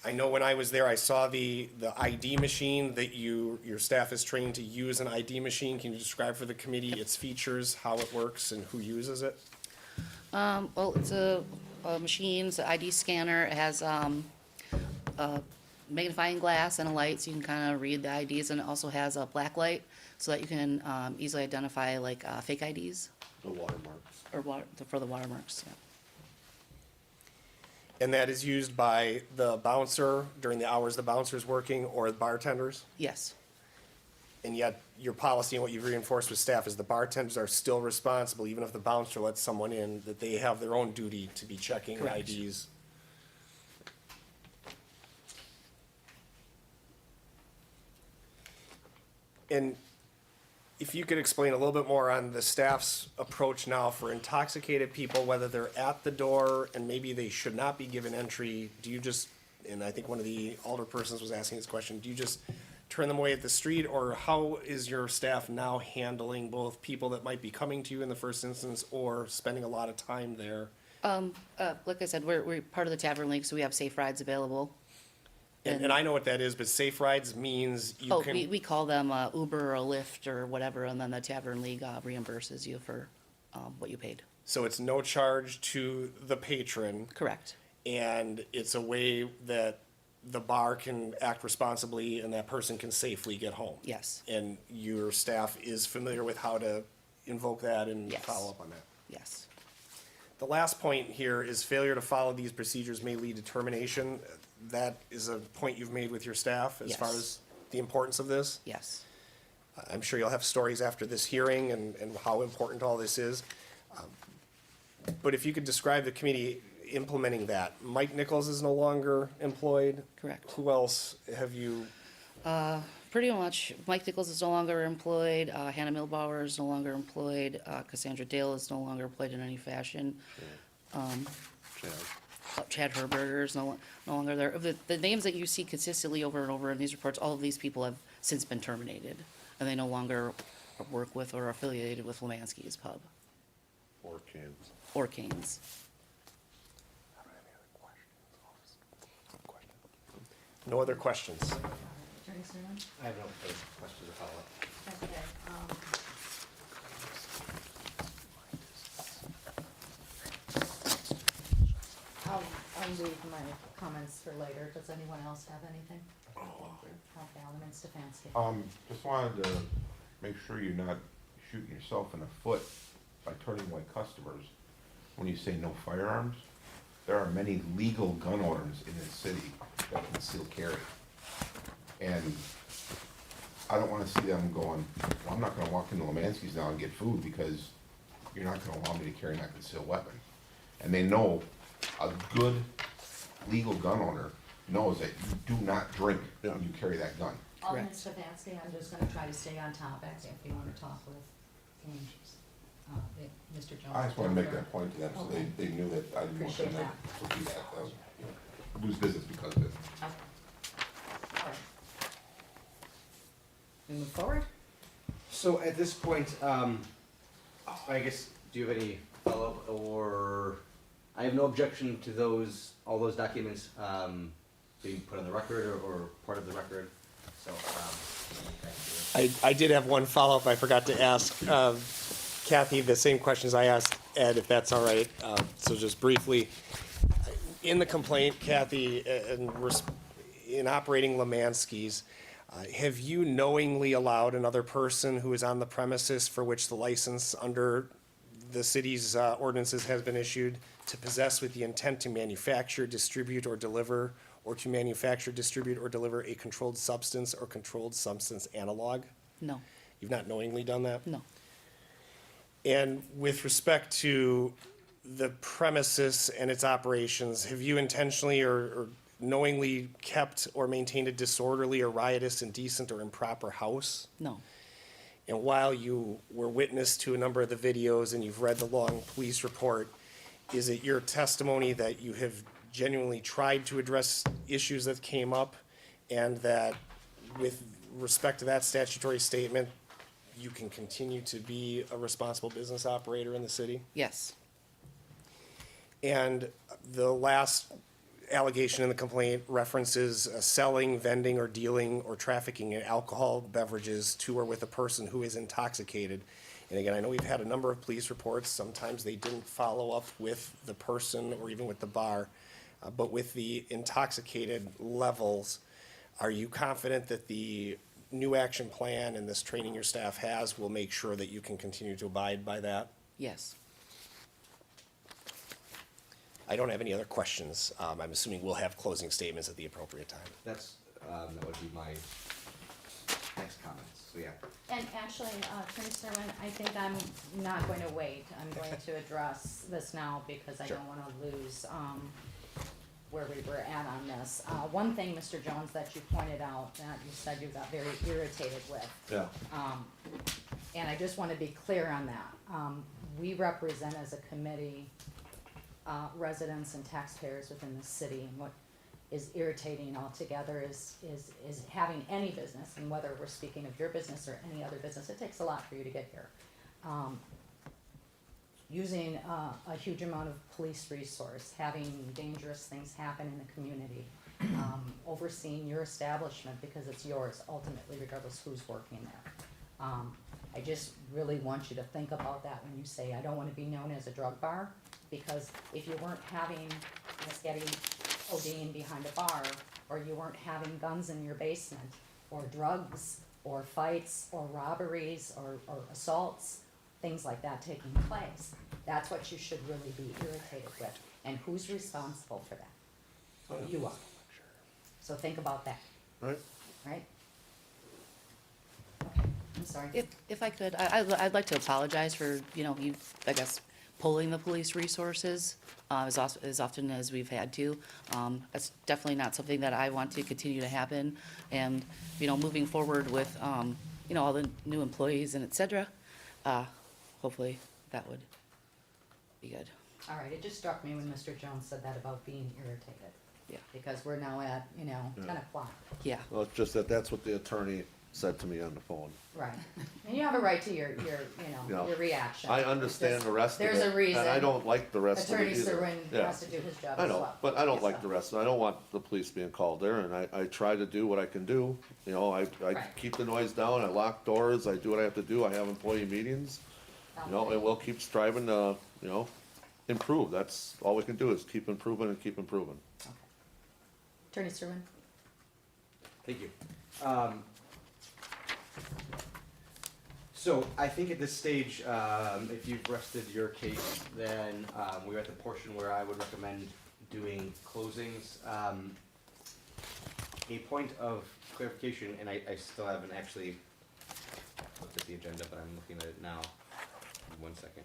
I know when I was there, I saw the ID machine that your staff is trained to use an ID machine. Can you describe for the committee its features, how it works, and who uses it? Well, it's a machine, it's an ID scanner. It has a magnifying glass and a light, so you can kind of read the IDs, and it also has a black light, so that you can easily identify like fake IDs. The watermarks. Or for the watermarks, yeah. And that is used by the bouncer during the hours the bouncer's working or the bartenders? Yes. And yet, your policy and what you've reinforced with staff is the bartenders are still responsible, even if the bouncer lets someone in, that they have their own duty to be checking Correct. IDs. And if you could explain a little bit more on the staff's approach now for intoxicated people, whether they're at the door and maybe they should not be given entry, do you just, and I think one of the alderpersons was asking this question, do you just turn them away at the street, or how is your staff now handling both people that might be coming to you in the first instance or spending a lot of time there? Like I said, we're part of the Tavern League, so we have safe rides available. And I know what that is, but Safe Rides means you Oh, can. we call them Uber or a Lyft or whatever, and then the Tavern League reimburses you for what you paid. So it's no charge to the patron. Correct. And it's a way that the bar can act responsibly and that person can safely get home. Yes. And your staff is familiar with how to invoke that and Yes. follow up on that. Yes. The last point here is failure to follow these procedures may lead to termination. That is a point you've made with your staff as far Yes. as the importance of this? Yes. I'm sure you'll have stories after this hearing and how important all this is. But if you could describe the committee implementing that. Mike Nichols is no longer employed? Correct. Who else have you? Pretty much, Mike Nichols is no longer employed, Hannah Milbauer is no longer employed, Cassandra Dale is no longer employed in any fashion. Chad Herberger is no longer there. The names that you see consistently over and over in these reports, all of these people have since been terminated, and they no longer work with or are affiliated with Lemansky's Pub. Or Canes. Or Canes. No other questions? Attorney Sermon? I have no further questions or follow-up. Okay, I'll read my comments for later. Does anyone else have anything? Okay, Alderman Stefanski. Just wanted to make sure you're not shooting yourself in the foot by turning away customers when you say no firearms. There are many legal gun owners in this city that conceal carry. And I don't wanna see them going, well, I'm not gonna walk into Lemansky's now and get food because you're not gonna allow me to carry that concealed weapon. And they know a good legal gun owner knows that you do not drink when you carry that gun. Alderman Stefanski, I'm just gonna try to stay on topic if you wanna talk with Mr. Jones. I just wanna make that point to them, so Okay. they knew that I didn't want them Appreciate to do that, you know, lose business because of it. Okay. All right. We move forward? So at this point, I guess, do you have any follow-up, or, I have no objection to those, all those documents, being put on the record or part of the record, so, thank you. I did have one follow-up I forgot to ask Kathy, the same questions I asked Ed, if that's all right. So just briefly, in the complaint, Kathy, in operating Lemansky's, have you knowingly allowed another person who is on the premises for which the license under the city's ordinances has been issued to possess with the intent to manufacture, distribute, or deliver, or to manufacture, distribute, or deliver a controlled substance or controlled substance analog? No, You've not knowingly done that? no, And with respect to the premises and its operations, have you intentionally or knowingly kept or maintained a disorderly or riotous, indecent, or improper house? no, And while you were witness to a number of the videos and you've read the long police report, is it your testimony that you have genuinely tried to address issues that came up, and that with respect to that statutory statement, you can continue to be a responsible business operator in the city? yes, And the last allegation in the complaint references selling, vending, or dealing or trafficking in alcohol beverages to or with a person who is intoxicated. And again, I know we've had a number of police reports. Sometimes they didn't follow up with the person or even with the bar. But with the intoxicated levels, are you confident that the new action plan and this training your staff has will make sure that you can continue to abide by that? yes. I don't have any other questions. I'm assuming we'll have closing statements at the appropriate time. That's, that would be my next comments, so yeah. And actually, Attorney Serwin, I think I'm not going to wait. I'm going to address this now because I Sure. don't want to lose where we were at on this. One thing, Mr. Jones, that you pointed out, that you said you got very irritated with. Yeah. And I just want to be clear on that. We represent as a committee residents and taxpayers within the city, and what is irritating altogether is having any business, and whether we're speaking of your business or any other business, it takes a lot for you to get here. Using a huge amount of police resource, having dangerous things happen in the community, overseeing your establishment because it's yours ultimately, regardless who's working there. I just really want you to think about that when you say, I don't wanna be known as a drug bar, because if you weren't having Miss Getty ODing behind a bar, or you weren't having guns in your basement, or drugs, or fights, or robberies, or assaults, things like that taking place, that's what you should really be irritated with. And who's responsible for that? You are. So think about that, Right? right? Okay, I'm sorry. If I could, I'd like to apologize for, you, I guess, pulling the police resources as often as we've had to. That's definitely not something that I want to continue to happen. And, moving forward with, all the new employees and et cetera, hopefully that would be good. All right, it just struck me when Mr. Jones said that about being irritated. Yeah. Because we're now at, 10 o'clock. Yeah, Well, it's just that that's what the attorney said to me on the phone. Right. And you have a right to your Yeah. your reaction. I understand the rest of it. There's a reason. And I don't like the rest of it Attorney either. Serwin Yeah. has to do his job I as know, well. but I don't Yes, like sir. the rest of it. I don't want the police being called there, and I try to do what I can do. I Right. keep the noise down, I lock doors, I do what I have to do, I have employee meetings, and we'll keep striving to, improve. That's all we can do is keep improving and keep improving. Attorney Serwin? Thank you. So I think at this stage, if you've rested your case, then we're at the portion where I would recommend doing closings. A point of clarification, and I still haven't actually looked at the agenda, but I'm looking at it now. 1 second.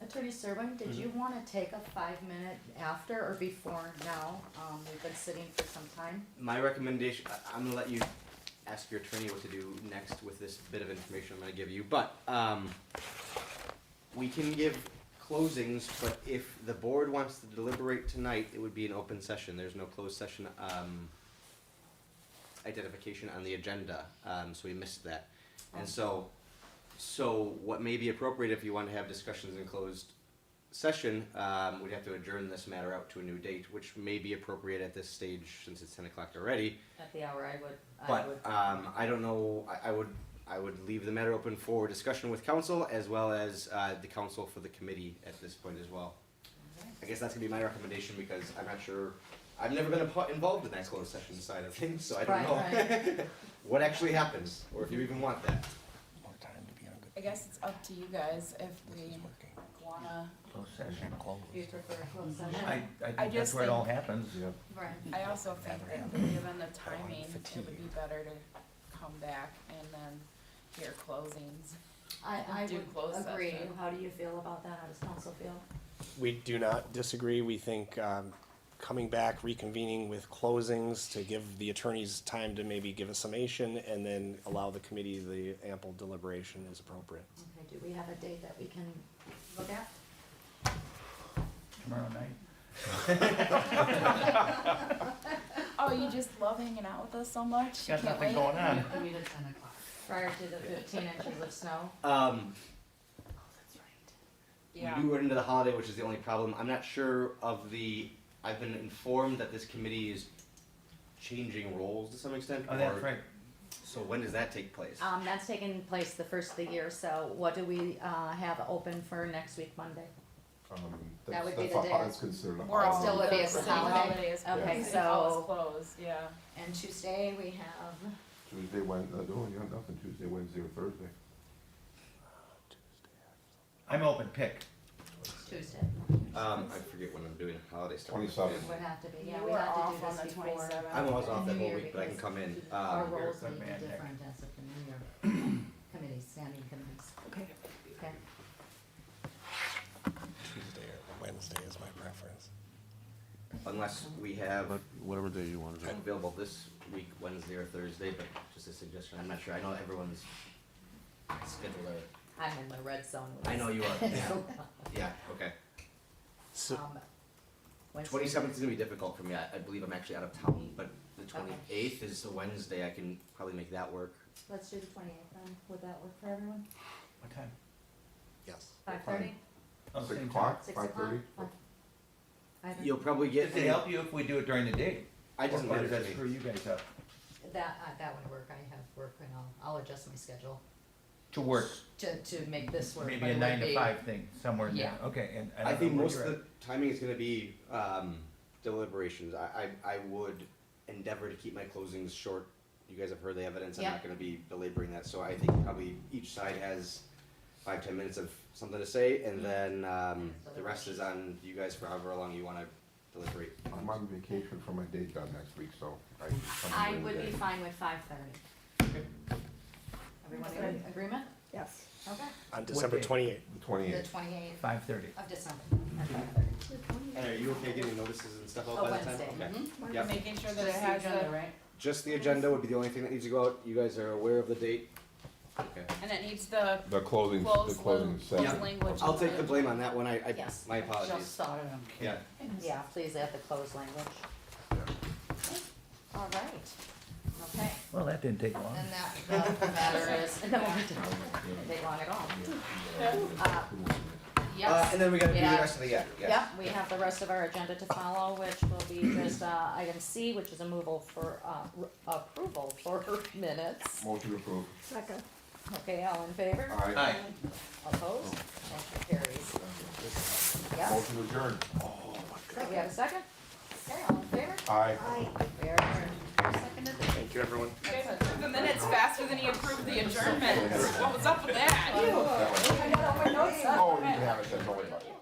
Attorney Serwin, did you wanna take a 5-minute after or before now? We've been sitting for some time. My recommendation, I'm gonna let you ask your attorney what to do next with this bit of information I'm gonna give you, but, we can give closings, but if the board wants to deliberate tonight, it would be an open session, there's no closed session, identification on the agenda, so we missed that. And so what may be appropriate if you want to have discussions in closed session, we'd have to adjourn this matter out to a new date, which may be appropriate at this stage since it's 10 o'clock already. At the hour I would. But I don't know, I would leave the matter open for discussion with council as well as the council for the committee at this point as well. I guess that's gonna be my recommendation because I'm not sure, I've never been involved in that closed session side of things, so I don't know what actually happens, or if you even want that. I guess it's up to you guys if we wanna. Closed session. Do you prefer a closed session? I I think that's just where it all think- happens. Right. I also think that given the timing, it would be better to come back and then hear closings. I Do would closed agree. session. How do you feel about that? How does council feel? We do not disagree. We think coming back, reconvening with closings to give the attorneys time to maybe give a summation and then allow the committee the ample deliberation is appropriate. Okay, do we have a date that we can look at? Tomorrow night. Oh, you just love hanging out with us so much? You Got can't nothing wait? going on. Prior to the 15 inches of snow? Yeah. We do run into the holiday, which is the only problem. I'm not sure of I've been informed that this committee is changing roles to some extent. Oh, that's or- right. So when does that take place? That's taking place the first of the year, so what do we have open for next week, Monday? That would be the day. That's considered a We're holiday. all Still would be a city holiday? holidays. Okay, City Hall is so- closed, yeah. And Tuesday, we have, Tuesday, Wednesday, no, you have nothing Tuesday, Wednesday, or Thursday. I'm open, pick. Tuesday. I forget when I'm doing holiday stuff. 27th. Would have to be, yeah, You we are have to off do on this the before. 27th. I'm always off that New whole Year week, but I can because come in. Our you're a roles good may be man, Nick. different as of the new year. Committees, standing committees. Okay. Okay. Tuesday or Wednesday is my preference. Unless we have Whatever day you want to do. available this week, Wednesday or Thursday, but just a suggestion. I'm not sure. I know everyone's schedule there. I'm in the red zone. I know you are. Yeah. Yeah. Okay. So, Wednesday. 27th is gonna be difficult for me. I believe I'm actually out of town, but the 28th is a Wednesday. I can probably make that work. Let's do the 28th then. Would that work for everyone? What time? yes. 5:30? Oh, 6 same time. o'clock, 6 5:30? o'clock? Either? You'll probably get. Does it help you if we do it during the day? I doesn't Or matter does to that me. screw you guys up? That would work. I have work and I'll adjust my schedule To work, to make this work. maybe but a it 9 would to be- 5 thing, somewhere in there, Yeah. okay, and I don't think know where most you're of at. the timing is gonna be deliberations. I would endeavor to keep my closings short. You guys have heard the evidence. I'm Yeah. not gonna be belaboring that. So I think probably each side has 5-10 minutes of something to say, and then the rest is on you guys for however long you wanna deliberate. I'm on vacation for my day job next week, so I can come I during the would be day. fine with 5:30. Everyone in agreement? Yes. Okay. On December day? 28th. The The 28th. 28th 5:30. of December at 5:30. And are you okay getting notices and stuff out Oh, by the time? Wednesday. Okay. Mhm. Yep. Making sure that it Just the has agenda, the, right? Just the agenda would be the only thing that needs to go out. You guys are aware of the date? Okay. and it needs the The closing, the close closing close session. language. I'll take the blame on that one. Yes. My apologies. Just started them. Yeah. Yeah, please add the closed language. All right. Okay. Well, that didn't take long. And that, the matter is, no, it didn't take long at all. Yes. And then we gotta do the Yeah. rest of the, yeah. Yep, we have the rest of our agenda to follow, which will be just, item C, which is approval for minutes. Motion approved. Second. Okay, all in favor? Aye. Opposed? Motion carries. Yes, Motion adjourned. do we have a second? Okay, all in favor? Aye. We are adjourned. Who seconded it? Thank you, everyone. You guys approved the minutes faster than he approved the adjournment. What was up with that? Oh, you can have it, then, don't worry about it.